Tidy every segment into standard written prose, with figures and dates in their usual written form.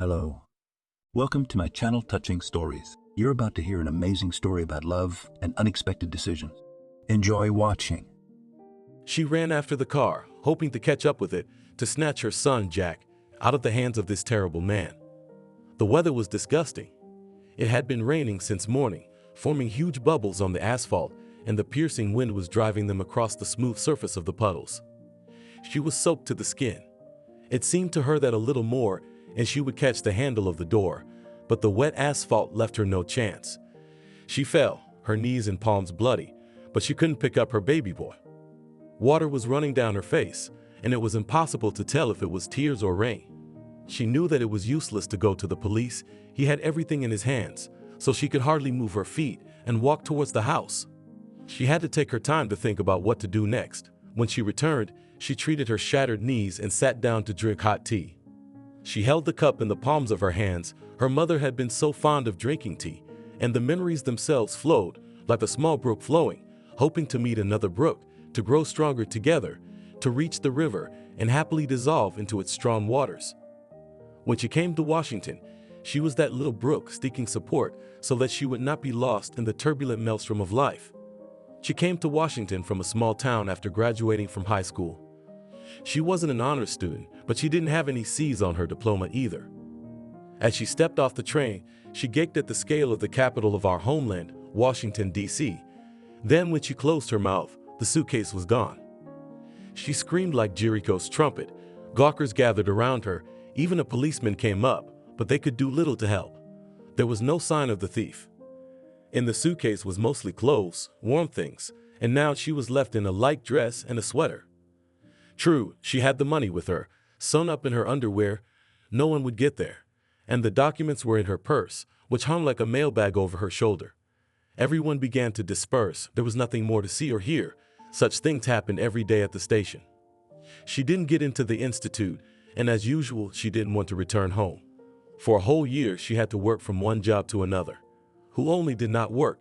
Hello. Welcome to my channel Touching Stories. You're about to hear an amazing story about love and unexpected decisions. Enjoy watching. She ran after the car, hoping to catch up with it, to snatch her son, Jack, out of the hands of this terrible man. The weather was disgusting. It had been raining since morning, forming huge bubbles on the asphalt, and the piercing wind was driving them across the smooth surface of the puddles. She was soaked to the skin. It seemed to her that a little more, and she would catch the handle of the door, but the wet asphalt left her no chance. She fell, her knees and palms bloody, but she couldn't pick up her baby boy. Water was running down her face, and it was impossible to tell if it was tears or rain. She knew that it was useless to go to the police. He had everything in his hands, so she could hardly move her feet and walk towards the house. She had to take her time to think about what to do next. When she returned, she treated her shattered knees and sat down to drink hot tea. She held the cup in the palms of her hands. Her mother had been so fond of drinking tea, and the memories themselves flowed like a small brook flowing, hoping to meet another brook, to grow stronger together, to reach the river and happily dissolve into its strong waters. When she came to Washington, she was that little brook seeking support so that she would not be lost in the turbulent maelstrom of life. She came to Washington from a small town after graduating from high school. She wasn't an honors student, but she didn't have any C's on her diploma either. As she stepped off the train, she gaped at the scale of the capital of our homeland, Washington, D.C. Then when she closed her mouth, the suitcase was gone. She screamed like Jericho's trumpet. Gawkers gathered around her. Even a policeman came up, but they could do little to help. There was no sign of the thief. In the suitcase was mostly clothes, warm things, and now she was left in a light dress and a sweater. True, she had the money with her, sewn up in her underwear. No one would get there. And the documents were in her purse, which hung like a mailbag over her shoulder. Everyone began to disperse. There was nothing more to see or hear. Such things happened every day at the station. She didn't get into the institute, and as usual, she didn't want to return home. For a whole year, she had to work from one job to another. Who only did not work?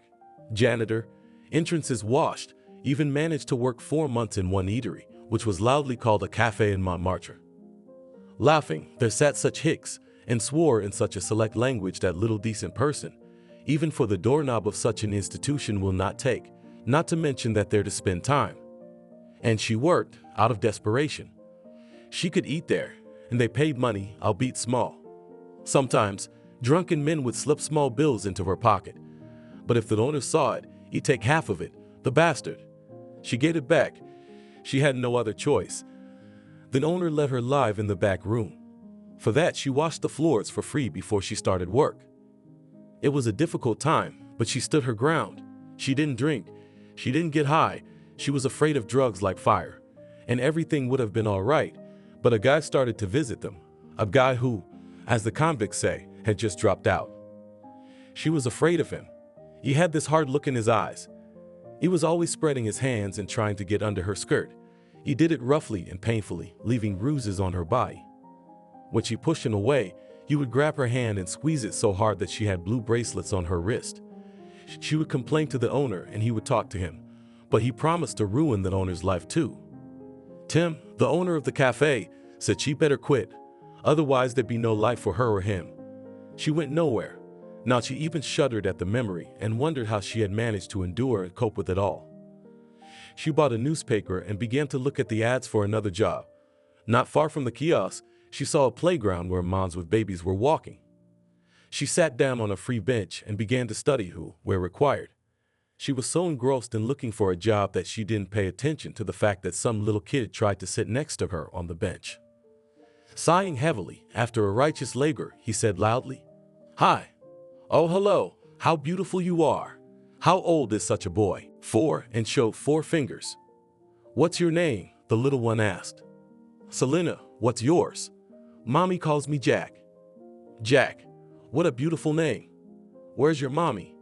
Janitor, entrances washed, even managed to work 4 months in one eatery, which was loudly called a cafe in Montmartre. Laughing, there sat such hicks, and swore in such a select language that little decent person, even for the doorknob of such an institution, will not take, not to mention that they're to spend time. And she worked out of desperation. She could eat there, and they paid money, albeit small. Sometimes, drunken men would slip small bills into her pocket, but if the owner saw it, he'd take half of it, the bastard. She gave it back. She had no other choice. The owner let her live in the back room. For that, she washed the floors for free before she started work. It was a difficult time, but she stood her ground. She didn't drink. She didn't get high. She was afraid of drugs like fire. And everything would have been all right, but a guy started to visit them. A guy who, as the convicts say, had just dropped out. She was afraid of him. He had this hard look in his eyes. He was always spreading his hands and trying to get under her skirt. He did it roughly and painfully, leaving bruises on her body. When she pushed him away, he would grab her hand and squeeze it so hard that she had blue bracelets on her wrist. She would complain to the owner and he would talk to him, but he promised to ruin the owner's life too. Tim, the owner of the cafe, said she better quit, otherwise there'd be no life for her or him. She went nowhere. Now she even shuddered at the memory and wondered how she had managed to endure and cope with it all. She bought a newspaper and began to look at the ads for another job. Not far from the kiosk, she saw a playground where moms with babies were walking. She sat down on a free bench and began to study where required. She was so engrossed in looking for a job that she didn't pay attention to the fact that some little kid tried to sit next to her on the bench. Sighing heavily, after a righteous labor, he said loudly, "Hi. Oh, hello. How beautiful you are. How old is such a boy?" 4, and showed 4 fingers. "What's your name?" the little one asked. "Selena. What's yours?" "Mommy calls me Jack." "Jack. What a beautiful name. Where's your mommy?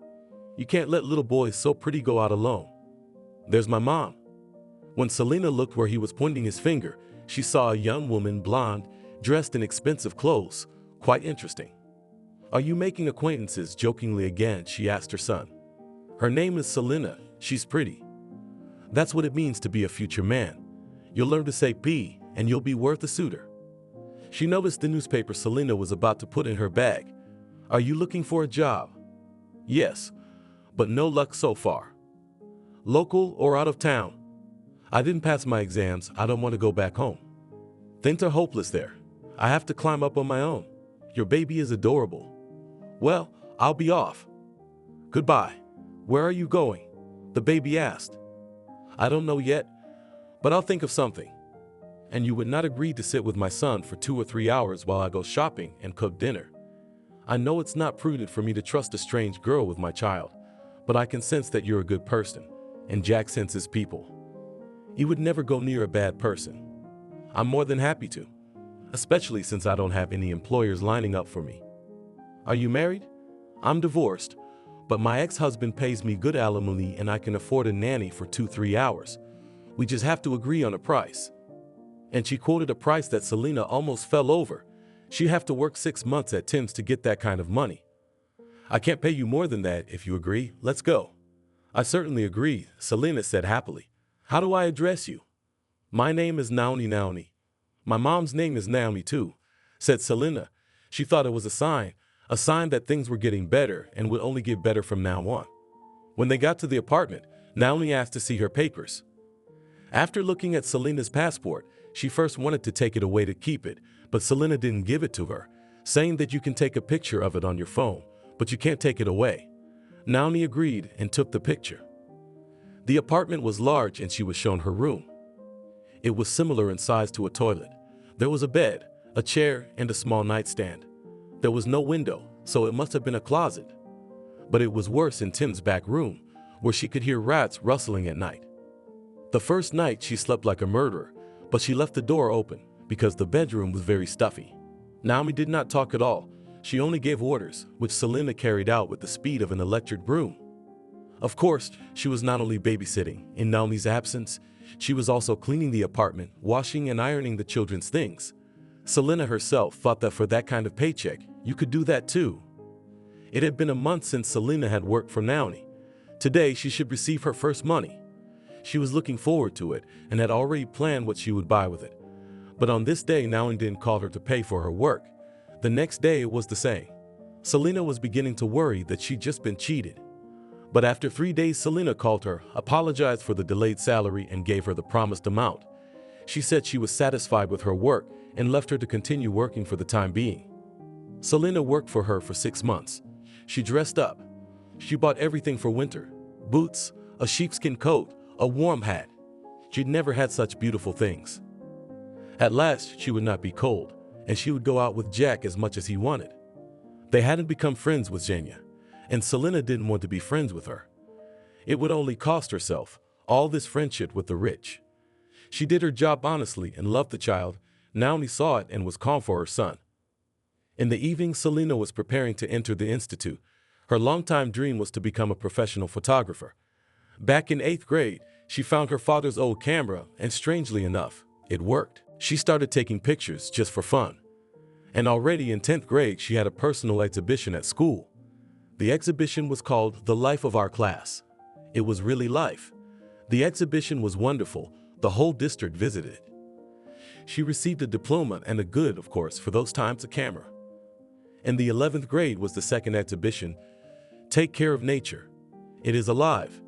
You can't let little boys so pretty go out alone." "There's my mom." When Selena looked where he was pointing his finger, she saw a young woman, blonde, dressed in expensive clothes. Quite interesting. "Are you making acquaintances?" jokingly again, she asked her son. "Her name is Selena. She's pretty." "That's what it means to be a future man. You'll learn to say P, and you'll be worth a suitor." She noticed the newspaper Selena was about to put in her bag. "Are you looking for a job?" "Yes, but no luck so far." "Local or out of town?" "I didn't pass my exams. I don't want to go back home." "Things are hopeless there. I have to climb up on my own. Your baby is adorable." "Well, I'll be off." "Goodbye." "Where are you going?" the baby asked. "I don't know yet, but I'll think of something." "And you would not agree to sit with my son for 2 or 3 hours while I go shopping and cook dinner?" "I know it's not prudent for me to trust a strange girl with my child, but I can sense that you're a good person, and Jack senses people. He would never go near a bad person." "I'm more than happy to, especially since I don't have any employers lining up for me." "Are you married?" "I'm divorced, but my ex-husband pays me good alimony and I can afford a nanny for 2-3 hours. We just have to agree on a price." And she quoted a price that Selena almost fell over. She'd have to work 6 months at Tim's to get that kind of money. "I can't pay you more than that if you agree. Let's go." "I certainly agree," Selena said happily. "How do I address you?" "My name is Naomi. My mom's name is Naomi too," said Selena. She thought it was a sign that things were getting better and would only get better from now on. When they got to the apartment, Naomi asked to see her papers. After looking at Selena's passport, she first wanted to take it away to keep it, but Selena didn't give it to her, saying that you can take a picture of it on your phone, but you can't take it away. Naomi agreed and took the picture. The apartment was large and she was shown her room. It was similar in size to a toilet. There was a bed, a chair, and a small nightstand. There was no window, so it must have been a closet. But it was worse in Tim's back room, where she could hear rats rustling at night. The first night she slept like a murderer, but she left the door open because the bedroom was very stuffy. Naomi did not talk at all. She only gave orders, which Selena carried out with the speed of an electric broom. Of course, she was not only babysitting. In Naomi's absence, she was also cleaning the apartment, washing and ironing the children's things. Selena herself thought that for that kind of paycheck, you could do that too. It had been a month since Selena had worked for Naomi. Today, she should receive her first money. She was looking forward to it and had already planned what she would buy with it. But on this day, Naomi didn't call her to pay for her work. The next day, it was the same. Selena was beginning to worry that she'd just been cheated. But after 3 days, Selena called her, apologized for the delayed salary, and gave her the promised amount. She said she was satisfied with her work and left her to continue working for the time being. Selena worked for her for 6 months. She dressed up. She bought everything for winter: boots, a sheepskin coat, a warm hat. She'd never had such beautiful things. At last, she would not be cold, and she would go out with Jack as much as he wanted. They hadn't become friends with Zhenya, and Selena didn't want to be friends with her. It would only cost herself all this friendship with the rich. She did her job honestly and loved the child. Naomi saw it and was calm for her son. In the evening, Selena was preparing to enter the institute. Her longtime dream was to become a professional photographer. Back in 8th grade, she found her father's old camera, and strangely enough, it worked. She started taking pictures just for fun. And already in 10th grade, she had a personal exhibition at school. The exhibition was called The Life of Our Class. It was really life. The exhibition was wonderful. The whole district visited it. She received a diploma and a good, of course, for those times, a camera. In the 11th grade was the second exhibition, Take Care of Nature. It is alive.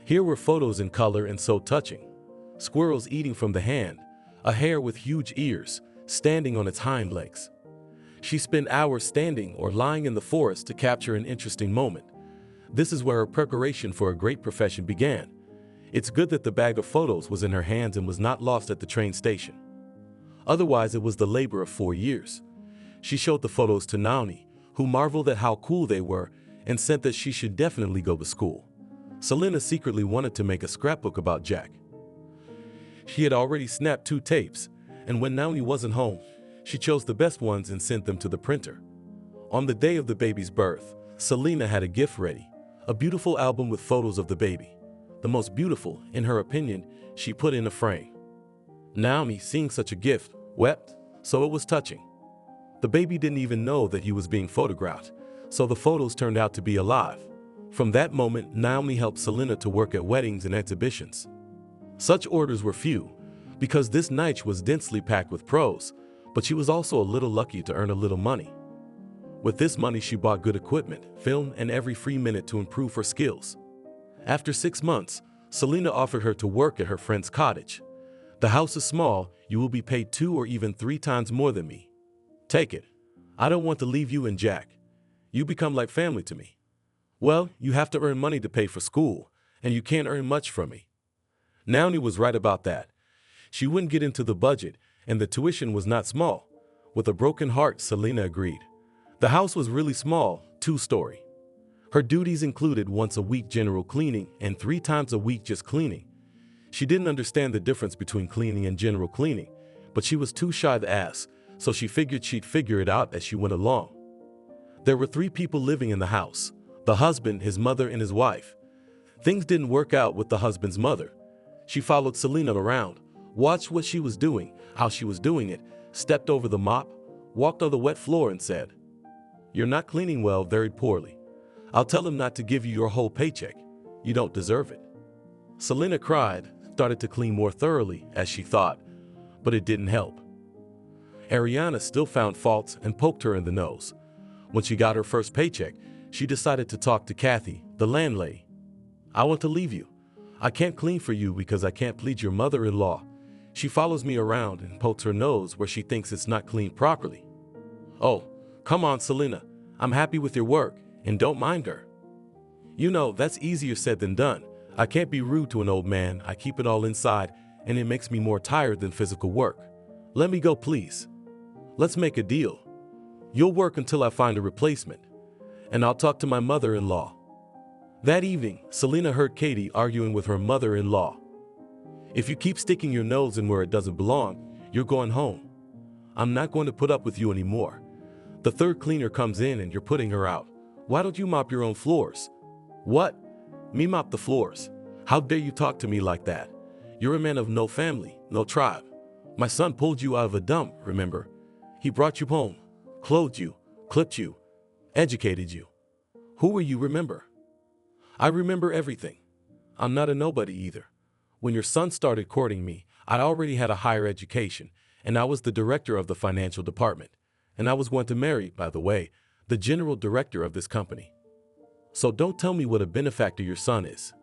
Here were photos in color and so touching. Squirrels eating from the hand, a hare with huge ears, standing on its hind legs. She spent hours standing or lying in the forest to capture an interesting moment. This is where her preparation for a great profession began. It's good that the bag of photos was in her hands and was not lost at the train station. Otherwise, it was the labor of 4 years. She showed the photos to Naomi, who marveled at how cool they were and said that she should definitely go to school. Selena secretly wanted to make a scrapbook about Jack. She had already snapped 2 tapes, and when Naomi wasn't home, she chose the best ones and sent them to the printer. On the day of the baby's birth, Selena had a gift ready, a beautiful album with photos of the baby. The most beautiful, in her opinion, she put in a frame. Naomi, seeing such a gift, wept, so it was touching. The baby didn't even know that he was being photographed, so the photos turned out to be alive. From that moment, Naomi helped Selena to work at weddings and exhibitions. Such orders were few, because this niche was densely packed with pros, but she was also a little lucky to earn a little money. With this money, she bought good equipment, film, and every free minute to improve her skills. After 6 months, Selena offered her to work at her friend's cottage. The house is small, you will be paid 2 or even 3 times more than me. Take it. I don't want to leave you and Jack. You become like family to me. Well, you have to earn money to pay for school, and you can't earn much from me. Naomi was right about that. She wouldn't get into the budget, and the tuition was not small. With a broken heart, Selena agreed. The house was really small, 2-story. Her duties included once a week general cleaning and 3 times a week just cleaning. She didn't understand the difference between cleaning and general cleaning, but she was too shy to ask, so she figured she'd figure it out as she went along. There were 3 people living in the house: the husband, his mother, and his wife. Things didn't work out with the husband's mother. She followed Selena around, watched what she was doing, how she was doing it, stepped over the mop, walked on the wet floor and said, "You're not cleaning well, very poorly. I'll tell him not to give you your whole paycheck. You don't deserve it." Selena cried, started to clean more thoroughly, as she thought, but it didn't help. Ariana still found faults and poked her in the nose. When she got her first paycheck, she decided to talk to Kathy, the landlady. "I want to leave you. I can't clean for you because I can't please your mother-in-law. She follows me around and pokes her nose where she thinks it's not cleaned properly." "Oh, come on, Selena. I'm happy with your work, and don't mind her." "You know, that's easier said than done. I can't be rude to an old man. I keep it all inside, and it makes me more tired than physical work. Let me go, please. Let's make a deal. You'll work until I find a replacement, and I'll talk to my mother-in-law." That evening, Selena heard Katie arguing with her mother-in-law. "If you keep sticking your nose in where it doesn't belong, you're going home. I'm not going to put up with you anymore. The 3rd cleaner comes in and you're putting her out. Why don't you mop your own floors?" "What? Me mop the floors? How dare you talk to me like that? You're a man of no family, no tribe. My son pulled you out of a dump, remember? He brought you home, clothed you, clipped you, educated you. Who were you, remember?" "I remember everything. I'm not a nobody either. When your son started courting me, I already had a higher education, and I was the director of the financial department. And I was going to marry, by the way, the general director of this company. So don't tell me what a benefactor your son is.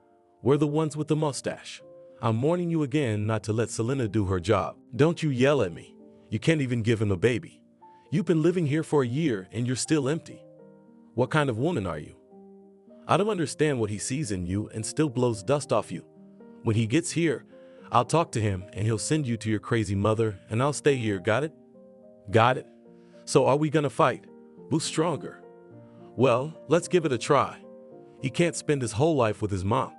We're the ones with the mustache. I'm warning you again not to let Selena do her job. Don't you yell at me. You can't even give him a baby. You've been living here for a year and you're still empty. What kind of woman are you? I don't understand what he sees in you and still blows dust off you. When he gets here, I'll talk to him and he'll send you to your crazy mother and I'll stay here, got it?" "Got it. So are we gonna fight? Who's stronger?" "Well, let's give it a try. He can't spend his whole life with his mom.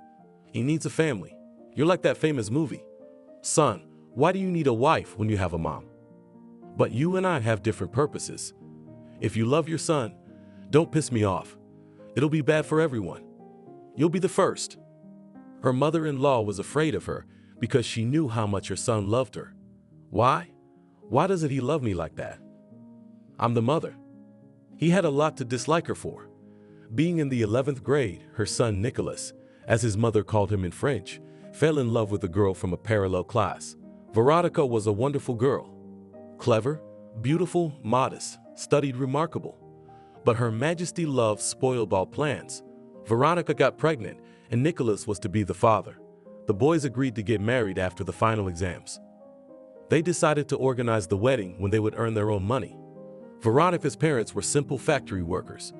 He needs a family. You're like that famous movie. Son, why do you need a wife when you have a mom? But you and I have different purposes. If you love your son, don't piss me off. It'll be bad for everyone. You'll be the first." Her mother-in-law was afraid of her because she knew how much her son loved her. "Why? Why doesn't he love me like that?" "I'm the mother." He had a lot to dislike her for. Being in the 11th grade, her son Nicholas, as his mother called him in French, fell in love with a girl from a parallel class. Veronica was a wonderful girl. Clever, beautiful, modest, studied remarkable. But Her Majesty love spoiled all plans. Veronica got pregnant, and Nicholas was to be the father. The boys agreed to get married after the final exams. They decided to organize the wedding when they would earn their own money. Veronica's parents were simple factory workers,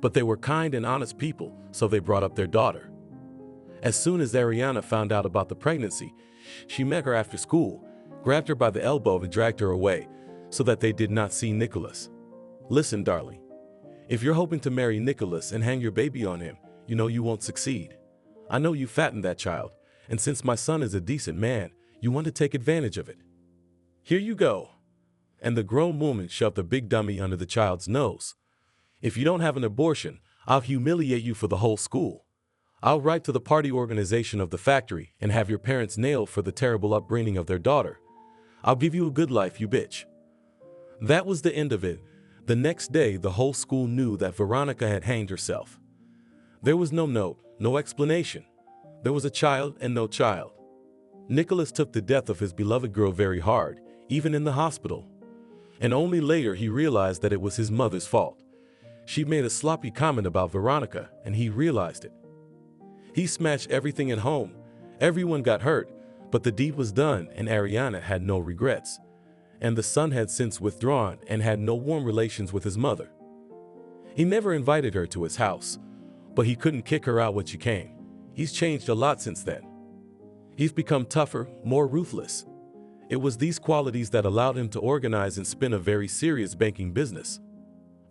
but they were kind and honest people, so they brought up their daughter. As soon as Ariana found out about the pregnancy, she met her after school, grabbed her by the elbow and dragged her away so that they did not see Nicholas. "Listen, darling, if you're hoping to marry Nicholas and hang your baby on him, you know you won't succeed. I know you fattened that child, and since my son is a decent man, you want to take advantage of it. Here you go." And the grown woman shoved a big dummy under the child's nose. "If you don't have an abortion, I'll humiliate you for the whole school. I'll write to the party organization of the factory and have your parents nailed for the terrible upbringing of their daughter. I'll give you a good life, you bitch." That was the end of it. The next day, the whole school knew that Veronica had hanged herself. There was no note, no explanation. There was a child and no child. Nicholas took the death of his beloved girl very hard, even in the hospital. and only later he realized that it was his mother's fault. She made a sloppy comment about Veronica, and he realized it. He smashed everything at home. Everyone got hurt, but the deed was done, and Ariana had no regrets. And the son had since withdrawn and had no warm relations with his mother. He never invited her to his house, but he couldn't kick her out when she came. He's changed a lot since then. He's become tougher, more ruthless. It was these qualities that allowed him to organize and spin a very serious banking business.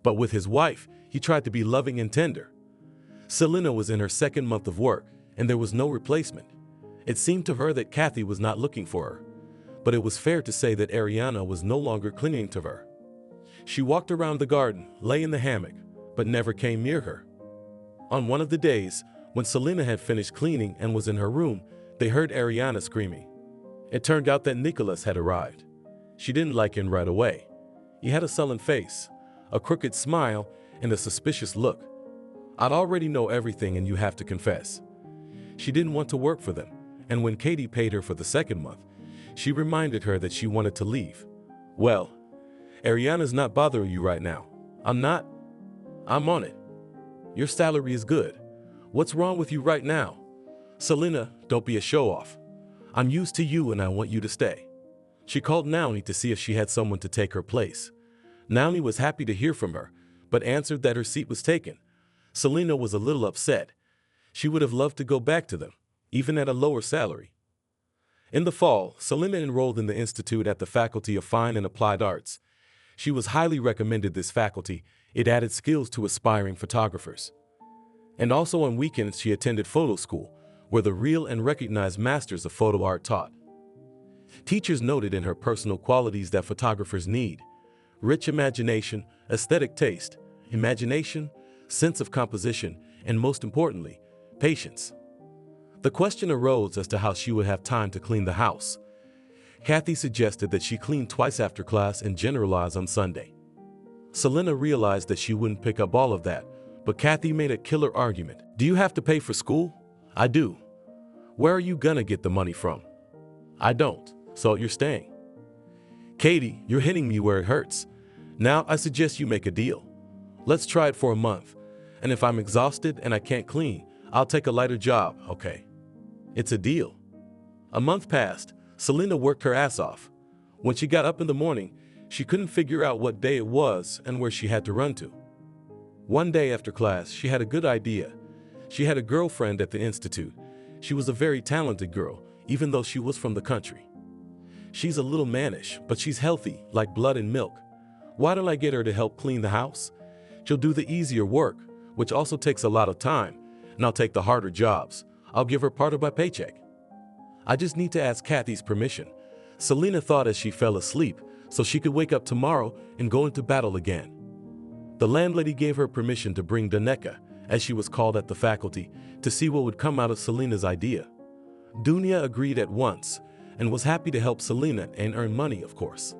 But with his wife, he tried to be loving and tender. Selena was in her second month of work, and there was no replacement. It seemed to her that Kathy was not looking for her, but it was fair to say that Ariana was no longer clinging to her. She walked around the garden, lay in the hammock, but never came near her. On one of the days, when Selena had finished cleaning and was in her room, they heard Ariana screaming. It turned out that Nicholas had arrived. She didn't like him right away. He had a sullen face, a crooked smile, and a suspicious look. I'd already know everything and you have to confess. She didn't want to work for them, and when Katie paid her for the second month, she reminded her that she wanted to leave. Well, Ariana's not bothering you right now. I'm not. I'm on it. Your salary is good. What's wrong with you right now? Selena, don't be a show-off. I'm used to you and I want you to stay. She called Naomi to see if she had someone to take her place. Naomi was happy to hear from her, but answered that her seat was taken. Selena was a little upset. She would have loved to go back to them, even at a lower salary. In the fall, Selena enrolled in the Institute at the Faculty of Fine and Applied Arts. She was highly recommended this faculty. It added skills to aspiring photographers. And also on weekends she attended photo school, where the real and recognized masters of photo art taught. Teachers noted in her personal qualities that photographers need: rich imagination, aesthetic taste, imagination, sense of composition, and most importantly, patience. The question arose as to how she would have time to clean the house. Kathy suggested that she clean twice after class and generalize on Sunday. Selena realized that she wouldn't pick up all of that, but Kathy made a killer argument. Do you have to pay for school? I do. Where are you gonna get the money from? I don't, so you're staying. Katie, you're hitting me where it hurts. Now I suggest you make a deal. Let's try it for a month, and if I'm exhausted and I can't clean, I'll take a lighter job, okay? It's a deal. A month passed. Selena worked her ass off. When she got up in the morning, she couldn't figure out what day it was and where she had to run to. One day after class, she had a good idea. She had a girlfriend at the institute. She was a very talented girl, even though she was from the country. She's a little mannish, but she's healthy, like blood and milk. Why don't I get her to help clean the house? She'll do the easier work, which also takes a lot of time, and I'll take the harder jobs. I'll give her part of my paycheck. I just need to ask Kathy's permission. Selena thought as she fell asleep, so she could wake up tomorrow and go into battle again. The landlady gave her permission to bring Danica, as she was called at the faculty, to see what would come out of Selena's idea. Dunia agreed at once and was happy to help Selena and earn money, of course.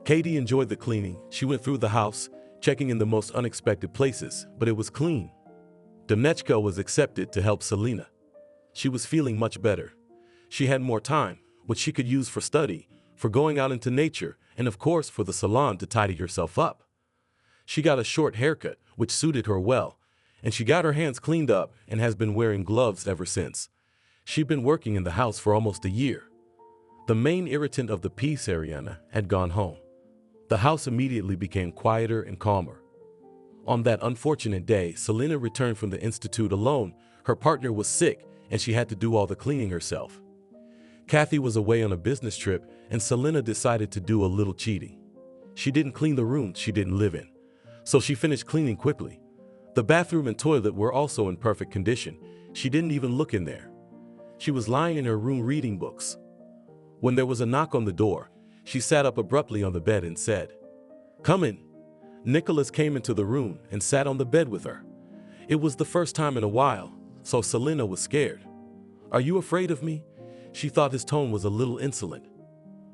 Katie enjoyed the cleaning. She went through the house, checking in the most unexpected places, but it was clean. Danica was accepted to help Selena. She was feeling much better. She had more time, which she could use for study, for going out into nature, and of course for the salon to tidy herself up. She got a short haircut, which suited her well, and she got her hands cleaned up and has been wearing gloves ever since. She'd been working in the house for almost a year. The main irritant of the piece, Ariana, had gone home. The house immediately became quieter and calmer. On that unfortunate day, Selena returned from the institute alone. Her partner was sick, and she had to do all the cleaning herself. Kathy was away on a business trip, and Selena decided to do a little cheating. She didn't clean the room she didn't live in, so she finished cleaning quickly. The bathroom and toilet were also in perfect condition. She didn't even look in there. She was lying in her room reading books. When there was a knock on the door, she sat up abruptly on the bed and said, "Come in." Nicholas came into the room and sat on the bed with her. It was the first time in a while, so Selena was scared. "Are you afraid of me?" She thought his tone was a little insolent.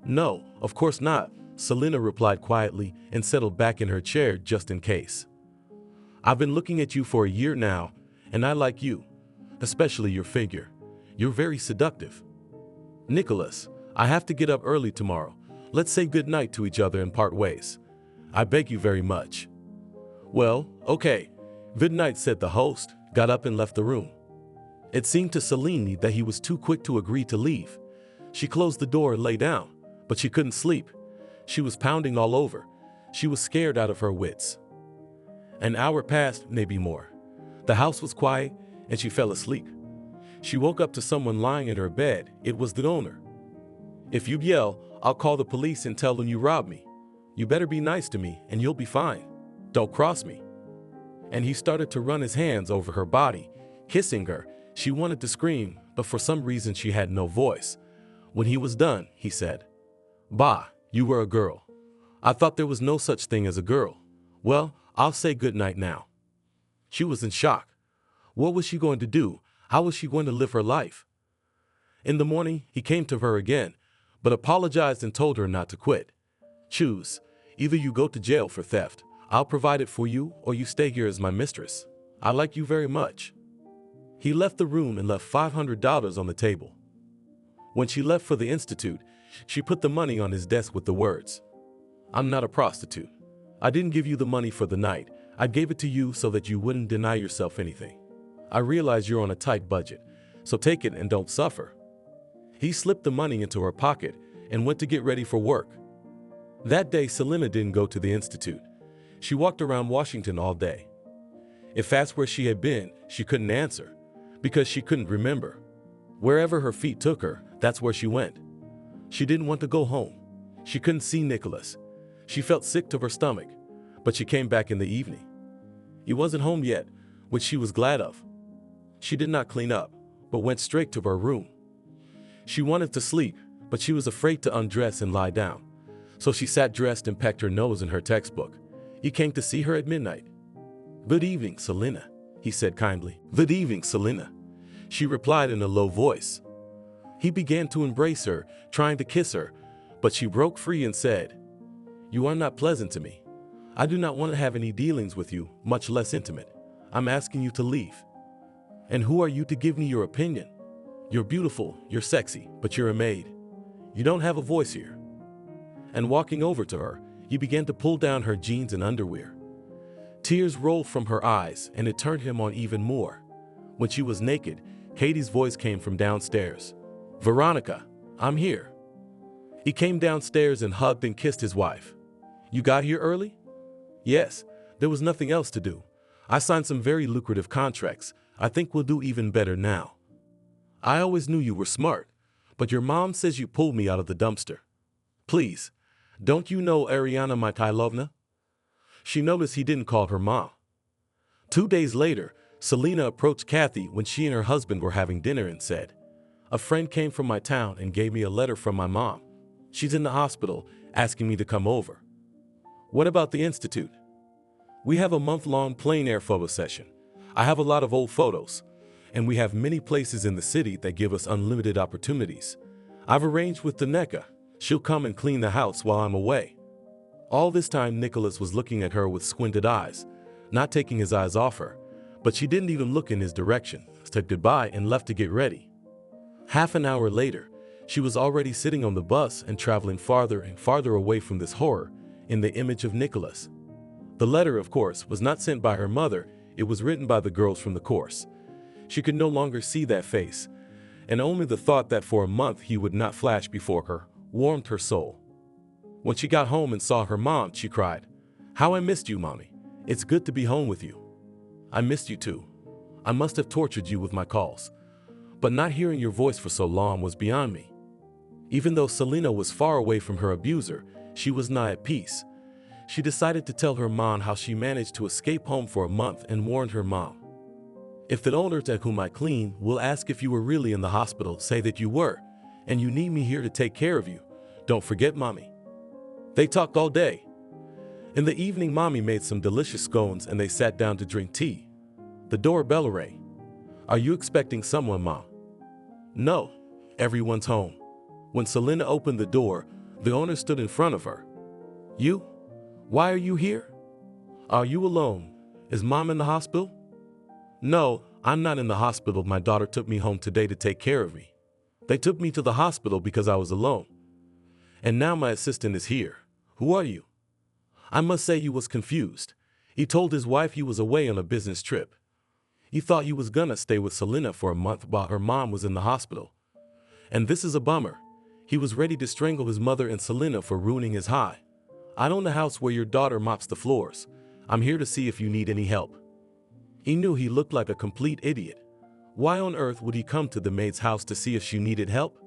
"No, of course not," Selena replied quietly and settled back in her chair just in case. "I've been looking at you for a year now, and I like you, especially your figure. You're very seductive." "Nicholas, I have to get up early tomorrow. Let's say goodnight to each other and part ways. I beg you very much." "Well, okay. Good night," said the host, got up and left the room. It seemed to Selene that he was too quick to agree to leave. She closed the door and lay down, but she couldn't sleep. She was pounding all over. She was scared out of her wits. An hour passed, maybe more. The house was quiet, and she fell asleep. She woke up to someone lying in her bed. It was the owner. "If you yell, I'll call the police and tell them you robbed me. You better be nice to me, and you'll be fine. Don't cross me." And he started to run his hands over her body, kissing her. She wanted to scream, but for some reason she had no voice. When he was done, he said, "Bah, you were a girl. I thought there was no such thing as a girl. Well, I'll say good night now." She was in shock. What was she going to do? How was she going to live her life? In the morning, he came to her again, but apologized and told her not to quit. "Choose. Either you go to jail for theft, I'll provide it for you, or you stay here as my mistress. I like you very much." He left the room and left $500 on the table. When she left for the institute, she put the money on his desk with the words, "I'm not a prostitute. I didn't give you the money for the night. I gave it to you so that you wouldn't deny yourself anything. I realize you're on a tight budget, so take it and don't suffer." He slipped the money into her pocket and went to get ready for work. That day, Selena didn't go to the institute. She walked around Washington all day. If asked where she had been, she couldn't answer, because she couldn't remember. Wherever her feet took her, that's where she went. She didn't want to go home. She couldn't see Nicholas. She felt sick to her stomach, but she came back in the evening. He wasn't home yet, which she was glad of. She did not clean up, but went straight to her room. She wanted to sleep, but she was afraid to undress and lie down. So she sat dressed and pecked her nose in her textbook. He came to see her at midnight. "Good evening, Selena," he said kindly. "Good evening, Selena," she replied in a low voice. He began to embrace her, trying to kiss her, but she broke free and said, "You are not pleasant to me. I do not want to have any dealings with you, much less intimate. I'm asking you to leave." "And who are you to give me your opinion? You're beautiful, you're sexy, but you're a maid. You don't have a voice here." And walking over to her, he began to pull down her jeans and underwear. Tears rolled from her eyes, and it turned him on even more. When she was naked, Katie's voice came from downstairs. "Veronica, I'm here." He came downstairs and hugged and kissed his wife. "You got here early?" "Yes, there was nothing else to do. I signed some very lucrative contracts. I think we'll do even better now. I always knew you were smart, but your mom says you pulled me out of the dumpster. Please, don't you know Ariana Mikhailovna?" She noticed he didn't call her mom. 2 days later, Selena approached Kathy when she and her husband were having dinner and said, "A friend came from my town and gave me a letter from my mom. She's in the hospital, asking me to come over." "What about the institute?" "We have a month-long plein air photo session. I have a lot of old photos, and we have many places in the city that give us unlimited opportunities. I've arranged with Daneka. She'll come and clean the house while I'm away." All this time, Nicholas was looking at her with squinted eyes, not taking his eyes off her, but she didn't even look in his direction, said goodbye and left to get ready. Half an hour later, she was already sitting on the bus and traveling farther and farther away from this horror in the image of Nicholas. The letter, of course, was not sent by her mother. It was written by the girls from the course. She could no longer see that face, and only the thought that for a month he would not flash before her warmed her soul. When she got home and saw her mom, she cried, "How I missed you, Mommy. It's good to be home with you." "I missed you too. I must have tortured you with my calls. But not hearing your voice for so long was beyond me." Even though Selena was far away from her abuser, she was not at peace. She decided to tell her mom how she managed to escape home for a month and warned her mom, "If the owners at whom I clean will ask if you were really in the hospital, say that you were, and you need me here to take care of you. Don't forget Mommy." They talked all day. In the evening, Mommy made some delicious scones and they sat down to drink tea. The doorbell rang. "Are you expecting someone, Mom?" "No, everyone's home." When Selena opened the door, the owner stood in front of her. "You? Why are you here? Are you alone? Is Mom in the hospital?" "No, I'm not in the hospital. My daughter took me home today to take care of me. They took me to the hospital because I was alone. And now my assistant is here. Who are you? I must say he was confused. He told his wife he was away on a business trip. He thought he was gonna stay with Selena for a month while her mom was in the hospital. And this is a bummer. He was ready to strangle his mother and Selena for ruining his high. I own the house where your daughter mops the floors. I'm here to see if you need any help. He knew he looked like a complete idiot. Why on earth would he come to the maid's house to see if she needed help?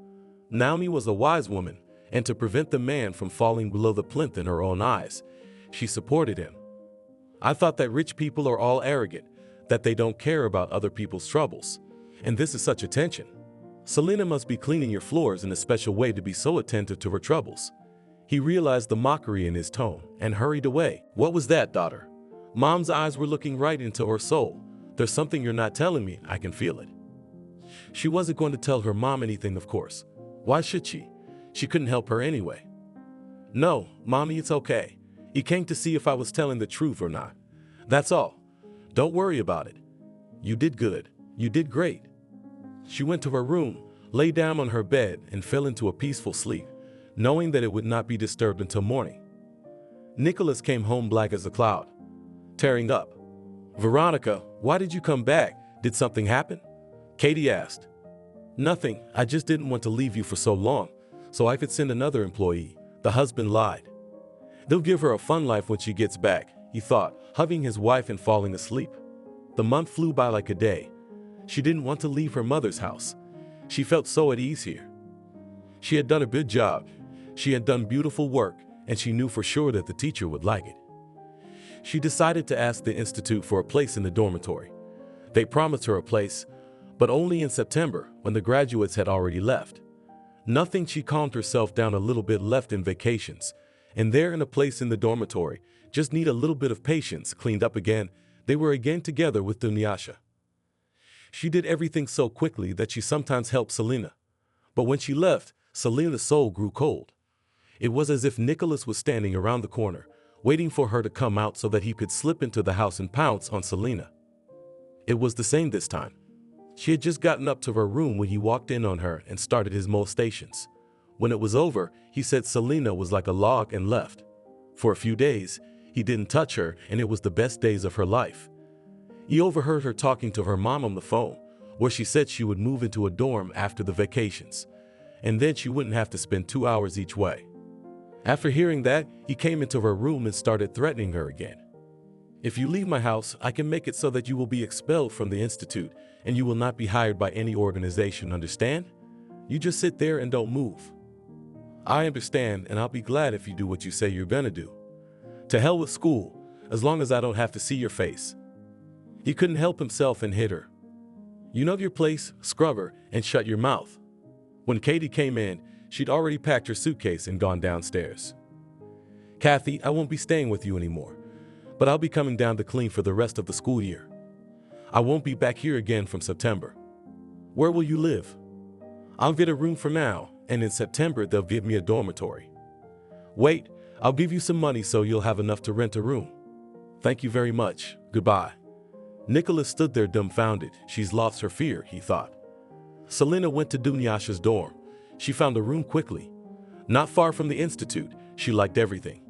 Naomi was a wise woman, and to prevent the man from falling below the plinth in her own eyes, she supported him. I thought that rich people are all arrogant, that they don't care about other people's troubles. And this is such attention. Selena must be cleaning your floors in a special way to be so attentive to her troubles. He realized the mockery in his tone and hurried away. What was that, daughter? Mom's eyes were looking right into her soul. There's something you're not telling me. I can feel it. She wasn't going to tell her mom anything, of course. Why should she? She couldn't help her anyway. No, Mommy, it's okay. He came to see if I was telling the truth or not. That's all. Don't worry about it. You did good. You did great. She went to her room, lay down on her bed, and fell into a peaceful sleep, knowing that it would not be disturbed until morning. Nicholas came home black as a cloud, tearing up. Veronica, why did you come back? Did something happen? Katie asked. Nothing. I just didn't want to leave you for so long, so I could send another employee. The husband lied. They'll give her a fun life when she gets back, he thought, hugging his wife and falling asleep. The month flew by like a day. She didn't want to leave her mother's house. She felt so at ease here. She had done a good job. She had done beautiful work, and she knew for sure that the teacher would like it. She decided to ask the institute for a place in the dormitory. They promised her a place, but only in September, when the graduates had already left. Nothing. She calmed herself down a little bit, left in vacations, and there in a place in the dormitory, just need a little bit of patience, cleaned up again, they were again together with Dunyasha. She did everything so quickly that she sometimes helped Selena. But when she left, Selena's soul grew cold. It was as if Nicholas was standing around the corner, waiting for her to come out so that he could slip into the house and pounce on Selena. It was the same this time. She had just gotten up to her room when he walked in on her and started his molestations. When it was over, he said Selena was like a log and left. For a few days, he didn't touch her, and it was the best days of her life. He overheard her talking to her mom on the phone, where she said she would move into a dorm after the vacations, and then she wouldn't have to spend 2 hours each way. After hearing that, he came into her room and started threatening her again. If you leave my house, I can make it so that you will be expelled from the institute, and you will not be hired by any organization, understand? You just sit there and don't move. I understand, and I'll be glad if you do what you say you're gonna do. To hell with school, as long as I don't have to see your face. He couldn't help himself and hit her. You know your place, scrubber, and shut your mouth. When Katie came in, she'd already packed her suitcase and gone downstairs. Kathy, I won't be staying with you anymore, but I'll be coming down to clean for the rest of the school year. I won't be back here again from September. Where will you live? I'll get a room for now, and in September they'll give me a dormitory. Wait, I'll give you some money so you'll have enough to rent a room. Thank you very much. Goodbye. Nicholas stood there dumbfounded. She's lost her fear, he thought. Selena went to Dunyasha's dorm. She found a room quickly. Not far from the institute, she liked everything.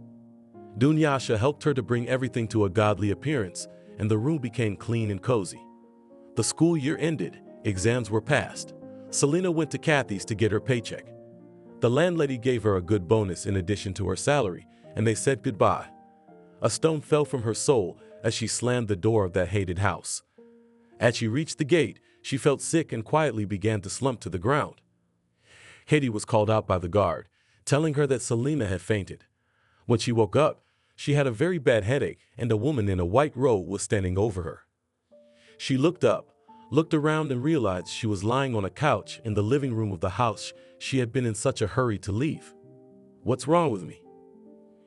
Dunyasha helped her to bring everything to a godly appearance, and the room became clean and cozy. The school year ended. Exams were passed. Selena went to Kathy's to get her paycheck. The landlady gave her a good bonus in addition to her salary, and they said goodbye. A stone fell from her soul as she slammed the door of that hated house. As she reached the gate, she felt sick and quietly began to slump to the ground. Katie was called out by the guard, telling her that Selena had fainted. When she woke up, she had a very bad headache, and a woman in a white robe was standing over her. She looked up, looked around, and realized she was lying on a couch in the living room of the house she had been in such a hurry to leave. What's wrong with me?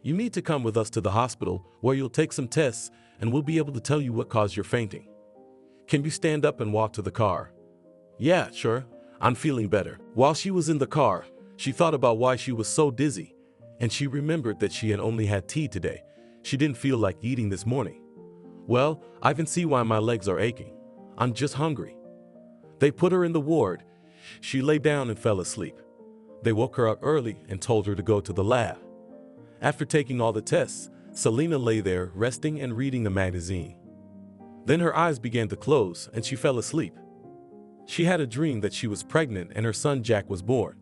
You need to come with us to the hospital where you'll take some tests and we'll be able to tell you what caused your fainting. Can you stand up and walk to the car? Yeah, sure. I'm feeling better. While she was in the car, she thought about why she was so dizzy, and she remembered that she had only had tea today. She didn't feel like eating this morning. Well, I can see why my legs are aching. I'm just hungry. They put her in the ward. She lay down and fell asleep. They woke her up early and told her to go to the lab. After taking all the tests, Selena lay there resting and reading a magazine. Then her eyes began to close and she fell asleep. She had a dream that she was pregnant and her son Jack was born.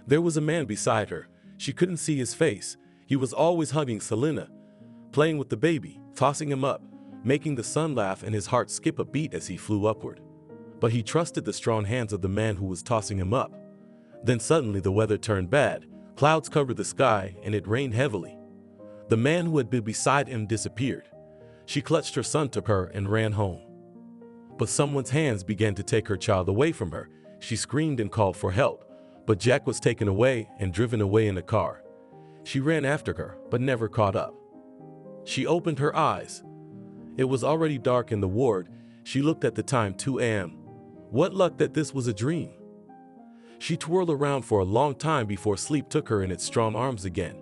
There was a man beside her. She couldn't see his face. He was always hugging Selena, playing with the baby, tossing him up, making the son laugh and his heart skip a beat as he flew upward. But he trusted the strong hands of the man who was tossing him up. Then suddenly the weather turned bad. Clouds covered the sky and it rained heavily. The man who had been beside him disappeared. She clutched her son to her and ran home. But someone's hands began to take her child away from her. She screamed and called for help, but Jack was taken away and driven away in a car. She ran after her, but never caught up. She opened her eyes. It was already dark in the ward. She looked at the time, 2 a.m. What luck that this was a dream. She twirled around for a long time before sleep took her in its strong arms again.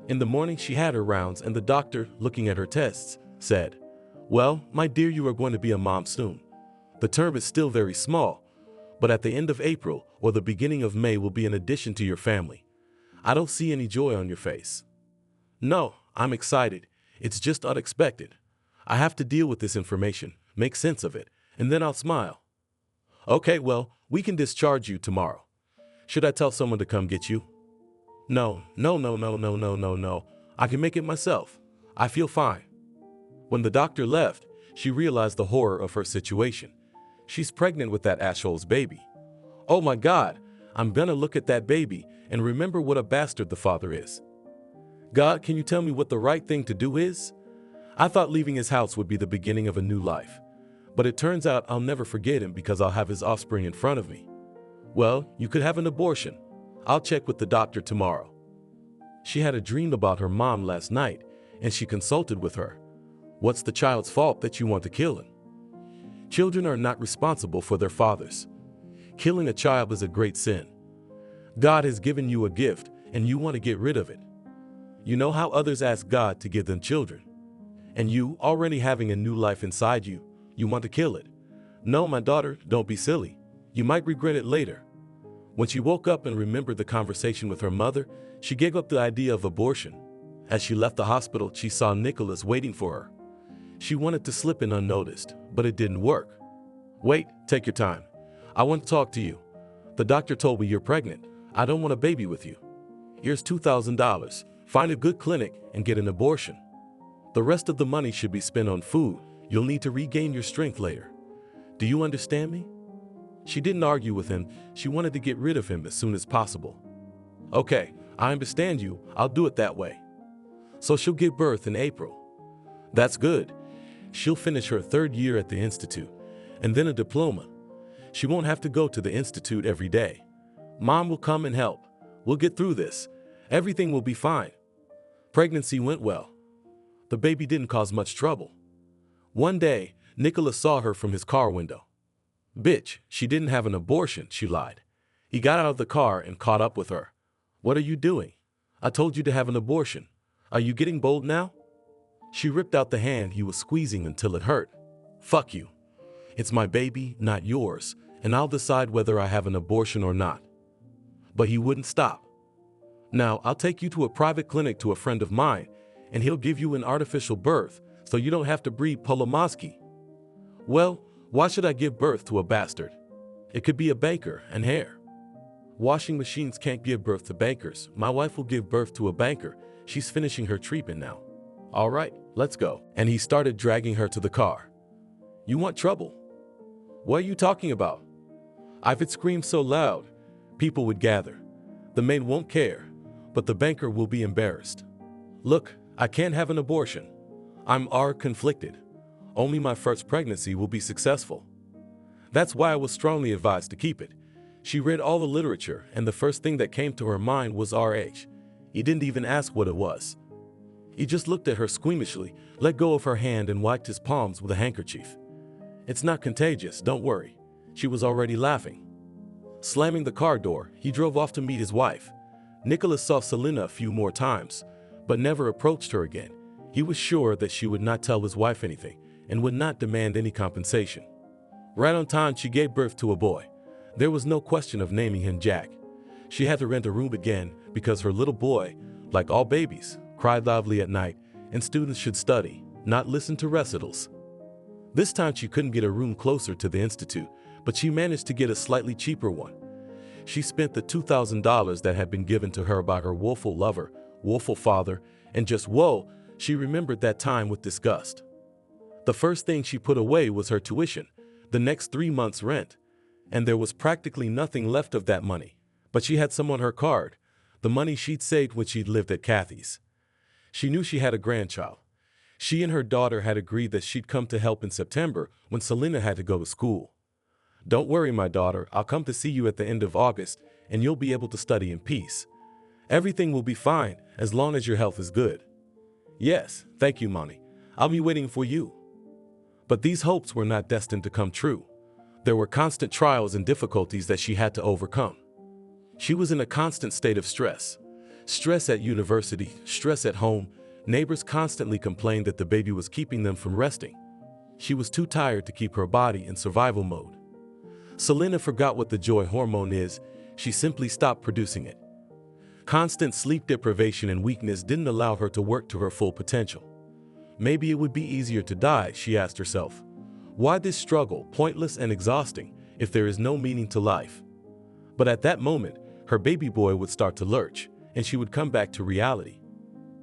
In the morning she had her rounds and the doctor, looking at her tests, said, "Well, my dear, you are going to be a mom soon. The term is still very small, but at the end of April or the beginning of May will be an addition to your family. I don't see any joy on your face." "No, I'm excited. It's just unexpected. I have to deal with this information, make sense of it, and then I'll smile." "Okay, well, we can discharge you tomorrow. Should I tell someone to come get you?" No. I can make it myself. I feel fine." When the doctor left, she realized the horror of her situation. She's pregnant with that asshole's baby. Oh my God, I'm gonna look at that baby and remember what a bastard the father is. God, can you tell me what the right thing to do is? I thought leaving his house would be the beginning of a new life. But it turns out I'll never forget him because I'll have his offspring in front of me. Well, you could have an abortion. I'll check with the doctor tomorrow. She had a dream about her mom last night, and she consulted with her. What's the child's fault that you want to kill him? Children are not responsible for their fathers. Killing a child is a great sin. God has given you a gift, and you want to get rid of it. You know how others ask God to give them children. And you, already having a new life inside you, you want to kill it. No, my daughter, don't be silly. You might regret it later. When she woke up and remembered the conversation with her mother, she gave up the idea of abortion. As she left the hospital, she saw Nicholas waiting for her. She wanted to slip in unnoticed, but it didn't work. "Wait, take your time. I want to talk to you. The doctor told me you're pregnant. I don't want a baby with you. Here's $2,000. Find a good clinic and get an abortion. The rest of the money should be spent on food. You'll need to regain your strength later. Do you understand me?" She didn't argue with him. She wanted to get rid of him as soon as possible. "Okay, I understand you. I'll do it that way." So she'll give birth in April. That's good. She'll finish her 3rd year at the institute, and then a diploma. She won't have to go to the institute every day. Mom will come and help. We'll get through this. Everything will be fine. Pregnancy went well. The baby didn't cause much trouble. One day, Nicholas saw her from his car window. Bitch, she didn't have an abortion, she lied. He got out of the car and caught up with her. What are you doing? I told you to have an abortion. Are you getting bold now? She ripped out the hand he was squeezing until it hurt. Fuck you. It's my baby, not yours, and I'll decide whether I have an abortion or not. But he wouldn't stop. Now, I'll take you to a private clinic to a friend of mine, and he'll give you an artificial birth, so you don't have to breed Polomoski. Well, why should I give birth to a bastard? It could be a banker and hair. Washing machines can't give birth to bankers. My wife will give birth to a banker. She's finishing her treatment now. All right, let's go. And he started dragging her to the car. You want trouble? What are you talking about? If it screams so loud, people would gather. The maid won't care, but the banker will be embarrassed. Look, I can't have an abortion. I'm conflicted. Only my first pregnancy will be successful. That's why I was strongly advised to keep it. She read all the literature, and the first thing that came to her mind was RH. He didn't even ask what it was. He just looked at her squeamishly, let go of her hand, and wiped his palms with a handkerchief. It's not contagious, don't worry. She was already laughing. Slamming the car door, he drove off to meet his wife. Nicholas saw Selena a few more times, but never approached her again. He was sure that she would not tell his wife anything and would not demand any compensation. Right on time, she gave birth to a boy. There was no question of naming him Jack. She had to rent a room again because her little boy, like all babies, cried loudly at night, and students should study, not listen to recitals. This time she couldn't get a room closer to the institute, but she managed to get a slightly cheaper one. She spent the $2,000 that had been given to her by her woeful lover, woeful father, and just whoa, she remembered that time with disgust. The first thing she put away was her tuition, the next 3 months' rent, and there was practically nothing left of that money. But she had some on her card, the money she'd saved when she'd lived at Kathy's. She knew she had a grandchild. She and her daughter had agreed that she'd come to help in September when Selena had to go to school. "Don't worry, my daughter, I'll come to see you at the end of August, and you'll be able to study in peace. Everything will be fine as long as your health is good." "Yes, thank you, Mommy. I'll be waiting for you." But these hopes were not destined to come true. There were constant trials and difficulties that she had to overcome. She was in a constant state of stress. Stress at university, stress at home. Neighbors constantly complained that the baby was keeping them from resting. She was too tired to keep her body in survival mode. Selena forgot what the joy hormone is. She simply stopped producing it. Constant sleep deprivation and weakness didn't allow her to work to her full potential. Maybe it would be easier to die, she asked herself. Why this struggle, pointless and exhausting, if there is no meaning to life? But at that moment, her baby boy would start to lurch, and she would come back to reality.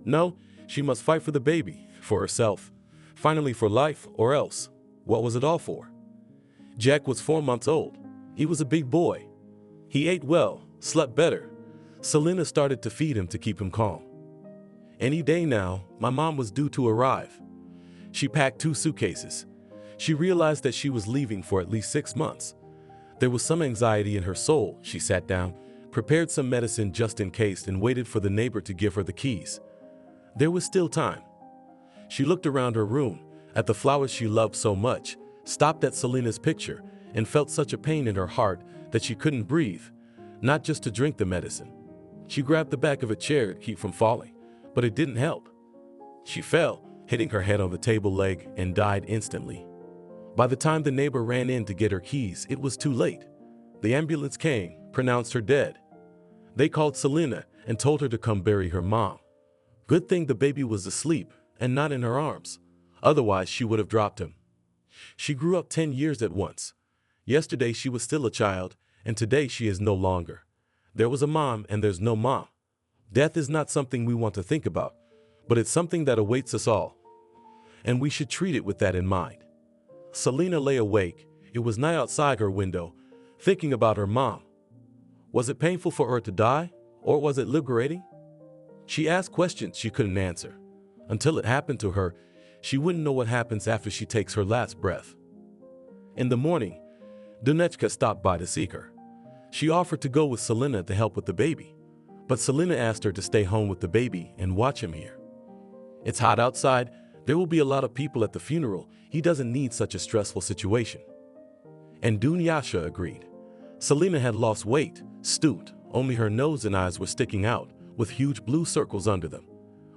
No, she must fight for the baby, for herself, finally for life, or else. What was it all for? Jack was 4 months old. He was a big boy. He ate well, slept better. Selena started to feed him to keep him calm. Any day now, my mom was due to arrive. She packed 2 suitcases. She realized that she was leaving for at least 6 months. There was some anxiety in her soul. She sat down, prepared some medicine just in case, and waited for the neighbor to give her the keys. There was still time. She looked around her room, at the flowers she loved so much, stopped at Selena's picture, and felt such a pain in her heart that she couldn't breathe, not just to drink the medicine. She grabbed the back of a chair to keep from falling, but it didn't help. She fell, hitting her head on the table leg, and died instantly. By the time the neighbor ran in to get her keys, it was too late. The ambulance came, pronounced her dead. They called Selena and told her to come bury her mom. Good thing the baby was asleep and not in her arms. Otherwise, she would have dropped him. She grew up 10 years at once. Yesterday, she was still a child, and today she is no longer. There was a mom and there's no mom. Death is not something we want to think about, but it's something that awaits us all. And we should treat it with that in mind. Selena lay awake. It was night outside her window, thinking about her mom. Was it painful for her to die, or was it liberating? She asked questions she couldn't answer. Until it happened to her, she wouldn't know what happens after she takes her last breath. In the morning, Dunechka stopped by to seek her. She offered to go with Selena to help with the baby, but Selena asked her to stay home with the baby and watch him here. It's hot outside. There will be a lot of people at the funeral. He doesn't need such a stressful situation. And Dunyasha agreed. Selena had lost weight, stooped, only her nose and eyes were sticking out, with huge blue circles under them.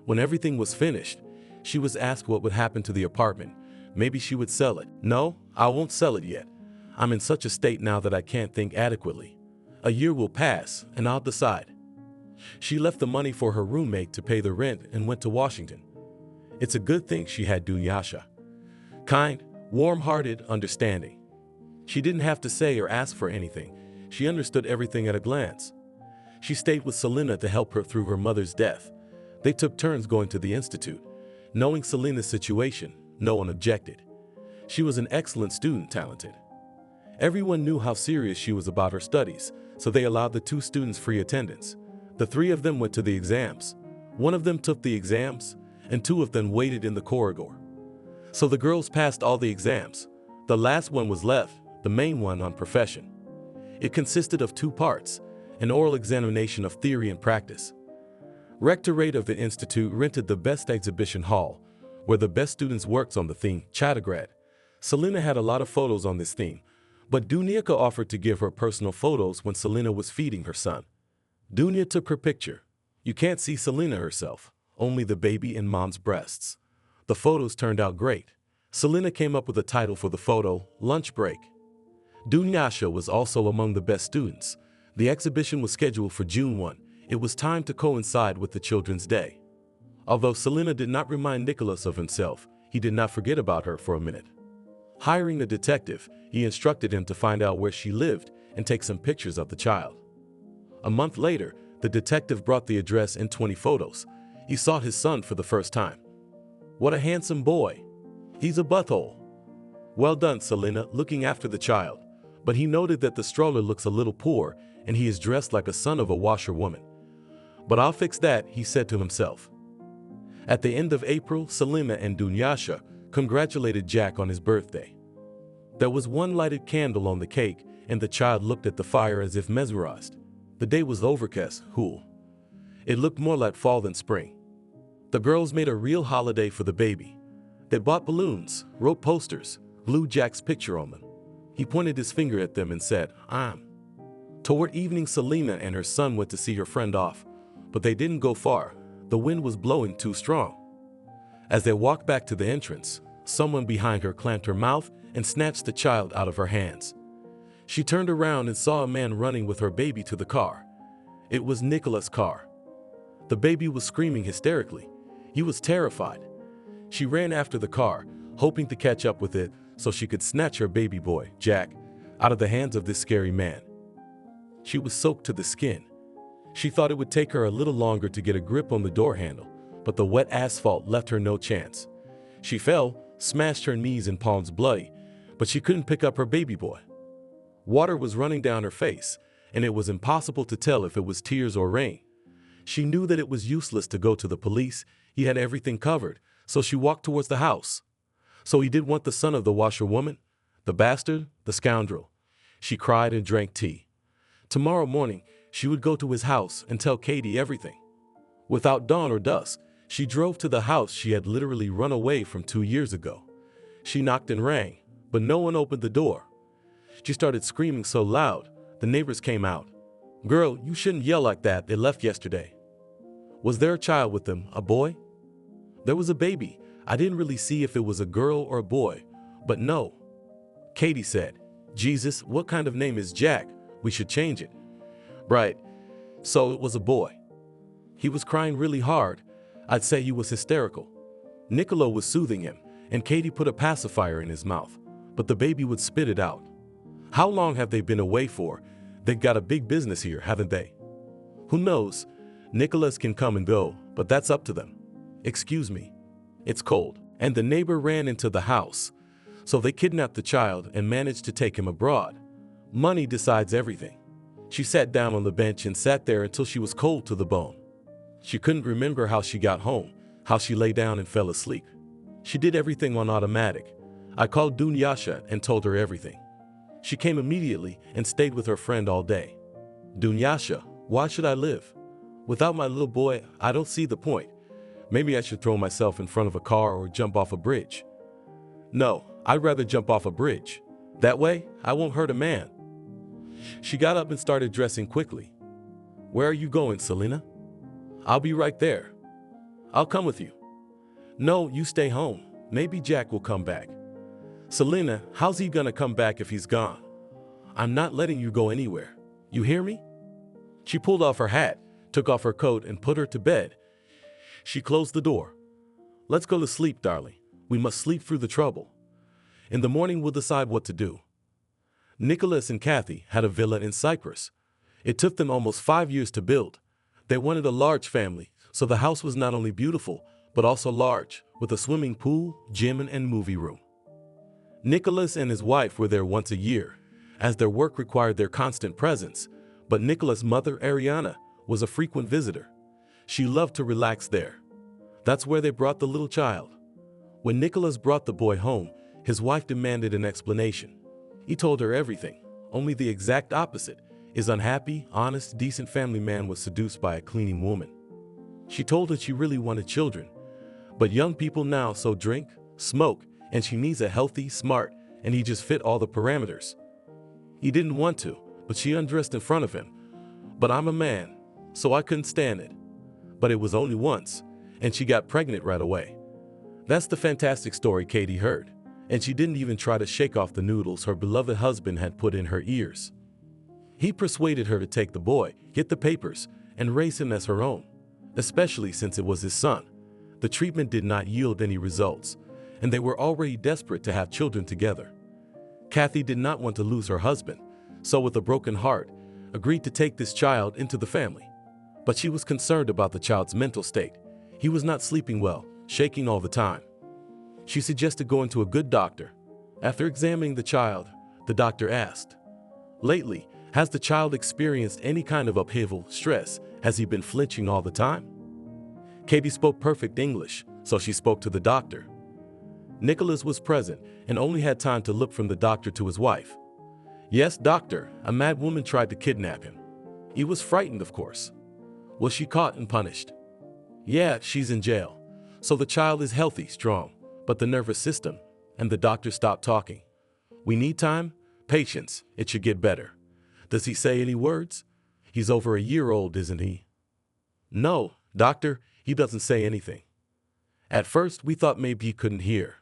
When everything was finished, she was asked what would happen to the apartment. Maybe she would sell it. No, I won't sell it yet. I'm in such a state now that I can't think adequately. A year will pass, and I'll decide. She left the money for her roommate to pay the rent and went to Washington. It's a good thing she had Dunyasha. Kind, warm-hearted, understanding. She didn't have to say or ask for anything. She understood everything at a glance. She stayed with Selena to help her through her mother's death. They took turns going to the institute. Knowing Selena's situation, no one objected. She was an excellent student, talented. Everyone knew how serious she was about her studies, so they allowed the 2 students free attendance. The 3 of them went to the exams. One of them took the exams, and 2 of them waited in the corridor. So the girls passed all the exams. The last one was left, the main one on profession. It consisted of 2 parts, an oral examination of theory and practice. Rectorate of the institute rented the best exhibition hall, where the best students worked on the theme, Chattergrad. Selena had a lot of photos on this theme, but Dunyasha offered to give her personal photos when Selena was feeding her son. Dunya took her picture. You can't see Selena herself, only the baby in mom's breasts. The photos turned out great. Selena came up with a title for the photo, Lunch Break. Dunyasha was also among the best students. The exhibition was scheduled for June 1. It was timed to coincide with the Children's Day. Although Selena did not remind Nicholas of himself, he did not forget about her for a minute. Hiring a detective, he instructed him to find out where she lived and take some pictures of the child. A month later, the detective brought the address and 20 photos. He saw his son for the first time. What a handsome boy. He's a butthole. Well done, Selena, looking after the child. But he noted that the stroller looks a little poor and he is dressed like a son of a washerwoman. But I'll fix that, he said to himself. At the end of April, Selena and Dunyasha congratulated Jack on his birthday. There was one lighted candle on the cake, and the child looked at the fire as if mesmerized. The day was overcast, cool. It looked more like fall than spring. The girls made a real holiday for the baby. They bought balloons, wrote posters, glued Jack's picture on them. He pointed his finger at them and said, "I'm." Toward evening, Selena and her son went to see her friend off, but they didn't go far. The wind was blowing too strong. As they walked back to the entrance, someone behind her clamped her mouth and snatched the child out of her hands. She turned around and saw a man running with her baby to the car. It was Nicholas' car. The baby was screaming hysterically. He was terrified. She ran after the car, hoping to catch up with it so she could snatch her baby boy, Jack, out of the hands of this scary man. She was soaked to the skin. She thought it would take her a little longer to get a grip on the door handle, but the wet asphalt left her no chance. She fell, smashed her knees and palms bloody, but she couldn't pick up her baby boy. Water was running down her face, and it was impossible to tell if it was tears or rain. She knew that it was useless to go to the police. He had everything covered, so she walked towards the house. So he did want the son of the washerwoman? The bastard, the scoundrel. She cried and drank tea. Tomorrow morning, she would go to his house and tell Katie everything. Without dawn or dusk, she drove to the house she had literally run away from 2 years ago. She knocked and rang, but no one opened the door. She started screaming so loud, the neighbors came out. "Girl, you shouldn't yell like that. They left yesterday." "Was there a child with them, a boy?" "There was a baby. I didn't really see if it was a girl or a boy, but no." Katie said, "Jesus, what kind of name is Jack? We should change it." "Right. So it was a boy." "He was crying really hard. I'd say he was hysterical." Nicola was soothing him, and Katie put a pacifier in his mouth, but the baby would spit it out. "How long have they been away for? They've got a big business here, haven't they?" "Who knows? Nicholas can come and go, but that's up to them." "Excuse me. It's cold." And the neighbor ran into the house. So they kidnapped the child and managed to take him abroad. Money decides everything. She sat down on the bench and sat there until she was cold to the bone. She couldn't remember how she got home, how she lay down and fell asleep. She did everything on automatic. I called Dunyasha and told her everything. She came immediately and stayed with her friend all day. "Dunyasha, why should I live? Without my little boy, I don't see the point. Maybe I should throw myself in front of a car or jump off a bridge." "No, I'd rather jump off a bridge. That way, I won't hurt a man." She got up and started dressing quickly. "Where are you going, Selena?" "I'll be right there." "I'll come with you." "No, you stay home. Maybe Jack will come back." "Selena, how's he gonna come back if he's gone?" "I'm not letting you go anywhere. You hear me?" She pulled off her hat, took off her coat, and put her to bed. She closed the door. "Let's go to sleep, darling. We must sleep through the trouble. In the morning we'll decide what to do." Nicholas and Kathy had a villa in Cyprus. It took them almost 5 years to build. They wanted a large family, so the house was not only beautiful, but also large, with a swimming pool, gym, and movie room. Nicholas and his wife were there once a year, as their work required their constant presence, but Nicholas' mother, Ariana, was a frequent visitor. She loved to relax there. That's where they brought the little child. When Nicholas brought the boy home, his wife demanded an explanation. He told her everything, only the exact opposite. His unhappy, honest, decent family man was seduced by a cleaning woman. She told her she really wanted children. But young people now so drink, smoke, and she needs a healthy, smart, and he just fit all the parameters. He didn't want to, but she undressed in front of him. But I'm a man, so I couldn't stand it. But it was only once, and she got pregnant right away. That's the fantastic story Katie heard, and she didn't even try to shake off the noodles her beloved husband had put in her ears. He persuaded her to take the boy, get the papers, and raise him as her own, especially since it was his son. The treatment did not yield any results, and they were already desperate to have children together. Kathy did not want to lose her husband, so with a broken heart, agreed to take this child into the family. But she was concerned about the child's mental state. He was not sleeping well, shaking all the time. She suggested going to a good doctor. After examining the child, the doctor asked, "Lately, has the child experienced any kind of upheaval, stress? Has he been flinching all the time?" Katie spoke perfect English, so she spoke to the doctor. Nicholas was present and only had time to look from the doctor to his wife. "Yes, doctor, a mad woman tried to kidnap him." He was frightened, of course. "Was she caught and punished?" "Yeah, she's in jail. So the child is healthy, strong, but the nervous system," and the doctor stopped talking. "We need time, patience, it should get better." "Does he say any words?" "He's over a year old, isn't he?" "No, doctor, he doesn't say anything." At first, we thought maybe he couldn't hear,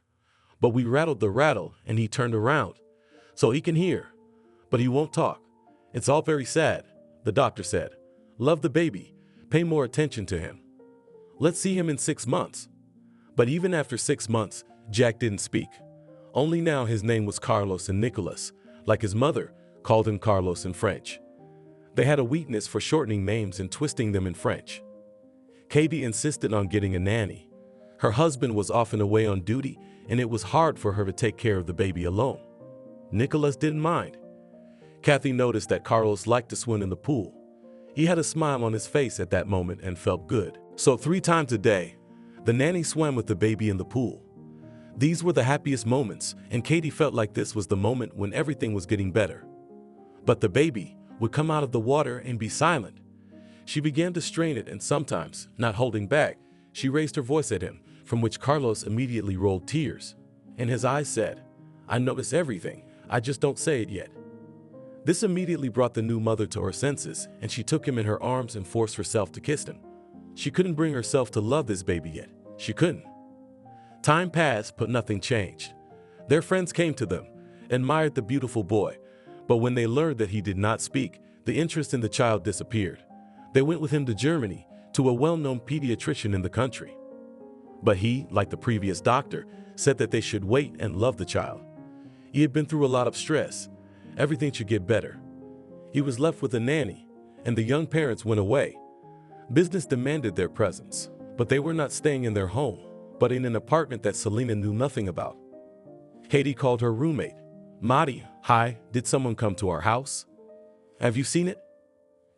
but we rattled the rattle and he turned around. So he can hear, but he won't talk. It's all very sad, the doctor said. "Love the baby, pay more attention to him. Let's see him in 6 months." But even after 6 months, Jack didn't speak. Only now his name was Carlos and Nicholas, like his mother, called him Carlos in French. They had a weakness for shortening names and twisting them in French. Katie insisted on getting a nanny. Her husband was often away on duty, and it was hard for her to take care of the baby alone. Nicholas didn't mind. Kathy noticed that Carlos liked to swim in the pool. He had a smile on his face at that moment and felt good. So 3 times a day, the nanny swam with the baby in the pool. These were the happiest moments, and Katie felt like this was the moment when everything was getting better. But the baby would come out of the water and be silent. She began to strain it, and sometimes, not holding back, she raised her voice at him, from which Carlos immediately rolled tears. And his eyes said, "I notice everything, I just don't say it yet." This immediately brought the new mother to her senses, and she took him in her arms and forced herself to kiss him. She couldn't bring herself to love this baby yet. She couldn't. Time passed, but nothing changed. Their friends came to them, admired the beautiful boy, but when they learned that he did not speak, the interest in the child disappeared. They went with him to Germany, to a well-known pediatrician in the country. But he, like the previous doctor, said that they should wait and love the child. He had been through a lot of stress. Everything should get better. He was left with a nanny, and the young parents went away. Business demanded their presence, but they were not staying in their home, but in an apartment that Selena knew nothing about. Katie called her roommate. "Madi, hi, did someone come to our house? Have you seen it?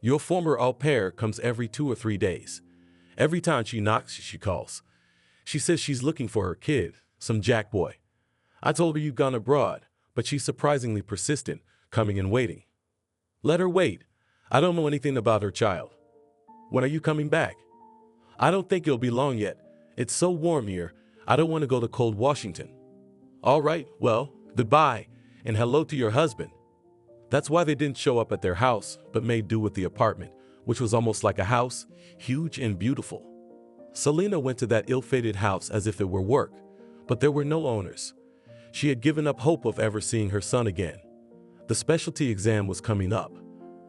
Your former au pair comes every 2 or 3 days. Every time she knocks, she calls. She says she's looking for her kid, some jack boy. I told her you've gone abroad, but she's surprisingly persistent, coming and waiting. Let her wait. I don't know anything about her child. When are you coming back? I don't think it'll be long yet. It's so warm here, I don't want to go to cold Washington. All right, well, goodbye, and hello to your husband." That's why they didn't show up at their house, but made do with the apartment, which was almost like a house, huge and beautiful. Selena went to that ill-fated house as if it were work, but there were no owners. She had given up hope of ever seeing her son again. The specialty exam was coming up.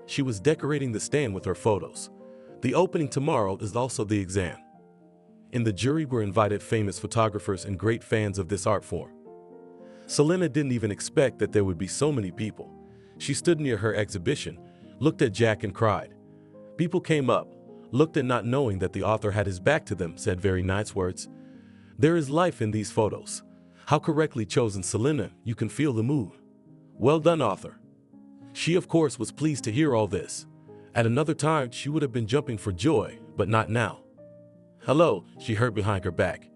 She was decorating the stand with her photos. The opening tomorrow is also the exam. In the jury were invited famous photographers and great fans of this art form. Selena didn't even expect that there would be so many people. She stood near her exhibition, looked at Jack and cried. People came up, looked and not knowing that the author had his back to them, said very nice words. There is life in these photos. How correctly chosen, Selena, you can feel the mood. Well done, author. She, of course, was pleased to hear all this. At another time, she would have been jumping for joy, but not now. Hello, she heard behind her back.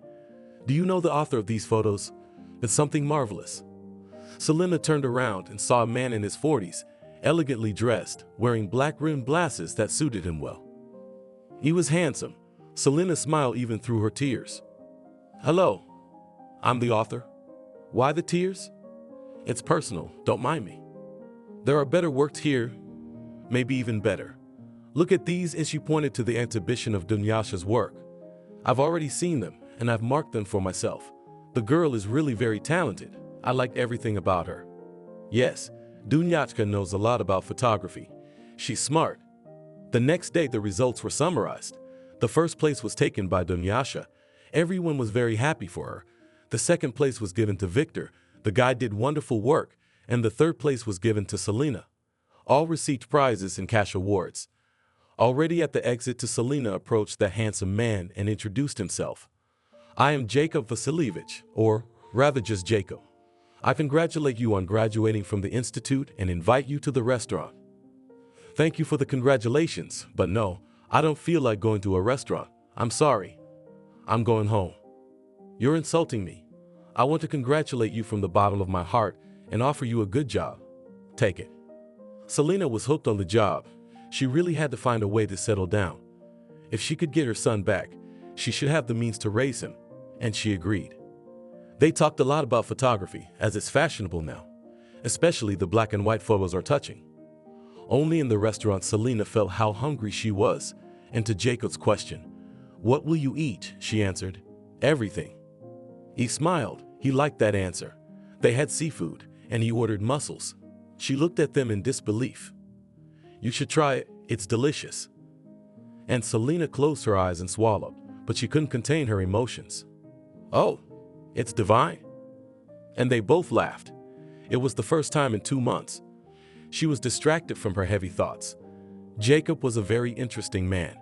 Do you know the author of these photos? It's something marvelous. Selena turned around and saw a man in his 40s, elegantly dressed, wearing black-rimmed glasses that suited him well. He was handsome. Selena smiled even through her tears. Hello, I'm the author. Why the tears? It's personal, don't mind me. There are better works here, maybe even better. Look at these, and she pointed to the exhibition of Dunyasha's work. I've already seen them, and I've marked them for myself. The girl is really very talented. I liked everything about her. Yes, Dunyashka knows a lot about photography. She's smart. The next day, the results were summarized. The first place was taken by Dunyasha. Everyone was very happy for her. The second place was given to Victor. The guy did wonderful work. And the third place was given to Selena. All received prizes and cash awards. Already at the exit, Selena approached the handsome man and introduced himself. I am Jacob Vasilievich, or rather just Jacob. I congratulate you on graduating from the institute and invite you to the restaurant. Thank you for the congratulations, but no, I don't feel like going to a restaurant. I'm sorry. I'm going home. You're insulting me. I want to congratulate you from the bottom of my heart and offer you a good job. Take it. Selena was hooked on the job. She really had to find a way to settle down. If she could get her son back, she should have the means to raise him, and she agreed. They talked a lot about photography, as it's fashionable now. Especially the black and white photos are touching. Only in the restaurant Selena felt how hungry she was, and to Jacob's question, "What will you eat?" she answered, "Everything." He smiled. He liked that answer. They had seafood, and he ordered mussels. She looked at them in disbelief. "You should try it. It's delicious." And Selena closed her eyes and swallowed, but she couldn't contain her emotions. "Oh, it's divine." And they both laughed. It was the first time in 2 months. She was distracted from her heavy thoughts. Jacob was a very interesting man.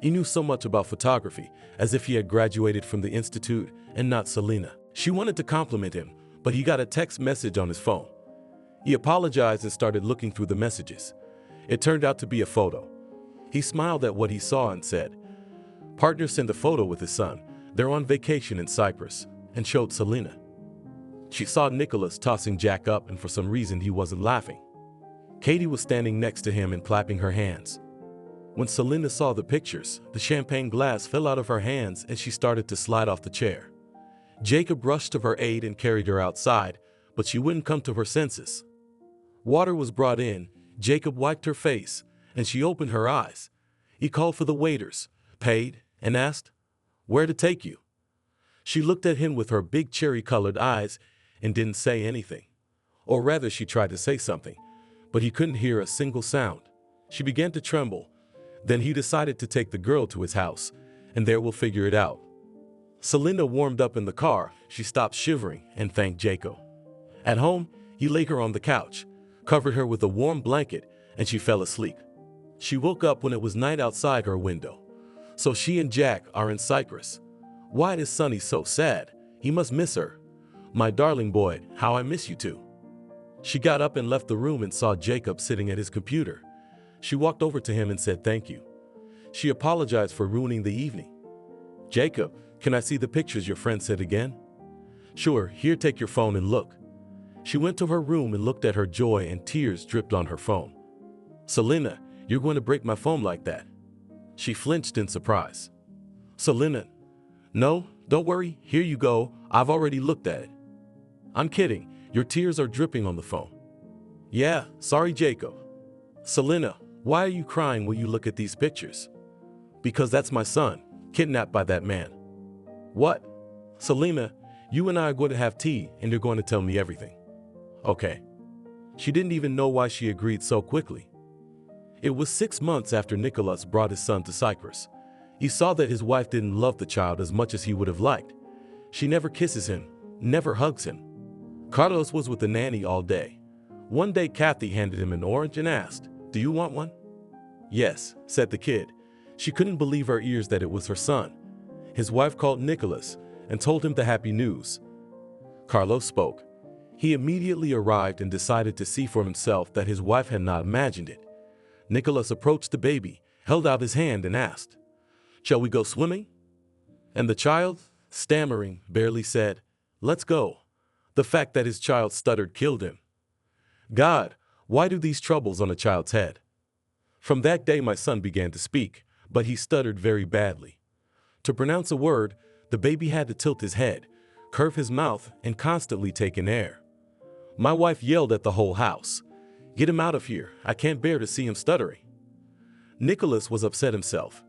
He knew so much about photography, as if he had graduated from the institute and not Selena. She wanted to compliment him, but he got a text message on his phone. He apologized and started looking through the messages. It turned out to be a photo. He smiled at what he saw and said, "Partner sent a photo with his son. They're on vacation in Cyprus," and showed Selena. She saw Nicholas tossing Jack up, and for some reason he wasn't laughing. Katie was standing next to him and clapping her hands. When Selena saw the pictures, the champagne glass fell out of her hands and she started to slide off the chair. Jacob rushed to her aid and carried her outside, but she wouldn't come to her senses. Water was brought in. Jacob wiped her face, and she opened her eyes. He called for the waiters, paid, and asked, "Where to take you?" She looked at him with her big cherry-colored eyes and didn't say anything. Or rather, she tried to say something, but he couldn't hear a single sound. She began to tremble. Then he decided to take the girl to his house, and there we'll figure it out. Selena warmed up in the car. She stopped shivering and thanked Jacob. At home, he laid her on the couch, covered her with a warm blanket, and she fell asleep. She woke up when it was night outside her window. So she and Jack are in Cyprus. Why is Sonny so sad? He must miss her. My darling boy, how I miss you too. She got up and left the room and saw Jacob sitting at his computer. She walked over to him and said thank you. She apologized for ruining the evening. "Jacob, can I see the pictures your friend said again?" "Sure, here, take your phone and look." She went to her room and looked at her joy, and tears dripped on her phone. "Selena, you're going to break my phone like that." She flinched in surprise. "Selena, no, don't worry, here you go, I've already looked at it." "I'm kidding, your tears are dripping on the phone." "Yeah, sorry Jacob." "Selena, why are you crying when you look at these pictures?" "Because that's my son, kidnapped by that man." "What?" "Selena, you and I are going to have tea and you're going to tell me everything." "Okay." She didn't even know why she agreed so quickly. It was 6 months after Nicholas brought his son to Cyprus. He saw that his wife didn't love the child as much as he would have liked. She never kisses him, never hugs him. Carlos was with the nanny all day. One day Kathy handed him an orange and asked, "Do you want one?" "Yes," said the kid. She couldn't believe her ears that it was her son. His wife called Nicholas and told him the happy news. Carlos spoke. He immediately arrived and decided to see for himself that his wife had not imagined it. Nicholas approached the baby, held out his hand and asked, "Shall we go swimming?" And the child, stammering, barely said, "Let's go." The fact that his child stuttered killed him. God, why do these troubles on a child's head? From that day my son began to speak, but he stuttered very badly. To pronounce a word, the baby had to tilt his head, curve his mouth, and constantly take in air. My wife yelled at the whole house, "Get him out of here, I can't bear to see him stuttering." Nicholas was upset himself.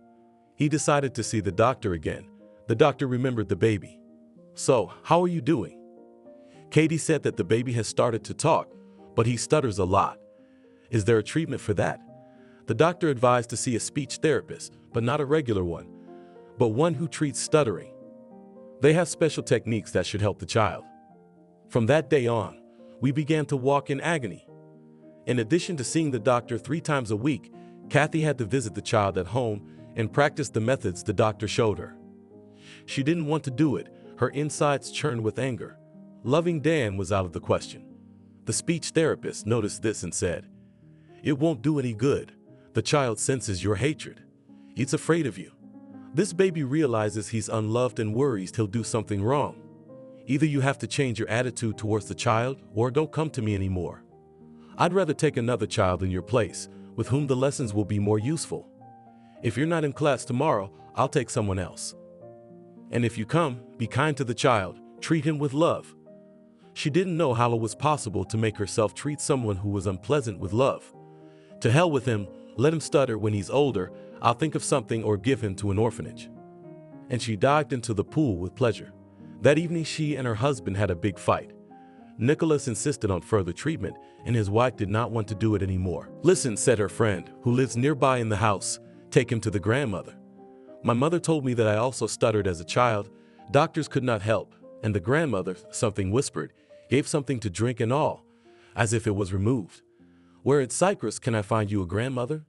He decided to see the doctor again. The doctor remembered the baby. "So, how are you doing?" Katie said that the baby has started to talk, but he stutters a lot. "Is there a treatment for that?" The doctor advised to see a speech therapist, but not a regular one, but one who treats stuttering. They have special techniques that should help the child. From that day on, we began to walk in agony. In addition to seeing the doctor 3 times a week, Kathy had to visit the child at home and practice the methods the doctor showed her. She didn't want to do it. Her insides churned with anger. Loving Dan was out of the question. The speech therapist noticed this and said, "It won't do any good. The child senses your hatred. It's afraid of you. This baby realizes he's unloved and worries he'll do something wrong. Either you have to change your attitude towards the child or don't come to me anymore. I'd rather take another child in your place, with whom the lessons will be more useful. If you're not in class tomorrow, I'll take someone else. And if you come, be kind to the child, treat him with love." She didn't know how it was possible to make herself treat someone who was unpleasant with love. To hell with him, let him stutter when he's older, I'll think of something or give him to an orphanage. And she dived into the pool with pleasure. That evening she and her husband had a big fight. Nicholas insisted on further treatment, and his wife did not want to do it anymore. "Listen," said her friend, who lives nearby in the house, "take him to the grandmother. My mother told me that I also stuttered as a child. Doctors could not help, and the grandmother, something whispered, gave something to drink and all, as if it was removed. Where in Cyprus can I find you a grandmother?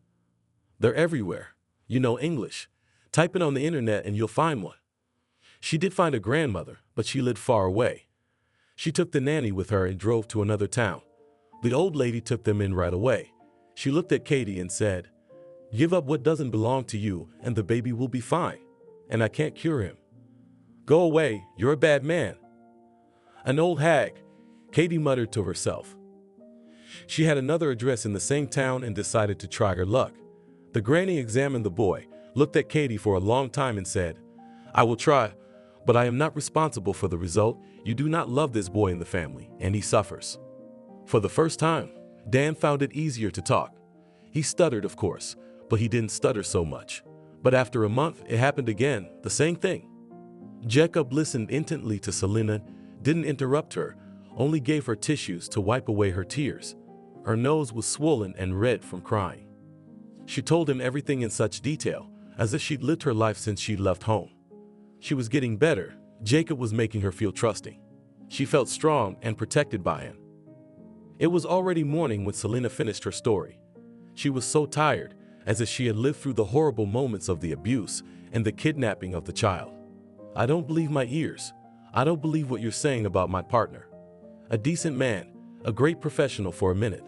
They're everywhere. You know English. Type it on the internet and you'll find one." She did find a grandmother, but she lived far away. She took the nanny with her and drove to another town. The old lady took them in right away. She looked at Katie and said, "Give up what doesn't belong to you and the baby will be fine. And I can't cure him. Go away, you're a bad man." "An old hag," Katie muttered to herself. She had another address in the same town and decided to try her luck. The granny examined the boy, looked at Katie for a long time and said, "I will try, but I am not responsible for the result. You do not love this boy in the family, and he suffers." For the first time, Dan found it easier to talk. He stuttered, of course, but he didn't stutter so much. But after a month, it happened again, the same thing. Jacob listened intently to Selena, didn't interrupt her, only gave her tissues to wipe away her tears. Her nose was swollen and red from crying. She told him everything in such detail, as if she'd lived her life since she'd left home. She was getting better. Jacob was making her feel trusting. She felt strong and protected by him. It was already morning when Selena finished her story. She was so tired, as if she had lived through the horrible moments of the abuse and the kidnapping of the child. "I don't believe my ears. I don't believe what you're saying about my partner. A decent man, a great professional for a minute.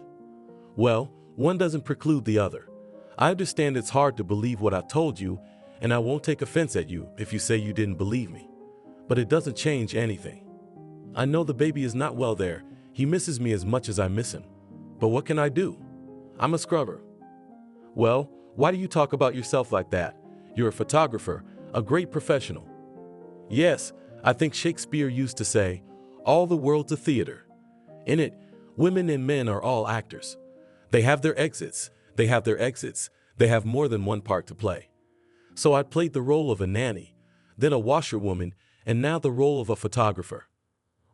Well, one doesn't preclude the other. I understand it's hard to believe what I told you, and I won't take offense at you if you say you didn't believe me. But it doesn't change anything. I know the baby is not well there. He misses me as much as I miss him. But what can I do? I'm a scrubber." "Well, why do you talk about yourself like that? You're a photographer, a great professional." "Yes, I think Shakespeare used to say, 'All the world's a theater.' In it, women and men are all actors. They have their exits. They have more than one part to play. So I played the role of a nanny, then a washerwoman, and now the role of a photographer.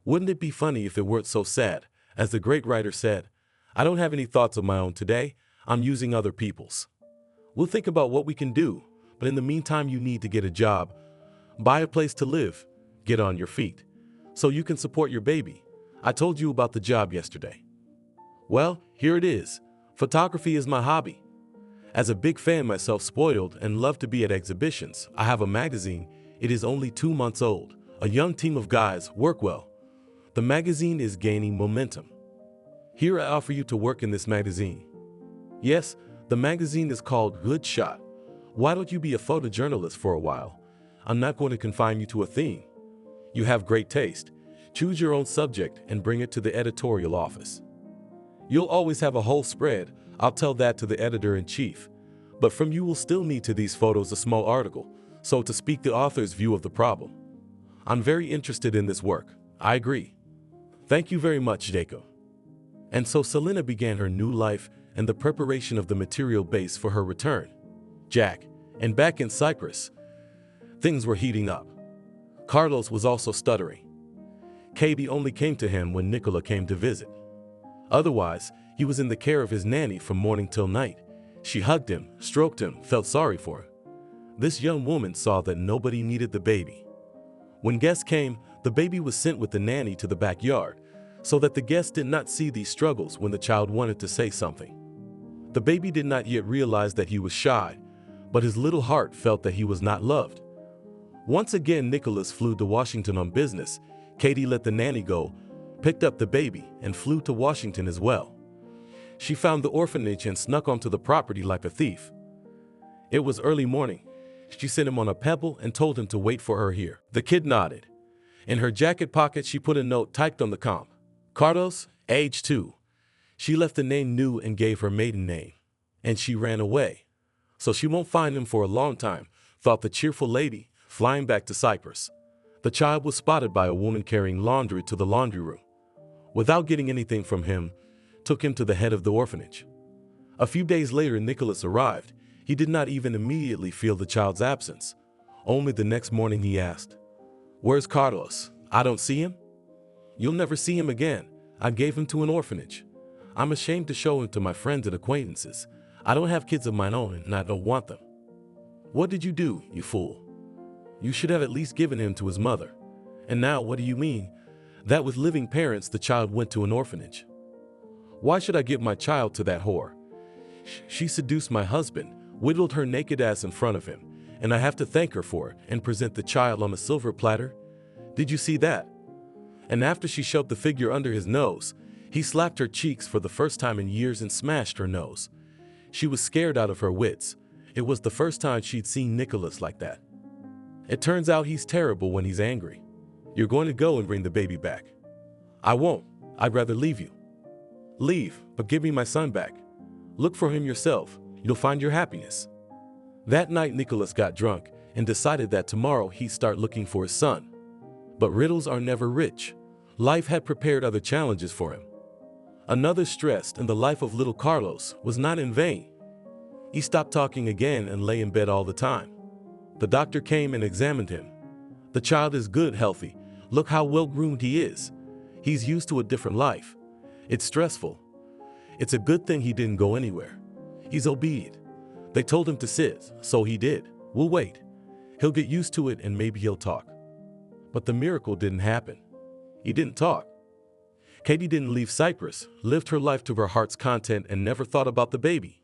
Wouldn't it be funny if it weren't so sad? As the great writer said, I don't have any thoughts of my own today. I'm using other people's. We'll think about what we can do, but in the meantime you need to get a job, buy a place to live, get on your feet, so you can support your baby. I told you about the job yesterday. Well, here it is. Photography is my hobby. As a big fan myself, spoiled and love to be at exhibitions, I have a magazine. It is only 2 months old. A young team of guys work well. The magazine is gaining momentum. Here I offer you to work in this magazine. Yes, the magazine is called Good Shot. Why don't you be a photojournalist for a while? I'm not going to confine you to a theme. You have great taste. Choose your own subject and bring it to the editorial office. You'll always have a whole spread. I'll tell that to the editor-in-chief. But from you will still need to these photos a small article, so to speak the author's view of the problem. I'm very interested in this work. I agree. Thank you very much, Jacob." And so Selena began her new life and the preparation of the material base for her return. Jack, and back in Cyprus, things were heating up. Carlos was also stuttering. Katie only came to him when Nicola came to visit. Otherwise, he was in the care of his nanny from morning till night. She hugged him, stroked him, felt sorry for him. This young woman saw that nobody needed the baby. When guests came, the baby was sent with the nanny to the backyard, so that the guests did not see these struggles when the child wanted to say something. The baby did not yet realize that he was shy, but his little heart felt that he was not loved. Once again, Nicholas flew to Washington on business. Katie let the nanny go, picked up the baby, and flew to Washington as well. She found the orphanage and snuck onto the property like a thief. It was early morning. She sent him on a pebble and told him to wait for her here. The kid nodded. In her jacket pocket, she put a note typed on the comp. Carlos, age 2. She left the name new and gave her maiden name. And she ran away. So she won't find him for a long time, thought the cheerful lady, flying back to Cyprus. The child was spotted by a woman carrying laundry to the laundry room. Without getting anything from him, took him to the head of the orphanage. A few days later, Nicholas arrived. He did not even immediately feel the child's absence. Only the next morning he asked, "Where's Carlos? I don't see him?" "You'll never see him again. I gave him to an orphanage. I'm ashamed to show him to my friends and acquaintances. I don't have kids of my own and I don't want them." "What did you do, you fool? You should have at least given him to his mother. And now what do you mean that with living parents the child went to an orphanage? Why should I give my child to that whore? She seduced my husband, whittled her naked ass in front of him, and I have to thank her for it and present the child on a silver platter. Did you see that?" And after she shoved the figure under his nose, he slapped her cheeks for the first time in years and smashed her nose. She was scared out of her wits. It was the first time she'd seen Nicholas like that. It turns out he's terrible when he's angry. "You're going to go and bring the baby back." "I won't. I'd rather leave you." "Leave, but give me my son back. Look for him yourself. You'll find your happiness." That night, Nicholas got drunk and decided that tomorrow he'd start looking for his son. But riddles are never rich. Life had prepared other challenges for him. Another stress in the life of little Carlos was not in vain. He stopped talking again and lay in bed all the time. The doctor came and examined him. "The child is good, healthy. Look how well-groomed he is. He's used to a different life. It's stressful. It's a good thing he didn't go anywhere. He's obedient. They told him to sit, so he did. We'll wait. He'll get used to it and maybe he'll talk." But the miracle didn't happen. He didn't talk. Katie didn't leave Cyprus, lived her life to her heart's content, and never thought about the baby.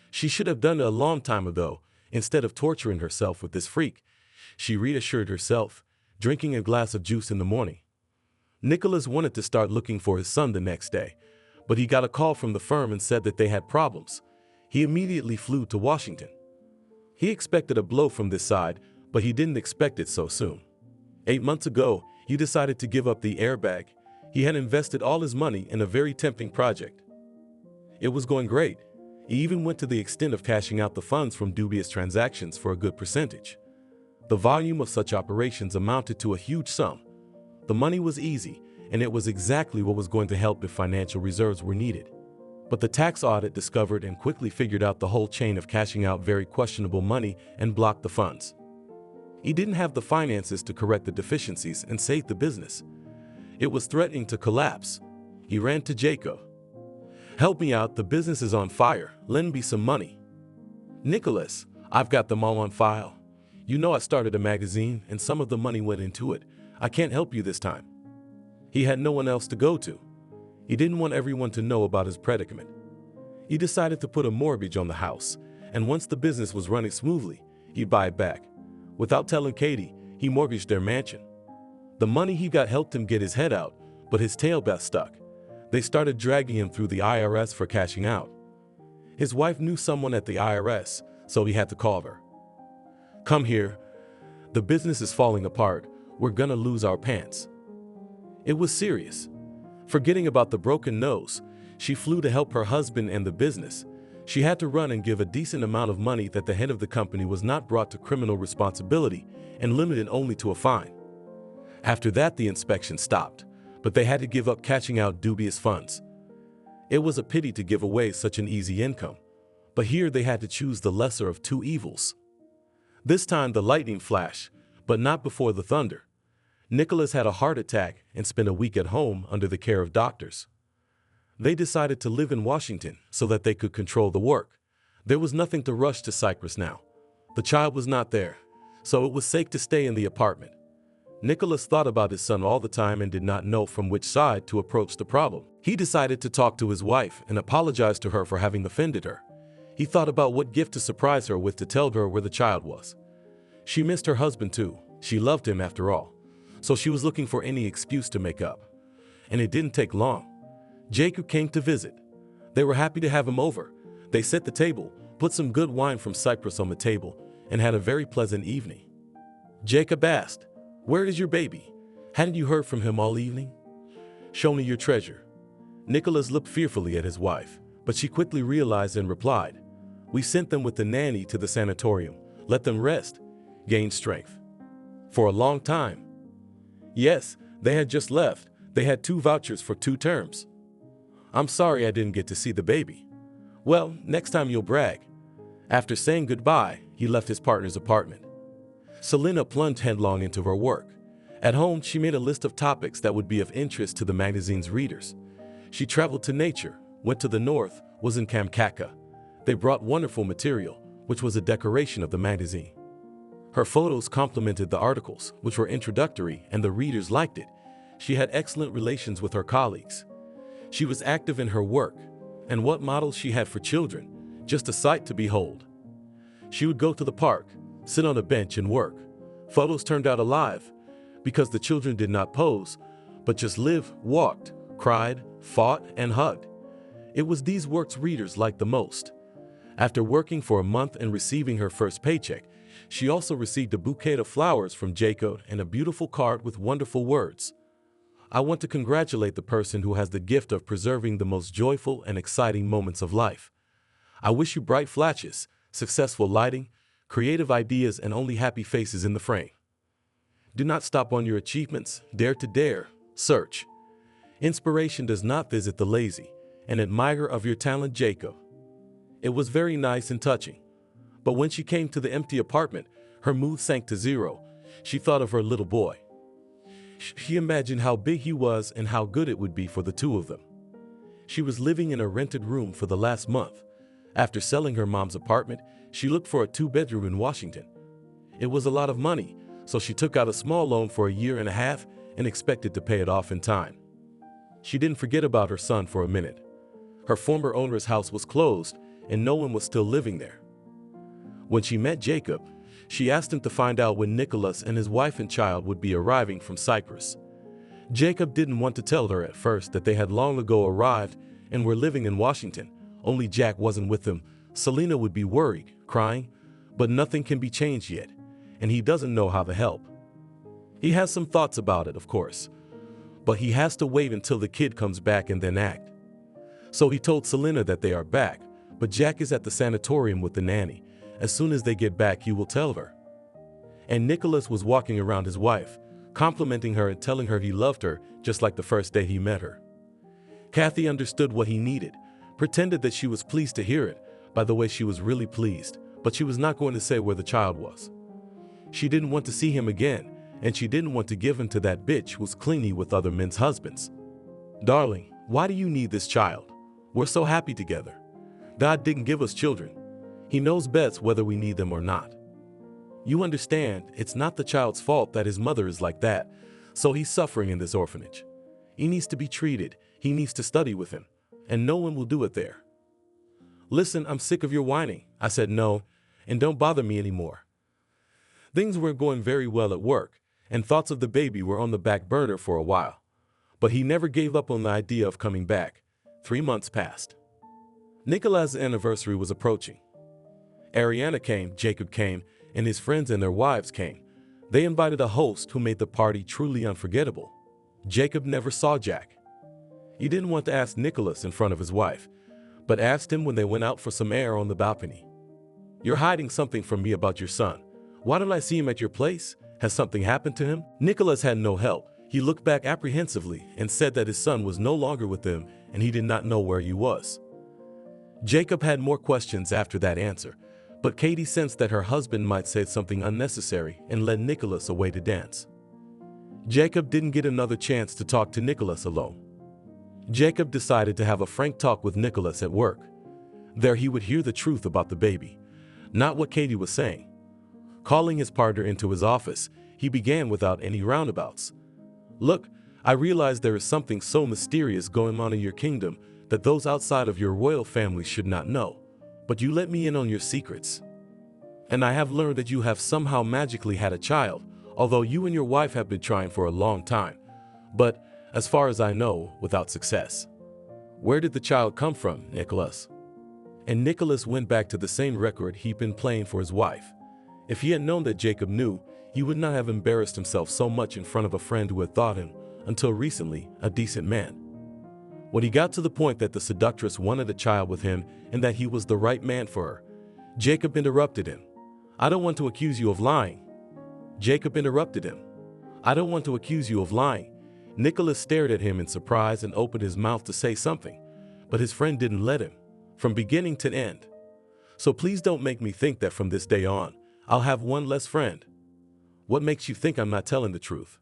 She should have done it a long time ago. Instead of torturing herself with this freak, she reassured herself, drinking a glass of juice in the morning. Nicholas wanted to start looking for his son the next day, but he got a call from the firm and said that they had problems. He immediately flew to Washington. He expected a blow from this side, but he didn't expect it so soon. 8 months ago, he decided to give up the airbag. He had invested all his money in a very tempting project. It was going great. He even went to the extent of cashing out the funds from dubious transactions for a good percentage. The volume of such operations amounted to a huge sum. The money was easy, and it was exactly what was going to help if financial reserves were needed. But the tax audit discovered and quickly figured out the whole chain of cashing out very questionable money and blocked the funds. He didn't have the finances to correct the deficiencies and save the business. It was threatening to collapse. He ran to Jacob. "Help me out, the business is on fire. Lend me some money." "Nicholas, I've got them all on file. You know I started a magazine and some of the money went into it. I can't help you this time." He had no one else to go to. He didn't want everyone to know about his predicament. He decided to put a mortgage on the house, and once the business was running smoothly, he'd buy it back. Without telling Katie, he mortgaged their mansion. The money he got helped him get his head out, but his tail got stuck. They started dragging him through the IRS for cashing out. His wife knew someone at the IRS, so he had to call her. "Come here. The business is falling apart. We're gonna lose our pants." It was serious. Forgetting about the broken nose, she flew to help her husband and the business. She had to run and give a decent amount of money that the head of the company was not brought to criminal responsibility and limited only to a fine. After that, the inspection stopped, but they had to give up cashing out dubious funds. It was a pity to give away such an easy income, but here they had to choose the lesser of two evils. This time the lightning flashed, but not before the thunder. Nicholas had a heart attack and spent a week at home under the care of doctors. They decided to live in Washington so that they could control the work. There was nothing to rush to Cyprus now. The child was not there, so it was safe to stay in the apartment. Nicholas thought about his son all the time and did not know from which side to approach the problem. He decided to talk to his wife and apologize to her for having offended her. He thought about what gift to surprise her with to tell her where the child was. She missed her husband too. She loved him after all. So she was looking for any excuse to make up. And it didn't take long. Jacob came to visit. They were happy to have him over. They set the table, put some good wine from Cyprus on the table, and had a very pleasant evening. Jacob asked, "Where is your baby? Hadn't you heard from him all evening? Show me your treasure." Nicholas looked fearfully at his wife, but she quickly realized and replied, "We sent them with the nanny to the sanatorium. Let them rest, gain strength." For a long time. Yes, they had just left. They had 2 vouchers for 2 terms. "I'm sorry I didn't get to see the baby." "Well, next time you'll brag." After saying goodbye, he left his partner's apartment. Selena plunged headlong into her work. At home, she made a list of topics that would be of interest to the magazine's readers. She traveled to nature, went to the north, was in Kamchatka. They brought wonderful material, which was a decoration of the magazine. Her photos complemented the articles, which were introductory, and the readers liked it. She had excellent relations with her colleagues. She was active in her work, and what models she had for children, just a sight to behold. She would go to the park, sit on a bench and work. Photos turned out alive, because the children did not pose, but just lived, walked, cried, fought, and hugged. It was these works readers liked the most. After working for a month and receiving her first paycheck, she also received a bouquet of flowers from Jacob and a beautiful card with wonderful words. "I want to congratulate the person who has the gift of preserving the most joyful and exciting moments of life. I wish you bright flashes, successful lighting, creative ideas, and only happy faces in the frame. Do not stop on your achievements, dare to dare, search. Inspiration does not visit the lazy, an admirer of your talent, Jacob." It was very nice and touching. But when she came to the empty apartment, her mood sank to 0. She thought of her little boy. She imagined how big he was and how good it would be for the 2 of them. She was living in a rented room for the last month. After selling her mom's apartment, she looked for a 2-bedroom in Washington. It was a lot of money, so she took out a small loan for a year and a half and expected to pay it off in time. She didn't forget about her son for a minute. Her former owner's house was closed and no one was still living there. When she met Jacob, she asked him to find out when Nicholas and his wife and child would be arriving from Cyprus. Jacob didn't want to tell her at first that they had long ago arrived and were living in Washington, only Jack wasn't with them. Selena would be worried, crying, but nothing can be changed yet, and he doesn't know how to help. He has some thoughts about it, of course, but he has to wait until the kid comes back and then act. So he told Selena that they are back, but Jack is at the sanatorium with the nanny. As soon as they get back, he will tell her. And Nicholas was walking around his wife, complimenting her and telling her he loved her just like the first day he met her. Kathy understood what he needed, pretended that she was pleased to hear it. By the way, she was really pleased, but she was not going to say where the child was. She didn't want to see him again, and she didn't want to give him to that bitch who was clingy with other men's husbands. "Darling, why do you need this child? We're so happy together. God didn't give us children. He knows best whether we need them or not. You understand, it's not the child's fault that his mother is like that, so he's suffering in this orphanage. He needs to be treated, he needs to study with him, and no one will do it there." "Listen, I'm sick of your whining." I said no, and don't bother me anymore. Things weren't going very well at work, and thoughts of the baby were on the back burner for a while. But he never gave up on the idea of coming back. 3 months passed. Nicholas' anniversary was approaching. Ariana came, Jacob came, and his friends and their wives came. They invited a host who made the party truly unforgettable. Jacob never saw Jack. He didn't want to ask Nicholas in front of his wife, but asked him when they went out for some air on the balcony. "You're hiding something from me about your son. Why don't I see him at your place? Has something happened to him?" Nicholas had no help. He looked back apprehensively and said that his son was no longer with them and he did not know where he was. Jacob had more questions after that answer, but Katie sensed that her husband might say something unnecessary and led Nicholas away to dance. Jacob didn't get another chance to talk to Nicholas alone. Jacob decided to have a frank talk with Nicholas at work. There he would hear the truth about the baby, not what Katie was saying. Calling his partner into his office, he began without any roundabouts. Look, I realize there is something so mysterious going on in your kingdom that those outside of your royal family should not know, but you let me in on your secrets. And I have learned that you have somehow magically had a child, although you and your wife have been trying for a long time, but as far as I know, without success. Where did the child come from, Nicholas? And Nicholas went back to the same record he'd been playing for his wife. If he had known that Jacob knew, he would not have embarrassed himself so much in front of a friend who had thought him, until recently, a decent man. When he got to the point that the seductress wanted a child with him and that he was the right man for her, Jacob interrupted him. I don't want to accuse you of lying. Jacob interrupted him. I don't want to accuse you of lying. Nicholas stared at him in surprise and opened his mouth to say something, but his friend didn't let him, from beginning to end. So please don't make me think that from this day on, I'll have one less friend. What makes you think I'm not telling the truth?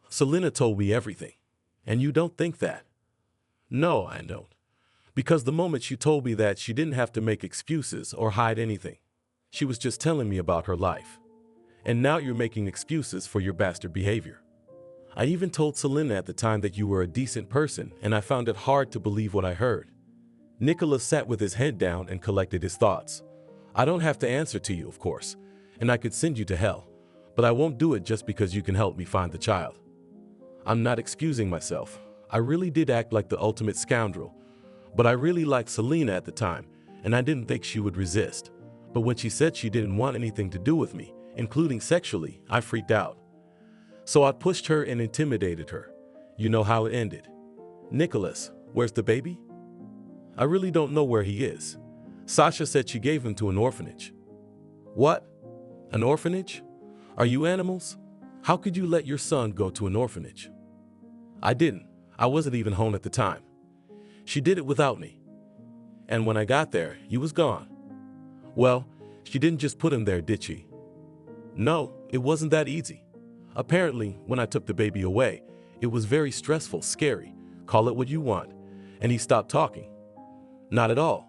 Selena told me everything, and you don't think that? No, I don't. Because the moment she told me that, she didn't have to make excuses or hide anything. She was just telling me about her life. And now you're making excuses for your bastard behavior. I even told Selena at the time that you were a decent person, and I found it hard to believe what I heard. Nicholas sat with his head down and collected his thoughts. I don't have to answer to you, of course, and I could send you to hell, but I won't do it just because you can help me find the child. I'm not excusing myself. I really did act like the ultimate scoundrel, but I really liked Selena at the time, and I didn't think she would resist. But when she said she didn't want anything to do with me, including sexually, I freaked out. So I pushed her and intimidated her. You know how it ended. Nicholas, where's the baby? I really don't know where he is. Sasha said she gave him to an orphanage. What? An orphanage? Are you animals? How could you let your son go to an orphanage? I didn't. I wasn't even home at the time. She did it without me. And when I got there, he was gone. Well, she didn't just put him there, did she? No, it wasn't that easy. Apparently, when I took the baby away, it was very stressful, scary, call it what you want, and he stopped talking. Not at all.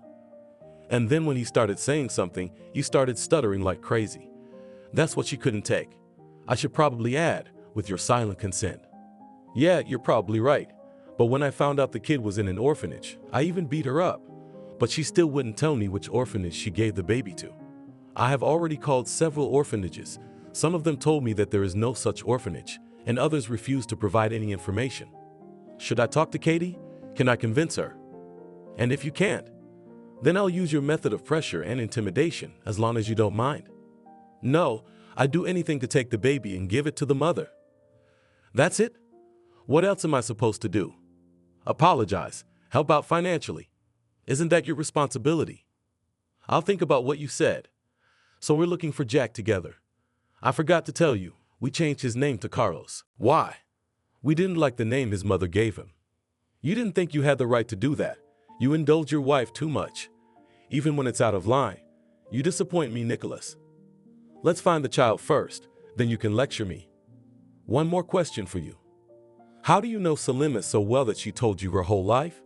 And then when he started saying something, he started stuttering like crazy. That's what she couldn't take. I should probably add, with your silent consent. Yeah, you're probably right. But when I found out the kid was in an orphanage, I even beat her up. But she still wouldn't tell me which orphanage she gave the baby to. I have already called several orphanages. Some of them told me that there is no such orphanage, and others refused to provide any information. Should I talk to Katie? Can I convince her? And if you can't, then I'll use your method of pressure and intimidation, as long as you don't mind. No, I'd do anything to take the baby and give it to the mother. That's it? What else am I supposed to do? Apologize. Help out financially. Isn't that your responsibility? I'll think about what you said. So we're looking for Jack together. I forgot to tell you, we changed his name to Carlos. Why? We didn't like the name his mother gave him. You didn't think you had the right to do that. You indulge your wife too much. Even when it's out of line. You disappoint me, Nicholas. Let's find the child first, then you can lecture me. One more question for you. How do you know Selena so well that she told you her whole life?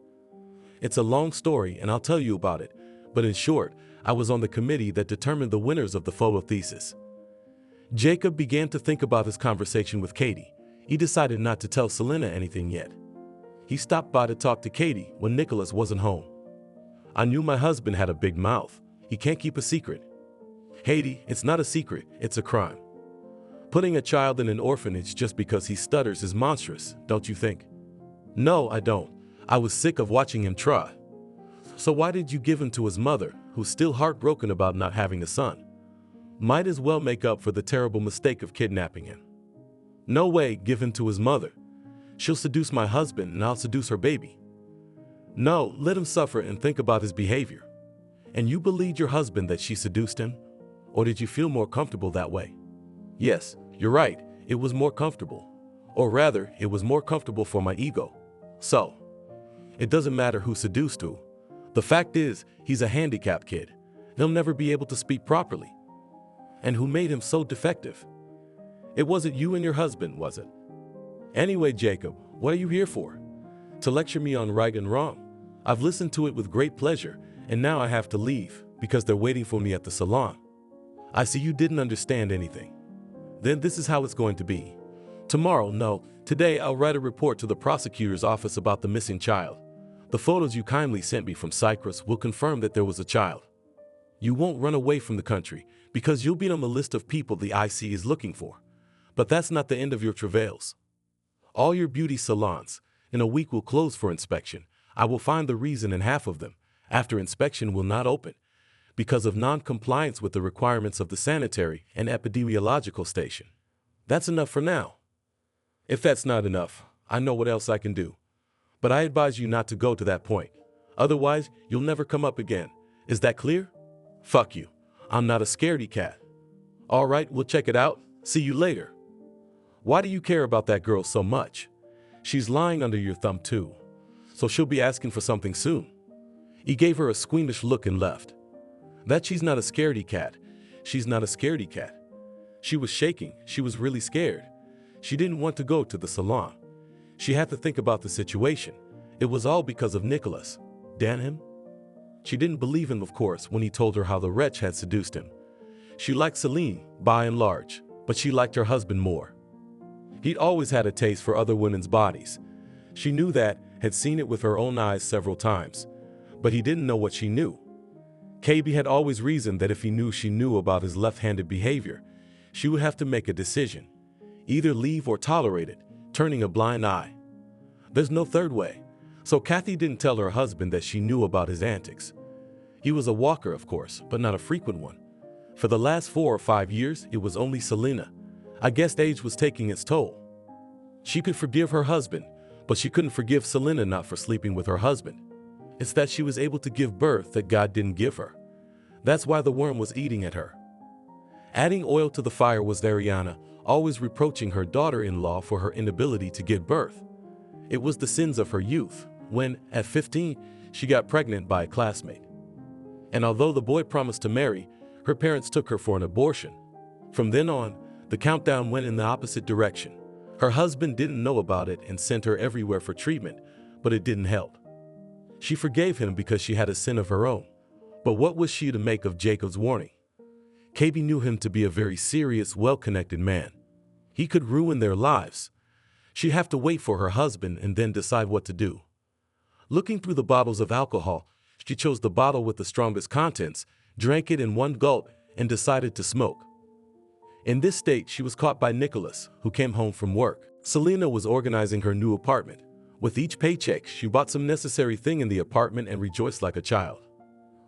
It's a long story and I'll tell you about it, but in short, I was on the committee that determined the winners of the photo thesis. Jacob began to think about his conversation with Katie. He decided not to tell Selena anything yet. He stopped by to talk to Katie when Nicholas wasn't home. I knew my husband had a big mouth. He can't keep a secret. Katie, it's not a secret, it's a crime. Putting a child in an orphanage just because he stutters is monstrous, don't you think? No, I don't. I was sick of watching him try. So why did you give him to his mother, who's still heartbroken about not having a son? Might as well make up for the terrible mistake of kidnapping him. No way, give him to his mother. She'll seduce my husband and I'll seduce her baby. No, let him suffer and think about his behavior. And you believed your husband that she seduced him? Or did you feel more comfortable that way? Yes, you're right, it was more comfortable. Or rather, it was more comfortable for my ego. So, it doesn't matter who seduced who. The fact is, he's a handicapped kid. He'll never be able to speak properly. And who made him so defective? It wasn't you and your husband, was it? Anyway, Jacob, what are you here for? To lecture me on right and wrong? I've listened to it with great pleasure, and now I have to leave because they're waiting for me at the salon. I see you didn't understand anything. Then this is how it's going to be. Tomorrow, no, today I'll write a report to the prosecutor's office about the missing child. The photos you kindly sent me from Cyprus will confirm that there was a child. You won't run away from the country because you'll be on the list of people the IC is looking for. But that's not the end of your travails. All your beauty salons in a week will close for inspection. I will find the reason, and half of them, after inspection, will not open because of non-compliance with the requirements of the sanitary and epidemiological station. That's enough for now. If that's not enough, I know what else I can do. But I advise you not to go to that point. Otherwise, you'll never come up again. Is that clear? Fuck you. I'm not a scaredy cat. All right, we'll check it out. See you later. Why do you care about that girl so much? She's lying under your thumb too, so she'll be asking for something soon. He gave her a squeamish look and left. That she's not a scaredy cat. She's not a scaredy cat. She was shaking. She was really scared. She didn't want to go to the salon. She had to think about the situation. It was all because of Nicholas. Damn him. She didn't believe him, of course, when he told her how the wretch had seduced him. She liked Celine, by and large, but she liked her husband more. He'd always had a taste for other women's bodies. She knew that, had seen it with her own eyes several times. But he didn't know what she knew. KB had always reasoned that if he knew she knew about his left-handed behavior, she would have to make a decision. Either leave or tolerate it, turning a blind eye. There's no third way. So Kathy didn't tell her husband that she knew about his antics. He was a walker, of course, but not a frequent one. For the last 4 or 5 years, it was only Selena. I guessed age was taking its toll. She could forgive her husband, but she couldn't forgive Selena not for sleeping with her husband. It's that she was able to give birth that God didn't give her. That's why the worm was eating at her. Adding oil to the fire was Ariana, always reproaching her daughter-in-law for her inability to give birth. It was the sins of her youth, when, at 15, she got pregnant by a classmate. And although the boy promised to marry, her parents took her for an abortion. From then on, the countdown went in the opposite direction. Her husband didn't know about it and sent her everywhere for treatment, but it didn't help. She forgave him because she had a sin of her own. But what was she to make of Jacob's warning? KB knew him to be a very serious, well-connected man. He could ruin their lives. She'd have to wait for her husband and then decide what to do. Looking through the bottles of alcohol, she chose the bottle with the strongest contents, drank it in one gulp, and decided to smoke. In this state, she was caught by Nicholas, who came home from work. Selena was organizing her new apartment. With each paycheck, she bought some necessary thing in the apartment and rejoiced like a child.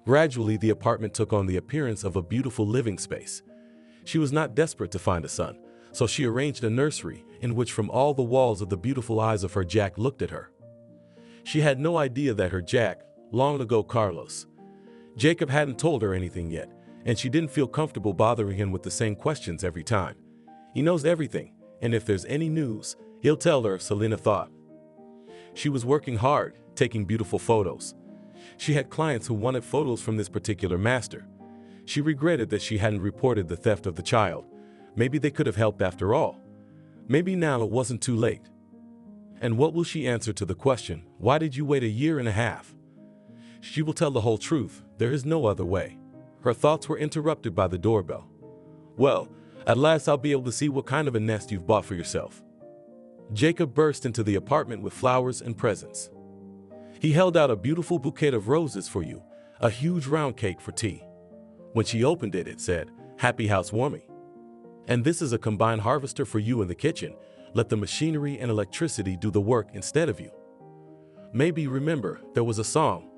Gradually, the apartment took on the appearance of a beautiful living space. She was not desperate to find a son, so she arranged a nursery in which from all the walls of the beautiful eyes of her Jack looked at her. She had no idea that her Jack, long ago Carlos. Jacob hadn't told her anything yet, and she didn't feel comfortable bothering him with the same questions every time. He knows everything, and if there's any news, he'll tell her, Selena thought. She was working hard, taking beautiful photos. She had clients who wanted photos from this particular master. She regretted that she hadn't reported the theft of the child. Maybe they could have helped after all. Maybe now it wasn't too late. And what will she answer to the question, why did you wait a year and a half? She will tell the whole truth. There is no other way. Her thoughts were interrupted by the doorbell. Well, at last I'll be able to see what kind of a nest you've bought for yourself. Jacob burst into the apartment with flowers and presents. He held out a beautiful bouquet of roses for you, a huge round cake for tea. When she opened it, it said, "Happy housewarming. And this is a combined harvester for you in the kitchen. Let the machinery and electricity do the work instead of you." Maybe remember, there was a song.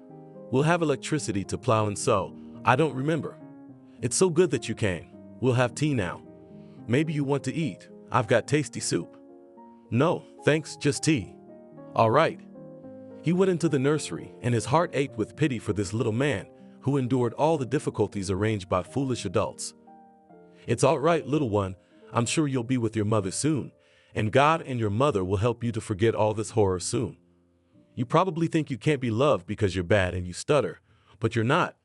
We'll have electricity to plow and sow. I don't remember. It's so good that you came. We'll have tea now. Maybe you want to eat. I've got tasty soup. No, thanks, just tea. All right. He went into the nursery, and his heart ached with pity for this little man who endured all the difficulties arranged by foolish adults. It's all right, little one. I'm sure you'll be with your mother soon, and God and your mother will help you to forget all this horror soon. You probably think you can't be loved because you're bad and you stutter, but you're not.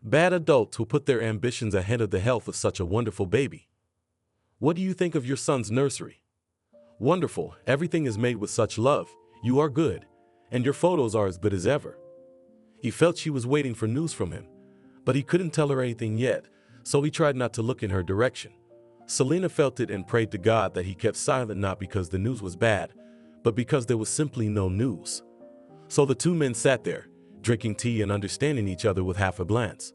Bad adults who put their ambitions ahead of the health of such a wonderful baby. What do you think of your son's nursery? Wonderful, everything is made with such love. You are good, and your photos are as good as ever. He felt she was waiting for news from him, but he couldn't tell her anything yet, so he tried not to look in her direction. Selena felt it and prayed to God that he kept silent, not because the news was bad, but because there was simply no news. So the two men sat there, drinking tea and understanding each other with half a glance.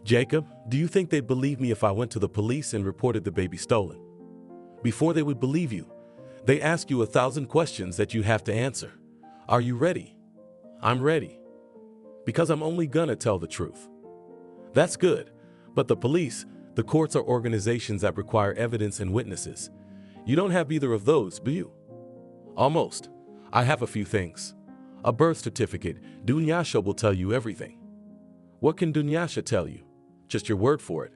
"Jacob, do you think they'd believe me if I went to the police and reported the baby stolen?" "Before they would believe you, they ask you 1,000 questions that you have to answer. Are you ready?" "I'm ready. Because I'm only gonna tell the truth." "That's good, but the police, the courts are organizations that require evidence and witnesses. You don't have either of those, do you?" "Almost. I have a few things. A birth certificate. Dunyasha will tell you everything." "What can Dunyasha tell you?" "Just your word for it."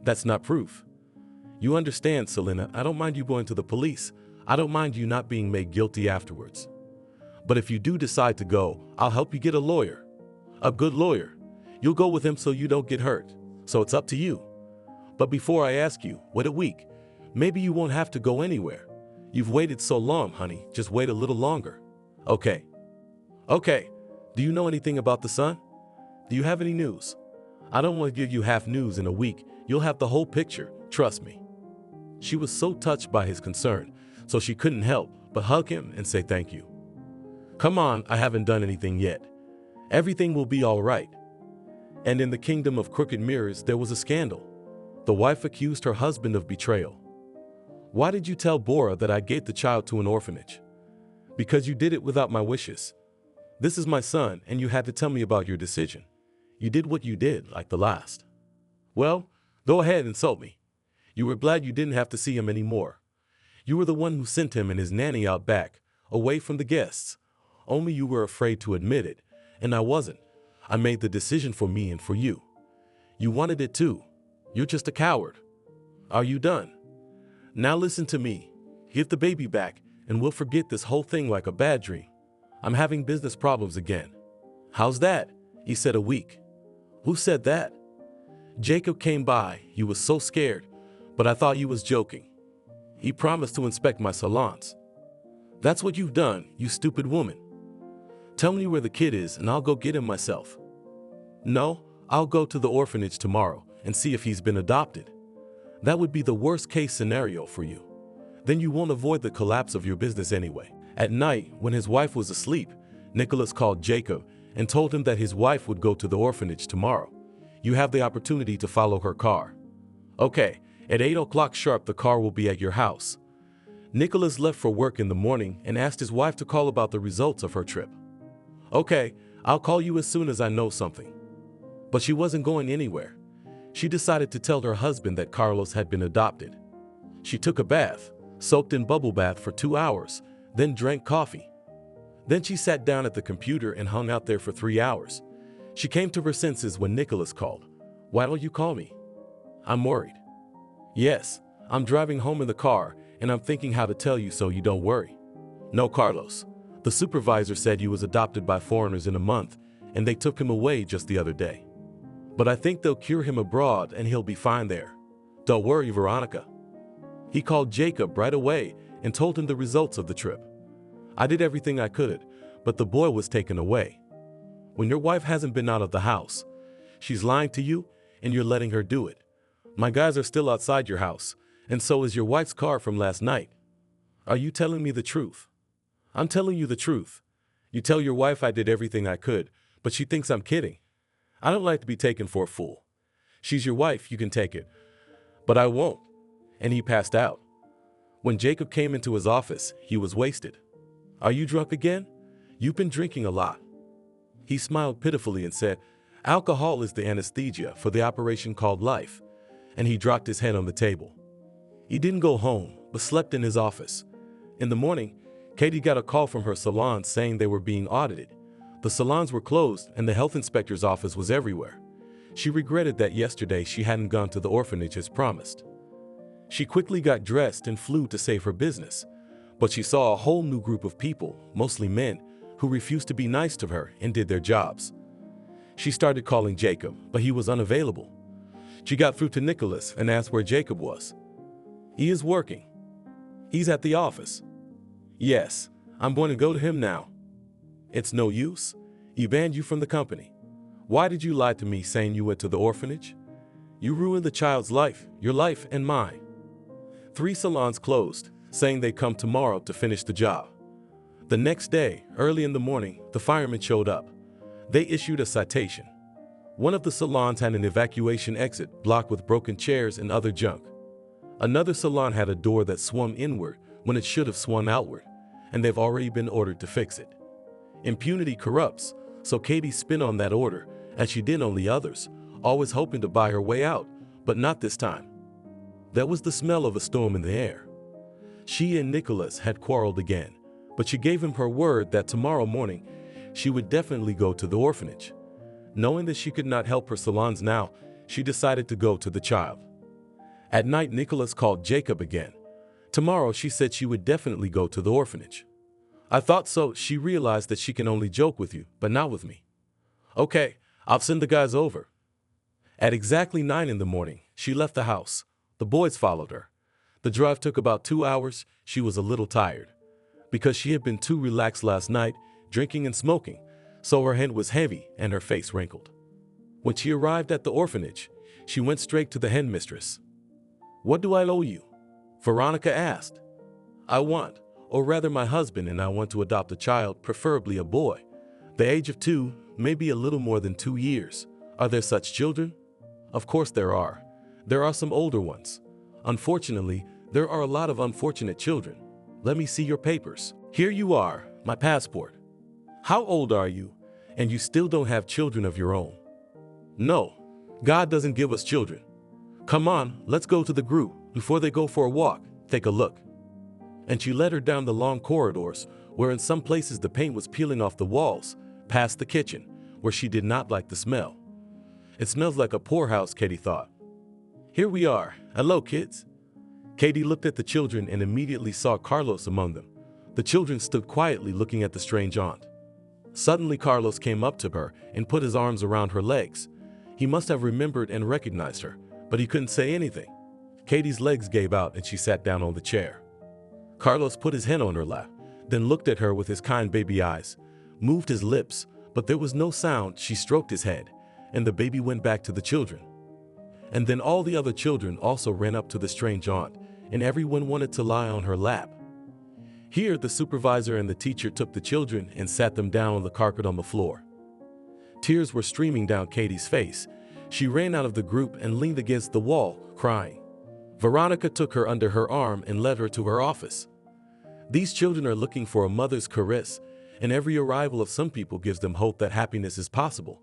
"That's not proof." "You understand, Selena, I don't mind you going to the police. I don't mind you not being made guilty afterwards. But if you do decide to go, I'll help you get a lawyer. A good lawyer. You'll go with him so you don't get hurt. So it's up to you. But before I ask you, wait a week. Maybe you won't have to go anywhere. You've waited so long, honey. Just wait a little longer." "Okay." "Okay. Do you know anything about the son? Do you have any news? I don't want to give you half news in a week. You'll have the whole picture, trust me." She was so touched by his concern, so she couldn't help but hug him and say thank you. "Come on, I haven't done anything yet. Everything will be all right." And in the kingdom of crooked mirrors, there was a scandal. The wife accused her husband of betrayal. "Why did you tell Bora that I gave the child to an orphanage?" "Because you did it without my wishes. This is my son, and you had to tell me about your decision. You did what you did, like the last." "Well, go ahead and insult me. You were glad you didn't have to see him anymore. You were the one who sent him and his nanny out back, away from the guests. Only you were afraid to admit it, and I wasn't. I made the decision for me and for you. You wanted it too. You're just a coward. Are you done? Now listen to me. Give the baby back, and we'll forget this whole thing like a bad dream. I'm having business problems again." "How's that?" He said, "A week." "Who said that?" "Jacob came by. He was so scared, but I thought you was joking. He promised to inspect my salons." "That's what you've done, you stupid woman. Tell me where the kid is and I'll go get him myself." "No, I'll go to the orphanage tomorrow and see if he's been adopted. That would be the worst case scenario for you. Then you won't avoid the collapse of your business anyway." At night, when his wife was asleep, Nicholas called Jacob and told him that his wife would go to the orphanage tomorrow. "You have the opportunity to follow her car." "Okay, at 8 o'clock sharp the car will be at your house." Nicholas left for work in the morning and asked his wife to call about the results of her trip. "Okay, I'll call you as soon as I know something." But she wasn't going anywhere. She decided to tell her husband that Carlos had been adopted. She took a bath, soaked in bubble bath for 2 hours, then drank coffee. Then she sat down at the computer and hung out there for 3 hours. She came to her senses when Nicholas called. "Why don't you call me?" "I'm worried." "Yes, I'm driving home in the car and I'm thinking how to tell you so you don't worry." "No, Carlos. The supervisor said you was adopted by foreigners in a month and they took him away just the other day. But I think they'll cure him abroad and he'll be fine there. Don't worry, Veronica." He called Jacob right away and told him the results of the trip. "I did everything I could, but the boy was taken away. When your wife hasn't been out of the house, she's lying to you and you're letting her do it. My guys are still outside your house, and so is your wife's car from last night. Are you telling me the truth?" "I'm telling you the truth. You tell your wife I did everything I could, but she thinks I'm kidding. I don't like to be taken for a fool. She's your wife, you can take it. But I won't." And he passed out. When Jacob came into his office, he was wasted. "Are you drunk again? You've been drinking a lot." He smiled pitifully and said, "Alcohol is the anesthesia for the operation called life." And he dropped his head on the table. He didn't go home, but slept in his office. In the morning, Katie got a call from her salon saying they were being audited. The salons were closed and the health inspector's office was everywhere. She regretted that yesterday she hadn't gone to the orphanage as promised. She quickly got dressed and flew to save her business, but she saw a whole new group of people, mostly men, who refused to be nice to her and did their jobs. She started calling Jacob, but he was unavailable. She got through to Nicholas and asked where Jacob was. "He is working. He's at the office." "Yes, I'm going to go to him now." "It's no use. He banned you from the company. Why did you lie to me saying you went to the orphanage? You ruined the child's life, your life and mine. 3 salons closed, saying they'd come tomorrow to finish the job. The next day, early in the morning, the firemen showed up. They issued a citation. One of the salons had an evacuation exit blocked with broken chairs and other junk. Another salon had a door that swung inward when it should have swung outward, and they've already been ordered to fix it. Impunity corrupts, so Katie spin on that order, as she did on the others, always hoping to buy her way out, but not this time. There was the smell of a storm in the air. She and Nicholas had quarreled again, but she gave him her word that tomorrow morning she would definitely go to the orphanage. Knowing that she could not help her salons now, she decided to go to the child. At night, Nicholas called Jacob again. Tomorrow, she said she would definitely go to the orphanage. I thought so. She realized that she can only joke with you, but not with me. Okay, I'll send the guys over. At exactly 9 in the morning, she left the house. The boys followed her. The drive took about 2 hours. She was a little tired. Because she had been too relaxed last night, drinking and smoking, so her head was heavy and her face wrinkled. When she arrived at the orphanage, she went straight to the headmistress. What do I owe you? Veronica asked. I want, or rather my husband and I want to adopt a child, preferably a boy. The age of 2, maybe a little more than 2 years. Are there such children? Of course there are. There are some older ones. Unfortunately, there are a lot of unfortunate children. Let me see your papers. Here you are, my passport. How old are you? And you still don't have children of your own? No, God doesn't give us children. Come on, let's go to the group. Before they go for a walk, take a look. And she led her down the long corridors, where in some places the paint was peeling off the walls, past the kitchen, where she did not like the smell. It smells like a poorhouse, Katie thought. Here we are. Hello, kids. Katie looked at the children and immediately saw Carlos among them. The children stood quietly looking at the strange aunt. Suddenly, Carlos came up to her and put his arms around her legs. He must have remembered and recognized her, but he couldn't say anything. Katie's legs gave out and she sat down on the chair. Carlos put his hand on her lap, then looked at her with his kind baby eyes, moved his lips, but there was no sound. She stroked his head, and the baby went back to the children. And then all the other children also ran up to the strange aunt, and everyone wanted to lie on her lap. Here, the supervisor and the teacher took the children and sat them down on the carpet on the floor. Tears were streaming down Katie's face. She ran out of the group and leaned against the wall, crying. Veronica took her under her arm and led her to her office. These children are looking for a mother's caress, and every arrival of some people gives them hope that happiness is possible,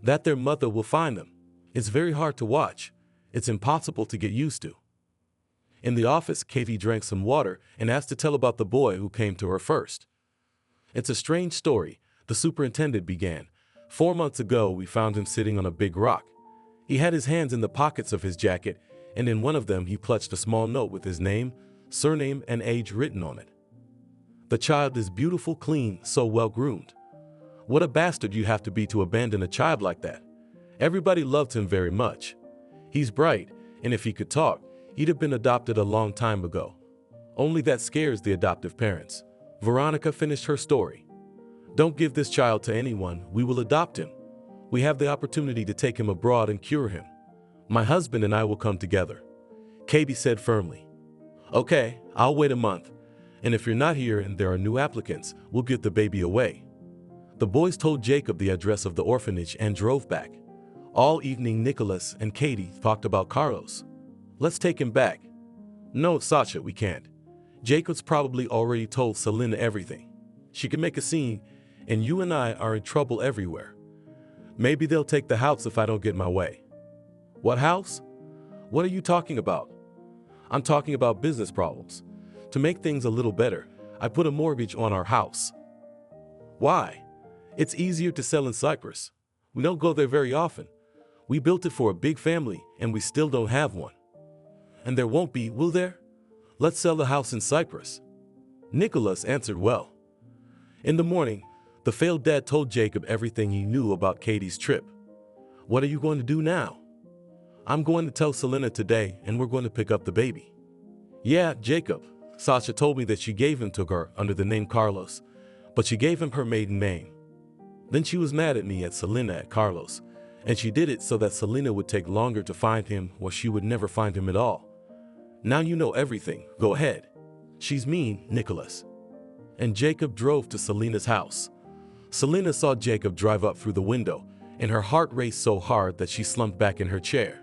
that their mother will find them. It's very hard to watch. It's impossible to get used to. In the office, Katie drank some water and asked to tell about the boy who came to her first. It's a strange story, the superintendent began. 4 months ago, we found him sitting on a big rock. He had his hands in the pockets of his jacket, and in one of them he clutched a small note with his name, surname, and age written on it. The child is beautiful, clean, so well groomed. What a bastard you have to be to abandon a child like that. Everybody loved him very much. He's bright, and if he could talk, he'd have been adopted a long time ago. Only that scares the adoptive parents. Veronica finished her story. Don't give this child to anyone. We will adopt him. We have the opportunity to take him abroad and cure him. My husband and I will come together. Katie said firmly. Okay, I'll wait a month. And if you're not here and there are new applicants, we'll get the baby away. The boys told Jacob the address of the orphanage and drove back. All evening, Nicholas and Katie talked about Carlos. Let's take him back. No, Sasha, we can't. Jacob's probably already told Selena everything. She can make a scene, and you and I are in trouble everywhere. Maybe they'll take the house if I don't get my way. What house? What are you talking about? I'm talking about business problems. To make things a little better, I put a mortgage on our house. Why? It's easier to sell in Cyprus. We don't go there very often. We built it for a big family, and we still don't have one. And there won't be, will there? Let's sell the house in Cyprus. Nicholas answered well. In the morning, the failed dad told Jacob everything he knew about Katie's trip. What are you going to do now? I'm going to tell Selena today, and we're going to pick up the baby. Yeah, Jacob. Sasha told me that she gave him to her under the name Carlos, but she gave him her maiden name. Then she was mad at me at Selena at Carlos, and she did it so that Selena would take longer to find him or she would never find him at all. Now you know everything, go ahead. She's mean, Nicholas. And Jacob drove to Selena's house. Selena saw Jacob drive up through the window, and her heart raced so hard that she slumped back in her chair.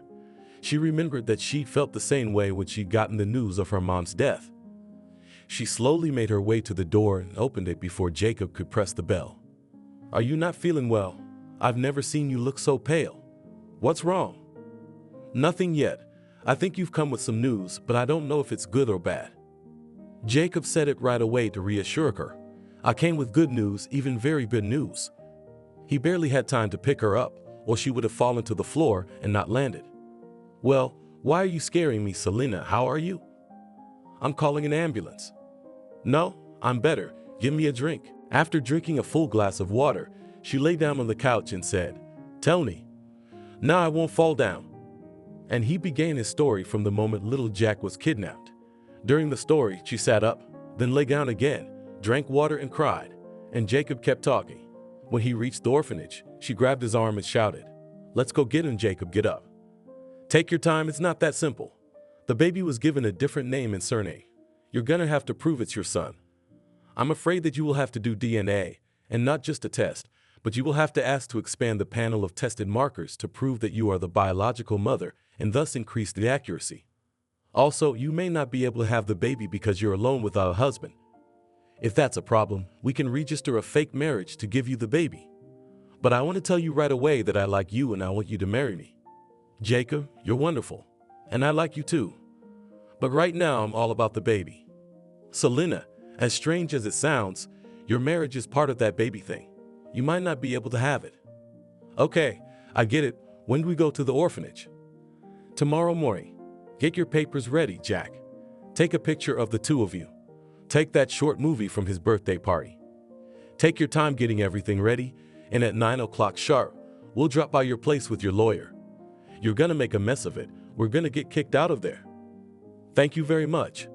She remembered that she felt the same way when she'd gotten the news of her mom's death. She slowly made her way to the door and opened it before Jacob could press the bell. "Are you not feeling well? I've never seen you look so pale. What's wrong?" "Nothing yet. I think you've come with some news, but I don't know if it's good or bad." Jacob said it right away to reassure her. "I came with good news, even very good news." He barely had time to pick her up, or she would have fallen to the floor and not landed. "Well, why are you scaring me, Selena? How are you?" "I'm calling an ambulance." "No, I'm better. Give me a drink." After drinking a full glass of water, she lay down on the couch and said, "Tony, now I won't fall down." And he began his story from the moment little Jack was kidnapped. During the story, she sat up, then lay down again, drank water and cried, and Jacob kept talking. When he reached the orphanage, she grabbed his arm and shouted, "Let's go get him, Jacob, get up." "Take your time, it's not that simple. The baby was given a different name and surname. You're gonna have to prove it's your son. I'm afraid that you will have to do DNA, and not just a test, but you will have to ask to expand the panel of tested markers to prove that you are the biological mother and thus increase the accuracy. Also, you may not be able to have the baby because you're alone without a husband. If that's a problem, we can register a fake marriage to give you the baby. But I want to tell you right away that I like you and I want you to marry me. Jacob, you're wonderful, and I like you too. But right now, I'm all about the baby. Selena, as strange as it sounds, your marriage is part of that baby thing. You might not be able to have it." "Okay, I get it. When do we go to the orphanage?" "Tomorrow morning. Get your papers ready, Jack. Take a picture of the two of you. Take that short movie from his birthday party. Take your time getting everything ready, and at 9 o'clock sharp, we'll drop by your place with your lawyer. You're gonna make a mess of it. We're gonna get kicked out of there." "Thank you very much.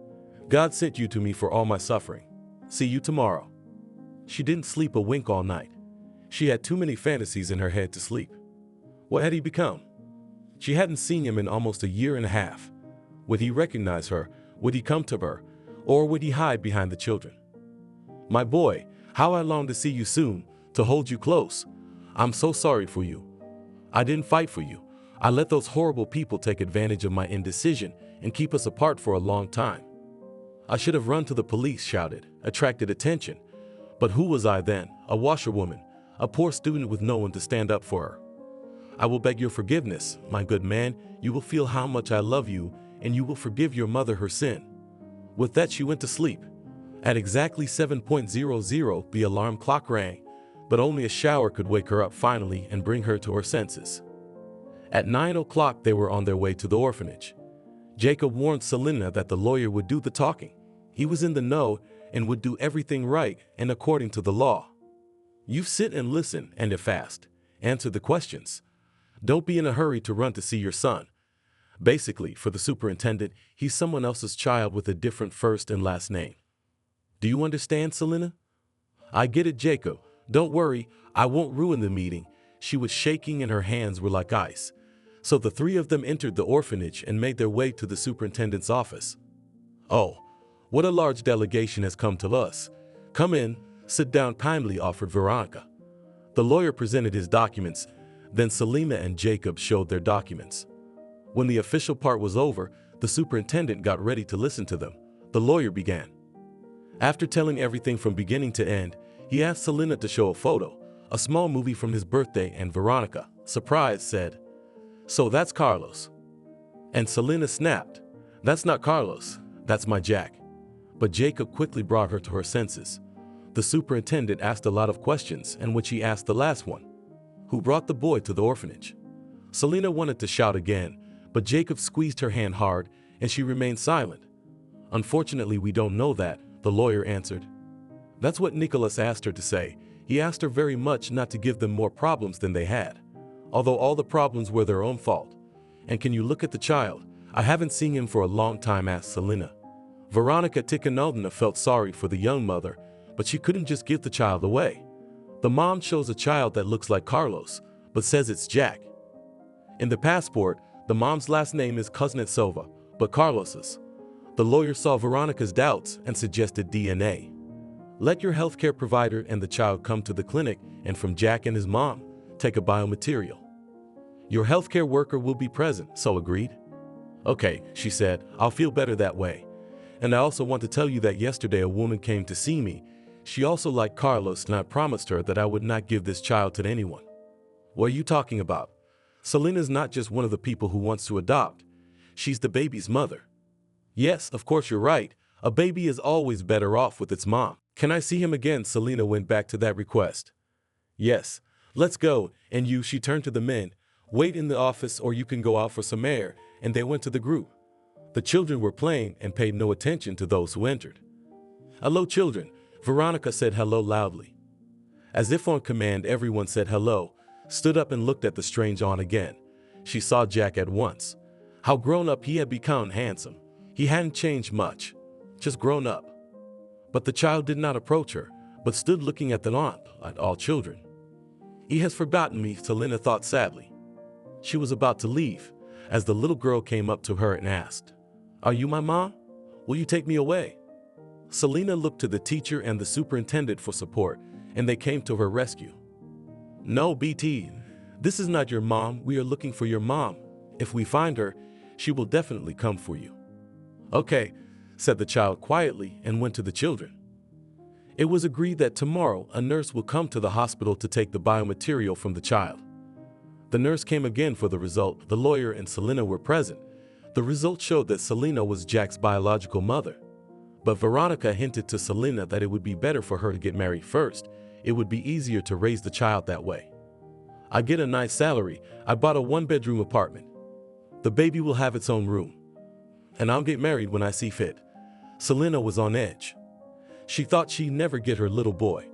God sent you to me for all my suffering. See you tomorrow." She didn't sleep a wink all night. She had too many fantasies in her head to sleep. What had he become? She hadn't seen him in almost a year and a half. Would he recognize her? Would he come to her? Or would he hide behind the children? "My boy, how I long to see you soon, to hold you close. I'm so sorry for you. I didn't fight for you. I let those horrible people take advantage of my indecision and keep us apart for a long time. I should have run to the police," shouted, attracted attention. But who was I then? A washerwoman, a poor student with no one to stand up for her. "I will beg your forgiveness, my good man. You will feel how much I love you, and you will forgive your mother her sin." With that, she went to sleep. At exactly 7:00, the alarm clock rang, but only a shower could wake her up finally and bring her to her senses. At 9 o'clock, they were on their way to the orphanage. Jacob warned Selena that the lawyer would do the talking. He was in the know and would do everything right and according to the law. You sit and listen, and if asked, answer the questions. Don't be in a hurry to run to see your son. Basically, for the superintendent, he's someone else's child with a different first and last name. Do you understand, Selena? I get it, Jacob. Don't worry, I won't ruin the meeting. She was shaking and her hands were like ice. So the three of them entered the orphanage and made their way to the superintendent's office. Oh, what a large delegation has come to us. Come in, sit down kindly, offered Veronica. The lawyer presented his documents, then Selena and Jacob showed their documents. When the official part was over, the superintendent got ready to listen to them. The lawyer began. After telling everything from beginning to end, he asked Selena to show a photo, a small movie from his birthday, and Veronica, surprised, said, "So that's Carlos." And Selena snapped, "That's not Carlos, that's my Jack." But Jacob quickly brought her to her senses. The superintendent asked a lot of questions, and when she asked the last one, "Who brought the boy to the orphanage?" Selena wanted to shout again, but Jacob squeezed her hand hard, and she remained silent. "Unfortunately, we don't know that," the lawyer answered. That's what Nicholas asked her to say. He asked her very much not to give them more problems than they had, although all the problems were their own fault. "And can you look at the child? I haven't seen him for a long time," asked Selena. Veronica Tikhonovna felt sorry for the young mother, but she couldn't just give the child away. The mom shows a child that looks like Carlos, but says it's Jack. In the passport, the mom's last name is Kuznetsova, but Carlos's. The lawyer saw Veronica's doubts and suggested DNA. Let your healthcare provider and the child come to the clinic, and from Jack and his mom, take a biomaterial. Your healthcare worker will be present, so agreed? Okay, she said, I'll feel better that way. And I also want to tell you that yesterday a woman came to see me. She also liked Carlos, and I promised her that I would not give this child to anyone. What are you talking about? Selena's not just one of the people who wants to adopt. She's the baby's mother. Yes, of course you're right. A baby is always better off with its mom. Can I see him again? Selena went back to that request. Yes, let's go. And you, she turned to the men. Wait in the office or you can go out for some air. And they went to the group. The children were playing and paid no attention to those who entered. Hello, children. Veronica said hello loudly. As if on command, everyone said hello, stood up and looked at the strange aunt again. She saw Jack at once. How grown up he had become, handsome. He hadn't changed much, just grown up. But the child did not approach her, but stood looking at the aunt, like all children. He has forgotten me, Selena thought sadly. She was about to leave, as the little girl came up to her and asked, Are you my mom? Will you take me away? Selena looked to the teacher and the superintendent for support, and they came to her rescue. No, BT, this is not your mom. We are looking for your mom. If we find her, she will definitely come for you. Okay, said the child quietly and went to the children. It was agreed that tomorrow a nurse will come to the hospital to take the biomaterial from the child. The nurse came again for the result. The lawyer and Selena were present. The result showed that Selena was Jack's biological mother. But Veronica hinted to Selena that it would be better for her to get married first. It would be easier to raise the child that way. I get a nice salary. I bought a one-bedroom apartment. The baby will have its own room. And I'll get married when I see fit. Selena was on edge. She thought she'd never get her little boy.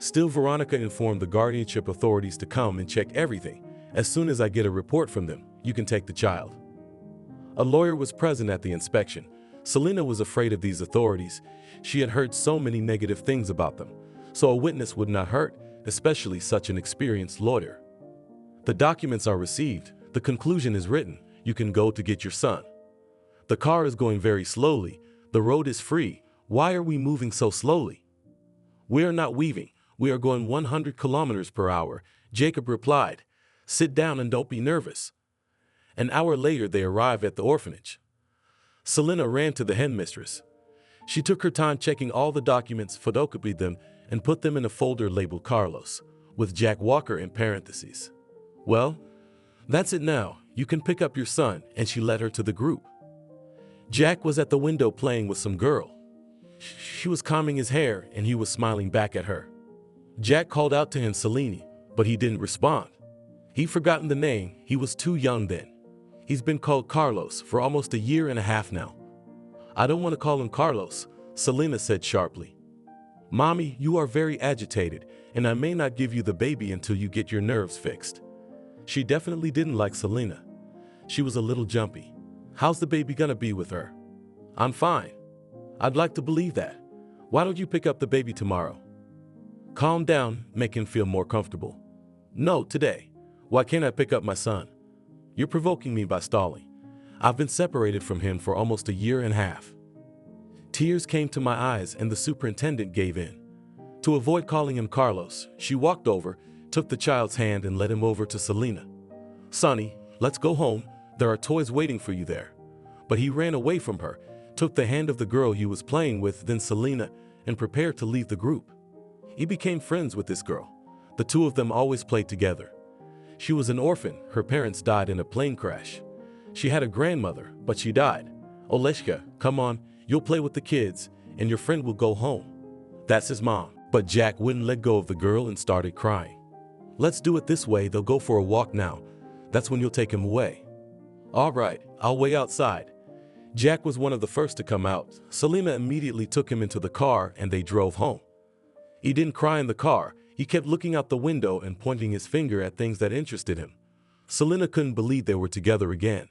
Still, Veronica informed the guardianship authorities to come and check everything. As soon as I get a report from them, you can take the child. A lawyer was present at the inspection. Selena was afraid of these authorities. She had heard so many negative things about them, so a witness would not hurt, especially such an experienced lawyer. The documents are received. The conclusion is written. You can go to get your son. The car is going very slowly. The road is free. Why are we moving so slowly? We are not weaving. We are going 100 kilometers per hour, Jacob replied. Sit down and don't be nervous. An hour later, they arrived at the orphanage. Selena ran to the headmistress. She took her time checking all the documents, photocopied them, and put them in a folder labeled Carlos, with Jack Walker in parentheses. Well, that's it now. You can pick up your son, and she led her to the group. Jack was at the window playing with some girl. She was combing his hair, and he was smiling back at her. Jack called out to him, Selene, but he didn't respond. He'd forgotten the name. He was too young then. He's been called Carlos for almost a year and a half now. I don't want to call him Carlos, Selena said sharply. Mommy, you are very agitated, and I may not give you the baby until you get your nerves fixed. She definitely didn't like Selena. She was a little jumpy. How's the baby gonna be with her? I'm fine. I'd like to believe that. Why don't you pick up the baby tomorrow? Calm down, make him feel more comfortable. No, today. Why can't I pick up my son? You're provoking me by stalling. I've been separated from him for almost a year and a half. Tears came to my eyes and the superintendent gave in. To avoid calling him Carlos, she walked over, took the child's hand and led him over to Selena. Sonny, let's go home. There are toys waiting for you there. But he ran away from her, took the hand of the girl he was playing with, then Selena, and prepared to leave the group. He became friends with this girl. The two of them always played together. She was an orphan. Her parents died in a plane crash. She had a grandmother, but she died. Oleshka, come on, you'll play with the kids, and your friend will go home. That's his mom. But Jack wouldn't let go of the girl and started crying. Let's do it this way. They'll go for a walk now. That's when you'll take him away. All right, I'll wait outside. Jack was one of the first to come out. Selena immediately took him into the car and they drove home. He didn't cry in the car. He kept looking out the window and pointing his finger at things that interested him. Selena couldn't believe they were together again.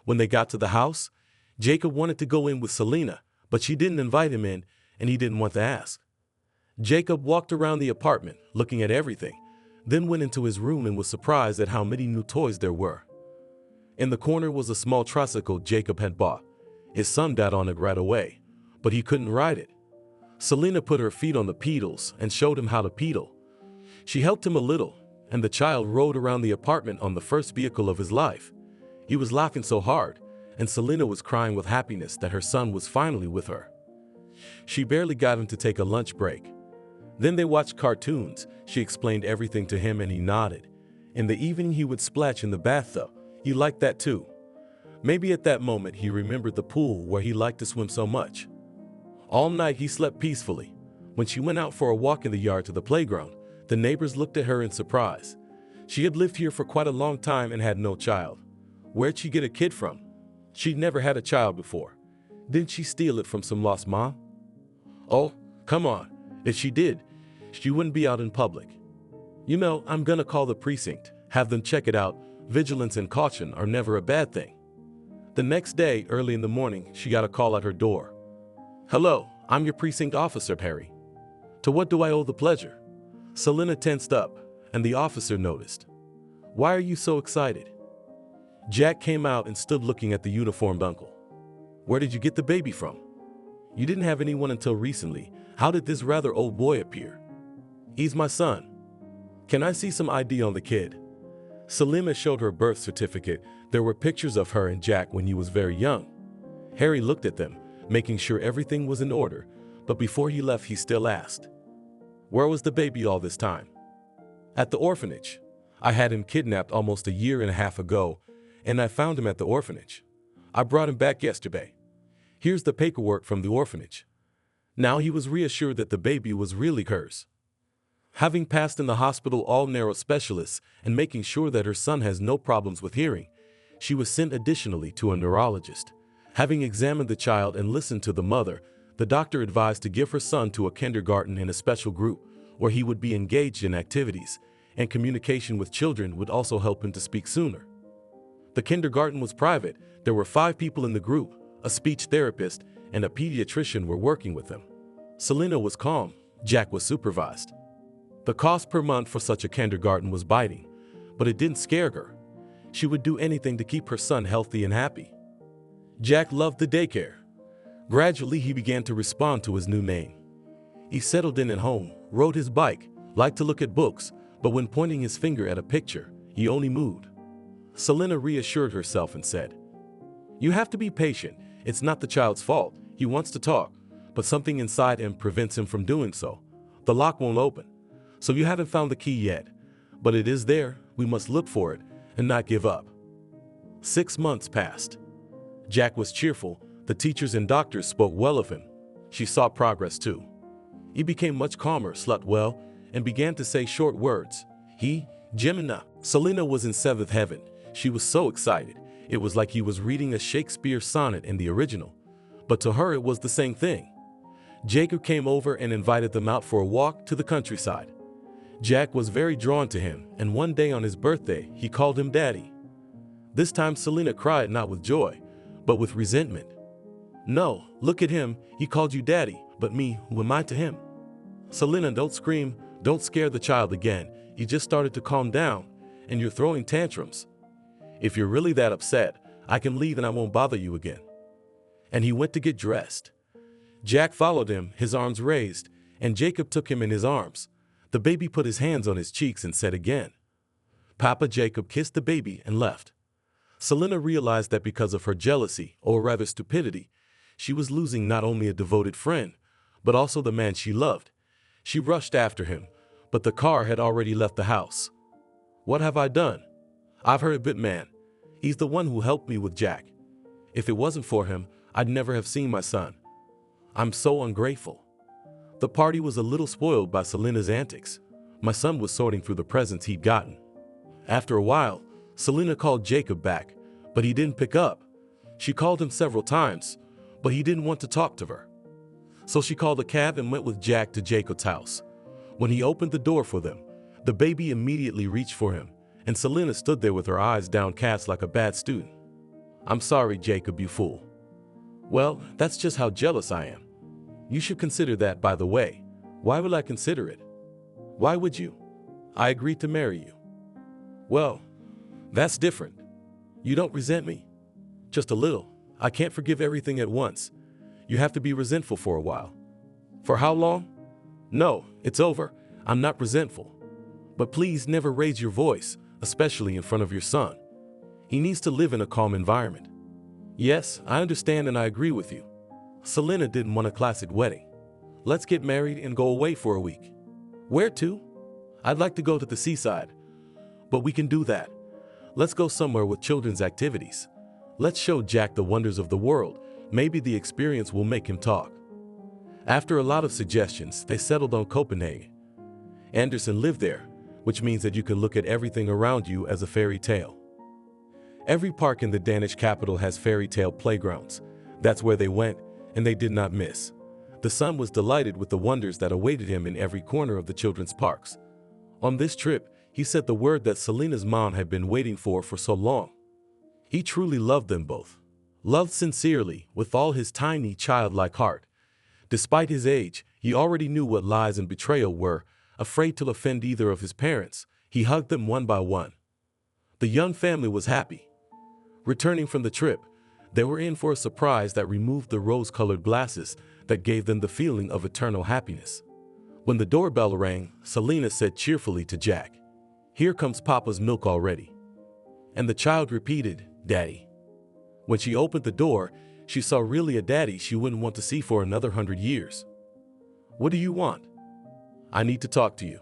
When they got to the house, Jacob wanted to go in with Selena, but she didn't invite him in and he didn't want to ask. Jacob walked around the apartment, looking at everything, then went into his room and was surprised at how many new toys there were. In the corner was a small tricycle Jacob had bought. His son got on it right away, but he couldn't ride it. Selena put her feet on the pedals and showed him how to pedal. She helped him a little, and the child rode around the apartment on the first vehicle of his life. He was laughing so hard, and Selena was crying with happiness that her son was finally with her. She barely got him to take a lunch break. Then they watched cartoons. She explained everything to him and he nodded. In the evening he would splash in the bathtub. He liked that too. Maybe at that moment he remembered the pool where he liked to swim so much. All night he slept peacefully. When she went out for a walk in the yard to the playground, the neighbors looked at her in surprise. She had lived here for quite a long time and had no child. Where'd she get a kid from? She'd never had a child before. Didn't she steal it from some lost mom? Oh, come on. If she did, she wouldn't be out in public. You know, I'm gonna call the precinct, have them check it out. Vigilance and caution are never a bad thing. The next day, early in the morning, she got a call at her door. Hello, I'm your precinct officer, Perry. To what do I owe the pleasure? Selena tensed up, and the officer noticed. Why are you so excited? Jack came out and stood looking at the uniformed uncle. Where did you get the baby from? You didn't have anyone until recently. How did this rather old boy appear? He's my son. Can I see some ID on the kid? Selena showed her birth certificate. There were pictures of her and Jack when he was very young. Harry looked at them, making sure everything was in order, but before he left he still asked, where was the baby all this time? At the orphanage. I had him kidnapped almost a year and a half ago, and I found him at the orphanage. I brought him back yesterday. Here's the paperwork from the orphanage. Now he was reassured that the baby was really hers. Having passed in the hospital all neuro specialists and making sure that her son has no problems with hearing, she was sent additionally to a neurologist. Having examined the child and listened to the mother, the doctor advised to give her son to a kindergarten in a special group where he would be engaged in activities, and communication with children would also help him to speak sooner. The kindergarten was private. There were 5 people in the group. A speech therapist and a pediatrician were working with them. Selena was calm. Jack was supervised. The cost per month for such a kindergarten was biting, but it didn't scare her. She would do anything to keep her son healthy and happy. Jack loved the daycare. Gradually, he began to respond to his new name. He settled in at home, rode his bike, liked to look at books, but when pointing his finger at a picture, he only moved. Selena reassured herself and said, You have to be patient. It's not the child's fault. He wants to talk, but something inside him prevents him from doing so. The lock won't open. So you haven't found the key yet, but it is there. We must look for it and not give up. 6 months passed. Jack was cheerful. The teachers and doctors spoke well of him. She saw progress too. He became much calmer, slept well, and began to say short words. Gemina. Selena was in 7th heaven. She was so excited. It was like he was reading a Shakespeare sonnet in the original. But to her it was the same thing. Jacob came over and invited them out for a walk to the countryside. Jack was very drawn to him, and one day on his birthday, he called him Daddy. This time Selena cried not with joy, but with resentment. No, look at him, he called you Daddy, but me, who am I to him? Selena, don't scream, don't scare the child again. He just started to calm down, and you're throwing tantrums. If you're really that upset, I can leave and I won't bother you again. And he went to get dressed. Jack followed him, his arms raised, and Jacob took him in his arms. The baby put his hands on his cheeks and said again. Papa. Jacob kissed the baby and left. Selena realized that because of her jealousy, or rather stupidity, she was losing not only a devoted friend, but also the man she loved. She rushed after him, but the car had already left the house. What have I done? I've hurt a bit, man. He's the one who helped me with Jack. If it wasn't for him, I'd never have seen my son. I'm so ungrateful. The party was a little spoiled by Selena's antics. My son was sorting through the presents he'd gotten. After a while, Selena called Jacob back, but he didn't pick up. She called him several times, but he didn't want to talk to her. So she called a cab and went with Jack to Jacob's house. When he opened the door for them, the baby immediately reached for him, and Selena stood there with her eyes downcast like a bad student. I'm sorry, Jacob, you fool. Well, that's just how jealous I am. You should consider that, by the way. Why would I consider it? Why would you? I agreed to marry you. Well, that's different. You don't resent me. Just a little. I can't forgive everything at once. You have to be resentful for a while. For how long? No, it's over. I'm not resentful. But please never raise your voice, especially in front of your son. He needs to live in a calm environment. Yes, I understand and I agree with you. Selena didn't want a classic wedding. Let's get married and go away for a week. Where to? I'd like to go to the seaside. But we can do that. Let's go somewhere with children's activities. Let's show Jack the wonders of the world. Maybe the experience will make him talk. After a lot of suggestions, they settled on Copenhagen. Anderson lived there, which means that you can look at everything around you as a fairy tale. Every park in the Danish capital has fairy tale playgrounds. That's where they went, and they did not miss. The son was delighted with the wonders that awaited him in every corner of the children's parks. On this trip, he said the word that Selena's mom had been waiting for so long. He truly loved them both. Loved sincerely, with all his tiny, childlike heart. Despite his age, he already knew what lies and betrayal were. Afraid to offend either of his parents, he hugged them one by one. The young family was happy. Returning from the trip, they were in for a surprise that removed the rose-colored glasses that gave them the feeling of eternal happiness. When the doorbell rang, Selena said cheerfully to Jack, "Here comes Papa's milk already." And the child repeated, "Daddy." When she opened the door, she saw really a daddy she wouldn't want to see for another 100 years. "What do you want?" "I need to talk to you."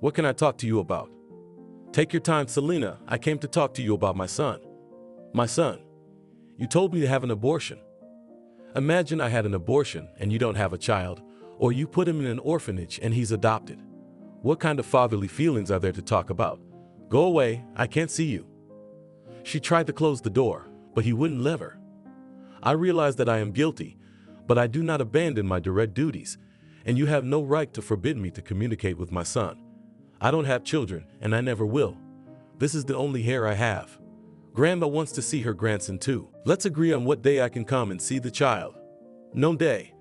"What can I talk to you about?" "Take your time, Selena. I came to talk to you about my son." "My son? You told me to have an abortion." Imagine I had an abortion and you don't have a child, or you put him in an orphanage and he's adopted. What kind of fatherly feelings are there to talk about? "Go away, I can't see you." She tried to close the door, but he wouldn't let her. "I realize that I am guilty, but I do not abandon my direct duties, and you have no right to forbid me to communicate with my son. I don't have children, and I never will. This is the only heir I have. Grandma wants to see her grandson too. Let's agree on what day I can come and see the child." "No day.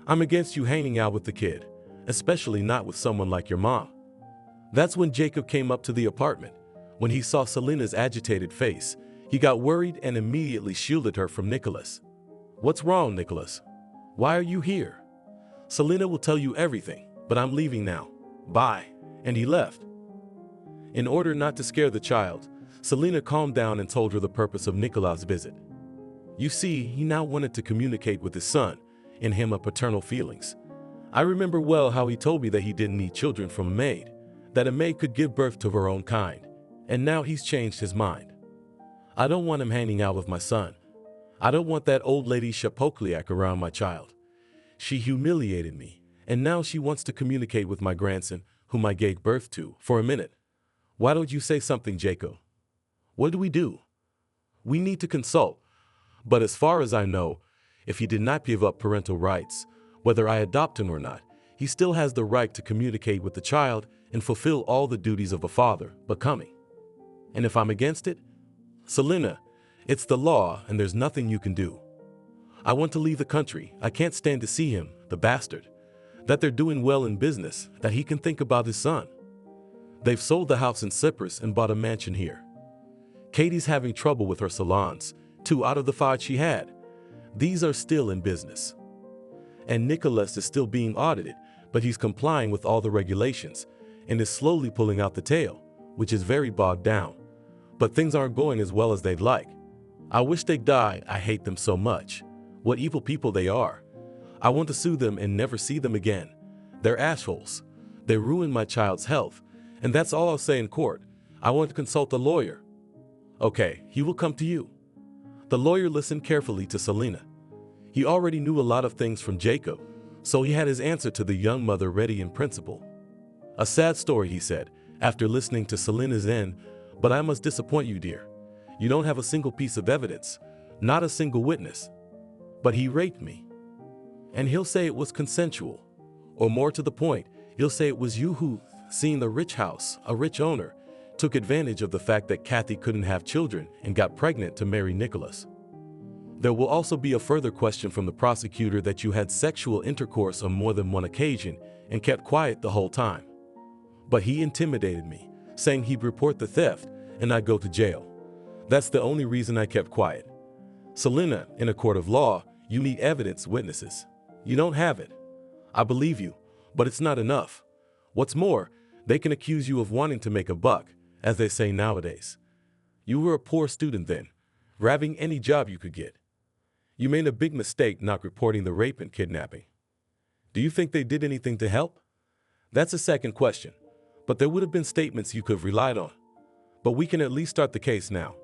I'm against you hanging out with the kid, especially not with someone like your mom." That's when Jacob came up to the apartment. When he saw Selena's agitated face, he got worried and immediately shielded her from Nicholas. "What's wrong, Nicholas? Why are you here?" "Selena will tell you everything, but I'm leaving now. Bye." And he left. In order not to scare the child, Selena calmed down and told her the purpose of Nicholas' visit. You see, he now wanted to communicate with his son, in him of paternal feelings. I remember well how he told me that he didn't need children from a maid, that a maid could give birth to her own kind, and now he's changed his mind. I don't want him hanging out with my son. I don't want that old lady Shapokliak around my child. She humiliated me, and now she wants to communicate with my grandson, whom I gave birth to, for a minute. Why don't you say something, Jacob? What do we do? We need to consult. But as far as I know, if he did not give up parental rights, whether I adopt him or not, he still has the right to communicate with the child and fulfill all the duties of a father, becoming. And if I'm against it? Selena, it's the law and there's nothing you can do. I want to leave the country. I can't stand to see him, the bastard. That they're doing well in business, that he can think about his son. They've sold the house in Cyprus and bought a mansion here. Katie's having trouble with her salons, 2 out of the 5 she had. These are still in business. And Nicholas is still being audited, but he's complying with all the regulations and is slowly pulling out the tail, which is very bogged down. But things aren't going as well as they'd like. I wish they'd die. I hate them so much. What evil people they are. I want to sue them and never see them again. They're assholes. They ruined my child's health, and that's all I'll say in court. I want to consult a lawyer. Okay, he will come to you. The lawyer listened carefully to Selena. He already knew a lot of things from Jacob, so he had his answer to the young mother ready in principle. A sad story, he said, after listening to Selena's end, but I must disappoint you, dear. You don't have a single piece of evidence, not a single witness. But he raped me. And he'll say it was consensual. Or more to the point, he'll say it was you who, seeing the rich house, a rich owner, took advantage of the fact that Kathy couldn't have children and got pregnant to marry Nicholas. There will also be a further question from the prosecutor that you had sexual intercourse on more than one occasion and kept quiet the whole time. But he intimidated me, saying he'd report the theft and I'd go to jail. That's the only reason I kept quiet. Selena, in a court of law, you need evidence, witnesses. You don't have it. I believe you, but it's not enough. What's more, they can accuse you of wanting to make a buck, as they say nowadays. You were a poor student then, grabbing any job you could get. You made a big mistake not reporting the rape and kidnapping. Do you think they did anything to help? That's a second question, but there would have been statements you could have relied on. But we can at least start the case now,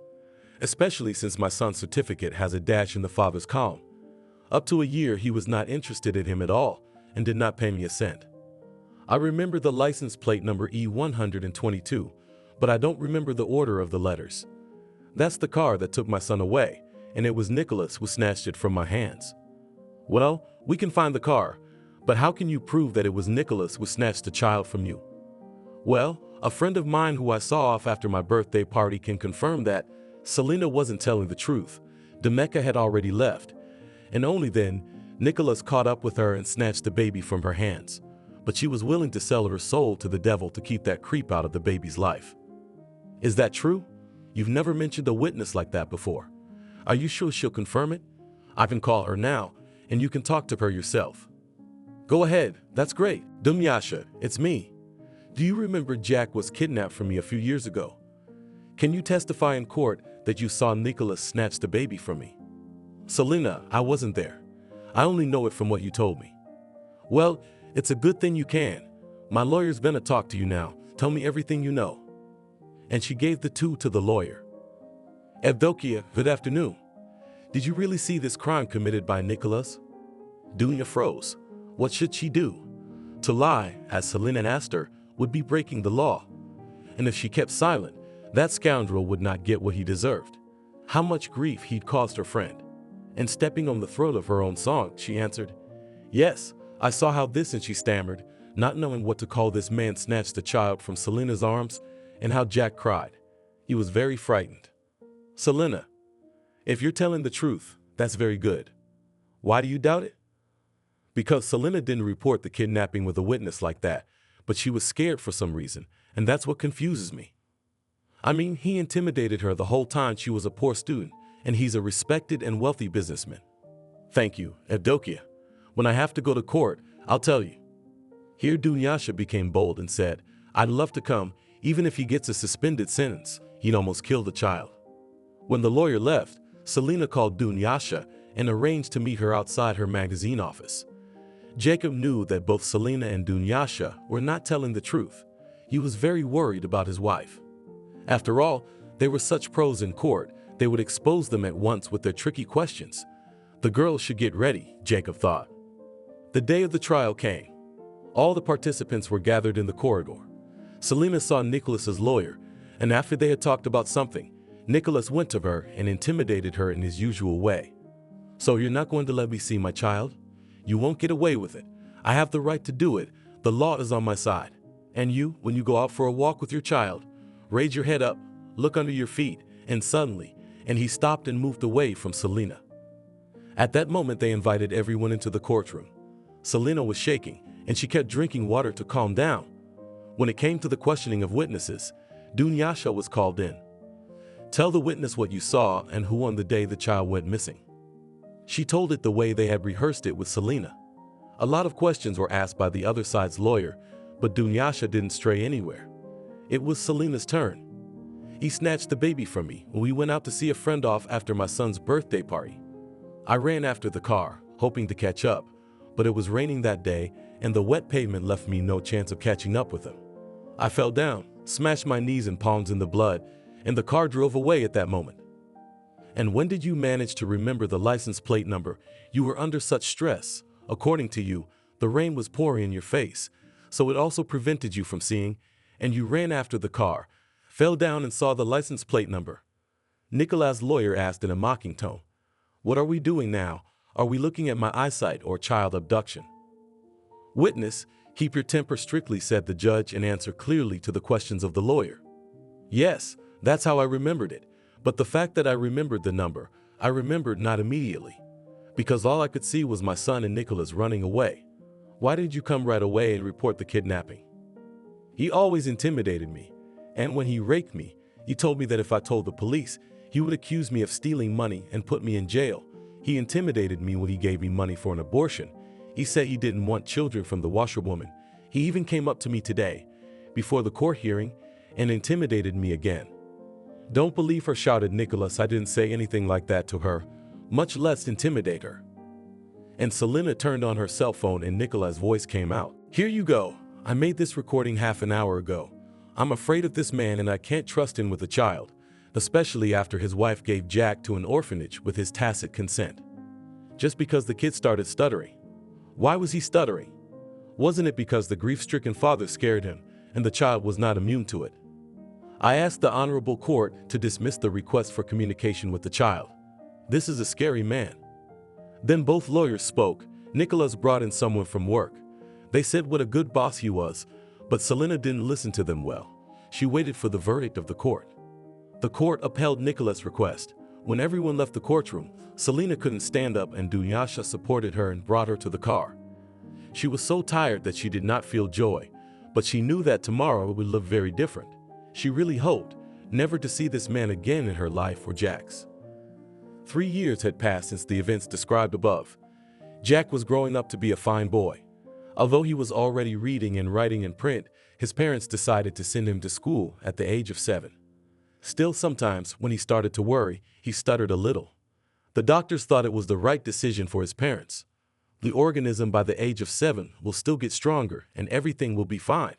especially since my son's certificate has a dash in the father's column. Up to a year, he was not interested in him at all and did not pay me a cent. I remember the license plate number E122, but I don't remember the order of the letters. That's the car that took my son away, and it was Nicholas who snatched it from my hands. Well, we can find the car, but how can you prove that it was Nicholas who snatched the child from you? Well, a friend of mine who I saw off after my birthday party can confirm that Selena wasn't telling the truth. Demeka had already left, and only then, Nicholas caught up with her and snatched the baby from her hands. But she was willing to sell her soul to the devil to keep that creep out of the baby's life. Is that true? You've never mentioned a witness like that before. Are you sure she'll confirm it? I can call her now, and you can talk to her yourself. Go ahead, that's great. Dunyasha, it's me. Do you remember Jack was kidnapped from me a few years ago? Can you testify in court that you saw Nicholas snatch the baby from me? Selena, I wasn't there. I only know it from what you told me. Well, it's a good thing you can. My lawyer's gonna talk to you now. Tell me everything you know. And she gave the two to the lawyer. Evdokia, good afternoon. Did you really see this crime committed by Nicholas? Dunya froze. What should she do? To lie, as Selena asked her, would be breaking the law. And if she kept silent, that scoundrel would not get what he deserved. How much grief he'd caused her friend. And stepping on the throat of her own song, she answered, "Yes, I saw how this," and she stammered, not knowing what to call this man snatched the child from Selena's arms, and how Jack cried. He was very frightened. Selena, if you're telling the truth, that's very good. Why do you doubt it? Because Selena didn't report the kidnapping with a witness like that, but she was scared for some reason, and that's what confuses me. I mean, he intimidated her the whole time she was a poor student, and he's a respected and wealthy businessman. Thank you, Evdokia. When I have to go to court, I'll tell you. Here Dunyasha became bold and said, I'd love to come, even if he gets a suspended sentence. He'd almost killed the child. When the lawyer left, Selena called Dunyasha and arranged to meet her outside her magazine office. Jacob knew that both Selena and Dunyasha were not telling the truth. He was very worried about his wife. After all, they were such pros in court, they would expose them at once with their tricky questions. The girls should get ready, Jacob thought. The day of the trial came. All the participants were gathered in the corridor. Selena saw Nicholas's lawyer, and after they had talked about something, Nicholas went to her and intimidated her in his usual way. So you're not going to let me see my child? You won't get away with it. I have the right to do it. The law is on my side. And you, when you go out for a walk with your child, raise your head up, look under your feet, and suddenly, and he stopped and moved away from Selena. At that moment, they invited everyone into the courtroom. Selena was shaking, and she kept drinking water to calm down. When it came to the questioning of witnesses, Dunyasha was called in. Tell the witness what you saw and who on the day the child went missing. She told it the way they had rehearsed it with Selena. A lot of questions were asked by the other side's lawyer, but Dunyasha didn't stray anywhere. It was Selena's turn. He snatched the baby from me when we went out to see a friend off after my son's birthday party. I ran after the car, hoping to catch up, but it was raining that day and the wet pavement left me no chance of catching up with him. I fell down, smashed my knees and palms in the blood, and the car drove away at that moment. And when did you manage to remember the license plate number? You were under such stress. According to you, the rain was pouring in your face, so it also prevented you from seeing, and you ran after the car, fell down and saw the license plate number. Nicholas' lawyer asked in a mocking tone, What are we doing now? Are we looking at my eyesight or child abduction? Witness, keep your temper strictly, said the judge, and answer clearly to the questions of the lawyer. Yes, that's how I remembered it. But the fact that I remembered the number, I remembered not immediately, because all I could see was my son and Nicholas running away. Why did you come right away and report the kidnapping? He always intimidated me, and when he raped me, he told me that if I told the police, he would accuse me of stealing money and put me in jail. He intimidated me when he gave me money for an abortion. He said he didn't want children from the washerwoman. He even came up to me today, before the court hearing, and intimidated me again. Don't believe her, shouted Nicholas. I didn't say anything like that to her, much less intimidate her. And Selena turned on her cell phone and Nicholas' voice came out. Here you go. I made this recording half an hour ago. I'm afraid of this man and I can't trust him with a child, especially after his wife gave Jack to an orphanage with his tacit consent. Just because the kid started stuttering. Why was he stuttering? Wasn't it because the grief-stricken father scared him and the child was not immune to it? I asked the honorable court to dismiss the request for communication with the child. This is a scary man. Then both lawyers spoke. Nicholas brought in someone from work. They said what a good boss he was, but Selena didn't listen to them well. She waited for the verdict of the court. The court upheld Nicholas' request. When everyone left the courtroom, Selena couldn't stand up and Dunyasha supported her and brought her to the car. She was so tired that she did not feel joy, but she knew that tomorrow would look very different. She really hoped never to see this man again in her life or Jack's. 3 years had passed since the events described above. Jack was growing up to be a fine boy. Although he was already reading and writing in print, his parents decided to send him to school at the age of 7. Still, sometimes, when he started to worry, he stuttered a little. The doctors thought it was the right decision for his parents. The organism by the age of 7 will still get stronger and everything will be fine.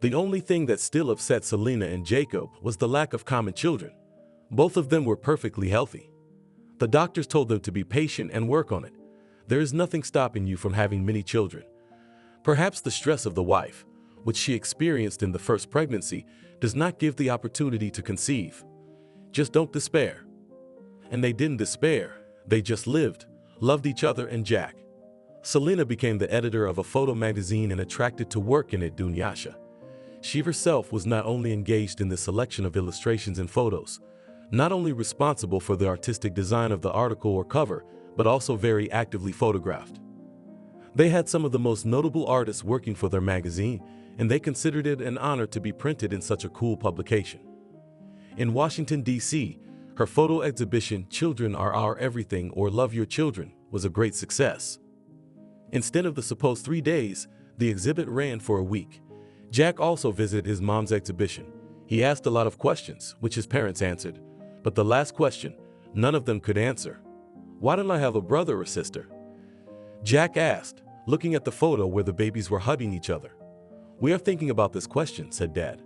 The only thing that still upset Selena and Jacob was the lack of common children. Both of them were perfectly healthy. The doctors told them to be patient and work on it. There is nothing stopping you from having many children. Perhaps the stress of the wife, which she experienced in the first pregnancy, does not give the opportunity to conceive. Just don't despair. And they didn't despair. They just lived, loved each other and Jack. Selena became the editor of a photo magazine and attracted to work in it Dunyasha. She herself was not only engaged in the selection of illustrations and photos, not only responsible for the artistic design of the article or cover, but also very actively photographed. They had some of the most notable artists working for their magazine, and they considered it an honor to be printed in such a cool publication. In Washington, D.C., her photo exhibition, Children Are Our Everything or Love Your Children, was a great success. Instead of the supposed 3 days, the exhibit ran for a week. Jack also visited his mom's exhibition. He asked a lot of questions, which his parents answered. But the last question, none of them could answer. Why don't I have a brother or sister? Jack asked, looking at the photo where the babies were hugging each other. We are thinking about this question, said Dad.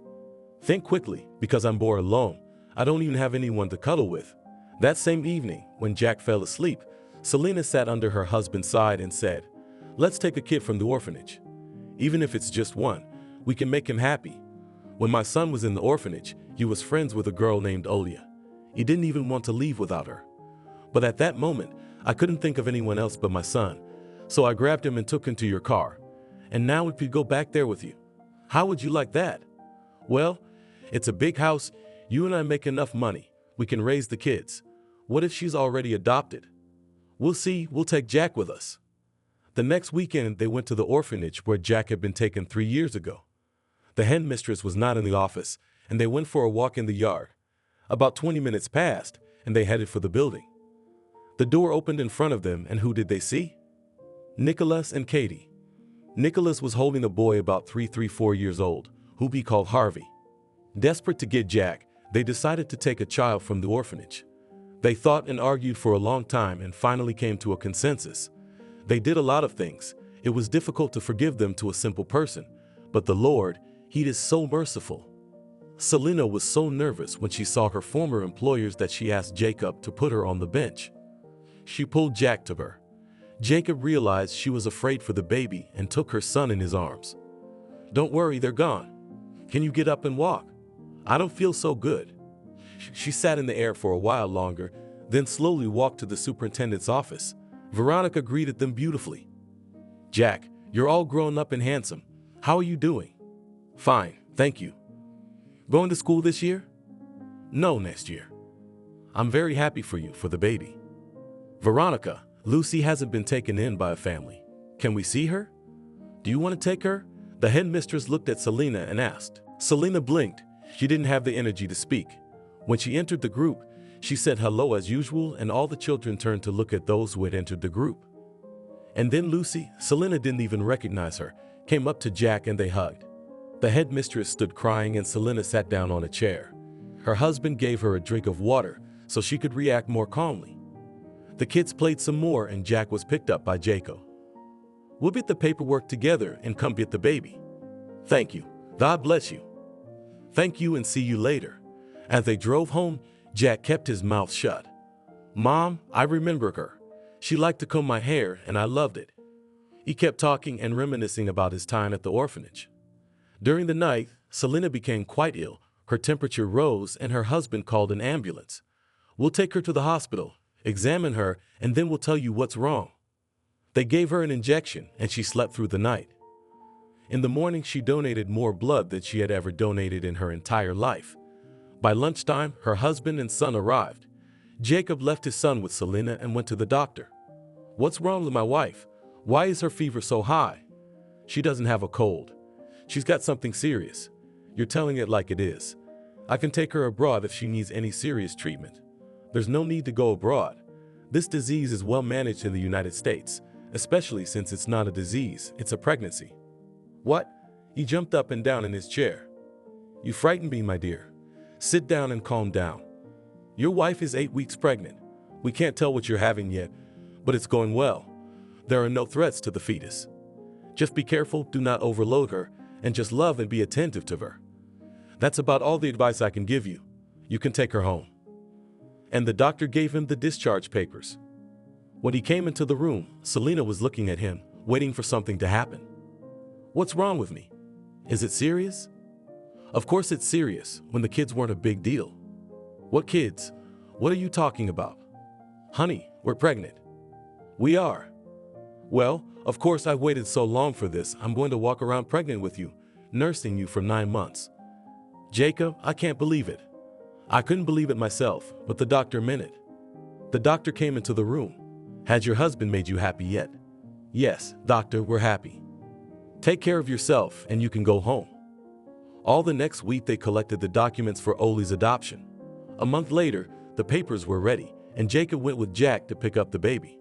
Think quickly, because I'm bored alone. I don't even have anyone to cuddle with. That same evening, when Jack fell asleep, Selena sat under her husband's side and said, let's take a kid from the orphanage. Even if it's just one, we can make him happy. When my son was in the orphanage, he was friends with a girl named Olia. He didn't even want to leave without her. But at that moment, I couldn't think of anyone else but my son. So I grabbed him and took him to your car. And now we could go back there with you. How would you like that? Well, it's a big house. You and I make enough money. We can raise the kids. What if she's already adopted? We'll see. We'll take Jack with us. The next weekend, they went to the orphanage where Jack had been taken 3 years ago. The headmistress was not in the office, and they went for a walk in the yard. About 20 minutes passed, and they headed for the building. The door opened in front of them, and who did they see? Nicholas and Katie. Nicholas was holding a boy about 4 years old, who he called Harvey. Desperate to get Jack, they decided to take a child from the orphanage. They thought and argued for a long time and finally came to a consensus. They did a lot of things. It was difficult to forgive them to a simple person, but the Lord, He is so merciful. Selena was so nervous when she saw her former employers that she asked Jacob to put her on the bench. She pulled Jack to her. Jacob realized she was afraid for the baby and took her son in his arms. Don't worry, they're gone. Can you get up and walk? I don't feel so good. She sat in the air for a while longer, then slowly walked to the superintendent's office. Veronica greeted them beautifully. Jack, you're all grown up and handsome. How are you doing? Fine, thank you. Going to school this year? No, next year. I'm very happy for you, for the baby. Veronica, Lucy hasn't been taken in by a family. Can we see her? Do you want to take her? The headmistress looked at Selena and asked. Selena blinked. She didn't have the energy to speak. When she entered the group, she said hello as usual, and all the children turned to look at those who had entered the group. And then Lucy, Selena didn't even recognize her, came up to Jack and they hugged. The headmistress stood crying and Selena sat down on a chair. Her husband gave her a drink of water so she could react more calmly. The kids played some more and Jack was picked up by Jacob. We'll get the paperwork together and come get the baby. Thank you. God bless you. Thank you and see you later. As they drove home, Jack kept his mouth shut. Mom, I remember her. She liked to comb my hair and I loved it. He kept talking and reminiscing about his time at the orphanage. During the night, Selena became quite ill. Her temperature rose and her husband called an ambulance. We'll take her to the hospital, examine her, and then we'll tell you what's wrong. They gave her an injection and she slept through the night. In the morning, she donated more blood than she had ever donated in her entire life. By lunchtime, her husband and son arrived. Jacob left his son with Selena and went to the doctor. What's wrong with my wife? Why is her fever so high? She doesn't have a cold. She's got something serious. You're telling it like it is. I can take her abroad if she needs any serious treatment. There's no need to go abroad. This disease is well managed in the United States, especially since it's not a disease, it's a pregnancy. What? He jumped up and down in his chair. You frightened me, my dear. Sit down and calm down. Your wife is 8 weeks pregnant. We can't tell what you're having yet, but it's going well. There are no threats to the fetus. Just be careful, do not overload her, and just love and be attentive to her. That's about all the advice I can give you. You can take her home. And the doctor gave him the discharge papers. When he came into the room, Selena was looking at him, waiting for something to happen. What's wrong with me? Is it serious? Of course it's serious, when the kids weren't a big deal. What kids? What are you talking about? Honey, we're pregnant. We are. Well, of course I've waited so long for this, I'm going to walk around pregnant with you, nursing you for 9 months. Jacob, I can't believe it. I couldn't believe it myself, but the doctor meant it. The doctor came into the room. Has your husband made you happy yet? Yes, doctor, we're happy. Take care of yourself and you can go home. All the next week they collected the documents for Oli's adoption. A month later, the papers were ready and Jacob went with Jack to pick up the baby.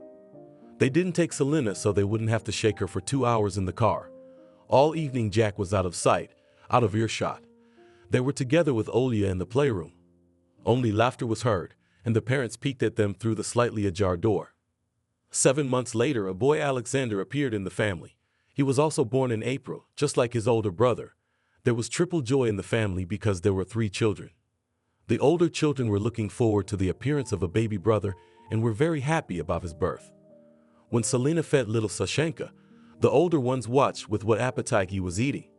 They didn't take Selena so they wouldn't have to shake her for 2 hours in the car. All evening Jack was out of sight, out of earshot. They were together with Olia in the playroom. Only laughter was heard, and the parents peeked at them through the slightly ajar door. 7 months later, a boy Alexander appeared in the family. He was also born in April, just like his older brother. There was triple joy in the family because there were 3 children. The older children were looking forward to the appearance of a baby brother and were very happy about his birth. When Selena fed little Sashenka, the older ones watched with what appetite he was eating.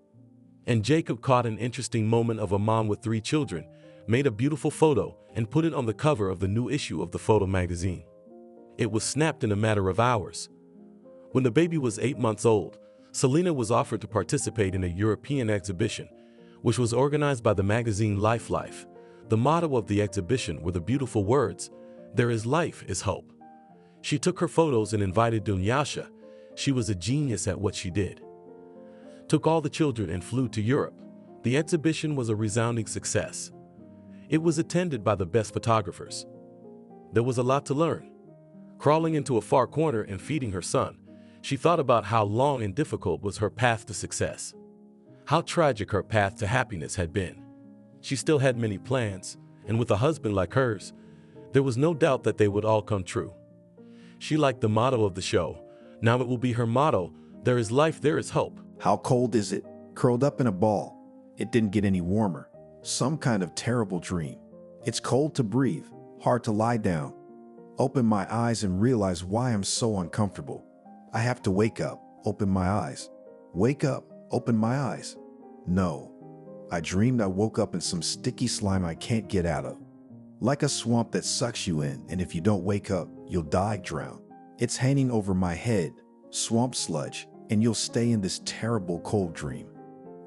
And Jacob caught an interesting moment of a mom with 3 children, made a beautiful photo, and put it on the cover of the new issue of the photo magazine. It was snapped in a matter of hours. When the baby was 8 months old, Selena was offered to participate in a European exhibition, which was organized by the magazine Life. The motto of the exhibition were the beautiful words, "There is life is hope." She took her photos and invited Dunyasha. She was a genius at what she did. Took all the children and flew to Europe. The exhibition was a resounding success. It was attended by the best photographers. There was a lot to learn. Crawling into a far corner and feeding her son, she thought about how long and difficult was her path to success. How tragic her path to happiness had been. She still had many plans, and with a husband like hers, there was no doubt that they would all come true. She liked the motto of the show. Now it will be her motto, "There is life, there is hope." How cold is it? Curled up in a ball. It didn't get any warmer. Some kind of terrible dream. It's cold to breathe, hard to lie down. Open my eyes and realize why I'm so uncomfortable. I have to wake up, open my eyes. Wake up, open my eyes. No. I dreamed I woke up in some sticky slime I can't get out of. Like a swamp that sucks you in, and if you don't wake up, you'll die drowned. It's hanging over my head, swamp sludge, and you'll stay in this terrible cold dream.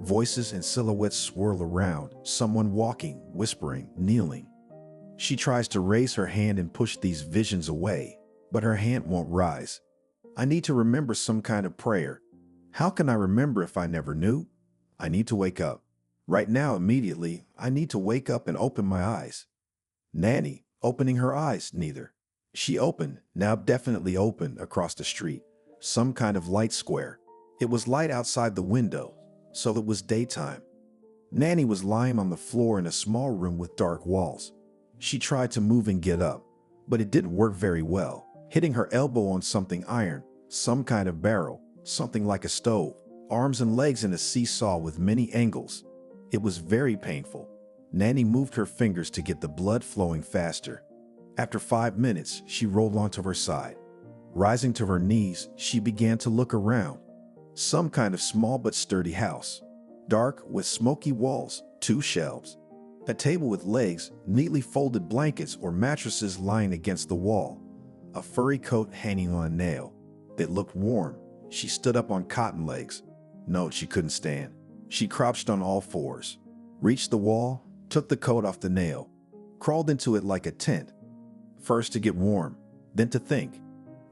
Voices and silhouettes swirl around, someone walking, whispering, kneeling. She tries to raise her hand and push these visions away, but her hand won't rise. I need to remember some kind of prayer. How can I remember if I never knew? I need to wake up. Right now, immediately, I need to wake up and open my eyes. Nanny, opening her eyes, neither. She opened, now definitely open, across the street. Some kind of light square. It was light outside the window, so it was daytime. Nanny was lying on the floor in a small room with dark walls. She tried to move and get up, but it didn't work very well, hitting her elbow on something iron, some kind of barrel, something like a stove, arms and legs in a seesaw with many angles. It was very painful. Nanny moved her fingers to get the blood flowing faster. After 5 minutes, she rolled onto her side. Rising to her knees, she began to look around. Some kind of small but sturdy house. Dark, with smoky walls, 2 shelves. A table with legs, neatly folded blankets or mattresses lying against the wall. A furry coat hanging on a nail. It looked warm. She stood up on cotton legs. No, she couldn't stand. She crouched on all fours. Reached the wall, took the coat off the nail. Crawled into it like a tent. First to get warm, then to think.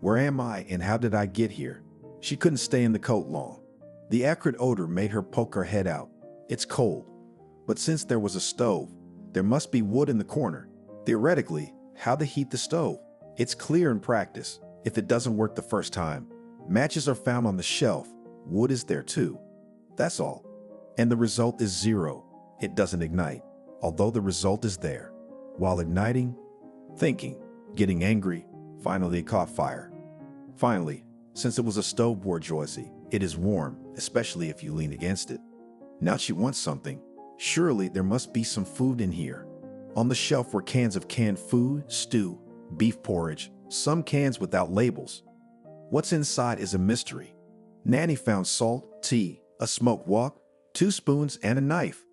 Where am I and how did I get here? She couldn't stay in the coat long. The acrid odor made her poke her head out. It's cold. But since there was a stove, there must be wood in the corner. Theoretically, how to heat the stove? It's clear in practice. If it doesn't work the first time, matches are found on the shelf. Wood is there too. That's all. And the result is 0. It doesn't ignite, although the result is there. While igniting, thinking, getting angry, finally it caught fire. Finally, since it was a stove bourgeoisie, it is warm, especially if you lean against it. Now she wants something. Surely there must be some food in here. On the shelf were cans of canned food, stew, beef porridge, some cans without labels. What's inside is a mystery. Nanny found salt, tea, a smoked wok, 2 spoons, and a knife.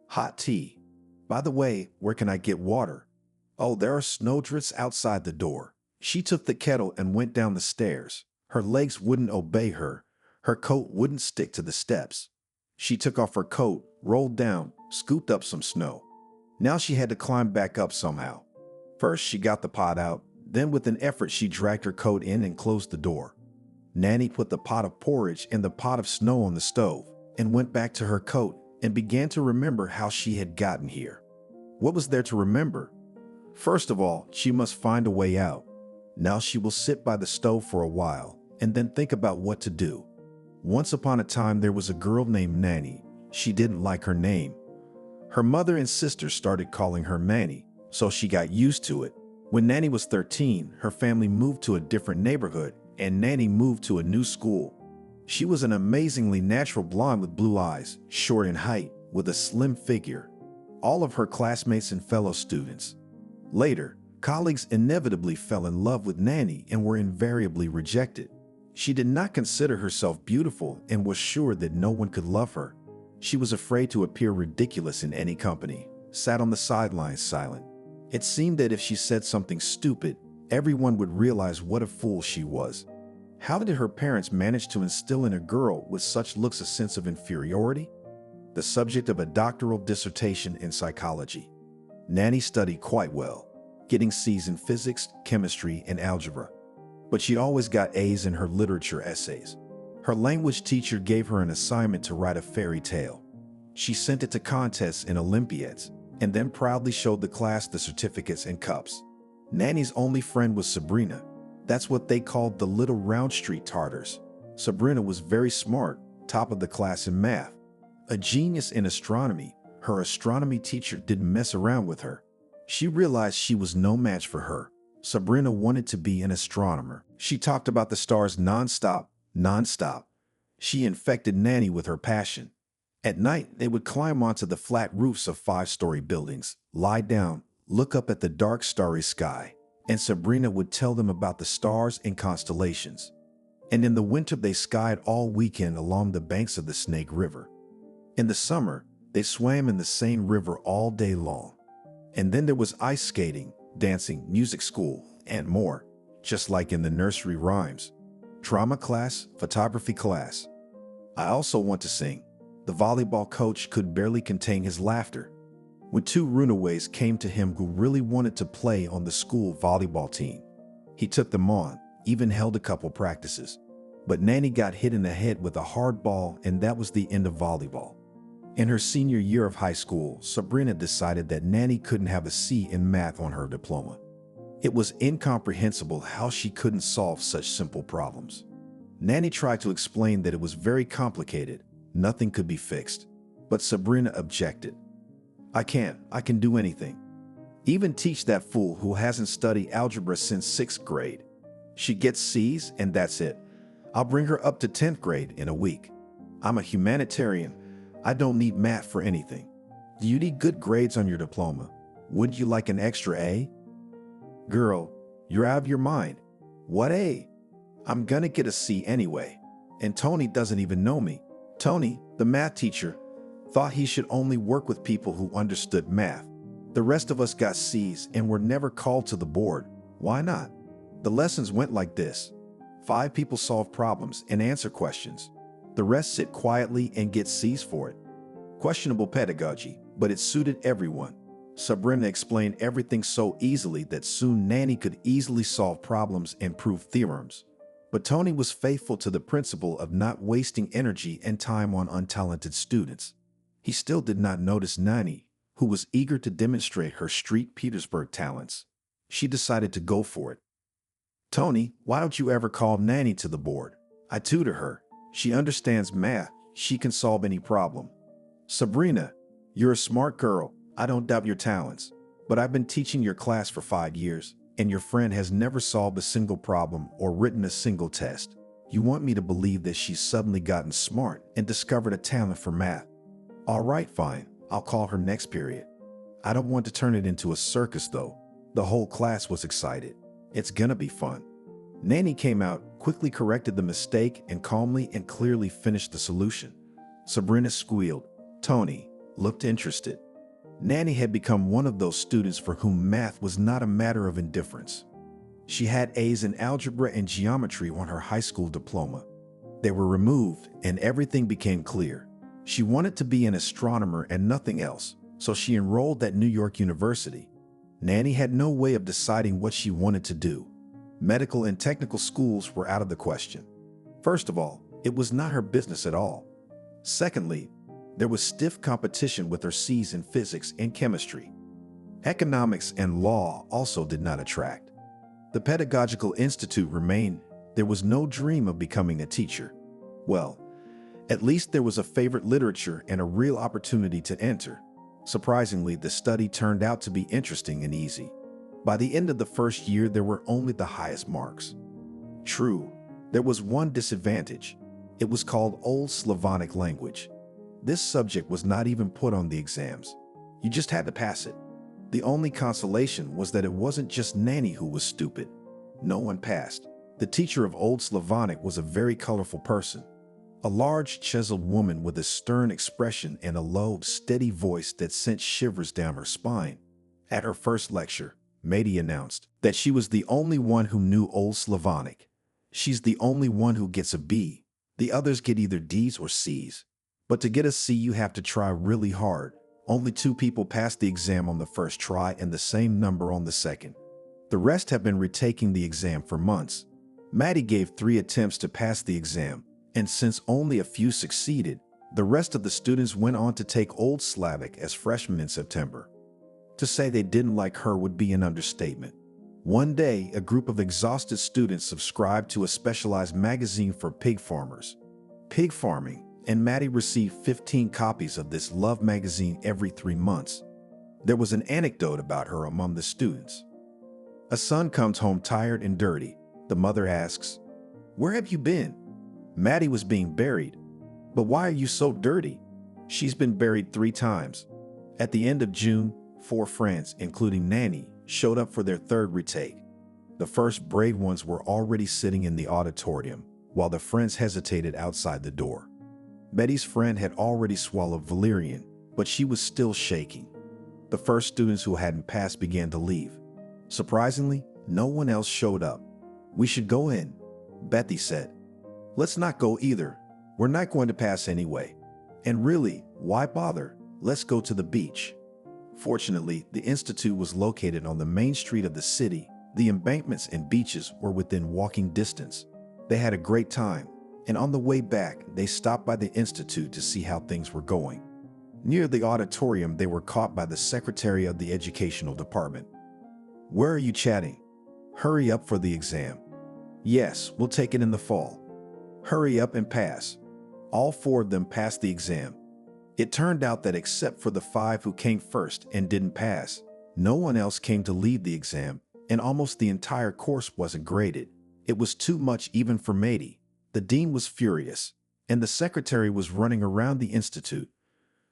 Hot tea. By the way, where can I get water? Oh, there are snowdrifts outside the door. She took the kettle and went down the stairs. Her legs wouldn't obey her. Her coat wouldn't stick to the steps. She took off her coat, rolled down, scooped up some snow. Now she had to climb back up somehow. First, she got the pot out. Then with an effort, she dragged her coat in and closed the door. Nanny put the pot of porridge and the pot of snow on the stove and went back to her coat and began to remember how she had gotten here. What was there to remember? First of all, she must find a way out. Now she will sit by the stove for a while and then think about what to do. Once upon a time, there was a girl named Nanny. She didn't like her name. Her mother and sister started calling her Manny, so she got used to it. When Nanny was 13, her family moved to a different neighborhood and Nanny moved to a new school. She was an amazingly natural blonde with blue eyes, short in height, with a slim figure. All of her classmates and fellow students. Later, colleagues inevitably fell in love with Nanny and were invariably rejected. She did not consider herself beautiful and was sure that no one could love her. She was afraid to appear ridiculous in any company, sat on the sidelines silent. It seemed that if she said something stupid, everyone would realize what a fool she was. How did her parents manage to instill in a girl with such looks a sense of inferiority? The subject of a doctoral dissertation in psychology. Nanny studied quite well, getting C's in physics, chemistry, and algebra. But she always got A's in her literature essays. Her language teacher gave her an assignment to write a fairy tale. She sent it to contests and Olympiads, and then proudly showed the class the certificates and cups. Nanny's only friend was Sabrina. That's what they called the Little Round Street Tartars. Sabrina was very smart, top of the class in math. A genius in astronomy, her astronomy teacher didn't mess around with her. She realized she was no match for her. Sabrina wanted to be an astronomer. She talked about the stars nonstop. She infected Nanny with her passion. At night, they would climb onto the flat roofs of 5-story buildings, lie down, look up at the dark starry sky, and Sabrina would tell them about the stars and constellations. And in the winter, they skied all weekend along the banks of the Snake River. In the summer, they swam in the same river all day long. And then there was ice skating, dancing, music school, and more, just like in the nursery rhymes. Drama class, photography class. I also want to sing. The volleyball coach could barely contain his laughter when 2 runaways came to him who really wanted to play on the school volleyball team. He took them on, even held a couple practices. But Nanny got hit in the head with a hard ball, and that was the end of volleyball. In her senior year of high school, Sabrina decided that Nanny couldn't have a C in math on her diploma. It was incomprehensible how she couldn't solve such simple problems. Nanny tried to explain that it was very complicated, nothing could be fixed. But Sabrina objected. I can do anything. Even teach that fool who hasn't studied algebra since 6th grade. She gets C's and that's it. I'll bring her up to 10th grade in a week. I'm a humanitarian. I don't need math for anything. Do you need good grades on your diploma? Wouldn't you like an extra A? Girl, you're out of your mind. What A? I'm gonna get a C anyway. And Tony doesn't even know me. Tony, the math teacher, thought he should only work with people who understood math. The rest of us got C's and were never called to the board. Why not? The lessons went like this. 5 people solve problems and answer questions. The rest sit quietly and get C's for it. Questionable pedagogy, but it suited everyone. Sabrina explained everything so easily that soon Nanny could easily solve problems and prove theorems. But Tony was faithful to the principle of not wasting energy and time on untalented students. He still did not notice Nanny, who was eager to demonstrate her street Petersburg talents. She decided to go for it. Tony, why don't you ever call Nanny to the board? I tutor her. She understands math. She can solve any problem. Sabrina, you're a smart girl. I don't doubt your talents. But I've been teaching your class for 5 years, and your friend has never solved a single problem or written a single test. You want me to believe that she's suddenly gotten smart and discovered a talent for math. All right, fine. I'll call her next period. I don't want to turn it into a circus, though. The whole class was excited. It's gonna be fun. Nanny came out, quickly corrected the mistake, and calmly and clearly finished the solution. Sabrina squealed. Tony looked interested. Nanny had become one of those students for whom math was not a matter of indifference. She had A's in algebra and geometry on her high school diploma. They were removed, and everything became clear. She wanted to be an astronomer and nothing else, so she enrolled at New York University. Nanny had no way of deciding what she wanted to do. Medical and technical schools were out of the question. First of all, it was not her business at all. Secondly, there was stiff competition with her C's in physics and chemistry. Economics and law also did not attract. The Pedagogical Institute remained. There was no dream of becoming a teacher. Well, at least there was a favorite literature and a real opportunity to enter. Surprisingly, the study turned out to be interesting and easy. By the end of the first year, there were only the highest marks. True, there was one disadvantage. It was called Old Slavonic language. This subject was not even put on the exams. You just had to pass it. The only consolation was that it wasn't just Nanny who was stupid. No one passed. The teacher of Old Slavonic was a very colorful person. A large, chiseled woman with a stern expression and a low, steady voice that sent shivers down her spine. At her first lecture, Mady announced that she was the only one who knew Old Slavonic. She's the only one who gets a B. The others get either D's or C's. But to get a C, you have to try really hard. Only 2 people passed the exam on the first try and the same number on the second. The rest have been retaking the exam for months. Mady gave 3 attempts to pass the exam. And since only a few succeeded, the rest of the students went on to take Old Slavic as freshmen in September. To say they didn't like her would be an understatement. One day, a group of exhausted students subscribed to a specialized magazine for pig farmers. Pig farming, and Mady received 15 copies of this love magazine every 3 months. There was an anecdote about her among the students. A son comes home tired and dirty. The mother asks, "Where have you been?" Mady was being buried. "But why are you so dirty?" "She's been buried 3 times. At the end of June, 4 friends, including Nanny, showed up for their 3rd retake. The first brave ones were already sitting in the auditorium, while the friends hesitated outside the door. Betty's friend had already swallowed valerian, but she was still shaking. The first students who hadn't passed began to leave. Surprisingly, no one else showed up. "We should go in," Betty said. "Let's not go either. We're not going to pass anyway. And really, why bother? Let's go to the beach." Fortunately, the institute was located on the main street of the city. The embankments and beaches were within walking distance. They had a great time. and on the way back, they stopped by the institute to see how things were going. Near the auditorium, they were caught by the secretary of the educational department. "Where are you chatting? Hurry up for the exam." "Yes, we'll take it in the fall." "Hurry up and pass." All four of them passed the exam. It turned out that except for the 5 who came first and didn't pass, no one else came to lead the exam, and almost the entire course wasn't graded. It was too much even for Matey. The dean was furious, and the secretary was running around the institute,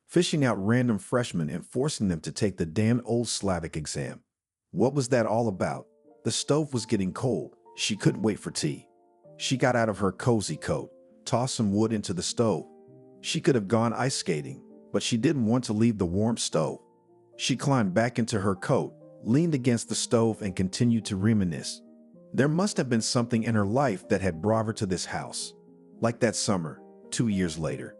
fishing out random freshmen and forcing them to take the damn old Slavic exam. What was that all about? The stove was getting cold. She couldn't wait for tea. She got out of her cozy coat, tossed some wood into the stove. She could have gone ice skating, but she didn't want to leave the warm stove. She climbed back into her coat, leaned against the stove, and continued to reminisce. There must have been something in her life that had brought her to this house. Like that summer, 2 years later,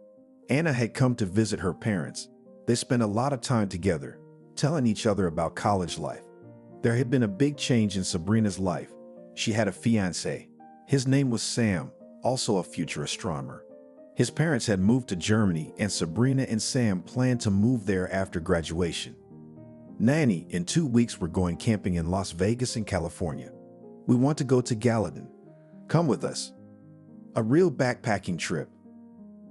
Anna had come to visit her parents. They spent a lot of time together, telling each other about college life. There had been a big change in Sabrina's life. She had a fiancé. His name was Sam, also a future astronomer. His parents had moved to Germany, and Sabrina and Sam planned to move there after graduation. "Nanny, in 2 weeks we're going camping in Las Vegas in California. We want to go to Gallatin. Come with us." A real backpacking trip.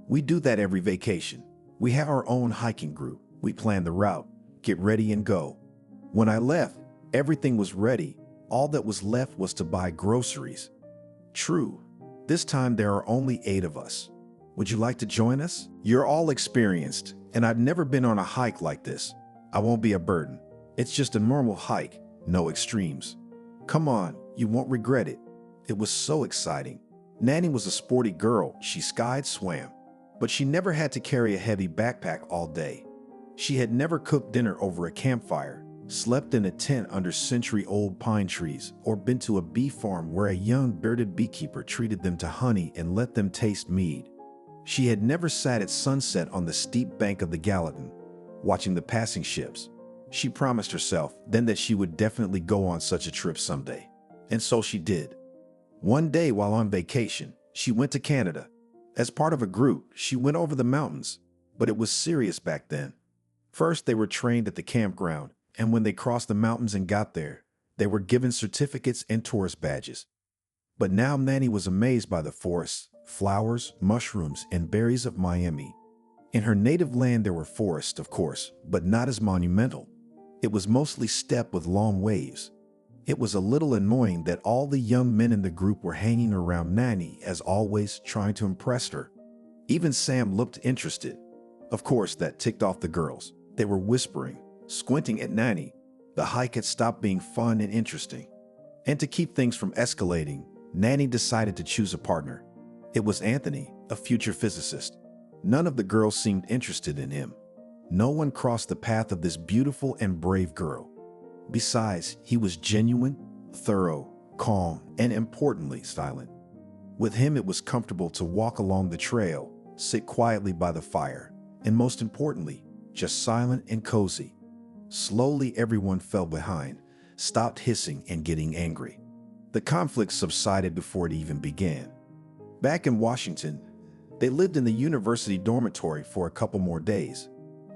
We do that every vacation. We have our own hiking group. We plan the route, get ready and go. When I left, everything was ready. All that was left was to buy groceries. True, this time there are only 8 of us. Would you like to join us? You're all experienced, and I've never been on a hike like this. I won't be a burden. It's just a normal hike, no extremes. Come on, you won't regret it. It was so exciting. Nanny was a sporty girl. She skied, swam, but she never had to carry a heavy backpack all day. She had never cooked dinner over a campfire, slept in a tent under century-old pine trees, or been to a bee farm where a young bearded beekeeper treated them to honey and let them taste mead. She had never sat at sunset on the steep bank of the Gallatin, watching the passing ships. She promised herself then that she would definitely go on such a trip someday. And so she did. One day while on vacation, she went to Canada. As part of a group, she went over the mountains, but it was serious back then. First, they were trained at the campground, and when they crossed the mountains and got there, they were given certificates and tourist badges. But now Nanny was amazed by the forests, flowers, mushrooms, and berries of Miami. In her native land there were forests, of course, but not as monumental. It was mostly steppe with long waves. It was a little annoying that all the young men in the group were hanging around Nanny, as always, trying to impress her. Even Sam looked interested. Of course, that ticked off the girls. They were whispering, squinting at Nanny. The hike had stopped being fun and interesting. And to keep things from escalating, Nanny decided to choose a partner. It was Anthony, a future physicist. None of the girls seemed interested in him. No one crossed the path of this beautiful and brave girl. Besides, he was genuine, thorough, calm, and importantly, silent. With him, it was comfortable to walk along the trail, sit quietly by the fire, and most importantly, just silent and cozy. Slowly, everyone fell behind, stopped hissing and getting angry. The conflict subsided before it even began. Back in Washington, they lived in the university dormitory for a couple more days.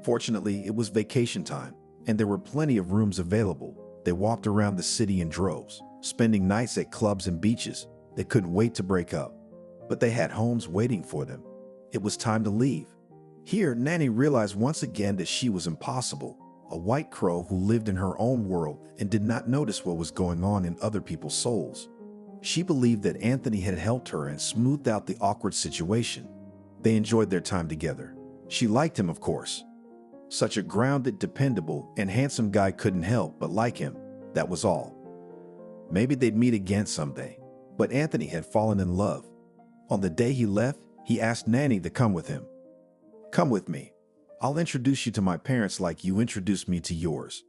Fortunately, it was vacation time, and there were plenty of rooms available. They walked around the city in droves, spending nights at clubs and beaches. They couldn't wait to break up, but they had homes waiting for them. It was time to leave. Here, Nanny realized once again that she was impossible, a white crow who lived in her own world and did not notice what was going on in other people's souls. She believed that Anthony had helped her and smoothed out the awkward situation. They enjoyed their time together. She liked him, of course. Such a grounded, dependable, and handsome guy couldn't help but like him. That was all. Maybe they'd meet again someday. But Anthony had fallen in love. On the day he left, he asked Nanny to come with him. "Come with me. I'll introduce you to my parents like you introduced me to yours."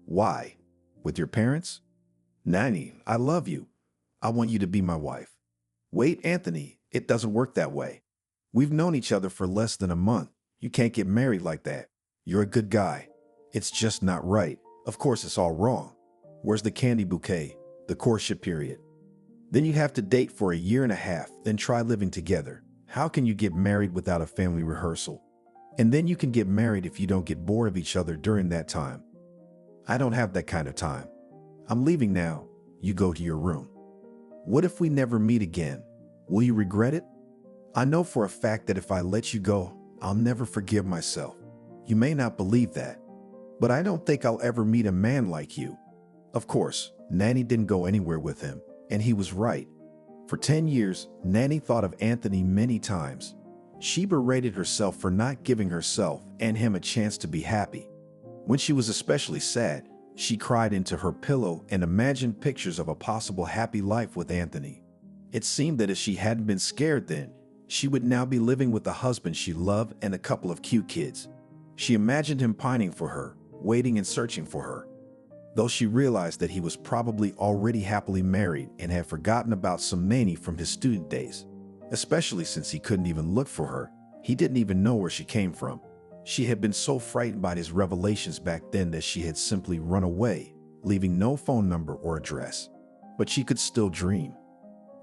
"Why? With your parents?" "Nanny, I love you. I want you to be my wife." "Wait, Anthony, it doesn't work that way. We've known each other for less than a month. You can't get married like that. You're a good guy. It's just not right. Of course, it's all wrong. Where's the candy bouquet, the courtship period? Then you have to date for a year and a half, then try living together. How can you get married without a family rehearsal? And then you can get married if you don't get bored of each other during that time. I don't have that kind of time. I'm leaving now. You go to your room. What if we never meet again? Will you regret it? I know for a fact that if I let you go, I'll never forgive myself. You may not believe that, but I don't think I'll ever meet a man like you. Of course, Nanny didn't go anywhere with him, and he was right. For 10 years, Nanny thought of Anthony many times. She berated herself for not giving herself and him a chance to be happy. When she was especially sad, she cried into her pillow and imagined pictures of a possible happy life with Anthony. It seemed that if she hadn't been scared then, she would now be living with a husband she loved and a couple of cute kids. She imagined him pining for her, waiting and searching for her. Though she realized that he was probably already happily married and had forgotten about some Manny from his student days. Especially since he couldn't even look for her. He didn't even know where she came from. She had been so frightened by his revelations back then that she had simply run away, leaving no phone number or address. But she could still dream.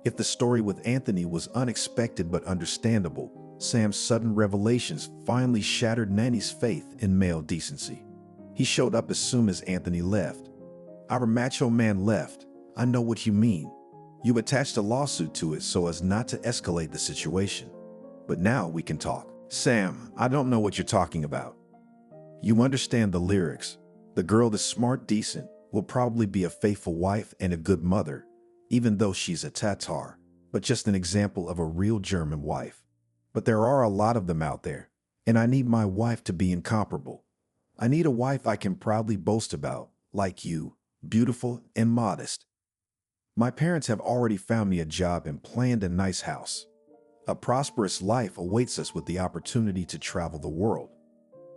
If the story with Anthony was unexpected but understandable, Sam's sudden revelations finally shattered Nanny's faith in male decency. He showed up as soon as Anthony left. Our macho man left. I know what you mean. You attached a lawsuit to it so as not to escalate the situation. But now we can talk. Sam, I don't know what you're talking about. You understand the lyrics. The girl that's smart, decent, will probably be a faithful wife and a good mother, even though she's a Tatar, but just an example of a real German wife. But there are a lot of them out there, and I need my wife to be incomparable. I need a wife I can proudly boast about, like you, beautiful and modest. My parents have already found me a job and planned a nice house. A prosperous life awaits us with the opportunity to travel the world.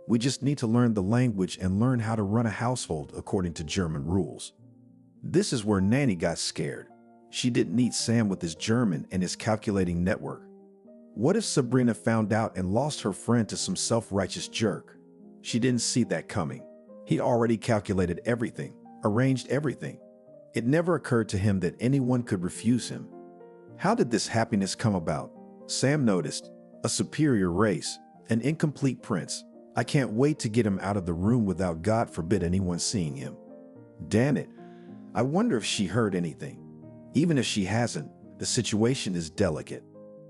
We just need to learn the language and learn how to run a household according to German rules. This is where Nanny got scared. She didn't need Sam with his German and his calculating network. What if Sabrina found out and lost her friend to some self-righteous jerk? She didn't see that coming. He'd already calculated everything, arranged everything. It never occurred to him that anyone could refuse him. How did this happiness come about? Sam noticed. A superior race, an incomplete prince. I can't wait to get him out of the room without, God forbid, anyone seeing him. Damn it. I wonder if she heard anything. Even if she hasn't, the situation is delicate.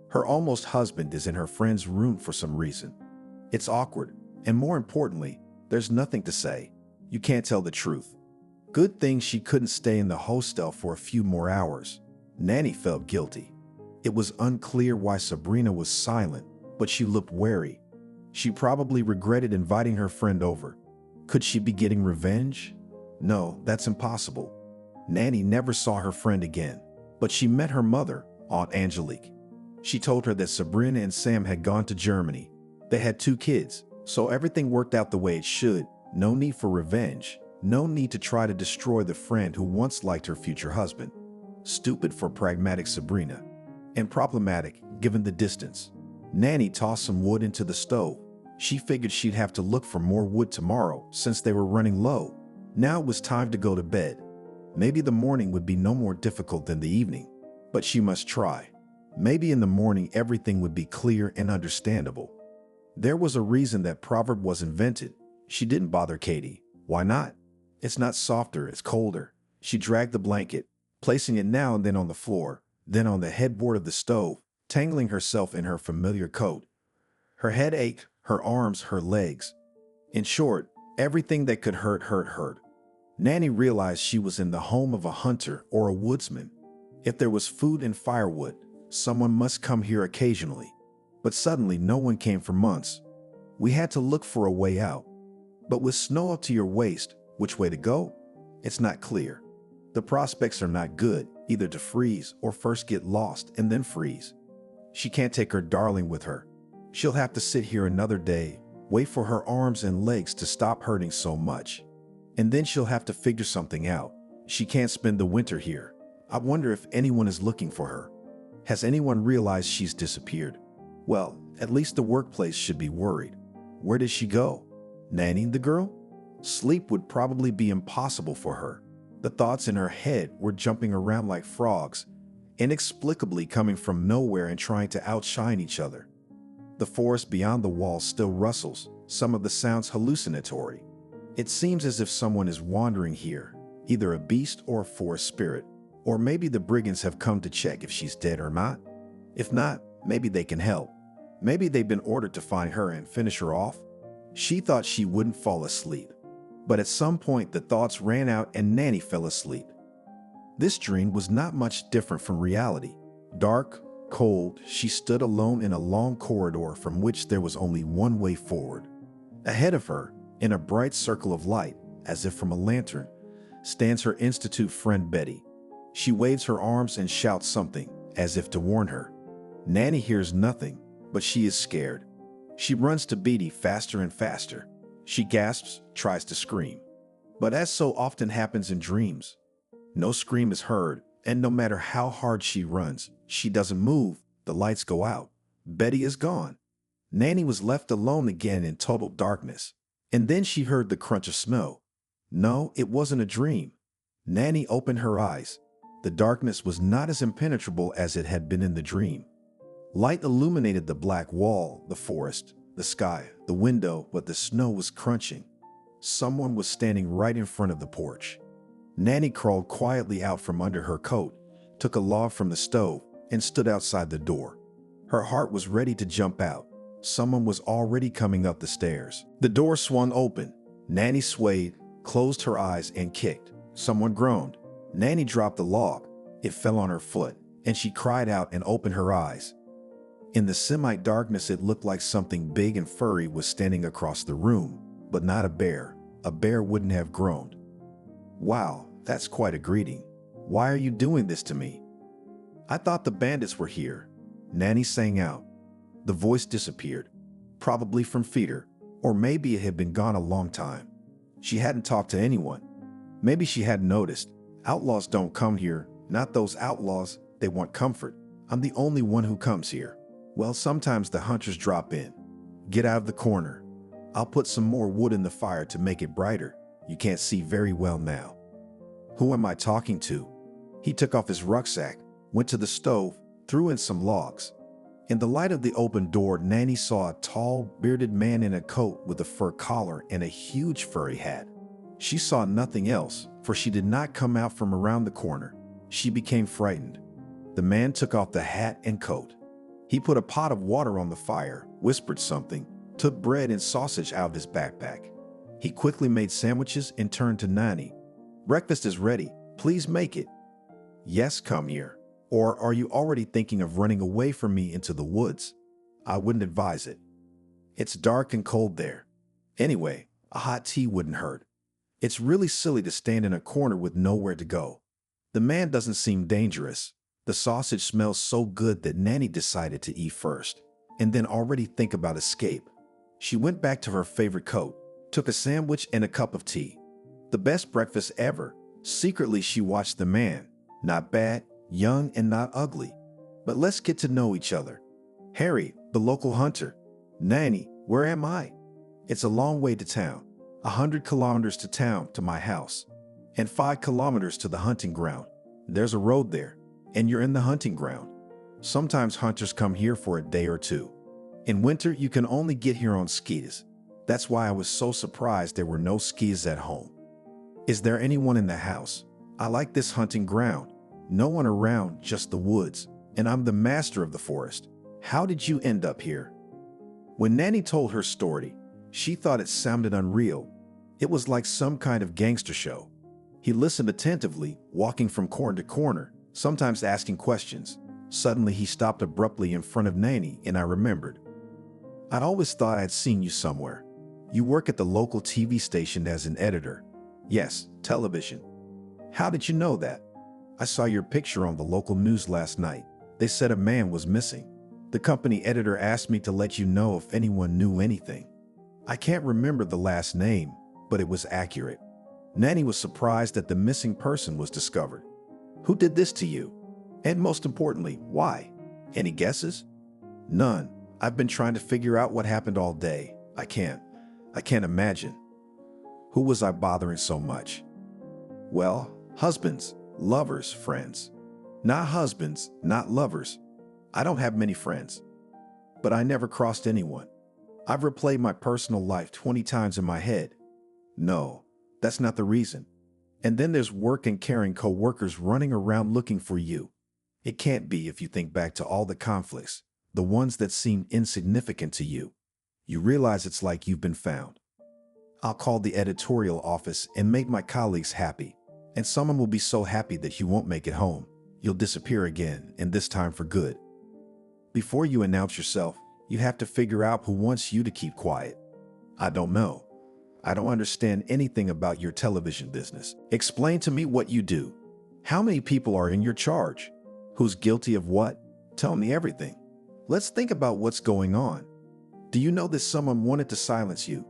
Her almost husband is in her friend's room for some reason. It's awkward, and more importantly, there's nothing to say. You can't tell the truth. Good thing she couldn't stay in the hostel for a few more hours. Nanny felt guilty. It was unclear why Sabrina was silent, but she looked wary. She probably regretted inviting her friend over. Could she be getting revenge? No, that's impossible. Nanny never saw her friend again, but she met her mother, Aunt Angelique. She told her that Sabrina and Sam had gone to Germany. They had 2 kids, so everything worked out the way it should. No need for revenge. No need to try to destroy the friend who once liked her future husband. Stupid for pragmatic Sabrina. And problematic, given the distance. Nanny tossed some wood into the stove. She figured she'd have to look for more wood tomorrow since they were running low. Now it was time to go to bed. Maybe the morning would be no more difficult than the evening. But she must try. Maybe in the morning everything would be clear and understandable. There was a reason that proverb was invented. She didn't bother Katie. Why not? It's not softer, it's colder. She dragged the blanket, placing it now and then on the floor, then on the headboard of the stove, tangling herself in her familiar coat. Her head ached, her arms, her legs. In short, everything that could hurt. Nanny realized she was in the home of a hunter or a woodsman. If there was food and firewood, someone must come here occasionally. But suddenly no one came for months. We had to look for a way out. But with snow up to your waist, which way to go? It's not clear. The prospects are not good, either to freeze or first get lost and then freeze. She can't take her darling with her. She'll have to sit here another day, wait for her arms and legs to stop hurting so much. And then she'll have to figure something out. She can't spend the winter here. I wonder if anyone is looking for her. Has anyone realized she's disappeared? Well, at least the workplace should be worried. Where did she go? Nannying the girl? Sleep would probably be impossible for her. The thoughts in her head were jumping around like frogs, inexplicably coming from nowhere and trying to outshine each other. The forest beyond the walls still rustles, some of the sounds hallucinatory. It seems as if someone is wandering here, either a beast or a forest spirit, or maybe the brigands have come to check if she's dead or not. If not, maybe they can help. Maybe they've been ordered to find her and finish her off. She thought she wouldn't fall asleep, but at some point the thoughts ran out and Nanny fell asleep. This dream was not much different from reality. Dark, cold, she stood alone in a long corridor from which there was only one way forward. Ahead of her, in a bright circle of light, as if from a lantern, stands her institute friend Betty. She waves her arms and shouts something, as if to warn her. Nanny hears nothing, but she is scared. She runs to Betty faster and faster. She gasps, tries to scream. But as so often happens in dreams, no scream is heard, and no matter how hard she runs, she doesn't move. The lights go out. Betty is gone. Nanny was left alone again in total darkness. And then she heard the crunch of snow. No, it wasn't a dream. Nanny opened her eyes. The darkness was not as impenetrable as it had been in the dream. Light illuminated the black wall, the forest, the sky, the window, but the snow was crunching. Someone was standing right in front of the porch. Nanny crawled quietly out from under her coat, took a log from the stove, and stood outside the door. Her heart was ready to jump out. Someone was already coming up the stairs. The door swung open. Nanny swayed, closed her eyes, and kicked. Someone groaned. Nanny dropped the log. It fell on her foot, and she cried out and opened her eyes. In the semi-darkness, it looked like something big and furry was standing across the room, but not a bear. A bear wouldn't have groaned. Wow, that's quite a greeting. Why are you doing this to me? I thought the bandits were here. Nanny sang out. The voice disappeared, probably from fear, or maybe it had been gone a long time. She hadn't talked to anyone. Maybe she hadn't noticed. Outlaws don't come here, not those outlaws. They want comfort. I'm the only one who comes here. Well, sometimes the hunters drop in. Get out of the corner. I'll put some more wood in the fire to make it brighter. You can't see very well now. Who am I talking to? He took off his rucksack, went to the stove, threw in some logs. In the light of the open door, Nanny saw a tall, bearded man in a coat with a fur collar and a huge furry hat. She saw nothing else, for she did not come out from around the corner. She became frightened. The man took off the hat and coat. He put a pot of water on the fire, whispered something, took bread and sausage out of his backpack. He quickly made sandwiches and turned to Nanny. Breakfast is ready. Please make it. Yes, come here. Or are you already thinking of running away from me into the woods? I wouldn't advise it. It's dark and cold there. Anyway, a hot tea wouldn't hurt. It's really silly to stand in a corner with nowhere to go. The man doesn't seem dangerous. The sausage smells so good that Nanny decided to eat first, and then already think about escape. She went back to her favorite coat, took a sandwich and a cup of tea. The best breakfast ever. Secretly, she watched the man. Not bad, young and not ugly. But let's get to know each other. Harry, the local hunter. Nanny, where am I? It's a long way to town. 100 kilometers to town to my house, and 5 kilometers to the hunting ground. There's a road there, and you're in the hunting ground. Sometimes hunters come here for a day or two. In winter, you can only get here on skis. That's why I was so surprised there were no skis at home. Is there anyone in the house? I like this hunting ground. No one around, just the woods, and I'm the master of the forest. How did you end up here? When Nanny told her story, she thought it sounded unreal. It was like some kind of gangster show. He listened attentively, walking from corner to corner, sometimes asking questions. Suddenly, he stopped abruptly in front of Nanny, and I remembered. I'd always thought I'd seen you somewhere. You work at the local TV station as an editor. Yes, television. How did you know that? I saw your picture on the local news last night. They said a man was missing. The company editor asked me to let you know if anyone knew anything. I can't remember the last name, but it was accurate. Nanny was surprised that the missing person was discovered. Who did this to you? And most importantly, why? Any guesses? None. I've been trying to figure out what happened all day. I can't imagine. Who was I bothering so much? Well, husbands, lovers, friends. Not husbands, not lovers. I don't have many friends. But I never crossed anyone. I've replayed my personal life 20 times in my head. No, that's not the reason. And then there's work and caring co-workers running around looking for you. It can't be if you think back to all the conflicts, the ones that seem insignificant to you. You realize it's like you've been found. I'll call the editorial office and make my colleagues happy. And someone will be so happy that you won't make it home. You'll disappear again, and this time for good. Before you announce yourself, you have to figure out who wants you to keep quiet. I don't know. I don't understand anything about your television business. Explain to me what you do. How many people are in your charge? Who's guilty of what? Tell me everything. Let's think about what's going on. Do you know that someone wanted to silence you?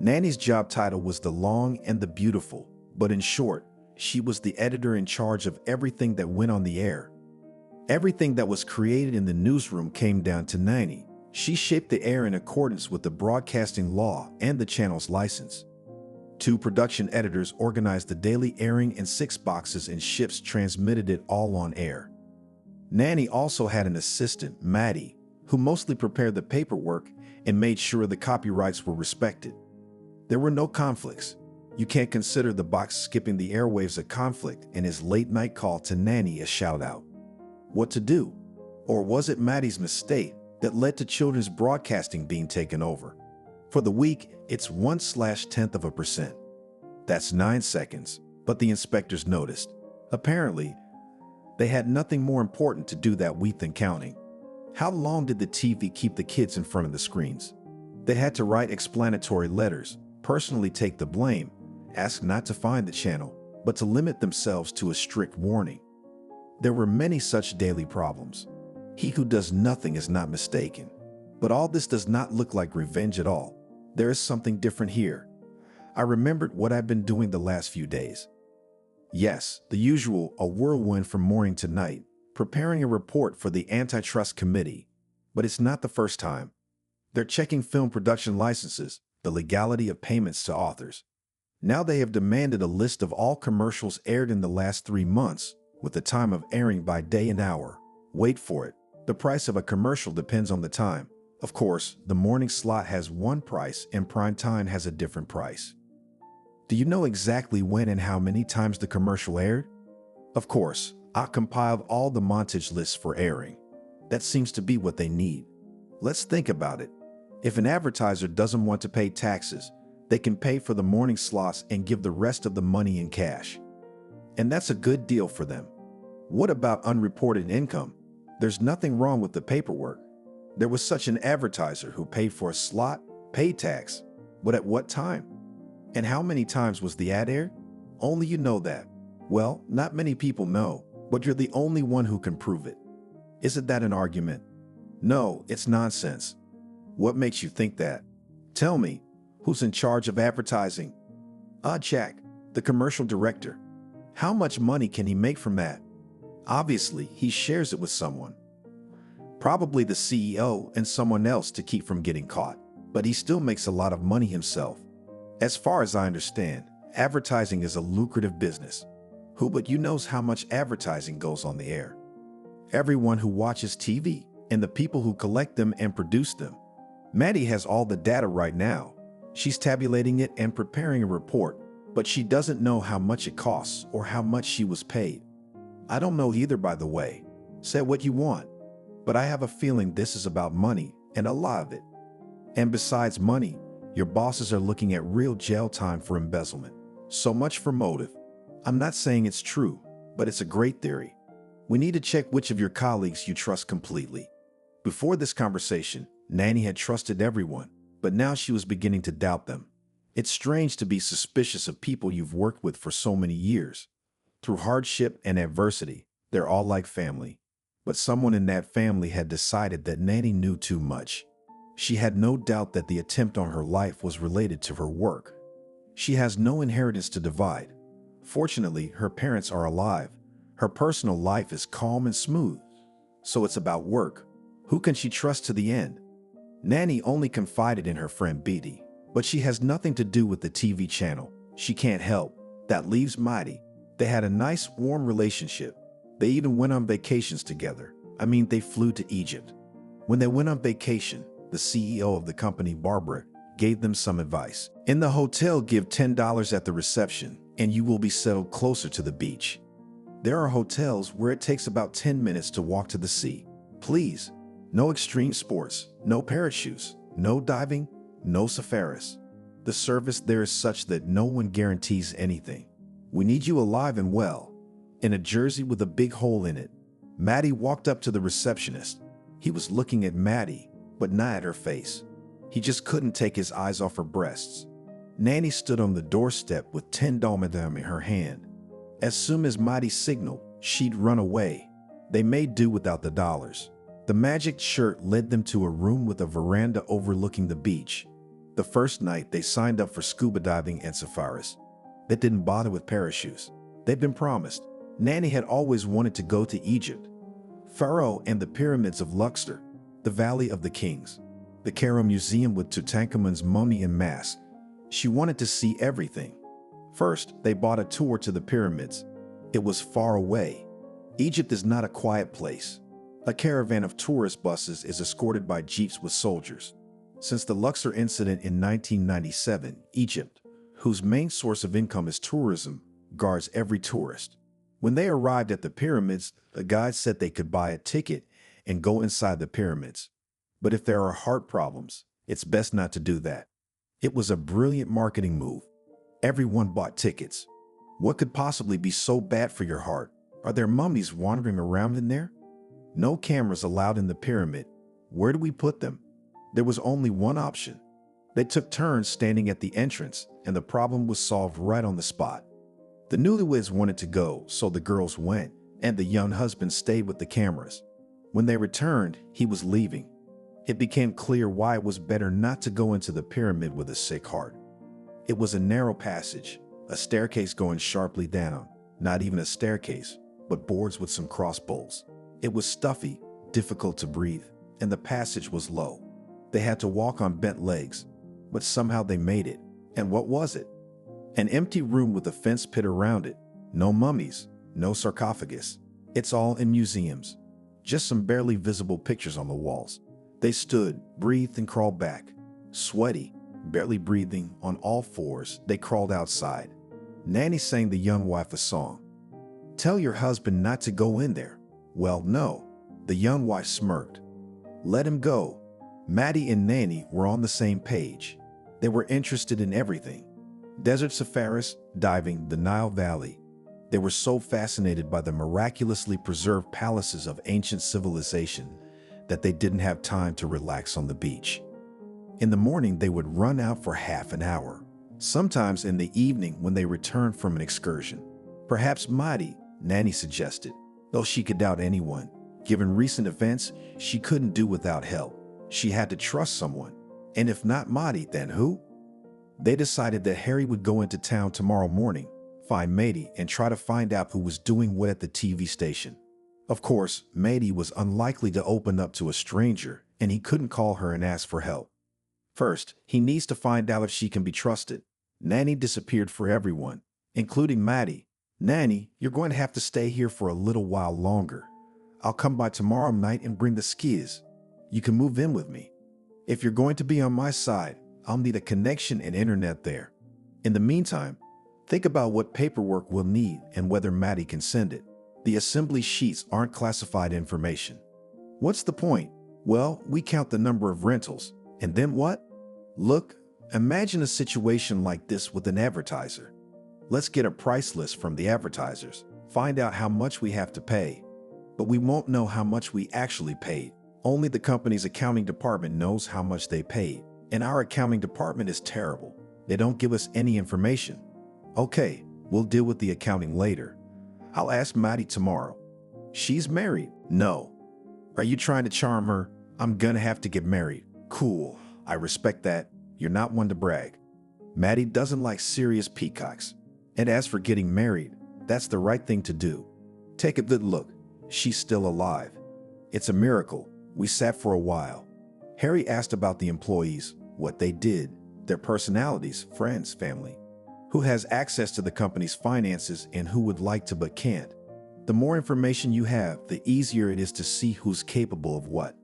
Nanny's job title was the long and the beautiful, but in short, she was the editor in charge of everything that went on the air. Everything that was created in the newsroom came down to Nanny. She shaped the air in accordance with the broadcasting law and the channel's license. 2 production editors organized the daily airing in 6 boxes, and ships transmitted it all on air. Nanny also had an assistant, Maddie, who mostly prepared the paperwork and made sure the copyrights were respected. There were no conflicts. You can't consider the box skipping the airwaves a conflict and his late-night call to Nanny a shout-out. What to do? Or was it Maddie's mistake that led to children's broadcasting being taken over? For the week, it's 1/10%. That's 9 seconds, but the inspectors noticed. Apparently, they had nothing more important to do that week than counting. How long did the TV keep the kids in front of the screens? They had to write explanatory letters, personally take the blame, ask not to find the channel, but to limit themselves to a strict warning. There were many such daily problems. He who does nothing is not mistaken. But all this does not look like revenge at all. There is something different here. I remembered what I've been doing the last few days. Yes, the usual, a whirlwind from morning to night, preparing a report for the antitrust committee. But it's not the first time. They're checking film production licenses, the legality of payments to authors. Now they have demanded a list of all commercials aired in the last 3 months, with the time of airing by day and hour. Wait for it. The price of a commercial depends on the time. Of course, the morning slot has one price and prime time has a different price. Do you know exactly when and how many times the commercial aired? Of course, I compiled all the montage lists for airing. That seems to be what they need. Let's think about it. If an advertiser doesn't want to pay taxes, they can pay for the morning slots and give the rest of the money in cash. And that's a good deal for them. What about unreported income? There's nothing wrong with the paperwork. There was such an advertiser who paid for a slot, paid tax, but at what time? And how many times was the ad aired? Only you know that. Well, not many people know, but you're the only one who can prove it. Isn't that an argument? No, it's nonsense. What makes you think that? Tell me, who's in charge of advertising? Jack, the commercial director. How much money can he make from that? Obviously, he shares it with someone. Probably the CEO and someone else to keep from getting caught, but he still makes a lot of money himself. As far as I understand, advertising is a lucrative business. Who but you knows how much advertising goes on the air? Everyone who watches TV and the people who collect them and produce them. Maddie has all the data right now. She's tabulating it and preparing a report, but she doesn't know how much it costs or how much she was paid. I don't know either, by the way. Say what you want, but I have a feeling this is about money and a lot of it. And besides money, your bosses are looking at real jail time for embezzlement. So much for motive. I'm not saying it's true, but it's a great theory. We need to check which of your colleagues you trust completely. Before this conversation, Nanny had trusted everyone, but now she was beginning to doubt them. It's strange to be suspicious of people you've worked with for so many years. Through hardship and adversity, they're all like family. But someone in that family had decided that Nanny knew too much. She had no doubt that the attempt on her life was related to her work. She has no inheritance to divide. Fortunately, her parents are alive. Her personal life is calm and smooth. So it's about work. Who can she trust to the end? Nanny only confided in her friend Beatty, but she has nothing to do with the TV channel. She can't help. That leaves Mighty. They had a nice, warm relationship. They even went on vacations together. I mean, they flew to Egypt. When they went on vacation, the CEO of the company, Barbara, gave them some advice. In the hotel, give $10 at the reception, and you will be settled closer to the beach. There are hotels where it takes about 10 minutes to walk to the sea. Please, no extreme sports, no parachutes, no diving, no safaris. The service there is such that no one guarantees anything. We need you alive and well, in a jersey with a big hole in it. Maddie walked up to the receptionist. He was looking at Maddie, but not at her face. He just couldn't take his eyes off her breasts. Nanny stood on the doorstep with $10 in her hand. As soon as Maddie signaled, she'd run away. They made do without the dollars. The magic shirt led them to a room with a veranda overlooking the beach. The first night, they signed up for scuba diving and safaris. They didn't bother with parachutes. They'd been promised. Nanny had always wanted to go to Egypt, Pharaoh and the pyramids of Luxor, the Valley of the Kings, the Cairo Museum with Tutankhamun's mummy and mask. She wanted to see everything. First, they bought a tour to the pyramids. It was far away. Egypt is not a quiet place. A caravan of tourist buses is escorted by jeeps with soldiers. Since the Luxor incident in 1997, Egypt, whose main source of income is tourism, guards every tourist. When they arrived at the pyramids, the guide said they could buy a ticket and go inside the pyramids. But if there are heart problems, it's best not to do that. It was a brilliant marketing move. Everyone bought tickets. What could possibly be so bad for your heart? Are there mummies wandering around in there? No cameras allowed in the pyramid. Where do we put them? There was only one option. They took turns standing at the entrance, and the problem was solved right on the spot. The newlyweds wanted to go, so the girls went, and the young husband stayed with the cameras. When they returned, he was leaving. It became clear why it was better not to go into the pyramid with a sick heart. It was a narrow passage, a staircase going sharply down, not even a staircase, but boards with some crossbolts. It was stuffy, difficult to breathe, and the passage was low. They had to walk on bent legs, but somehow they made it. And what was it? An empty room with a fence pit around it. No mummies, no sarcophagus. It's all in museums. Just some barely visible pictures on the walls. They stood, breathed, and crawled back. Sweaty, barely breathing, on all fours, they crawled outside. Nanny sang the young wife a song. "Tell your husband not to go in there." Well, no. The young wife smirked. Let him go. Maddie and Nanny were on the same page. They were interested in everything. Desert safaris, diving, the Nile Valley. They were so fascinated by the miraculously preserved palaces of ancient civilization that they didn't have time to relax on the beach. In the morning, they would run out for half an hour. Sometimes in the evening when they returned from an excursion. Perhaps Maddie, Nanny suggested, though she could doubt anyone. Given recent events, she couldn't do without help. She had to trust someone. And if not Maddie, then who? They decided that Harry would go into town tomorrow morning, find Maddie, and try to find out who was doing what at the TV station. Of course, Maddie was unlikely to open up to a stranger, and he couldn't call her and ask for help. First, he needs to find out if she can be trusted. Nanny disappeared for everyone, including Maddie. Nanny, you're going to have to stay here for a little while longer. I'll come by tomorrow night and bring the skis. You can move in with me. If you're going to be on my side, I'll need a connection and internet there. In the meantime, think about what paperwork we'll need and whether Maddie can send it. The assembly sheets aren't classified information. What's the point? Well, we count the number of rentals. And then what? Look, imagine a situation like this with an advertiser. Let's get a price list from the advertisers, find out how much we have to pay. But we won't know how much we actually paid. Only the company's accounting department knows how much they paid. And our accounting department is terrible. They don't give us any information. Okay, we'll deal with the accounting later. I'll ask Maddie tomorrow. She's married? No. Are you trying to charm her? I'm gonna have to get married. Cool, I respect that. You're not one to brag. Maddie doesn't like serious peacocks. And as for getting married, that's the right thing to do. Take a good look. She's still alive. It's a miracle. We sat for a while. Harry asked about the employees, what they did, their personalities, friends, family. Who has access to the company's finances and who would like to but can't. The more information you have, the easier it is to see who's capable of what.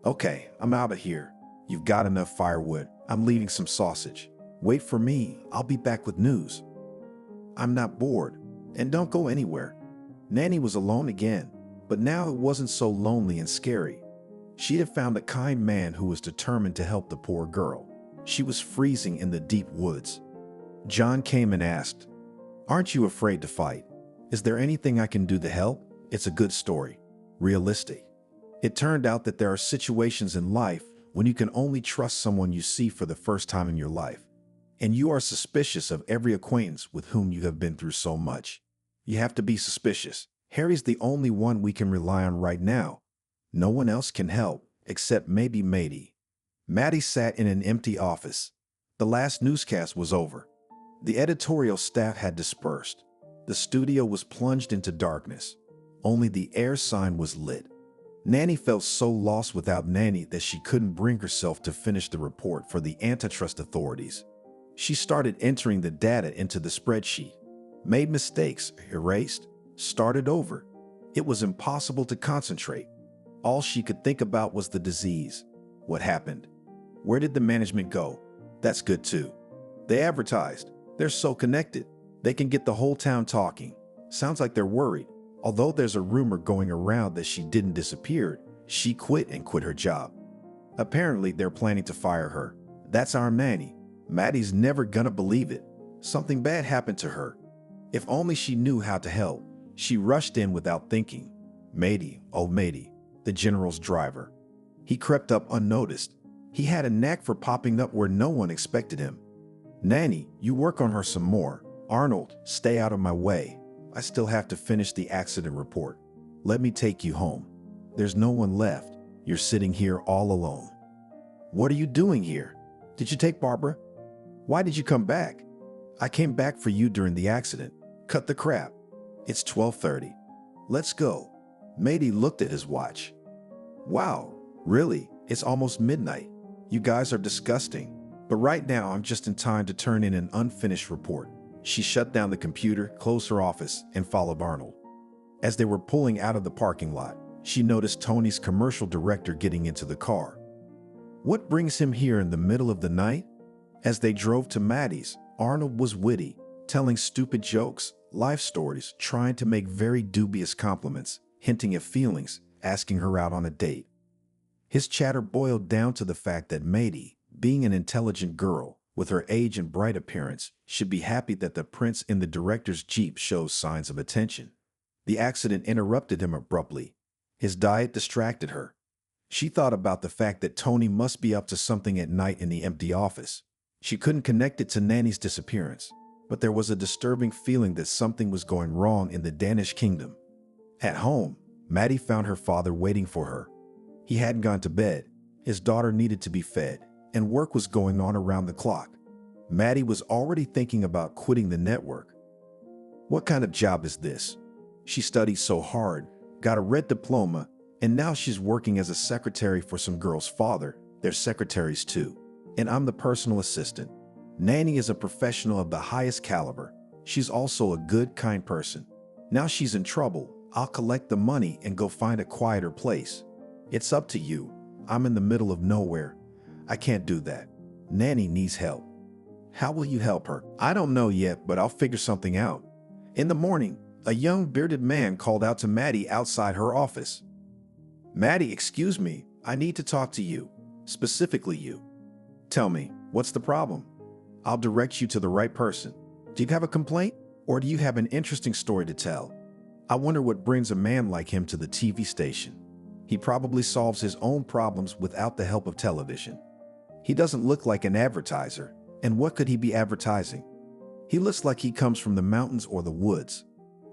Okay, I'm out of here. You've got enough firewood. I'm leaving some sausage. Wait for me. I'll be back with news. I'm not bored. And don't go anywhere. Nanny was alone again, but now it wasn't so lonely and scary. She had found a kind man who was determined to help the poor girl. She was freezing in the deep woods. John came and asked, "Aren't you afraid to fight? Is there anything I can do to help?" It's a good story. Realistic. It turned out that there are situations in life when you can only trust someone you see for the first time in your life. And you are suspicious of every acquaintance with whom you have been through so much. You have to be suspicious. Harry's the only one we can rely on right now. No one else can help, except maybe Maddie. Maddie sat in an empty office. The last newscast was over. The editorial staff had dispersed. The studio was plunged into darkness. Only the air sign was lit. Nanny felt so lost without Nanny that she couldn't bring herself to finish the report for the antitrust authorities. She started entering the data into the spreadsheet, made mistakes, erased, started over. It was impossible to concentrate. All she could think about was the disease. What happened? Where did the management go? That's good too. They advertised. They're so connected. They can get the whole town talking. Sounds like they're worried. Although there's a rumor going around that she didn't disappear, she quit her job. Apparently they're planning to fire her. That's our Nanny. Maddie's never gonna believe it. Something bad happened to her. If only she knew how to help. She rushed in without thinking. Maddie, oh Maddie, the general's driver. He crept up unnoticed. He had a knack for popping up where no one expected him. Nanny, you work on her some more. Arnold, stay out of my way. I still have to finish the accident report. Let me take you home. There's no one left. You're sitting here all alone. What are you doing here? Did you take Barbara? Why did you come back? I came back for you during the accident. Cut the crap. It's 12:30. Let's go. Maddie looked at his watch. Wow, really? It's almost midnight. You guys are disgusting. But right now I'm just in time to turn in an unfinished report. She shut down the computer, closed her office, and followed Arnold. As they were pulling out of the parking lot, she noticed Tony's commercial director getting into the car. What brings him here in the middle of the night? As they drove to Maddie's, Arnold was witty, telling stupid jokes, life stories, trying to make very dubious compliments, hinting at feelings, asking her out on a date. His chatter boiled down to the fact that Maddie, being an intelligent girl, with her age and bright appearance, should be happy that the prince in the director's Jeep shows signs of attention. The accident interrupted him abruptly. His diet distracted her. She thought about the fact that Tony must be up to something at night in the empty office. She couldn't connect it to Nanny's disappearance, but there was a disturbing feeling that something was going wrong in the Danish kingdom. At home, Maddie found her father waiting for her. He hadn't gone to bed. His daughter needed to be fed, and work was going on around the clock. Maddie was already thinking about quitting the network. What kind of job is this? She studied so hard, got a red diploma, and now she's working as a secretary for some girl's father. They're secretaries too. And I'm the personal assistant. Nanny is a professional of the highest caliber. She's also a good, kind person. Now she's in trouble. I'll collect the money and go find a quieter place. It's up to you. I'm in the middle of nowhere. I can't do that. Nanny needs help. How will you help her? I don't know yet, but I'll figure something out. In the morning, a young bearded man called out to Maddie outside her office. Maddie, excuse me, I need to talk to you. Specifically you. Tell me, what's the problem? I'll direct you to the right person. Do you have a complaint? Or do you have an interesting story to tell? I wonder what brings a man like him to the TV station. He probably solves his own problems without the help of television. He doesn't look like an advertiser, and what could he be advertising? He looks like he comes from the mountains or the woods.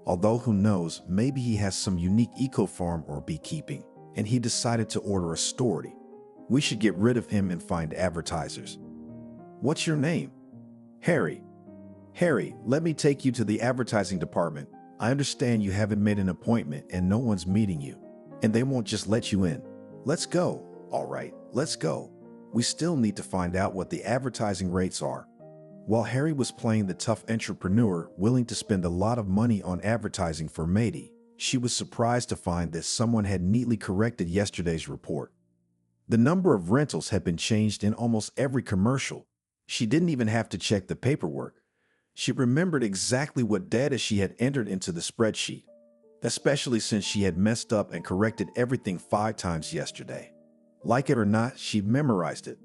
Although who knows, maybe he has some unique eco-farm or beekeeping, and he decided to order a story. We should get rid of him and find advertisers. What's your name? Harry. Harry, let me take you to the advertising department. I understand you haven't made an appointment and no one's meeting you, and they won't just let you in. Let's go. All right, let's go. We still need to find out what the advertising rates are. While Harry was playing the tough entrepreneur willing to spend a lot of money on advertising for Maddie, she was surprised to find that someone had neatly corrected yesterday's report. The number of rentals had been changed in almost every commercial. She didn't even have to check the paperwork. She remembered exactly what data she had entered into the spreadsheet, especially since she had messed up and corrected everything 5 times yesterday. Like it or not, she memorized it.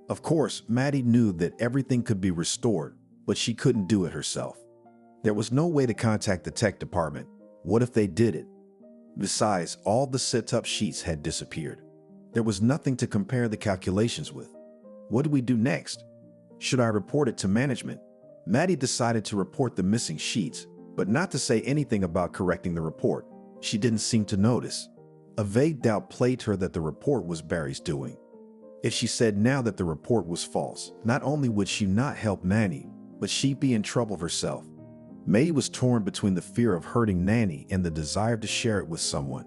Of course, Maddie knew that everything could be restored, but she couldn't do it herself. There was no way to contact the tech department. What if they did it? Besides, all the set-up sheets had disappeared. There was nothing to compare the calculations with. What do we do next? Should I report it to management? Maddie decided to report the missing sheets, but not to say anything about correcting the report. She didn't seem to notice. A vague doubt plagued her that the report was Barry's doing. If she said now that the report was false, not only would she not help Nanny, but she'd be in trouble herself. Maddie was torn between the fear of hurting Nanny and the desire to share it with someone.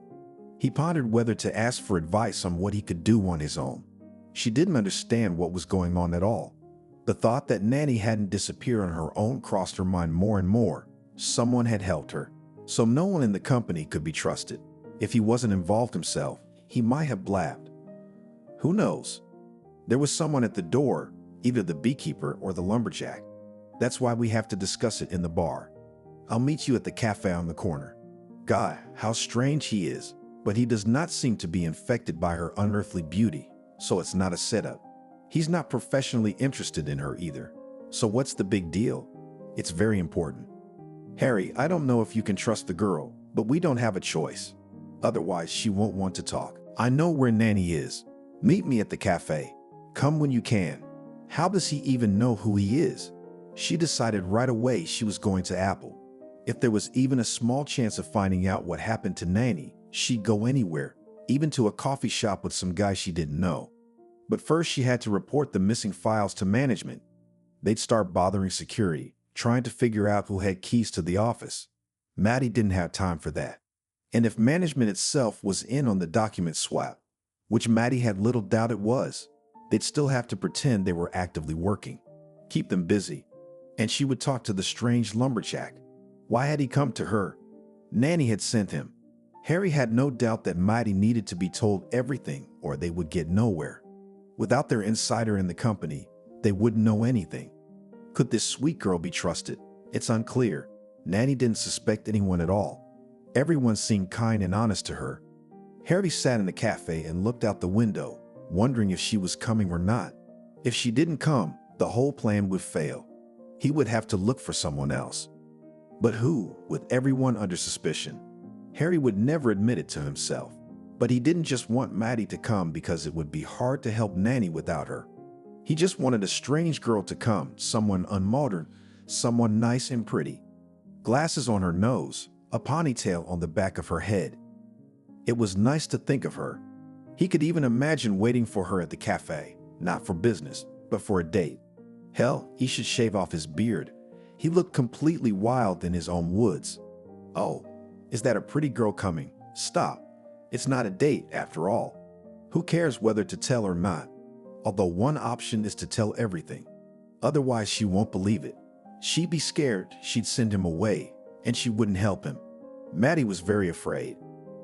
He pondered whether to ask for advice on what he could do on his own. She didn't understand what was going on at all. The thought that Nanny hadn't disappeared on her own crossed her mind more and more. Someone had helped her, so no one in the company could be trusted. If he wasn't involved himself, he might have blabbed. Who knows? There was someone at the door, either the beekeeper or the lumberjack. That's why we have to discuss it in the bar. I'll meet you at the cafe on the corner. God, how strange he is, but he does not seem to be infected by her unearthly beauty, so it's not a setup. He's not professionally interested in her either. So what's the big deal? It's very important. Harry, I don't know if you can trust the girl, but we don't have a choice. Otherwise, she won't want to talk. I know where Nanny is. Meet me at the cafe. Come when you can. How does he even know who he is? She decided right away she was going to Apple. If there was even a small chance of finding out what happened to Nanny, she'd go anywhere, even to a coffee shop with some guy she didn't know. But first she had to report the missing files to management. They'd start bothering security, trying to figure out who had keys to the office. Maddie didn't have time for that. And if management itself was in on the document swap, which Maddie had little doubt it was, they'd still have to pretend they were actively working. Keep them busy. And she would talk to the strange lumberjack. Why had he come to her? Nanny had sent him. Harry had no doubt that Maddie needed to be told everything or they would get nowhere. Without their insider in the company, they wouldn't know anything. Could this sweet girl be trusted? It's unclear. Nanny didn't suspect anyone at all. Everyone seemed kind and honest to her. Harry sat in the cafe and looked out the window, wondering if she was coming or not. If she didn't come, the whole plan would fail. He would have to look for someone else. But who, with everyone under suspicion? Harry would never admit it to himself. But he didn't just want Maddie to come because it would be hard to help Nanny without her. He just wanted a strange girl to come, someone unmodern, someone nice and pretty. Glasses on her nose, a ponytail on the back of her head. It was nice to think of her. He could even imagine waiting for her at the cafe, not for business, but for a date. Hell, he should shave off his beard. He looked completely wild in his own woods. Oh, is that a pretty girl coming? Stop. It's not a date, after all. Who cares whether to tell or not? Although one option is to tell everything. Otherwise, she won't believe it. She'd be scared, she'd send him away, and she wouldn't help him. Maddie was very afraid.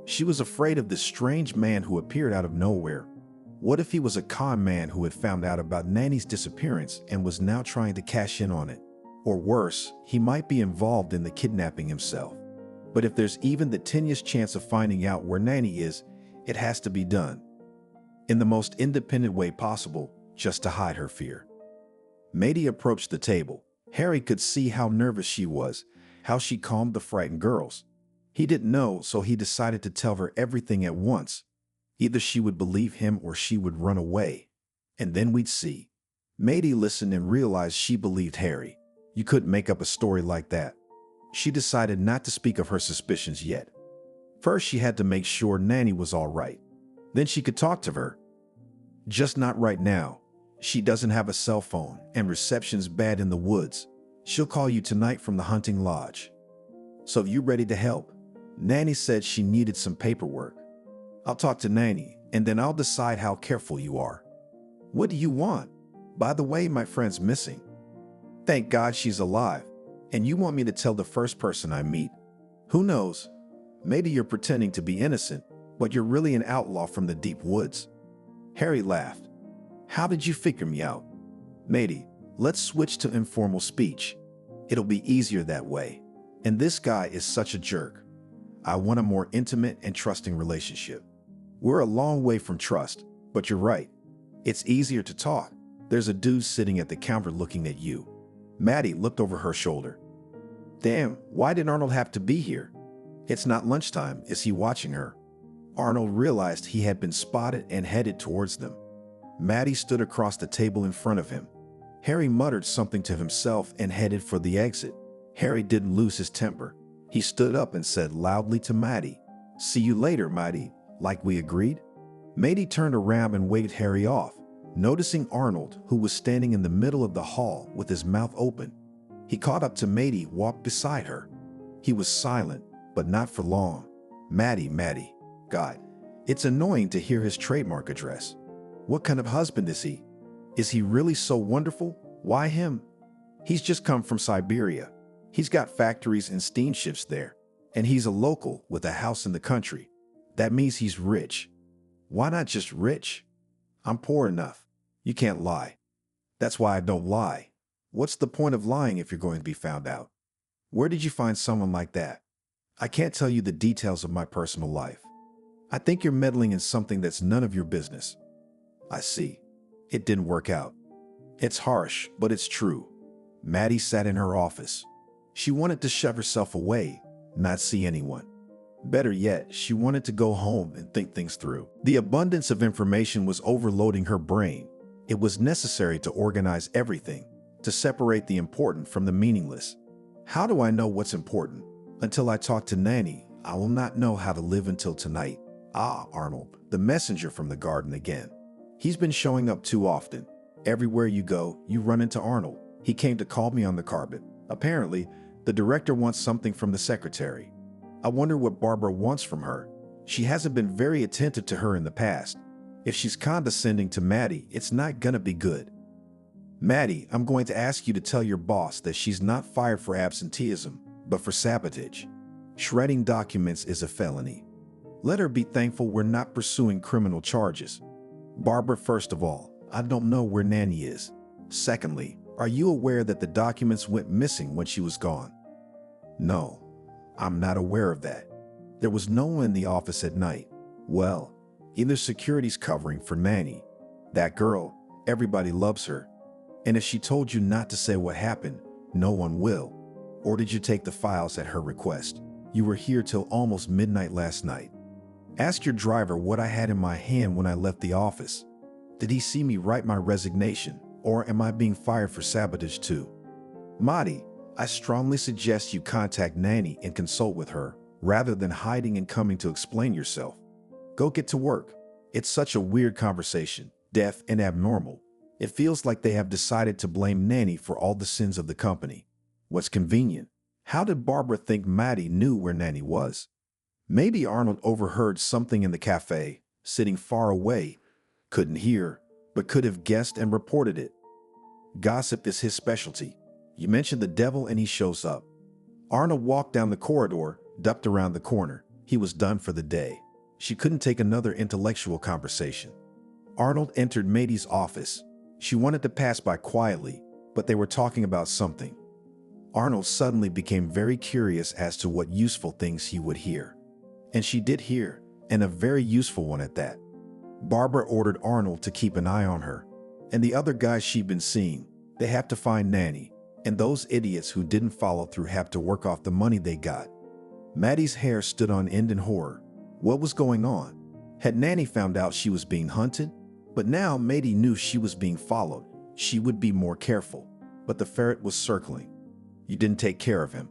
She was afraid of this strange man who appeared out of nowhere. What if he was a con man who had found out about Nanny's disappearance and was now trying to cash in on it? Or worse, he might be involved in the kidnapping himself. But if there's even the tenuous chance of finding out where Nanny is, it has to be done. In the most independent way possible, just to hide her fear. Maddie approached the table. Harry could see how nervous she was, how she calmed the frightened girls. He didn't know, so he decided to tell her everything at once. Either she would believe him or she would run away. And then we'd see. Maddie listened and realized she believed Harry. You couldn't make up a story like that. She decided not to speak of her suspicions yet. First, she had to make sure Nanny was all right. Then she could talk to her. Just not right now. She doesn't have a cell phone, and reception's bad in the woods. She'll call you tonight from the hunting lodge. So you ready to help? Nanny said she needed some paperwork. I'll talk to Nanny, and then I'll decide how careful you are. What do you want? By the way, my friend's missing. Thank God she's alive. And you want me to tell the first person I meet? Who knows? Maybe you're pretending to be innocent, but you're really an outlaw from the deep woods." Harry laughed. "How did you figure me out?" "Matey, let's switch to informal speech. It'll be easier that way. And this guy is such a jerk. I want a more intimate and trusting relationship." "We're a long way from trust, but you're right. It's easier to talk. There's a dude sitting at the counter looking at you." Maddie looked over her shoulder. "Damn, why did Arnold have to be here? It's not lunchtime. Is he watching her?" Arnold realized he had been spotted and headed towards them. Maddie stood across the table in front of him. Harry muttered something to himself and headed for the exit. Harry didn't lose his temper. He stood up and said loudly to Maddie, "See you later, Maddie, like we agreed." Maddie turned around and waved Harry off, noticing Arnold, who was standing in the middle of the hall with his mouth open. He caught up to Maddie, walked beside her. He was silent, but not for long. Maddie. God, it's annoying to hear his trademark address. What kind of husband is he? Is he really so wonderful? Why him? He's just come from Siberia. He's got factories and steamships there, and he's a local with a house in the country. That means he's rich. Why not just rich? I'm poor enough. You can't lie. That's why I don't lie. What's the point of lying if you're going to be found out? Where did you find someone like that? I can't tell you the details of my personal life. I think you're meddling in something that's none of your business." "I see. It didn't work out." It's harsh, but it's true. Maddie sat in her office. She wanted to shove herself away, not see anyone. Better yet, she wanted to go home and think things through. The abundance of information was overloading her brain. It was necessary to organize everything, to separate the important from the meaningless. How do I know what's important? Until I talk to Nanny, I will not know how to live until tonight. Ah, Arnold, the messenger from the garden again. He's been showing up too often. Everywhere you go, you run into Arnold. He came to call me on the carpet. Apparently, the director wants something from the secretary. I wonder what Barbara wants from her. She hasn't been very attentive to her in the past. If she's condescending to Maddie, it's not gonna be good. Maddie, I'm going to ask you to tell your boss that she's not fired for absenteeism, but for sabotage. Shredding documents is a felony. Let her be thankful we're not pursuing criminal charges. Barbara, first of all, I don't know where Nanny is. Secondly, are you aware that the documents went missing when she was gone? No, I'm not aware of that. There was no one in the office at night. Well, either security's covering for Nanny. That girl, everybody loves her. And if she told you not to say what happened, no one will. Or did you take the files at her request? You were here till almost midnight last night. Ask your driver what I had in my hand when I left the office. Did he see me write my resignation, or am I being fired for sabotage too? Maddie, I strongly suggest you contact Nanny and consult with her, rather than hiding and coming to explain yourself. Go get to work. It's such a weird conversation, deaf and abnormal. It feels like they have decided to blame Nanny for all the sins of the company. What's convenient? How did Barbara think Maddie knew where Nanny was? Maybe Arnold overheard something in the cafe, sitting far away, couldn't hear, but could have guessed and reported it. Gossip is his specialty. You mention the devil and he shows up. Arnold walked down the corridor, ducked around the corner. He was done for the day. She couldn't take another intellectual conversation. Arnold entered Maddie's office. She wanted to pass by quietly, but they were talking about something. Arnold suddenly became very curious as to what useful things he would hear. And she did hear, and a very useful one at that. Barbara ordered Arnold to keep an eye on her. And the other guys she'd been seeing, they have to find Nanny. And those idiots who didn't follow through have to work off the money they got. Maddie's hair stood on end in horror. What was going on? Had Nanny found out she was being hunted? But now Maddie knew she was being followed. She would be more careful. But the ferret was circling. You didn't take care of him.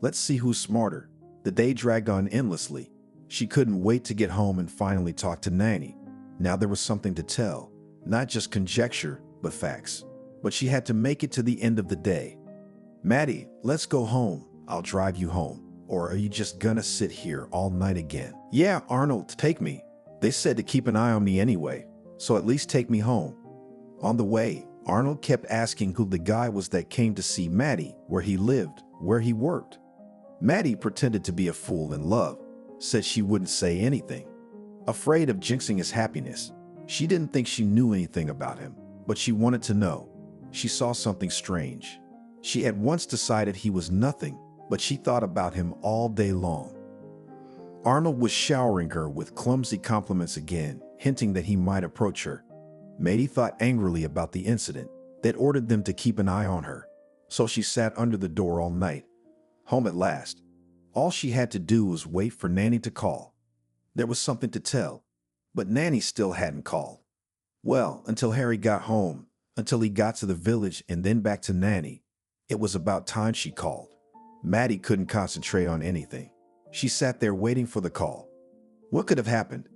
Let's see who's smarter. The day dragged on endlessly. She couldn't wait to get home and finally talk to Nanny. Now there was something to tell. Not just conjecture, but facts. But she had to make it to the end of the day. Maddie, let's go home. I'll drive you home. Or are you just gonna sit here all night again? Yeah, Arnold, take me. They said to keep an eye on me anyway. So at least take me home. On the way, Arnold kept asking who the guy was that came to see Maddie, where he lived, where he worked. Maddie pretended to be a fool in love. said she wouldn't say anything. Afraid of jinxing his happiness, she didn't think she knew anything about him, but she wanted to know. She saw something strange. She had once decided he was nothing, but she thought about him all day long. Arnold was showering her with clumsy compliments again, hinting that he might approach her. Maddie thought angrily about the incident that ordered them to keep an eye on her, so she sat under the door all night. Home at last. All she had to do was wait for Nanny to call. There was something to tell, but Nanny still hadn't called. Well, until Harry got home, until he got to the village and then back to Nanny. It was about time she called. Maddie couldn't concentrate on anything. She sat there waiting for the call. What could have happened?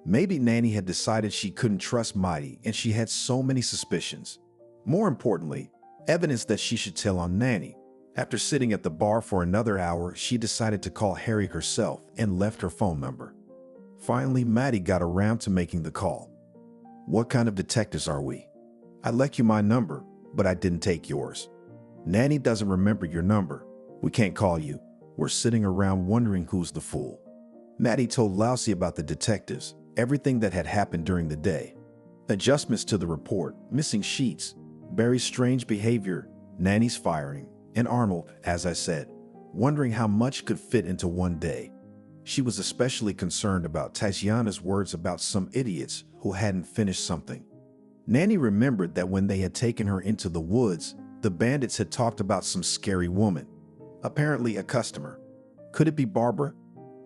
Maybe Nanny had decided she couldn't trust Maddie and she had so many suspicions. More importantly, evidence that she should tell on Nanny. After sitting at the bar for another hour, she decided to call Harry herself and left her phone number. Finally, Maddie got around to making the call. What kind of detectives are we? I left you my number, but I didn't take yours. Nanny doesn't remember your number. We can't call you. We're sitting around wondering who's the fool. Maddie told Lousy about the detectives, everything that had happened during the day. Adjustments to the report, missing sheets, Barry's strange behavior, Nanny's firing, and Arnold, as I said, wondering how much could fit into one day. She was especially concerned about Tatiana's words about some idiots who hadn't finished something. Nanny remembered that when they had taken her into the woods, the bandits had talked about some scary woman, apparently a customer. Could it be Barbara?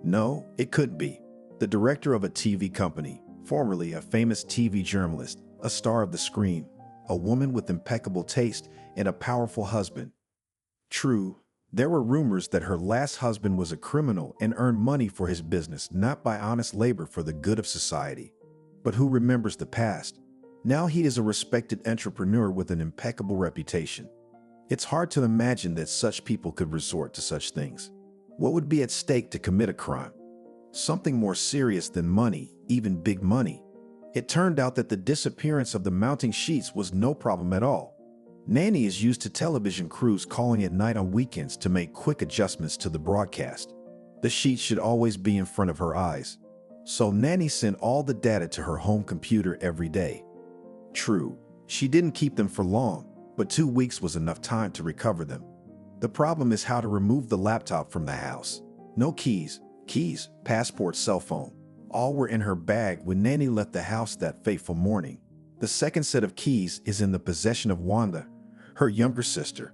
No, it couldn't be. The director of a TV company, formerly a famous TV journalist, a star of the screen, a woman with impeccable taste and a powerful husband. True, there were rumors that her last husband was a criminal and earned money for his business, not by honest labor for the good of society. But who remembers the past? Now he is a respected entrepreneur with an impeccable reputation. It's hard to imagine that such people could resort to such things. What would be at stake to commit a crime? Something more serious than money, even big money. It turned out that the disappearance of the mounting sheets was no problem at all. Nanny is used to television crews calling at night on weekends to make quick adjustments to the broadcast. The sheets should always be in front of her eyes. So Nanny sent all the data to her home computer every day. True, she didn't keep them for long, but 2 weeks was enough time to recover them. The problem is how to remove the laptop from the house. No keys, passport, cell phone. All were in her bag when Nanny left the house that fateful morning. The second set of keys is in the possession of Wanda, her younger sister.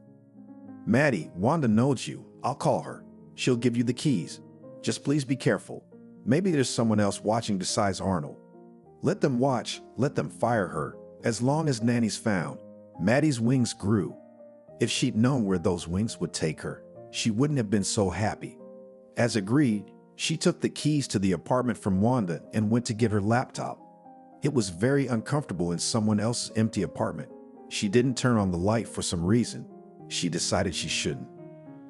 Maddie, Wanda knows you. I'll call her. She'll give you the keys. Just please be careful. Maybe there's someone else watching besides Arnold. Let them watch, let them fire her. As long as Nanny's found, Maddie's wings grew. If she'd known where those wings would take her, she wouldn't have been so happy. As agreed, she took the keys to the apartment from Wanda and went to get her laptop. It was very uncomfortable in someone else's empty apartment. She didn't turn on the light for some reason. She decided she shouldn't.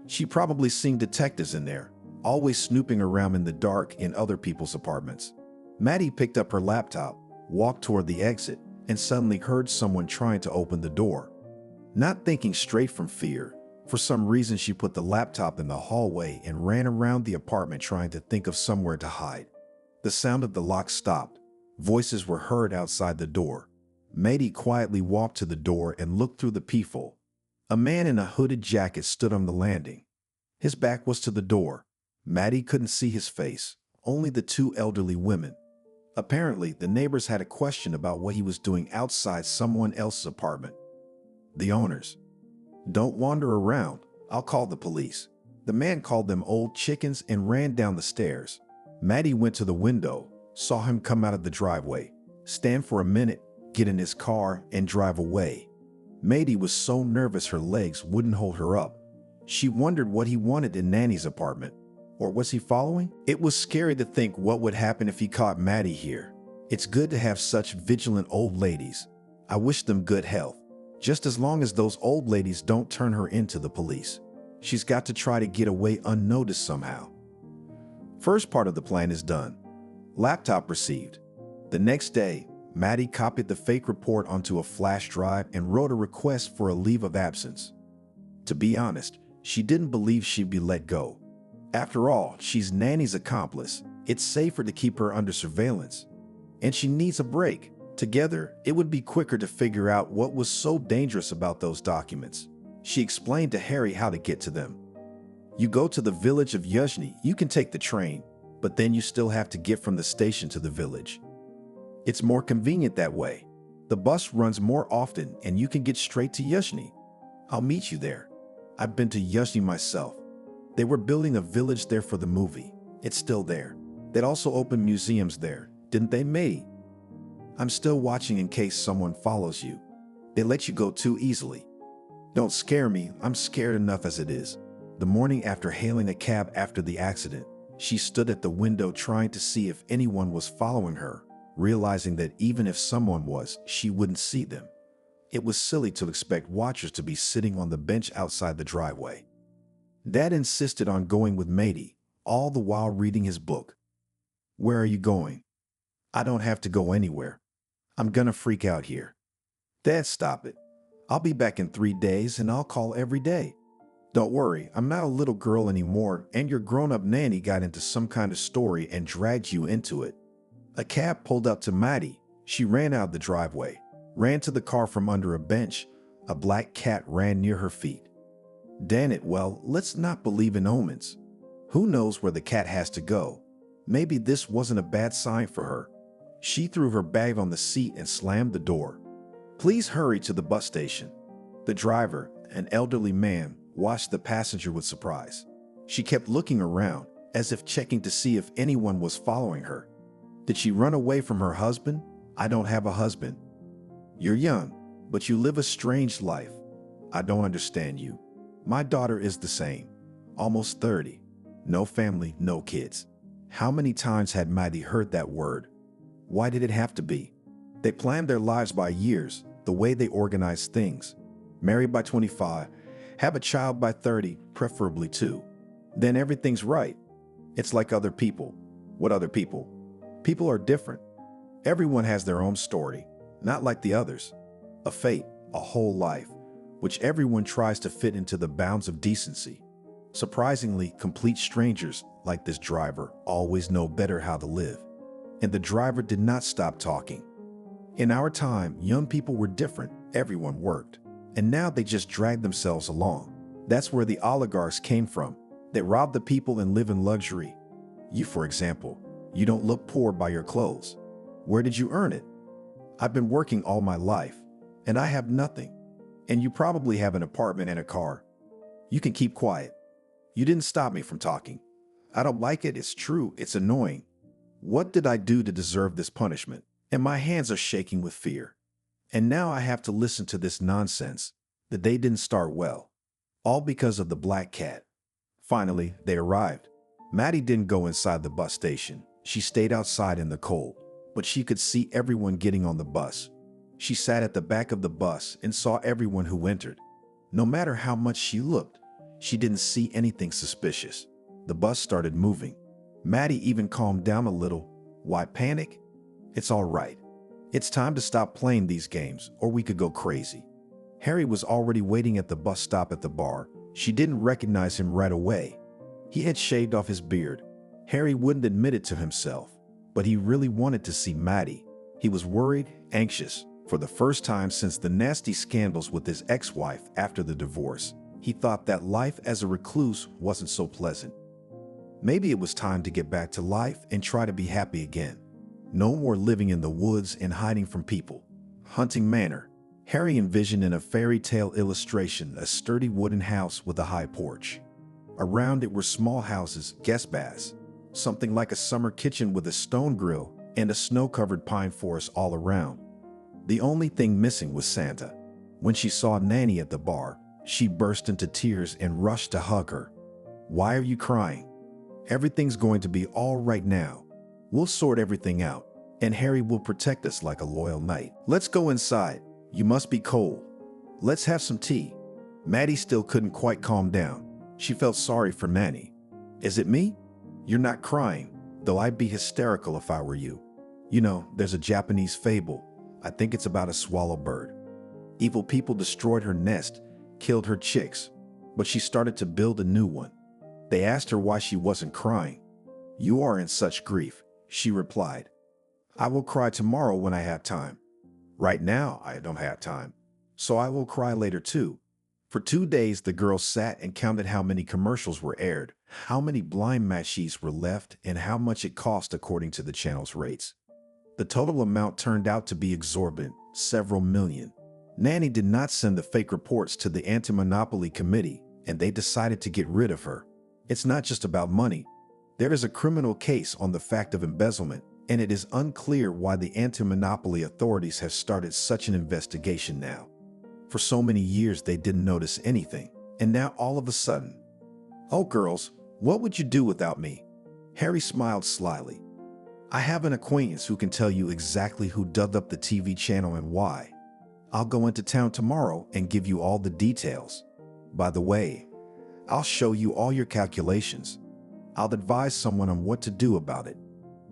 She probably seen detectives in there, always snooping around in the dark in other people's apartments. Maddie picked up her laptop, walked toward the exit, and suddenly heard someone trying to open the door. Not thinking straight from fear, for some reason she put the laptop in the hallway and ran around the apartment trying to think of somewhere to hide. The sound of the lock stopped. Voices were heard outside the door. Maddie quietly walked to the door and looked through the peephole. A man in a hooded jacket stood on the landing. His back was to the door. Maddie couldn't see his face, only the two elderly women. Apparently, the neighbors had a question about what he was doing outside someone else's apartment. The owners. Don't wander around. I'll call the police. The man called them old chickens and ran down the stairs. Maddie went to the window, saw him come out of the driveway, stand for a minute, get in his car, and drive away. Maddie was so nervous her legs wouldn't hold her up. She wondered what he wanted in Nanny's apartment. Or was he following? It was scary to think what would happen if he caught Maddie here. It's good to have such vigilant old ladies. I wish them good health. Just as long as those old ladies don't turn her into the police. She's got to try to get away unnoticed somehow. First part of the plan is done. Laptop received. The next day, Maddie copied the fake report onto a flash drive and wrote a request for a leave of absence. To be honest, she didn't believe she'd be let go. After all, she's Nanny's accomplice. It's safer to keep her under surveillance. And she needs a break. Together, it would be quicker to figure out what was so dangerous about those documents. She explained to Harry how to get to them. You go to the village of Yuzhny, you can take the train, but then you still have to get from the station to the village. It's more convenient that way. The bus runs more often and you can get straight to Yuzhny. I'll meet you there. I've been to Yuzhny myself. They were building a village there for the movie. It's still there. They'd also opened museums there, didn't they, May? I'm still watching in case someone follows you. They let you go too easily. Don't scare me, I'm scared enough as it is. The morning after hailing a cab after the accident, she stood at the window trying to see if anyone was following her, realizing that even if someone was, she wouldn't see them. It was silly to expect watchers to be sitting on the bench outside the driveway. Dad insisted on going with Matey, all the while reading his book. Where are you going? I don't have to go anywhere. I'm gonna freak out here. Dad, stop it. I'll be back in 3 days and I'll call every day. Don't worry, I'm not a little girl anymore and your grown-up nanny got into some kind of story and dragged you into it. A cab pulled up to Maddie. She ran out the driveway, ran to the car from under a bench. A black cat ran near her feet. Damn it, well, let's not believe in omens. Who knows where the cat has to go? Maybe this wasn't a bad sign for her. She threw her bag on the seat and slammed the door. Please hurry to the bus station. The driver, an elderly man, watched the passenger with surprise. She kept looking around, as if checking to see if anyone was following her. Did she run away from her husband? I don't have a husband. You're young, but you live a strange life. I don't understand you. My daughter is the same, almost 30. No family, no kids. How many times had Maddie heard that word? Why did it have to be? They planned their lives by years, the way they organized things. Marry by 25, have a child by 30, preferably 2. Then everything's right. It's like other people. What other people? People are different. Everyone has their own story, not like the others. A fate, a whole life, which everyone tries to fit into the bounds of decency. Surprisingly, complete strangers, like this driver, always know better how to live. And the driver did not stop talking. In our time, young people were different. Everyone worked. And now they just drag themselves along. That's where the oligarchs came from. They rob the people and live in luxury. You, for example, you don't look poor by your clothes. Where did you earn it? I've been working all my life, and I have nothing. And you probably have an apartment and a car. You can keep quiet. You didn't stop me from talking. I don't like it, it's true, it's annoying. What did I do to deserve this punishment? And my hands are shaking with fear. And now I have to listen to this nonsense. The day didn't start well. All because of the black cat. Finally, they arrived. Maddie didn't go inside the bus station. She stayed outside in the cold, but she could see everyone getting on the bus. She sat at the back of the bus and saw everyone who entered. No matter how much she looked, she didn't see anything suspicious. The bus started moving. Maddie even calmed down a little. Why panic? It's all right. It's time to stop playing these games, or we could go crazy. Harry was already waiting at the bus stop at the bar. She didn't recognize him right away. He had shaved off his beard. Harry wouldn't admit it to himself, but he really wanted to see Maddie. He was worried, anxious. For the first time since the nasty scandals with his ex-wife after the divorce, he thought that life as a recluse wasn't so pleasant. Maybe it was time to get back to life and try to be happy again. No more living in the woods and hiding from people. Hunting Manor. Harry envisioned in a fairy tale illustration a sturdy wooden house with a high porch. Around it were small houses, guest baths, something like a summer kitchen with a stone grill and a snow-covered pine forest all around. The only thing missing was Santa. When she saw Nanny at the bar, she burst into tears and rushed to hug her. Why are you crying? Everything's going to be all right now. We'll sort everything out, and Harry will protect us like a loyal knight. Let's go inside. You must be cold. Let's have some tea. Maddie still couldn't quite calm down. She felt sorry for Nanny. Is it me? You're not crying, though I'd be hysterical if I were you. You know, there's a Japanese fable. I think it's about a swallow bird. Evil people destroyed her nest, killed her chicks, but she started to build a new one. They asked her why she wasn't crying. "You are in such grief," she replied. "I will cry tomorrow when I have time. Right now, I don't have time. So I will cry later too." For 2 days, the girls sat and counted how many commercials were aired, how many blind matches were left, and how much it cost according to the channel's rates. The total amount turned out to be exorbitant, several million. Nanny did not send the fake reports to the anti-monopoly committee, and they decided to get rid of her. It's not just about money. There is a criminal case on the fact of embezzlement, and it is unclear why the anti-monopoly authorities have started such an investigation now. For so many years they didn't notice anything, and now all of a sudden. "Oh, girls, what would you do without me?" Harry smiled slyly. "I have an acquaintance who can tell you exactly who dug up the TV channel and why. I'll go into town tomorrow and give you all the details. By the way, I'll show you all your calculations. I'll advise someone on what to do about it."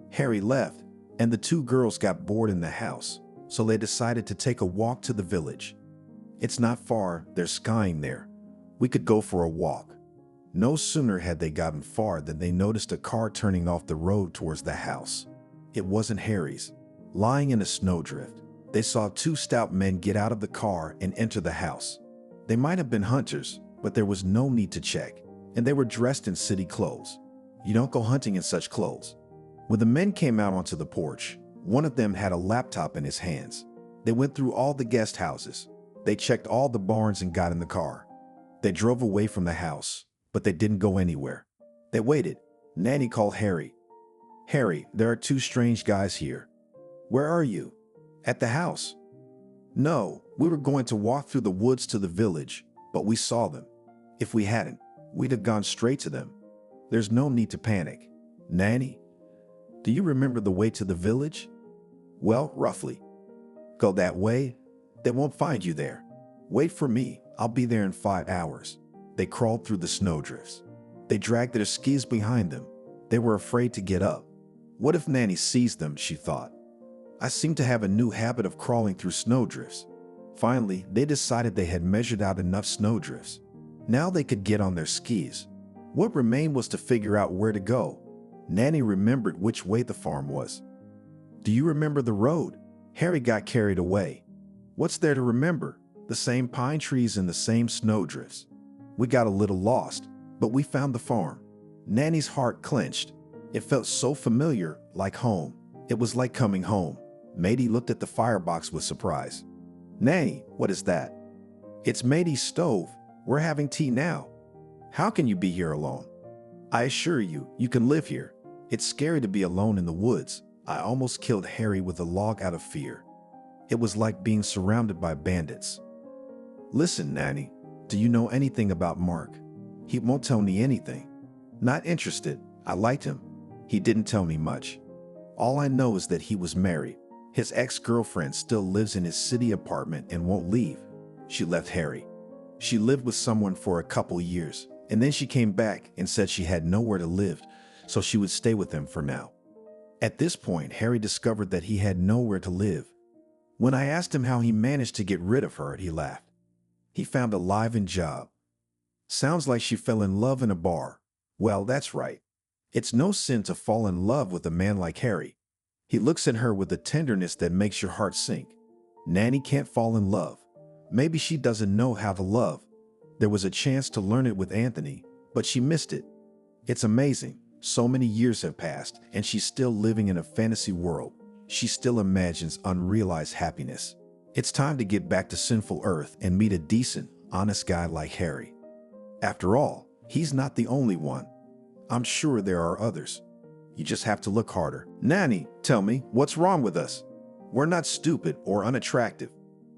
Harry left, and the two girls got bored in the house, so they decided to take a walk to the village. "It's not far, there's skying there. We could go for a walk." No sooner had they gotten far than they noticed a car turning off the road towards the house. It wasn't Harry's. Lying in a snowdrift, they saw two stout men get out of the car and enter the house. They might have been hunters, but there was no need to check, and they were dressed in city clothes. You don't go hunting in such clothes. When the men came out onto the porch, one of them had a laptop in his hands. They went through all the guest houses. They checked all the barns and got in the car. They drove away from the house, but they didn't go anywhere. They waited. Nanny called Harry. "Harry, there are two strange guys here." "Where are you?" "At the house." "No, we were going to walk through the woods to the village, but we saw them. If we hadn't, we'd have gone straight to them. There's no need to panic." "Nanny, do you remember the way to the village?" "Well, roughly." "Go that way. They won't find you there. Wait for me. I'll be there in 5 hours." They crawled through the snowdrifts. They dragged their skis behind them. They were afraid to get up. What if Nanny sees them, she thought. I seem to have a new habit of crawling through snowdrifts. Finally, they decided they had measured out enough snowdrifts. Now they could get on their skis. What remained was to figure out where to go. Nanny remembered which way the farm was. "Do you remember the road?" Harry got carried away. "What's there to remember? The same pine trees and the same snowdrifts. We got a little lost, but we found the farm." Nanny's heart clenched. It felt so familiar, like home. It was like coming home. Matey looked at the firebox with surprise. "Nanny, what is that?" "It's Matey's stove. We're having tea now." "How can you be here alone?" "I assure you, you can live here. It's scary to be alone in the woods. I almost killed Harry with a log out of fear. It was like being surrounded by bandits." "Listen, Nanny, do you know anything about Mark?" "He won't tell me anything." "Not interested. I liked him. He didn't tell me much. All I know is that he was married. His ex-girlfriend still lives in his city apartment and won't leave. She left Harry. She lived with someone for a couple years, and then she came back and said she had nowhere to live, so she would stay with him for now." At this point, Harry discovered that he had nowhere to live. When I asked him how he managed to get rid of her, he laughed. He found a live-in job. "Sounds like she fell in love in a bar." Well, that's right. It's no sin to fall in love with a man like Harry. He looks at her with a tenderness that makes your heart sink. Nanny can't fall in love. Maybe she doesn't know how to love. There was a chance to learn it with Anthony, but she missed it. It's amazing. So many years have passed, and she's still living in a fantasy world. She still imagines unrealized happiness. It's time to get back to sinful earth and meet a decent, honest guy like Harry. After all, he's not the only one. I'm sure there are others. You just have to look harder. Nanny, tell me, what's wrong with us? We're not stupid or unattractive.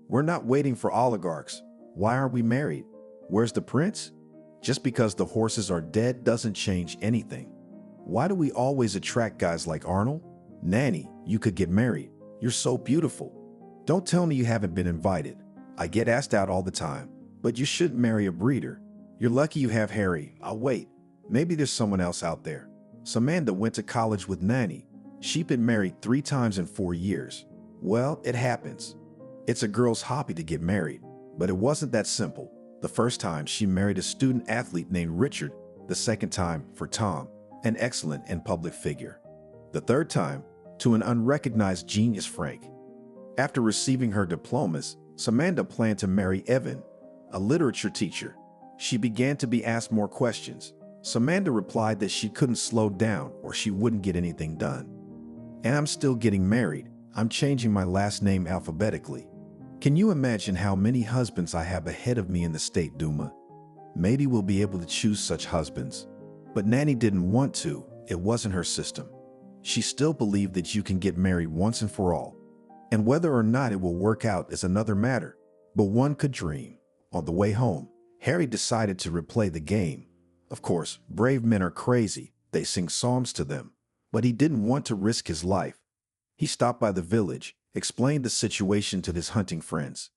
We're not waiting for oligarchs. Why aren't we married? Where's the prince? Just because the horses are dead doesn't change anything. Why do we always attract guys like Arnold? Nanny, you could get married. You're so beautiful. Don't tell me you haven't been invited. I get asked out all the time, but you shouldn't marry a breeder. You're lucky you have Harry. I'll wait. Maybe there's someone else out there. Samantha went to college with Nanny. She'd been married 3 times in 4 years. Well, it happens. It's a girl's hobby to get married, but it wasn't that simple. The first time she married a student athlete named Richard. The second time, for Tom, an excellent and public figure. The third time, to an unrecognized genius Frank. After receiving her diplomas, Samantha planned to marry Evan, a literature teacher. She began to be asked more questions. Samantha replied that she couldn't slow down or she wouldn't get anything done. And I'm still getting married. I'm changing my last name alphabetically. Can you imagine how many husbands I have ahead of me in the state Duma? Maybe we'll be able to choose such husbands. But Nanny didn't want to. It wasn't her system. She still believed that you can get married once and for all. And whether or not it will work out is another matter. But one could dream. On the way home, Harry decided to replay the game. Of course, brave men are crazy. They sing psalms to them. But he didn't want to risk his life. He stopped by the village, explained the situation to his hunting friends.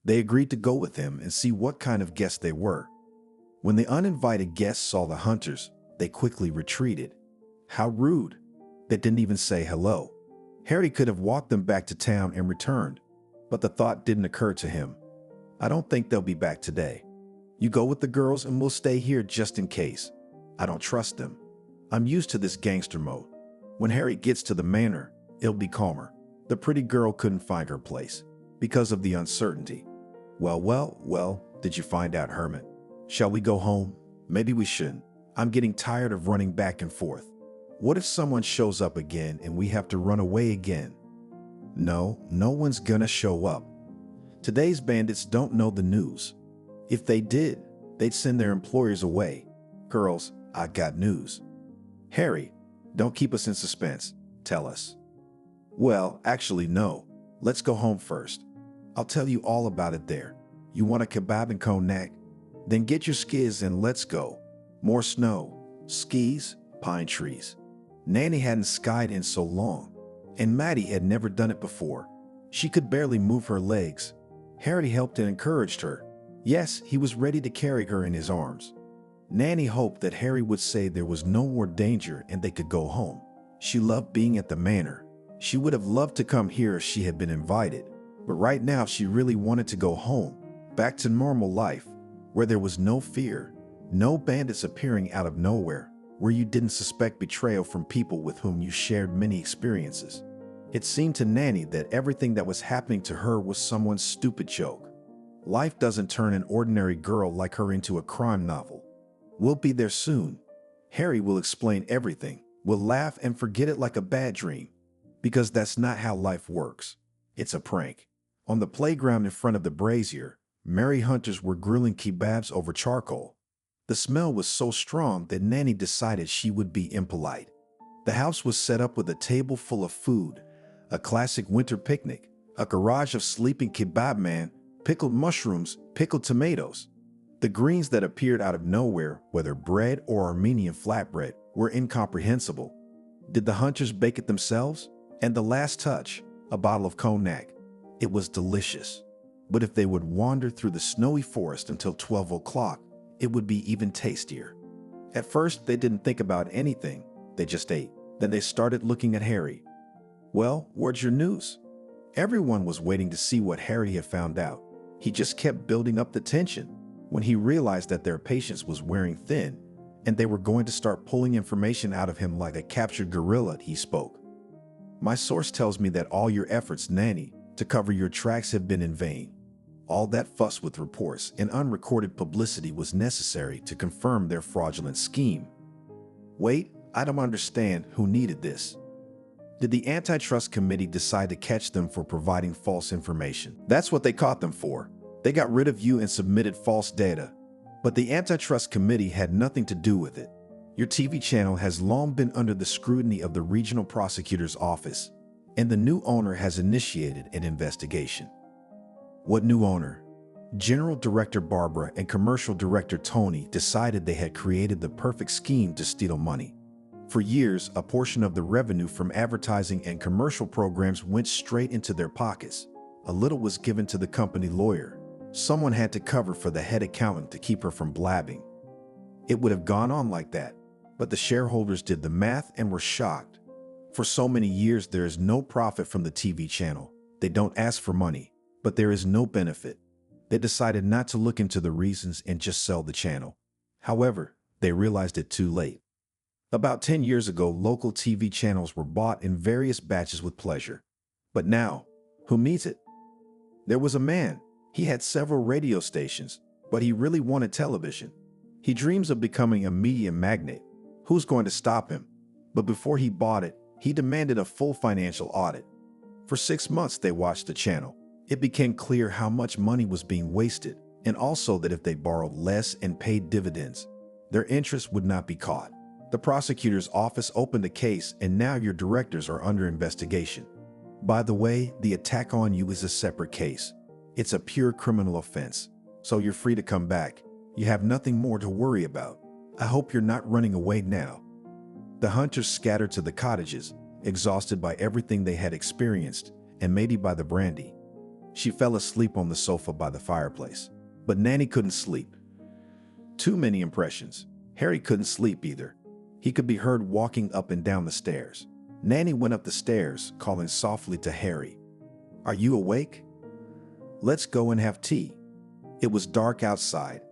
They agreed to go with him and see what kind of guests they were. When the uninvited guests saw the hunters, they quickly retreated. How rude. They didn't even say hello. Harry could have walked them back to town and returned, but the thought didn't occur to him. I don't think they'll be back today. You go with the girls and we'll stay here just in case. I don't trust them. I'm used to this gangster mode. When Harry gets to the manor, it'll be calmer. The pretty girl couldn't find her place because of the uncertainty. Well, did you find out, Hermit? Shall we go home? Maybe we shouldn't. I'm getting tired of running back and forth. What if someone shows up again and we have to run away again? No one's gonna show up. Today's bandits don't know the news. If they did, they'd send their employers away. Girls, I got news. Harry, don't keep us in suspense. Tell us. Well, actually, no. Let's go home first. I'll tell you all about it there. You want a kebab and cognac? Then get your skis and let's go. More snow, skis, pine trees. Nanny hadn't skied in so long, and Maddie had never done it before. She could barely move her legs. Harry helped and encouraged her. Yes, he was ready to carry her in his arms. Nanny hoped that Harry would say there was no more danger and they could go home. She loved being at the manor. She would have loved to come here if she had been invited. But right now she really wanted to go home, back to normal life, where there was no fear, no bandits appearing out of nowhere, where you didn't suspect betrayal from people with whom you shared many experiences. It seemed to Nanny that everything that was happening to her was someone's stupid joke. Life doesn't turn an ordinary girl like her into a crime novel. We'll be there soon. Harry will explain everything. We'll laugh and forget it like a bad dream. Because that's not how life works. It's a prank. On the playground in front of the brazier, merry hunters were grilling kebabs over charcoal. The smell was so strong that Nanny decided she would be impolite. The house was set up with a table full of food, a classic winter picnic, a garage of sleeping kebab man, pickled mushrooms, pickled tomatoes. The greens that appeared out of nowhere, whether bread or Armenian flatbread, were incomprehensible. Did the hunters bake it themselves? And the last touch, a bottle of cognac. It was delicious. But if they would wander through the snowy forest until 12 o'clock, it would be even tastier. At first, they didn't think about anything. They just ate. Then they started looking at Harry. Well, where's your news? Everyone was waiting to see what Harry had found out. He just kept building up the tension. When he realized that their patience was wearing thin and they were going to start pulling information out of him like a captured gorilla, he spoke. My source tells me that all your efforts, Nanny, to cover your tracks have been in vain. All that fuss with reports and unrecorded publicity was necessary to confirm their fraudulent scheme. Wait, I don't understand who needed this. Did the Antitrust Committee decide to catch them for providing false information? That's what they caught them for. They got rid of you and submitted false data. But the Antitrust Committee had nothing to do with it. Your TV channel has long been under the scrutiny of the Regional Prosecutor's Office, and the new owner has initiated an investigation. What new owner? General Director Barbara and Commercial Director Tony decided they had created the perfect scheme to steal money. For years, a portion of the revenue from advertising and commercial programs went straight into their pockets. A little was given to the company lawyer. Someone had to cover for the head accountant to keep her from blabbing. It would have gone on like that, but the shareholders did the math and were shocked. For so many years, there is no profit from the TV channel. They don't ask for money, but there is no benefit. They decided not to look into the reasons and just sell the channel. However, they realized it too late. About 10 years ago, local TV channels were bought in various batches with pleasure. But now, who needs it? There was a man. He had several radio stations, but he really wanted television. He dreams of becoming a media magnate. Who's going to stop him? But before he bought it, he demanded a full financial audit. For 6 months, they watched the channel. It became clear how much money was being wasted, and also that if they borrowed less and paid dividends, their interest would not be caught. The prosecutor's office opened a case, and now your directors are under investigation. By the way, the attack on you is a separate case. It's a pure criminal offense, so you're free to come back. You have nothing more to worry about. I hope you're not running away now. The hunters scattered to the cottages, exhausted by everything they had experienced, and maybe by the brandy. She fell asleep on the sofa by the fireplace, but Nanny couldn't sleep. Too many impressions. Harry couldn't sleep either. He could be heard walking up and down the stairs. Nanny went up the stairs, calling softly to Harry. "Are you awake? Let's go and have tea." It was dark outside.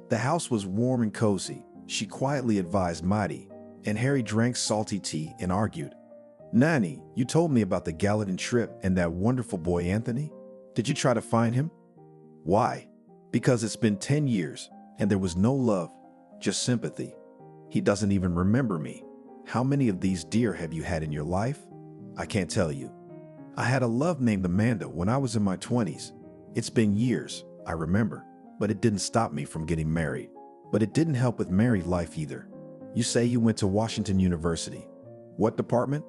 The house was warm and cozy. She quietly advised Maddie, and Harry drank salty tea and argued. "Nanny, you told me about the Gallatin trip and that wonderful boy Anthony. Did you try to find him?" "Why?" "Because it's been 10 years, and there was no love, just sympathy. He doesn't even remember me. How many of these deer have you had in your life?" "I can't tell you. I had a love named Amanda when I was in my 20s. It's been years, I remember, but it didn't stop me from getting married. But it didn't help with married life either. You say you went to Washington University. What department?"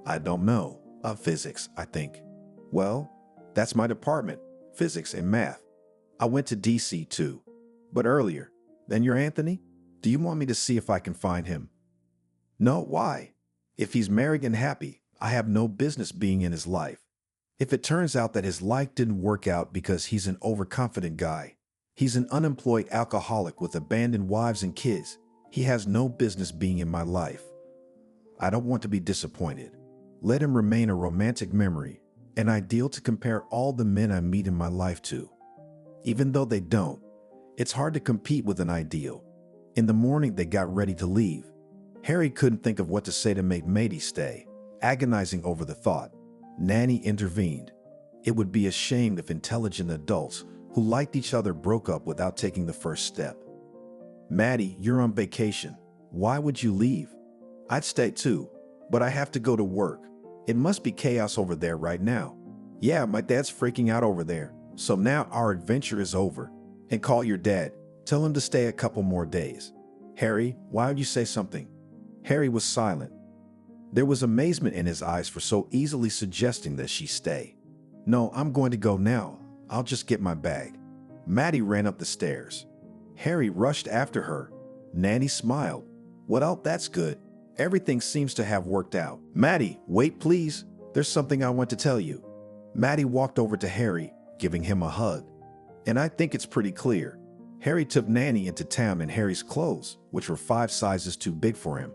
"I don't know. Physics, I think." "Well, that's my department, physics and math. I went to DC too. But earlier. Then you're Anthony? Do you want me to see if I can find him?" "No, why? If he's married and happy, I have no business being in his life. If it turns out that his life didn't work out because he's an overconfident guy, he's an unemployed alcoholic with abandoned wives and kids, he has no business being in my life. I don't want to be disappointed. Let him remain a romantic memory, an ideal to compare all the men I meet in my life to. Even though they don't, it's hard to compete with an ideal." In the morning, they got ready to leave. Harry couldn't think of what to say to make Maddie stay, agonizing over the thought. Nanny intervened. It would be a shame if intelligent adults who liked each other broke up without taking the first step. "Maddie, you're on vacation. Why would you leave?" "I'd stay too, but I have to go to work. It must be chaos over there right now." "Yeah, my dad's freaking out over there. So now our adventure is over. And call your dad. Tell him to stay a couple more days." "Harry, why would you say something?" Harry was silent. There was amazement in his eyes for so easily suggesting that she stay. "No, I'm going to go now. I'll just get my bag." Maddie ran up the stairs. Harry rushed after her. Nanny smiled. "Well, that's good. Everything seems to have worked out." "Maddie, wait please. There's something I want to tell you." Maddie walked over to Harry, giving him a hug. "And I think it's pretty clear." Harry took Nanny into town in Harry's clothes, which were 5 sizes too big for him.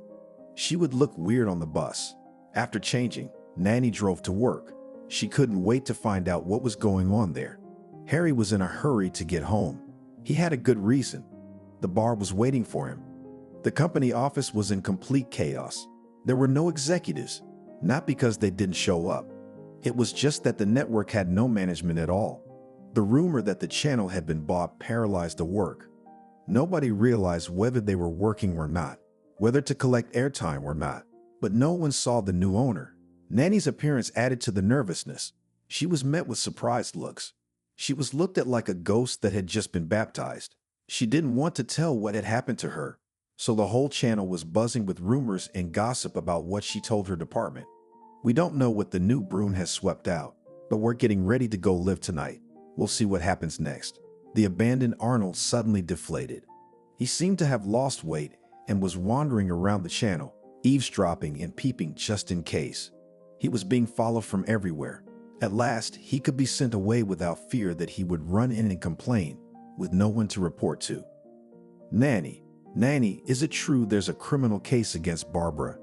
She would look weird on the bus. After changing, Nanny drove to work. She couldn't wait to find out what was going on there. Harry was in a hurry to get home. He had a good reason. The bar was waiting for him. The company office was in complete chaos. There were no executives, not because they didn't show up. It was just that the network had no management at all. The rumor that the channel had been bought paralyzed the work. Nobody realized whether they were working or not, whether to collect airtime or not, but no one saw the new owner. Nanny's appearance added to the nervousness. She was met with surprised looks. She was looked at like a ghost that had just been baptized. She didn't want to tell what had happened to her, so the whole channel was buzzing with rumors and gossip about what she told her department. "We don't know what the new broom has swept out, but we're getting ready to go live tonight. We'll see what happens next." The abandoned Arnold suddenly deflated. He seemed to have lost weight and was wandering around the channel, eavesdropping and peeping just in case. He was being followed from everywhere. At last, he could be sent away without fear that he would run in and complain, with no one to report to. "Nanny, is it true there's a criminal case against Barbara?"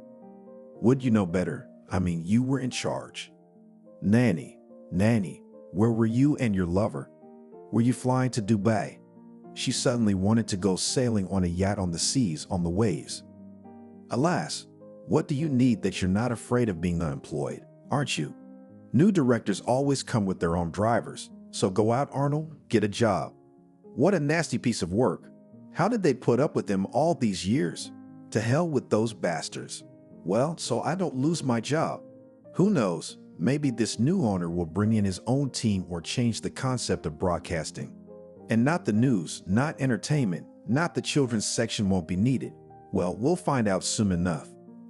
"Would you know better? I mean, you were in charge." Nanny, where were you and your lover? Were you flying to Dubai?" She suddenly wanted to go sailing on a yacht on the seas on the waves. Alas, what do you need that you're not afraid of being unemployed, aren't you? New directors always come with their own drivers, so go out, Arnold, get a job. What a nasty piece of work. How did they put up with him all these years? To hell with those bastards. Well, so I don't lose my job. Who knows, maybe this new owner will bring in his own team or change the concept of broadcasting. And not the news, not entertainment, not the children's section won't be needed. Well, we'll find out soon enough.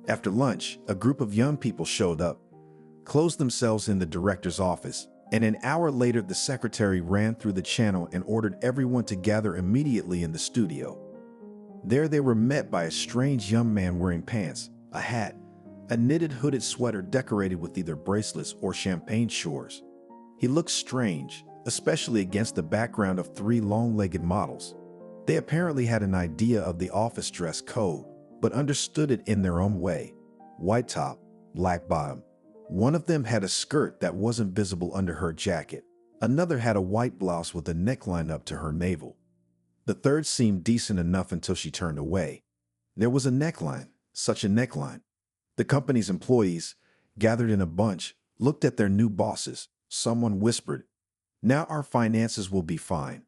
After lunch, a group of young people showed up, closed themselves in the director's office, and an hour later the secretary ran through the channel and ordered everyone to gather immediately in the studio. There they were met by a strange young man wearing pants, a hat, a knitted hooded sweater decorated with either bracelets or champagne shores. He looked strange, especially against the background of three long-legged models. They apparently had an idea of the office dress code, but understood it in their own way. White top, black bottom. One of them had a skirt that wasn't visible under her jacket. Another had a white blouse with a neckline up to her navel. The third seemed decent enough until she turned away. There was a neckline, such a neckline. The company's employees, gathered in a bunch, looked at their new bosses. Someone whispered, "Now our finances will be fine."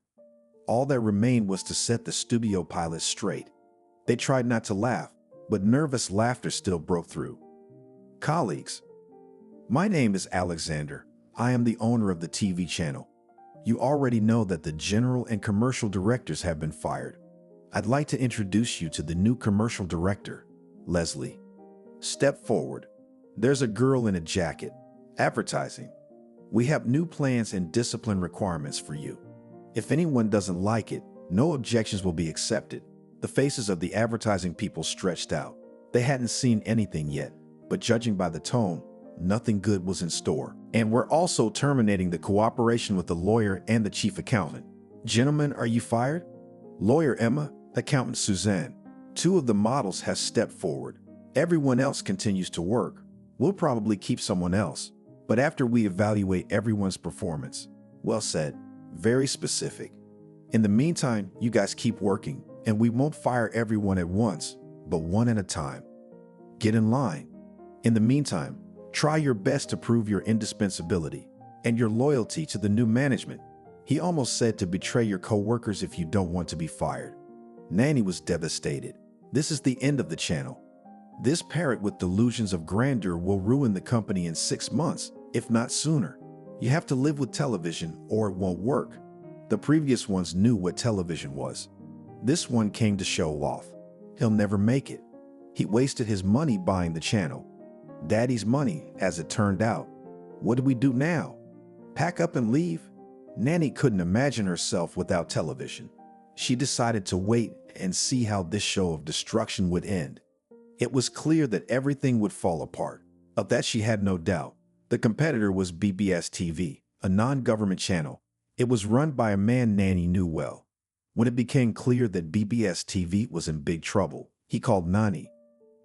All that remained was to set the studio pilots straight. They tried not to laugh, but nervous laughter still broke through. Colleagues, my name is Alexander. I am the owner of the TV channel. You already know that the general and commercial directors have been fired. I'd like to introduce you to the new commercial director, Leslie. Step forward. There's a girl in a jacket. Advertising. We have new plans and discipline requirements for you. If anyone doesn't like it, no objections will be accepted. The faces of the advertising people stretched out. They hadn't seen anything yet, but judging by the tone, nothing good was in store. And we're also terminating the cooperation with the lawyer and the chief accountant. Gentlemen, are you fired? Lawyer Emma, accountant Suzanne. Two of the models have stepped forward. Everyone else continues to work. We'll probably keep someone else, but after we evaluate everyone's performance. Well said. Very specific. In the meantime, you guys keep working, and we won't fire everyone at once, but one at a time. Get in line. In the meantime, try your best to prove your indispensability and your loyalty to the new management. He almost said to betray your co-workers if you don't want to be fired. Nanny was devastated. This is the end of the channel. This parrot with delusions of grandeur will ruin the company in 6 months, if not sooner. You have to live with television or it won't work. The previous ones knew what television was. This one came to show off. He'll never make it. He wasted his money buying the channel. Daddy's money, as it turned out. What do we do now? Pack up and leave? Nanny couldn't imagine herself without television. She decided to wait and see how this show of destruction would end. It was clear that everything would fall apart. Of that she had no doubt. The competitor was BBS TV, a non-government channel. It was run by a man Nanny knew well. When it became clear that BBS TV was in big trouble, he called Nanny.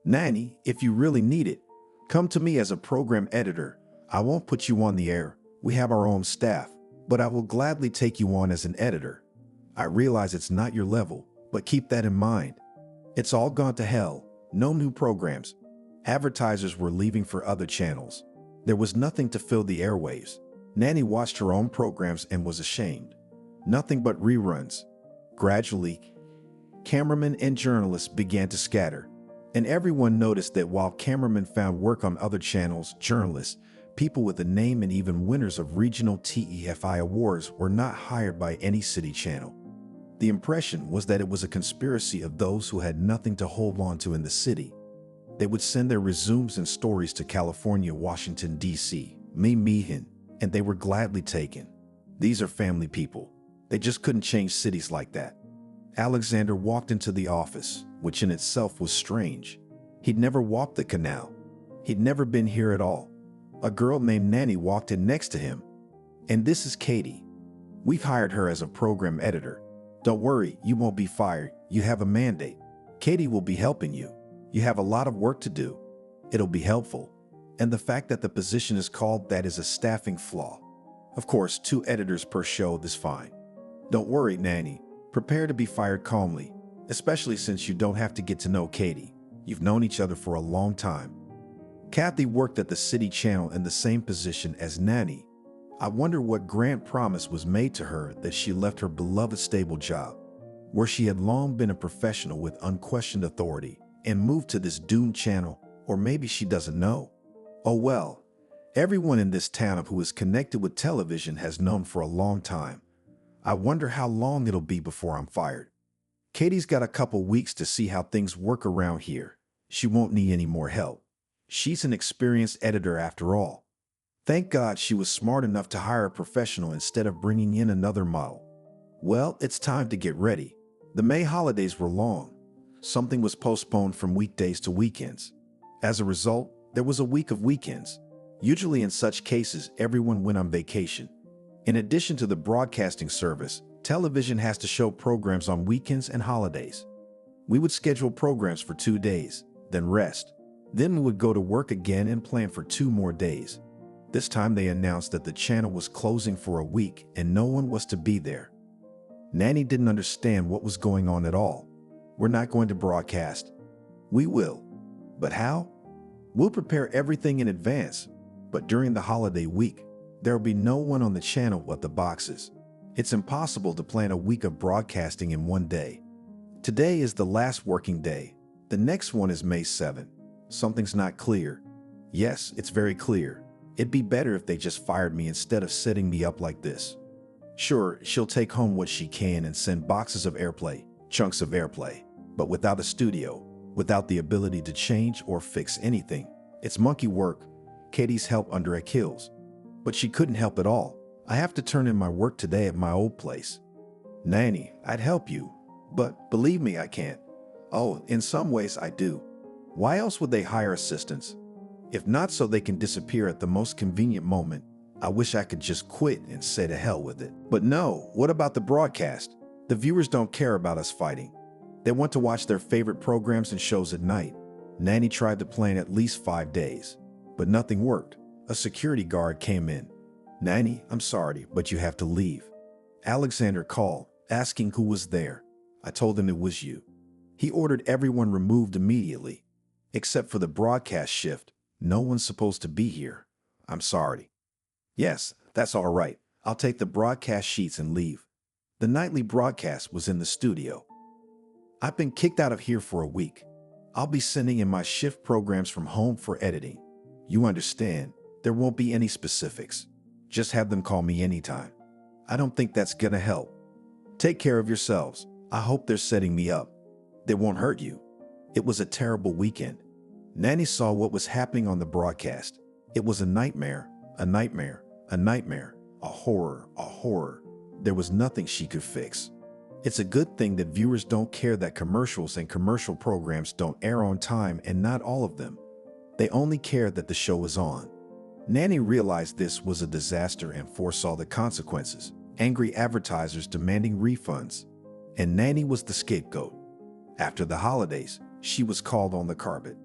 Nanny, if you really need it, come to me as a program editor. I won't put you on the air. We have our own staff, but I will gladly take you on as an editor. I realize it's not your level, but keep that in mind. It's all gone to hell. No new programs. Advertisers were leaving for other channels. There was nothing to fill the airwaves. Nanny watched her own programs and was ashamed. Nothing but reruns. Gradually, cameramen and journalists began to scatter. And everyone noticed that while cameramen found work on other channels, journalists, people with a name and even winners of regional TEFI awards were not hired by any city channel. The impression was that it was a conspiracy of those who had nothing to hold on to in the city. They would send their resumes and stories to California, Washington, D.C., Meehan, and they were gladly taken. These are family people. They just couldn't change cities like that. Alexander walked into the office, which in itself was strange. He'd never walked the canal. He'd never been here at all. A girl named Nanny walked in next to him. And this is Katie. We've hired her as a program editor. Don't worry, you won't be fired. You have a mandate. Katie will be helping you. You have a lot of work to do. It'll be helpful. And the fact that the position is called that is a staffing flaw. Of course, 2 editors per show is fine. Don't worry, Nanny. Prepare to be fired calmly, especially since you don't have to get to know Katie. You've known each other for a long time. Kathy worked at the City Channel in the same position as Nanny. I wonder what grand promise was made to her that she left her beloved stable job, where she had long been a professional with unquestioned authority, and moved to this doomed channel, or maybe she doesn't know. Oh well, everyone in this town who is connected with television has known for a long time. I wonder how long it'll be before I'm fired. Katie's got a couple weeks to see how things work around here. She won't need any more help. She's an experienced editor after all. Thank God she was smart enough to hire a professional instead of bringing in another model. Well, it's time to get ready. The May holidays were long. Something was postponed from weekdays to weekends. As a result, there was a week of weekends. Usually in such cases, everyone went on vacation. In addition to the broadcasting service, television has to show programs on weekends and holidays. We would schedule programs for 2 days, then rest. Then we would go to work again and plan for 2 more days. This time they announced that the channel was closing for a week and no one was to be there. Nanny didn't understand what was going on at all. We're not going to broadcast. We will. But how? We'll prepare everything in advance. But during the holiday week, there will be no one on the channel but the boxes. It's impossible to plan a week of broadcasting in one day. Today is the last working day. The next one is May 7. Something's not clear. Yes, it's very clear. It'd be better if they just fired me instead of setting me up like this. Sure, she'll take home what she can and send boxes of airplay, chunks of airplay, but without a studio, without the ability to change or fix anything. It's monkey work. Katie's help under a kills. But she couldn't help at all. I have to turn in my work today at my old place. Nanny, I'd help you, but believe me, I can't. Oh, in some ways I do. Why else would they hire assistants? If not so they can disappear at the most convenient moment. I wish I could just quit and say to hell with it. But no, what about the broadcast? The viewers don't care about us fighting. They want to watch their favorite programs and shows at night. Nanny tried to plan at least 5 days, but nothing worked. A security guard came in. Nanny, I'm sorry, but you have to leave. Alexander called, asking who was there. I told him it was you. He ordered everyone removed immediately. Except for the broadcast shift. No one's supposed to be here. I'm sorry. Yes, that's all right. I'll take the broadcast sheets and leave. The nightly broadcast was in the studio. I've been kicked out of here for a week. I'll be sending in my shift programs from home for editing. You understand, there won't be any specifics. Just have them call me anytime. I don't think that's gonna help. Take care of yourselves. I hope they're setting me up. They won't hurt you. It was a terrible weekend. Nanny saw what was happening on the broadcast. It was a nightmare, a nightmare, a nightmare, a horror, a horror. There was nothing she could fix. It's a good thing that viewers don't care that commercials and commercial programs don't air on time, and not all of them. They only care that the show is on. Nanny realized this was a disaster and foresaw the consequences. Angry advertisers demanding refunds. And Nanny was the scapegoat. After the holidays, she was called on the carpet.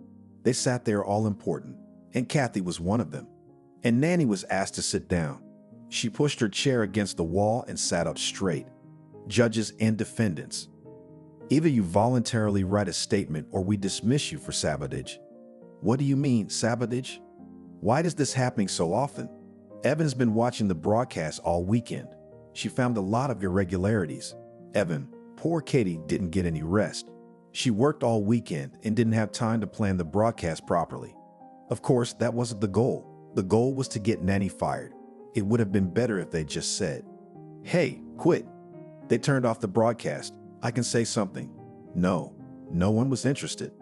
They sat there all important, and Kathy was one of them. And Nanny was asked to sit down. She pushed her chair against the wall and sat up straight. Judges and defendants. Either you voluntarily write a statement or we dismiss you for sabotage. What do you mean, sabotage? Why is this happening so often? Evan's been watching the broadcast all weekend. She found a lot of irregularities. Evan, poor Katie didn't get any rest. She worked all weekend and didn't have time to plan the broadcast properly. Of course, that wasn't the goal. The goal was to get Nanny fired. It would have been better if they just said, "Hey, quit." They turned off the broadcast. I can say something. No one was interested.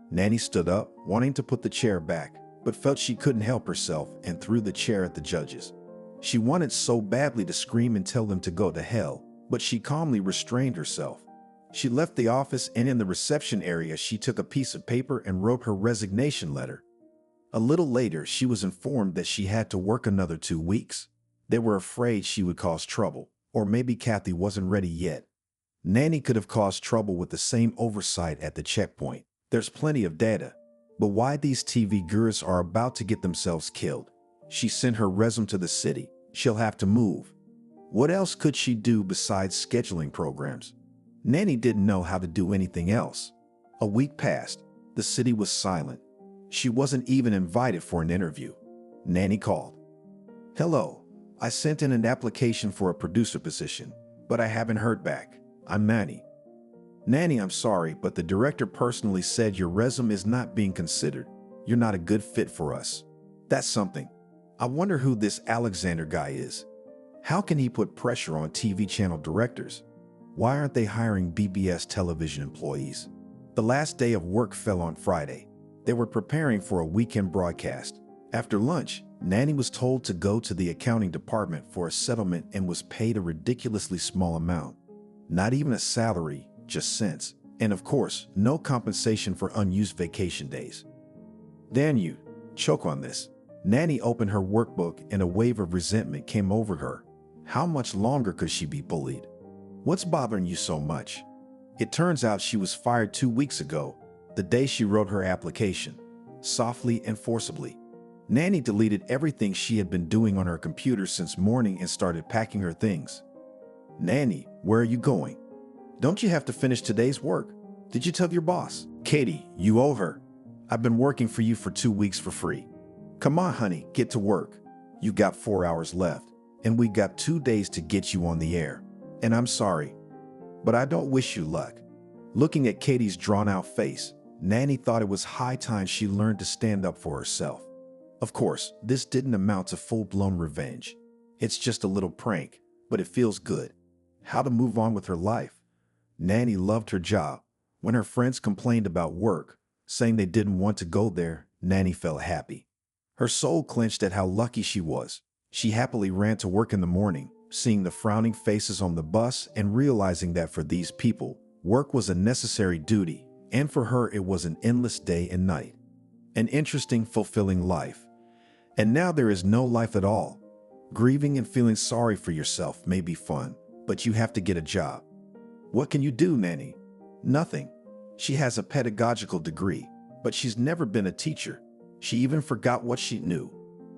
Nanny stood up, wanting to put the chair back, but felt she couldn't help herself and threw the chair at the judges. She wanted so badly to scream and tell them to go to hell, but she calmly restrained herself. She left the office, and in the reception area she took a piece of paper and wrote her resignation letter. A little later, she was informed that she had to work another 2 weeks. They were afraid she would cause trouble, or maybe Kathy wasn't ready yet. Nanny could have caused trouble with the same oversight at the checkpoint. There's plenty of data. But why these TV gurus are about to get themselves killed? She sent her resume to the city. She'll have to move. What else could she do besides scheduling programs? Nanny didn't know how to do anything else. A week passed. The city was silent. She wasn't even invited for an interview. Nanny called. "Hello, I sent in an application for a producer position, but I haven't heard back. I'm Nanny." "Nanny, I'm sorry, but the director personally said your resume is not being considered. You're not a good fit for us." "That's something. I wonder who this Alexander guy is. How can he put pressure on TV channel directors? Why aren't they hiring BBS television employees?" The last day of work fell on Friday. They were preparing for a weekend broadcast. After lunch, Nanny was told to go to the accounting department for a settlement and was paid a ridiculously small amount. Not even a salary, just cents. And of course, no compensation for unused vacation days. "Dan, you choke on this." Nanny opened her workbook and a wave of resentment came over her. How much longer could she be bullied? "What's bothering you so much?" It turns out she was fired 2 weeks ago, the day she wrote her application, softly and forcibly. Nanny deleted everything she had been doing on her computer since morning and started packing her things. "Nanny, where are you going? Don't you have to finish today's work? Did you tell your boss?" "Katie, you owe her. I've been working for you for 2 weeks for free. Come on, honey, get to work. You got 4 hours left, and we got 2 days to get you on the air. And I'm sorry, but I don't wish you luck." Looking at Katie's drawn-out face, Nanny thought it was high time she learned to stand up for herself. Of course, this didn't amount to full-blown revenge. It's just a little prank, but it feels good. How to move on with her life. Nanny loved her job. When her friends complained about work, saying they didn't want to go there, Nanny felt happy. Her soul clenched at how lucky she was. She happily ran to work in the morning, seeing the frowning faces on the bus and realizing that for these people, work was a necessary duty, and for her it was an endless day and night. An interesting, fulfilling life. And now there is no life at all. Grieving and feeling sorry for yourself may be fun, but you have to get a job. What can you do, Nanny? Nothing. She has a pedagogical degree, but she's never been a teacher. She even forgot what she knew.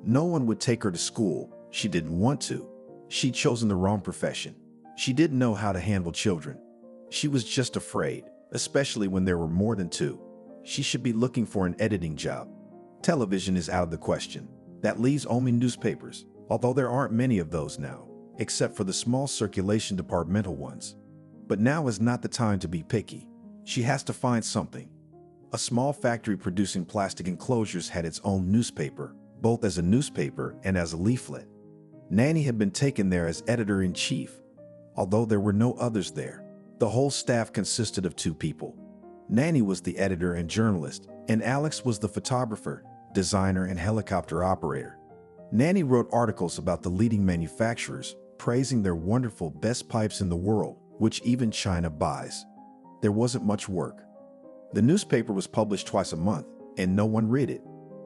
No one would take her to school. She didn't want to. She'd chosen the wrong profession. She didn't know how to handle children. She was just afraid, especially when there were more than 2. She should be looking for an editing job. Television is out of the question. That leaves only newspapers, although there aren't many of those now, except for the small circulation departmental ones. But now is not the time to be picky. She has to find something. A small factory producing plastic enclosures had its own newspaper, both as a newspaper and as a leaflet. Nanny had been taken there as editor-in-chief, although there were no others there. The whole staff consisted of 2 people. Nanny was the editor and journalist, and Alex was the photographer, designer, and helicopter operator. Nanny wrote articles about the leading manufacturers, praising their wonderful best pipes in the world, which even China buys. There wasn't much work. The newspaper was published twice a month, and no one read it.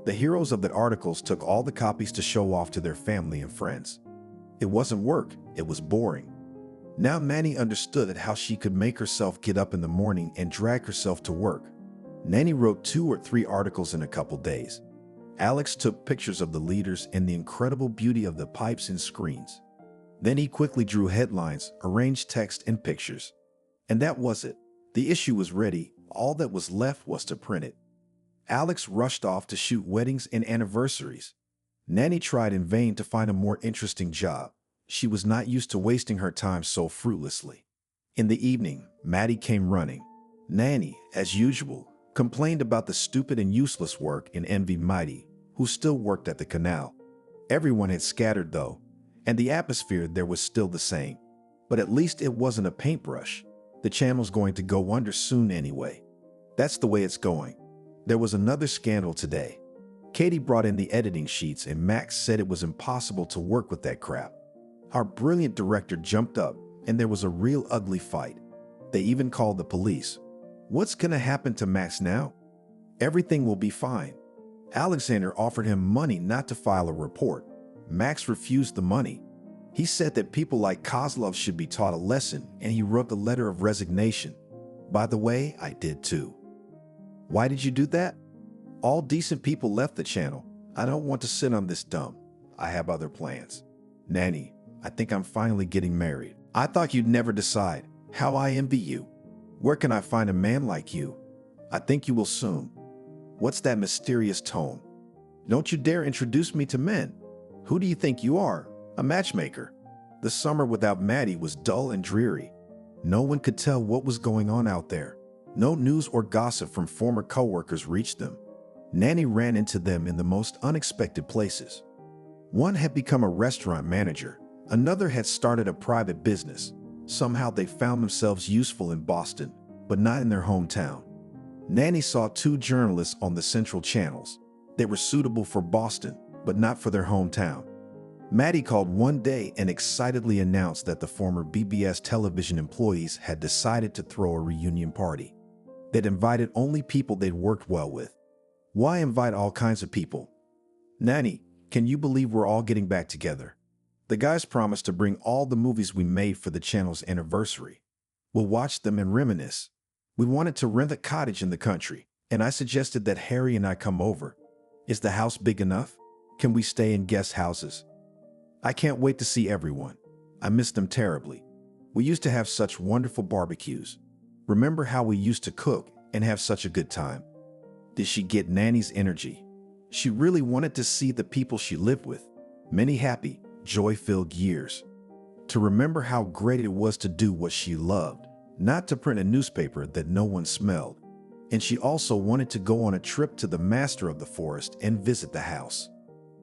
The heroes of the articles took all the copies to show off to their family and friends. It wasn't work, it was boring. Now Nanny understood how she could make herself get up in the morning and drag herself to work. Nanny wrote 2 or 3 articles in a couple days. Alex took pictures of the leaders and the incredible beauty of the pipes and screens. Then he quickly drew headlines, arranged text and pictures. And that was it. The issue was ready. All that was left was to print it. Alex rushed off to shoot weddings and anniversaries. Nanny tried in vain to find a more interesting job. She was not used to wasting her time so fruitlessly. In the evening, Maddie came running. Nanny, as usual, complained about the stupid and useless work and envied Mighty, who still worked at the canal. Everyone had scattered though, and the atmosphere there was still the same. But at least it wasn't a paintbrush. The channel's going to go under soon anyway. That's the way it's going. There was another scandal today. Katie brought in the editing sheets and Max said it was impossible to work with that crap. Our brilliant director jumped up and there was a real ugly fight. They even called the police. What's gonna happen to Max now? Everything will be fine. Alexander offered him money not to file a report. Max refused the money. He said that people like Kozlov should be taught a lesson and he wrote the letter of resignation. By the way, I did too. Why did you do that? All decent people left the channel. I don't want to sit on this dump. I have other plans. Nanny, I think I'm finally getting married. I thought you'd never decide. How I envy you. Where can I find a man like you? I think you will soon. What's that mysterious tone? Don't you dare introduce me to men. Who do you think you are? A matchmaker. The summer without Maddie was dull and dreary. No one could tell what was going on out there. No news or gossip from former coworkers reached them. Nanny ran into them in the most unexpected places. One had become a restaurant manager. Another had started a private business. Somehow they found themselves useful in Boston, but not in their hometown. Nanny saw two journalists on the central channels. They were suitable for Boston, but not for their hometown. Maddie called one day and excitedly announced that the former BBS television employees had decided to throw a reunion party. They'd invited only people they'd worked well with. Why invite all kinds of people? Nanny, can you believe we're all getting back together? The guys promised to bring all the movies we made for the channel's anniversary. We'll watch them and reminisce. We wanted to rent a cottage in the country, and I suggested that Harry and I come over. Is the house big enough? Can we stay in guest houses? I can't wait to see everyone. I miss them terribly. We used to have such wonderful barbecues. Remember how we used to cook and have such a good time? Did she get Nanny's energy? She really wanted to see the people she lived with. Many happy, joy-filled years. To remember how great it was to do what she loved, not to print a newspaper that no one smelled. And she also wanted to go on a trip to the master of the forest and visit the house.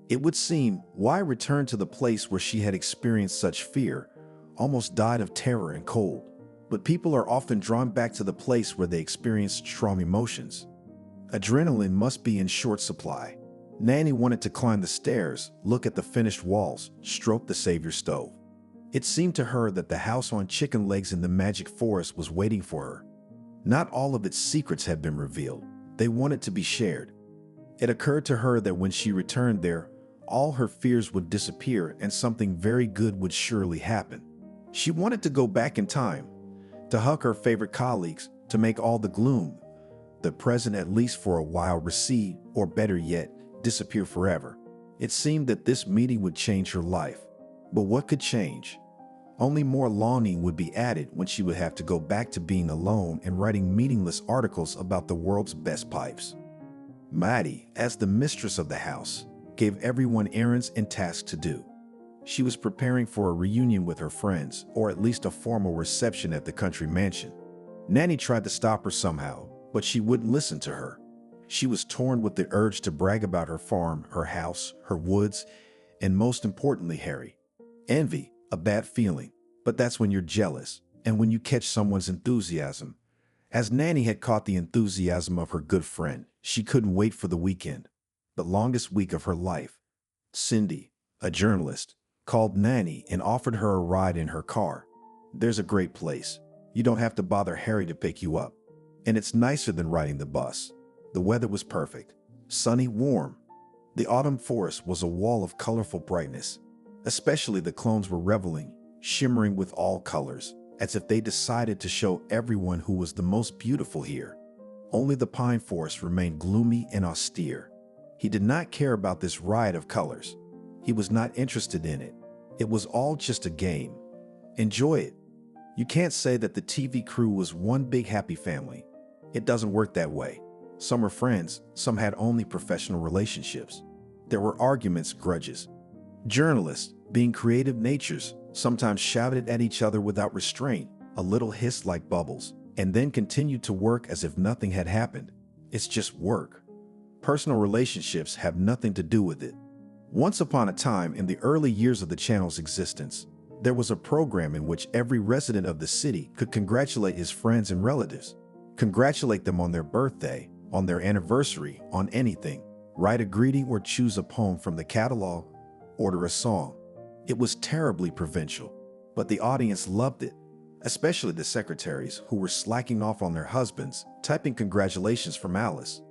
It would seem, why return to the place where she had experienced such fear, almost died of terror and cold? But people are often drawn back to the place where they experienced strong emotions. Adrenaline must be in short supply. Nanny wanted to climb the stairs, look at the finished walls, stroke the savior stove. It seemed to her that the house on chicken legs in the magic forest was waiting for her. Not all of its secrets had been revealed. They wanted to be shared. It occurred to her that when she returned there, all her fears would disappear and something very good would surely happen. She wanted to go back in time, to hug her favorite colleagues, to make all the gloom, the present at least for a while, recede, or better yet, disappear forever. It seemed that this meeting would change her life. But what could change? Only more longing would be added when she would have to go back to being alone and writing meaningless articles about the world's best pipes. Maddie, as the mistress of the house, gave everyone errands and tasks to do. She was preparing for a reunion with her friends, or at least a formal reception at the country mansion. Nanny tried to stop her somehow, but she wouldn't listen to her. She was torn with the urge to brag about her farm, her house, her woods, and most importantly, Harry. Envy, a bad feeling, but that's when you're jealous, and when you catch someone's enthusiasm. As Nanny had caught the enthusiasm of her good friend, she couldn't wait for the weekend, the longest week of her life. Cindy, a journalist, called Nanny and offered her a ride in her car. There's a great place. You don't have to bother Harry to pick you up. And it's nicer than riding the bus. The weather was perfect. Sunny, warm. The autumn forest was a wall of colorful brightness. Especially the clones were reveling, shimmering with all colors, as if they decided to show everyone who was the most beautiful here. Only the pine forest remained gloomy and austere. He did not care about this riot of colors. He was not interested in it. It was all just a game. Enjoy it. You can't say that the TV crew was one big happy family. It doesn't work that way. Some were friends, some had only professional relationships. There were arguments, grudges. Journalists, being creative natures, sometimes shouted at each other without restraint, a little hiss like bubbles, and then continued to work as if nothing had happened. It's just work. Personal relationships have nothing to do with it. Once upon a time, in the early years of the channel's existence, there was a program in which every resident of the city could congratulate his friends and relatives. Congratulate them on their birthday, on their anniversary, on anything. Write a greeting or choose a poem from the catalog, order a song. It was terribly provincial, but the audience loved it, especially the secretaries who were slacking off on their husbands, typing congratulations from Alice.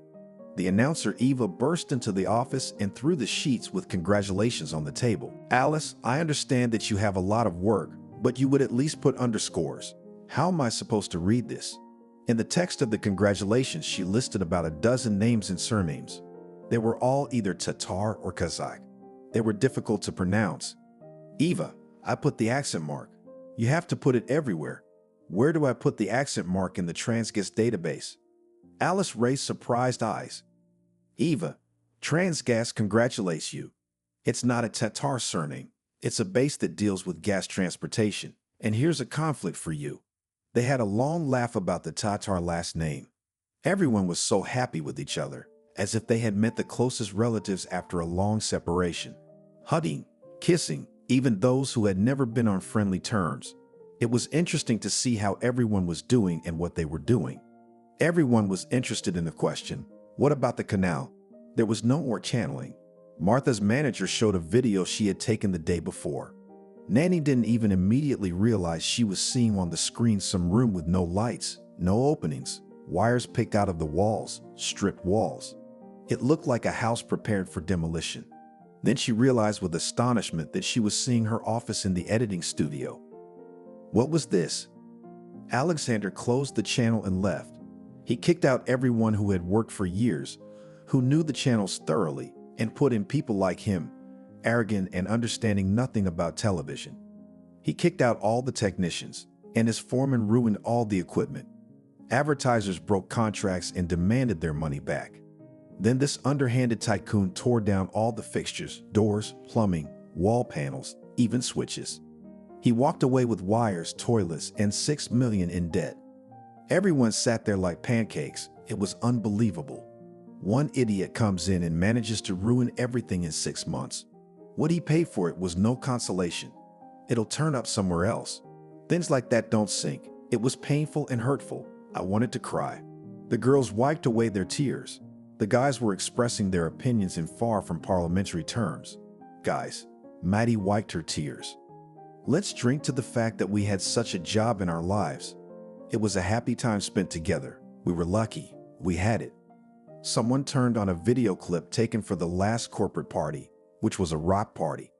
The announcer Eva burst into the office and threw the sheets with congratulations on the table. Alice, I understand that you have a lot of work, but you would at least put underscores. How am I supposed to read this? In the text of the congratulations, she listed about a dozen names and surnames. They were all either Tatar or Kazakh. They were difficult to pronounce. Eva, I put the accent mark. You have to put it everywhere. Where do I put the accent mark in the transguest database? Alice raised surprised eyes. Eva, Transgas congratulates you. It's not a Tatar surname. It's a base that deals with gas transportation. And here's a conflict for you. They had a long laugh about the Tatar last name. Everyone was so happy with each other, as if they had met the closest relatives after a long separation. Hugging, kissing, even those who had never been on friendly terms. It was interesting to see how everyone was doing and what they were doing. Everyone was interested in the question, what about the canal? There was no more channeling. Martha's manager showed a video she had taken the day before. Nanny didn't even immediately realize she was seeing on the screen some room with no lights, no openings, wires picked out of the walls, stripped walls. It looked like a house prepared for demolition. Then she realized with astonishment that she was seeing her office in the editing studio. What was this? Alexander closed the channel and left. He kicked out everyone who had worked for years, who knew the channels thoroughly, and put in people like him, arrogant and understanding nothing about television. He kicked out all the technicians, and his foreman ruined all the equipment. Advertisers broke contracts and demanded their money back. Then this underhanded tycoon tore down all the fixtures, doors, plumbing, wall panels, even switches. He walked away with wires, toilets, and $6 million in debt. Everyone sat there like pancakes. It was unbelievable. One idiot comes in and manages to ruin everything in 6 months. What he paid for it was no consolation. It'll turn up somewhere else. Things like that don't sink. It was painful and hurtful. I wanted to cry. The girls wiped away their tears. The guys were expressing their opinions in far from parliamentary terms. Guys, Maddie wiped her tears. Let's drink to the fact that we had such a job in our lives. It was a happy time spent together. We were lucky. We had it. Someone turned on a video clip taken for the last corporate party, which was a rock party.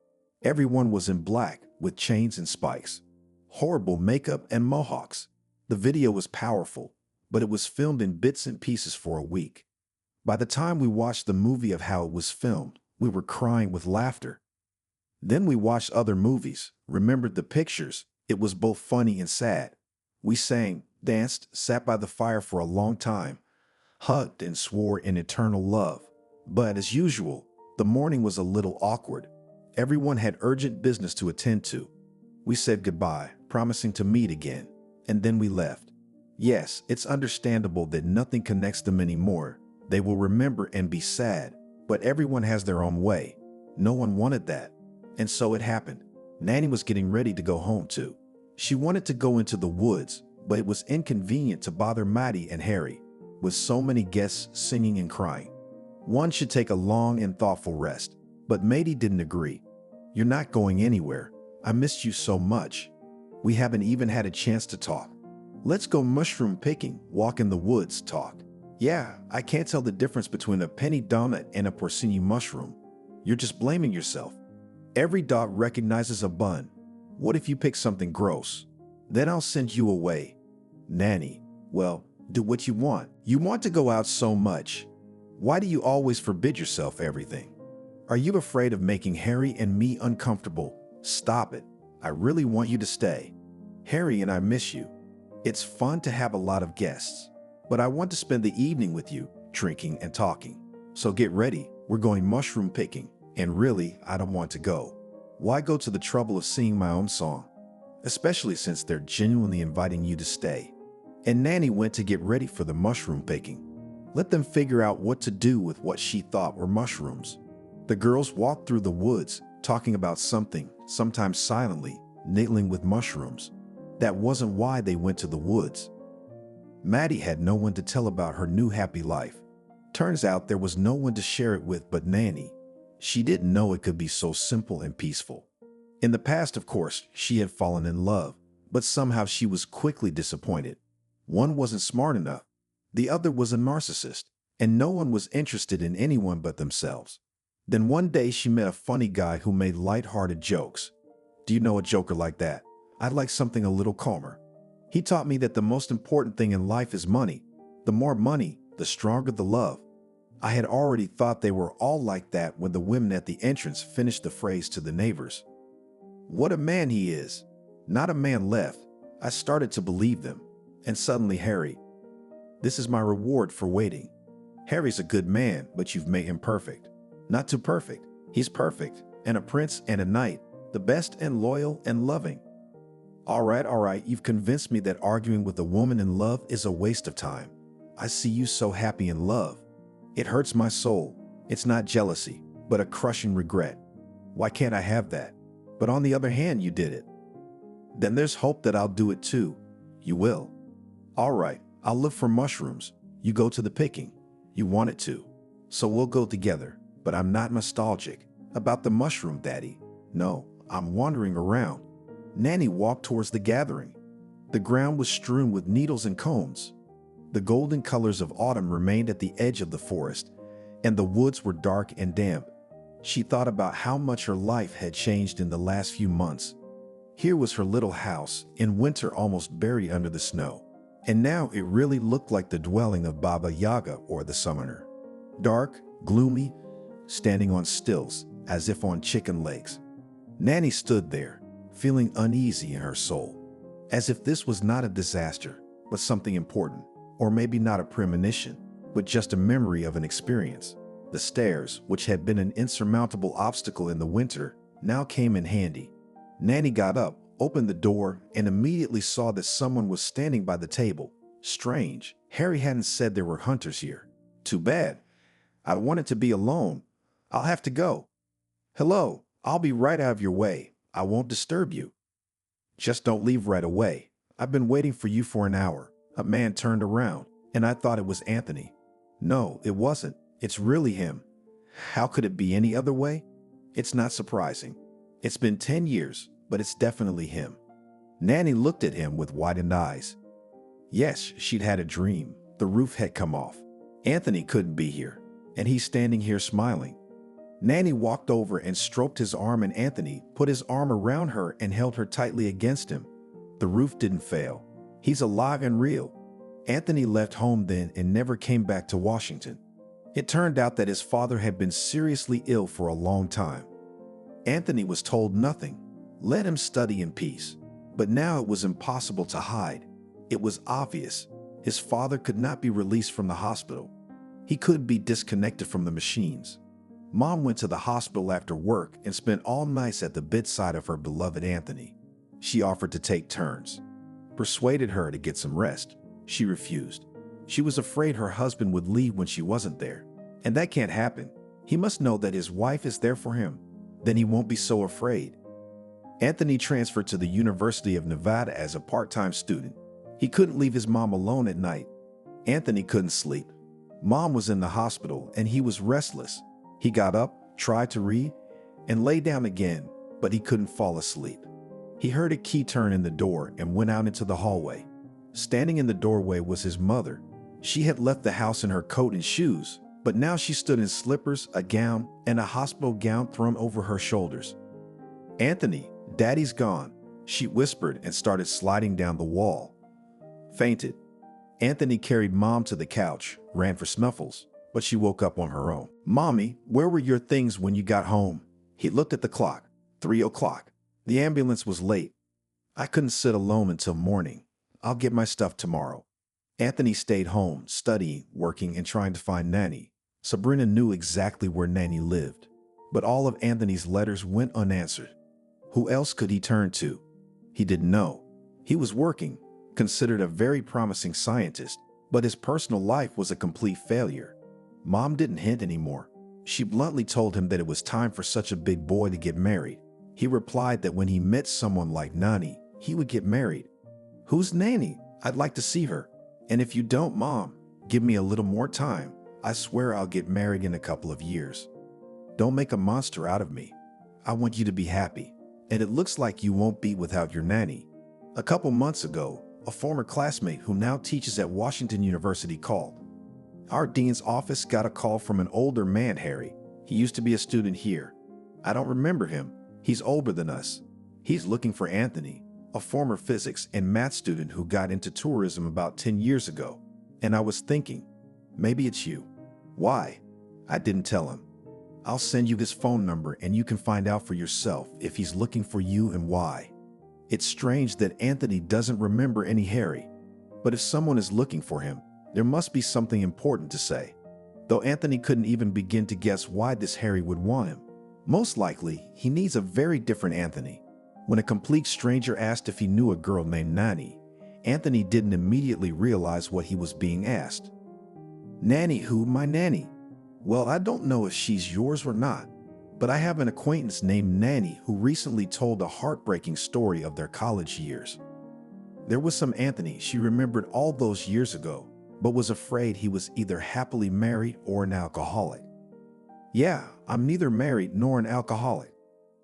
Everyone was in black, with chains and spikes. Horrible makeup and mohawks. The video was powerful, but it was filmed in bits and pieces for a week. By the time we watched the movie of how it was filmed, we were crying with laughter. Then we watched other movies, remembered the pictures. It was both funny and sad. We sang, danced, sat by the fire for a long time, hugged and swore in eternal love. But as usual, the morning was a little awkward. Everyone had urgent business to attend to. We said goodbye, promising to meet again, and then we left. Yes, it's understandable that nothing connects them anymore. They will remember and be sad, but everyone has their own way. No one wanted that. And so it happened. Nanny was getting ready to go home too. She wanted to go into the woods, but it was inconvenient to bother Maddie and Harry, with so many guests singing and crying. One should take a long and thoughtful rest, but Maddie didn't agree. You're not going anywhere. I missed you so much. We haven't even had a chance to talk. Let's go mushroom picking, walk in the woods, talk. Yeah, I can't tell the difference between a penny donut and a porcini mushroom. You're just blaming yourself. Every dog recognizes a bun. What if you pick something gross? Then I'll send you away. Nanny, well, do what you want. You want to go out so much. Why do you always forbid yourself everything? Are you afraid of making Harry and me uncomfortable? Stop it. I really want you to stay. Harry and I miss you. It's fun to have a lot of guests, but I want to spend the evening with you, drinking and talking. So get ready. We're going mushroom picking. And really, I don't want to go. Why go to the trouble of singing my own song? Especially since they're genuinely inviting you to stay. And Nanny went to get ready for the mushroom picking. Let them figure out what to do with what she thought were mushrooms. The girls walked through the woods, talking about something, sometimes silently, niggling with mushrooms. That wasn't why they went to the woods. Maddie had no one to tell about her new happy life. Turns out there was no one to share it with but Nanny. She didn't know it could be so simple and peaceful. In the past, of course, she had fallen in love, but somehow she was quickly disappointed. One wasn't smart enough. The other was a narcissist, and no one was interested in anyone but themselves. Then one day she met a funny guy who made lighthearted jokes. Do you know a joker like that? I'd like something a little calmer. He taught me that the most important thing in life is money. The more money, the stronger the love. I had already thought they were all like that when the women at the entrance finished the phrase to the neighbors. What a man he is. Not a man left. I started to believe them. And suddenly Harry. This is my reward for waiting. Harry's a good man, but you've made him perfect. Not too perfect. He's perfect, and a prince and a knight, the best and loyal and loving. All right, you've convinced me that arguing with a woman in love is a waste of time. I see you so happy in love. It hurts my soul. It's not jealousy, but a crushing regret. Why can't I have that? But on the other hand, you did it. Then there's hope that I'll do it too. You will. All right, I'll look for mushrooms. You go to the picking. You wanted to. So we'll go together. But I'm not nostalgic about the mushroom, Daddy. No, I'm wandering around. Nanny walked towards the gathering. The ground was strewn with needles and cones. The golden colors of autumn remained at the edge of the forest, and the woods were dark and damp. She thought about how much her life had changed in the last few months. Here was her little house, in winter almost buried under the snow. And now it really looked like the dwelling of Baba Yaga or the summoner. Dark, gloomy, standing on stilts, as if on chicken legs. Nanny stood there, feeling uneasy in her soul, as if this was not a disaster, but something important, or maybe not a premonition, but just a memory of an experience. The stairs, which had been an insurmountable obstacle in the winter, now came in handy. Nanny got up, opened the door, and immediately saw that someone was standing by the table. Strange, Harry hadn't said there were hunters here. Too bad. I wanted to be alone. I'll have to go. Hello, I'll be right out of your way. I won't disturb you. Just don't leave right away. I've been waiting for you for an hour. A man turned around, and I thought it was Anthony. No, it wasn't. It's really him. How could it be any other way? It's not surprising. It's been 10 years, but it's definitely him. Nanny looked at him with widened eyes. Yes, she'd had a dream. The roof had come off. Anthony couldn't be here, and he's standing here smiling. Nanny walked over and stroked his arm, and Anthony put his arm around her and held her tightly against him. The roof didn't fail. He's alive and real. Anthony left home then and never came back to Washington. It turned out that his father had been seriously ill for a long time. Anthony was told nothing. Let him study in peace. But now it was impossible to hide. It was obvious. His father could not be released from the hospital. He couldn't be disconnected from the machines. Mom went to the hospital after work and spent all nights at the bedside of her beloved Anthony. She offered to take turns, persuaded her to get some rest. She refused. She was afraid her husband would leave when she wasn't there. And that can't happen. He must know that his wife is there for him. Then he won't be so afraid. Anthony transferred to the University of Nevada as a part-time student. He couldn't leave his mom alone at night. Anthony couldn't sleep. Mom was in the hospital and he was restless. He got up, tried to read, and lay down again, but he couldn't fall asleep. He heard a key turn in the door and went out into the hallway. Standing in the doorway was his mother. She had left the house in her coat and shoes, but now she stood in slippers, a gown, and a hospital gown thrown over her shoulders. "Anthony, Daddy's gone," she whispered and started sliding down the wall. Fainted. Anthony carried Mom to the couch, ran for Snuffles, but she woke up on her own. "Mommy, where were your things when you got home?" He looked at the clock. 3 o'clock. The ambulance was late. "I couldn't sit alone until morning. I'll get my stuff tomorrow." Anthony stayed home, studying, working, and trying to find Nanny. Sabrina knew exactly where Nanny lived, but all of Anthony's letters went unanswered. Who else could he turn to? He didn't know. He was working, considered a very promising scientist, but his personal life was a complete failure. Mom didn't hint anymore. She bluntly told him that it was time for such a big boy to get married. He replied that when he met someone like Nanny, he would get married. "Who's Nanny? I'd like to see her. And if you don't, Mom, give me a little more time. I swear I'll get married in a couple of years. Don't make a monster out of me. I want you to be happy. And it looks like you won't be without your nanny." A couple months ago, a former classmate who now teaches at Washington University called. "Our dean's office got a call from an older man, Harry. He used to be a student here. I don't remember him. He's older than us. He's looking for Anthony, a former physics and math student who got into tourism about 10 years ago. And I was thinking, maybe it's you." "Why?" I didn't tell him. "I'll send you his phone number and you can find out for yourself if he's looking for you and why." It's strange that Anthony doesn't remember any Harry. But if someone is looking for him, there must be something important to say. Though Anthony couldn't even begin to guess why this Harry would want him. Most likely, he needs a very different Anthony. When a complete stranger asked if he knew a girl named Nanny, Anthony didn't immediately realize what he was being asked. Nanny who? My nanny? Well, I don't know if she's yours or not, but I have an acquaintance named Nanny who recently told a heartbreaking story of their college years. There was some Anthony she remembered all those years ago, but was afraid he was either happily married or an alcoholic. Yeah, I'm neither married nor an alcoholic.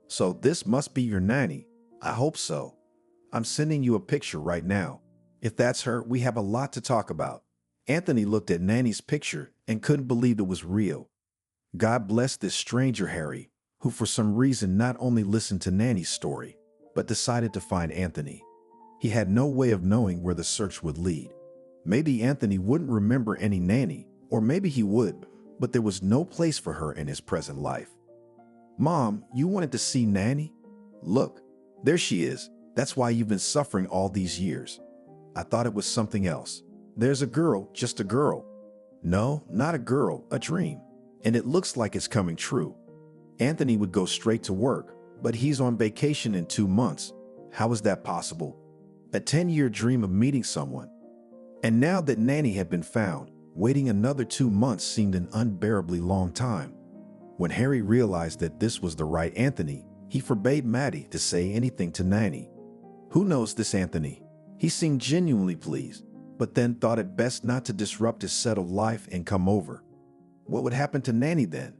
So this must be your nanny. I hope so. I'm sending you a picture right now. If that's her, we have a lot to talk about. Anthony looked at Nanny's picture and couldn't believe it was real. God bless this stranger Harry, who for some reason not only listened to Nanny's story, but decided to find Anthony. He had no way of knowing where the search would lead. Maybe Anthony wouldn't remember any Nanny, or maybe he would, but there was no place for her in his present life. Mom, you wanted to see Nanny? Look, there she is. That's why you've been suffering all these years. I thought it was something else. There's a girl, just a girl. No, not a girl, a dream. And it looks like it's coming true. Anthony would go straight to work, but he's on vacation in 2 months. How is that possible? A 10-year dream of meeting someone. And now that Nanny had been found, waiting another 2 months seemed an unbearably long time. When Harry realized that this was the right Anthony, he forbade Maddie to say anything to Nanny. Who knows this Anthony? He seemed genuinely pleased, but then thought it best not to disrupt his settled life and come over. What would happen to Nanny then?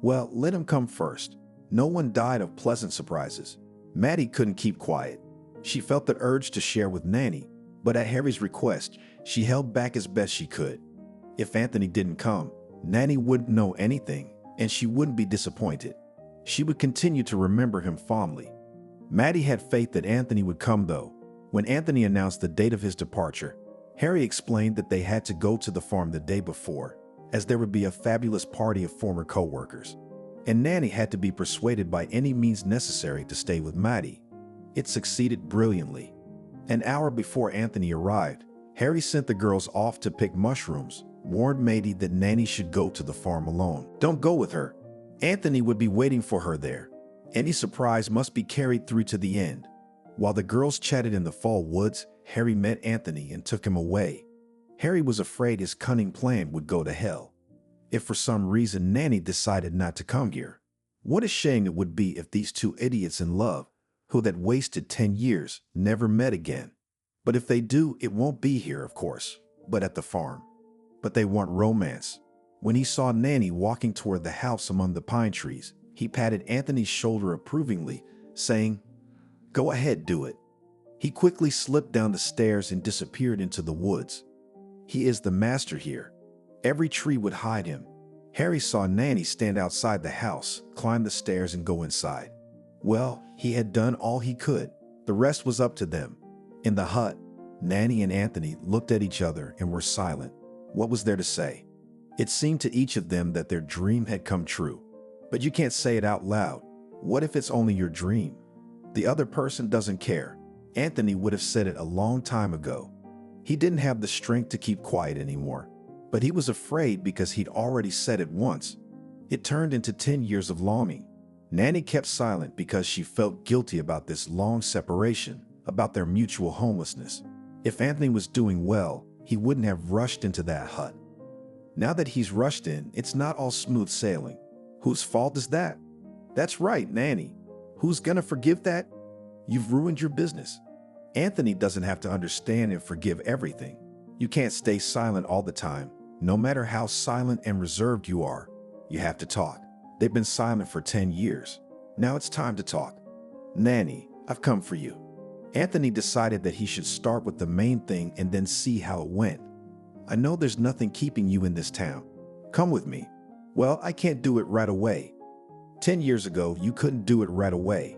Well, let him come first. No one died of pleasant surprises. Maddie couldn't keep quiet. She felt the urge to share with Nanny, but at Harry's request, she held back as best she could. If Anthony didn't come, Nanny wouldn't know anything, and she wouldn't be disappointed. She would continue to remember him fondly. Maddie had faith that Anthony would come, though. When Anthony announced the date of his departure, Harry explained that they had to go to the farm the day before, as there would be a fabulous party of former co-workers, and Nanny had to be persuaded by any means necessary to stay with Maddie. It succeeded brilliantly. An hour before Anthony arrived, Harry sent the girls off to pick mushrooms, warned Maddie that Nanny should go to the farm alone. Don't go with her. Anthony would be waiting for her there. Any surprise must be carried through to the end. While the girls chatted in the fall woods, Harry met Anthony and took him away. Harry was afraid his cunning plan would go to hell. If for some reason Nanny decided not to come here, what a shame it would be if these two idiots in love, who had wasted 10 years, never met again. But if they do, it won't be here, of course, but at the farm. But they want romance. When he saw Nanny walking toward the house among the pine trees, he patted Anthony's shoulder approvingly, saying, "Go ahead, do it." He quickly slipped down the stairs and disappeared into the woods. He is the master here. Every tree would hide him. Harry saw Nanny stand outside the house, climb the stairs, and go inside. Well, he had done all he could. The rest was up to them. In the hut, Nanny and Anthony looked at each other and were silent. What was there to say? It seemed to each of them that their dream had come true. But you can't say it out loud. What if it's only your dream? The other person doesn't care. Anthony would have said it a long time ago. He didn't have the strength to keep quiet anymore. But he was afraid because he'd already said it once. It turned into 10 years of longing. Nanny kept silent because she felt guilty about this long separation, about their mutual homelessness. If Anthony was doing well, he wouldn't have rushed into that hut. Now that he's rushed in, it's not all smooth sailing. Whose fault is that? That's right, Nanny. Who's gonna forgive that? You've ruined your business. Anthony doesn't have to understand and forgive everything. You can't stay silent all the time. No matter how silent and reserved you are, you have to talk. They've been silent for 10 years. Now it's time to talk. Nanny, I've come for you. Anthony decided that he should start with the main thing and then see how it went. I know there's nothing keeping you in this town. Come with me. Well, I can't do it right away. 10 years ago, you couldn't do it right away.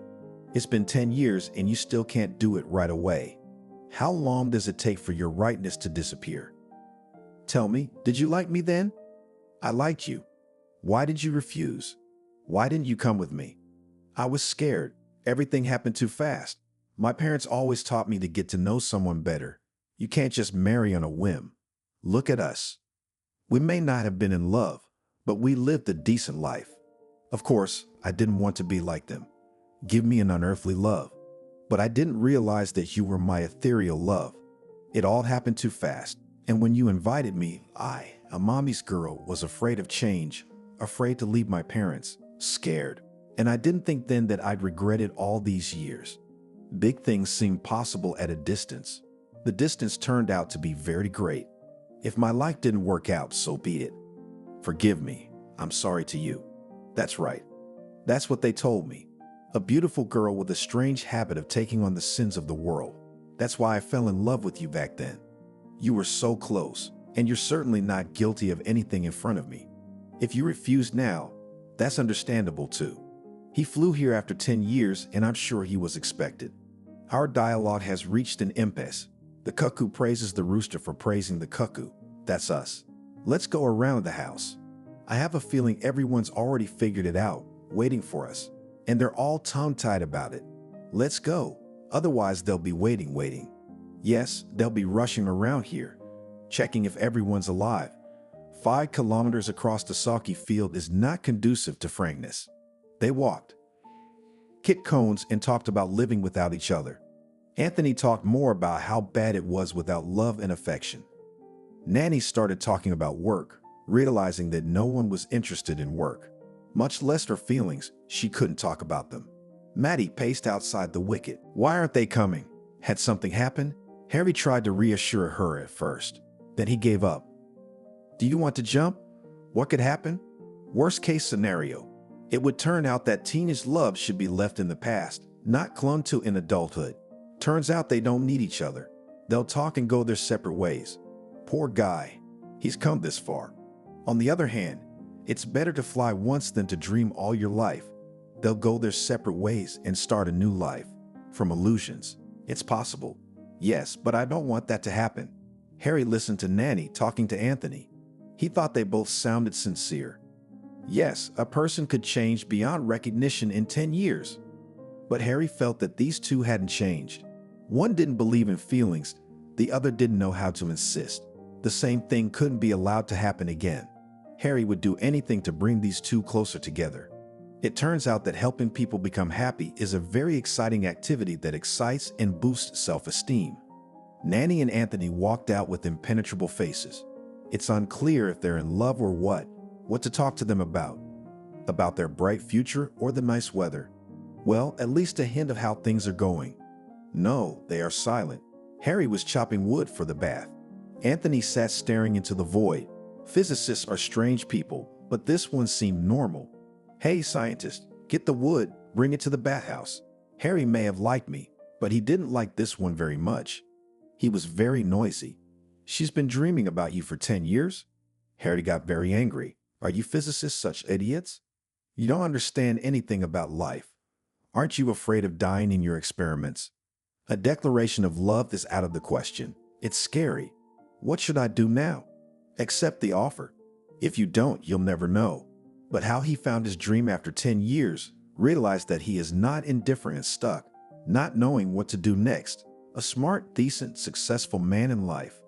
It's been 10 years and you still can't do it right away. How long does it take for your rightness to disappear? Tell me, did you like me then? I liked you. Why did you refuse? Why didn't you come with me? I was scared. Everything happened too fast. My parents always taught me to get to know someone better. You can't just marry on a whim. Look at us. We may not have been in love, but we lived a decent life. Of course, I didn't want to be like them. Give me an unearthly love. But I didn't realize that you were my ethereal love. It all happened too fast. And when you invited me, I, a mommy's girl, was afraid of change, afraid to leave my parents, scared. And I didn't think then that I'd regret it all these years. Big things seemed possible at a distance. The distance turned out to be very great. If my life didn't work out, so be it. Forgive me. I'm sorry to you. That's right. That's what they told me. A beautiful girl with a strange habit of taking on the sins of the world. That's why I fell in love with you back then. You were so close, and you're certainly not guilty of anything in front of me. If you refuse now, that's understandable too. He flew here after 10 years, and I'm sure he was expected. Our dialogue has reached an impasse. The cuckoo praises the rooster for praising the cuckoo. That's us. Let's go around the house. I have a feeling everyone's already figured it out, waiting for us. And they're all tongue-tied about it. Let's go. Otherwise, they'll be waiting. Yes, they'll be rushing around here, checking if everyone's alive. 5 kilometers across the soggy field is not conducive to frankness. They walked, kicked cones, and talked about living without each other. Anthony talked more about how bad it was without love and affection. Nanny started talking about work, realizing that no one was interested in work. Much less her feelings, she couldn't talk about them. Maddie paced outside the wicket. Why aren't they coming? Had something happened? Harry tried to reassure her at first. Then he gave up. Do you want to jump? What could happen? Worst case scenario. It would turn out that teenage love should be left in the past, not clung to in adulthood. Turns out they don't need each other. They'll talk and go their separate ways. Poor guy. He's come this far. On the other hand, it's better to fly once than to dream all your life. They'll go their separate ways and start a new life. From illusions. It's possible. Yes, but I don't want that to happen. Harry listened to Nanny talking to Anthony. He thought they both sounded sincere. Yes, a person could change beyond recognition in 10 years. But Harry felt that these two hadn't changed. One didn't believe in feelings, the other didn't know how to insist. The same thing couldn't be allowed to happen again. Harry would do anything to bring these two closer together. It turns out that helping people become happy is a very exciting activity that excites and boosts self-esteem. Nanny and Anthony walked out with impenetrable faces. It's unclear if they're in love or what to talk to them about their bright future or the nice weather. Well, at least a hint of how things are going. No, they are silent. Harry was chopping wood for the bath. Anthony sat staring into the void. Physicists are strange people, but this one seemed normal. Hey, scientist, get the wood, bring it to the bathhouse. Harry may have liked me, but he didn't like this one very much. He was very noisy. She's been dreaming about you for 10 years? Harry got very angry. Are you physicists such idiots? You don't understand anything about life. Aren't you afraid of dying in your experiments? A declaration of love is out of the question. It's scary. What should I do now? Accept the offer. If you don't, you'll never know. But how he found his dream after 10 years, realized that he is not indifferent and stuck, not knowing what to do next. A smart, decent, successful man in life.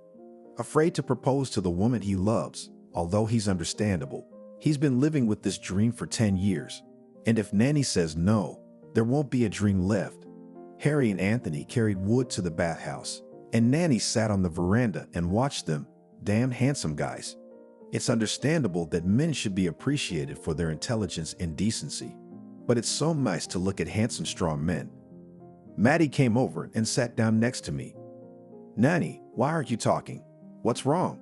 Afraid to propose to the woman he loves, although he's understandable. He's been living with this dream for 10 years. And if Nanny says no, there won't be a dream left. Harry and Anthony carried wood to the bathhouse, and Nanny sat on the veranda and watched them. Damn handsome guys. It's understandable that men should be appreciated for their intelligence and decency. But it's so nice to look at handsome, strong men. Maddie came over and sat down next to me. Nanny, why aren't you talking? What's wrong?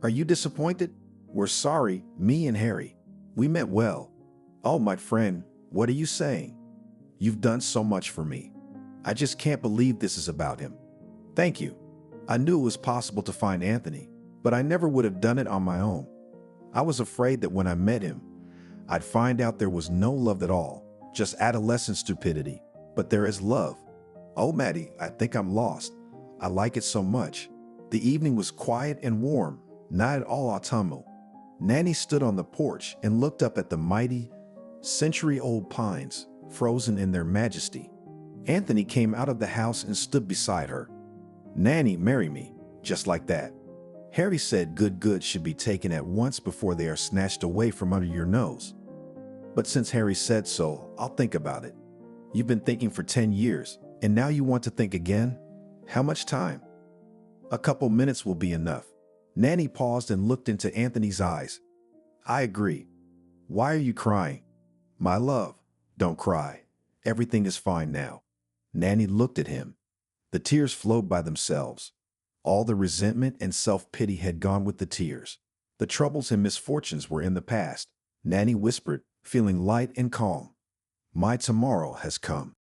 Are you disappointed? We're sorry, me and Harry. We meant well. Oh, my friend, what are you saying? You've done so much for me. I just can't believe this is about him. Thank you. I knew it was possible to find Anthony, but I never would have done it on my own. I was afraid that when I met him, I'd find out there was no love at all, just adolescent stupidity. But there is love. Oh, Maddie, I think I'm lost. I like it so much. The evening was quiet and warm, not at all autumnal. Nanny stood on the porch and looked up at the mighty, century-old pines, frozen in their majesty. Anthony came out of the house and stood beside her. "Nanny, marry me," just like that. Harry said good goods should be taken at once before they are snatched away from under your nose. But since Harry said so, I'll think about it. You've been thinking for 10 years, and now you want to think again? How much time? "A couple minutes will be enough." Nanny paused and looked into Anthony's eyes. "I agree. Why are you crying?" "My love, don't cry. Everything is fine now." Nanny looked at him. The tears flowed by themselves. All the resentment and self-pity had gone with the tears. The troubles and misfortunes were in the past. Nanny whispered, feeling light and calm. "My tomorrow has come."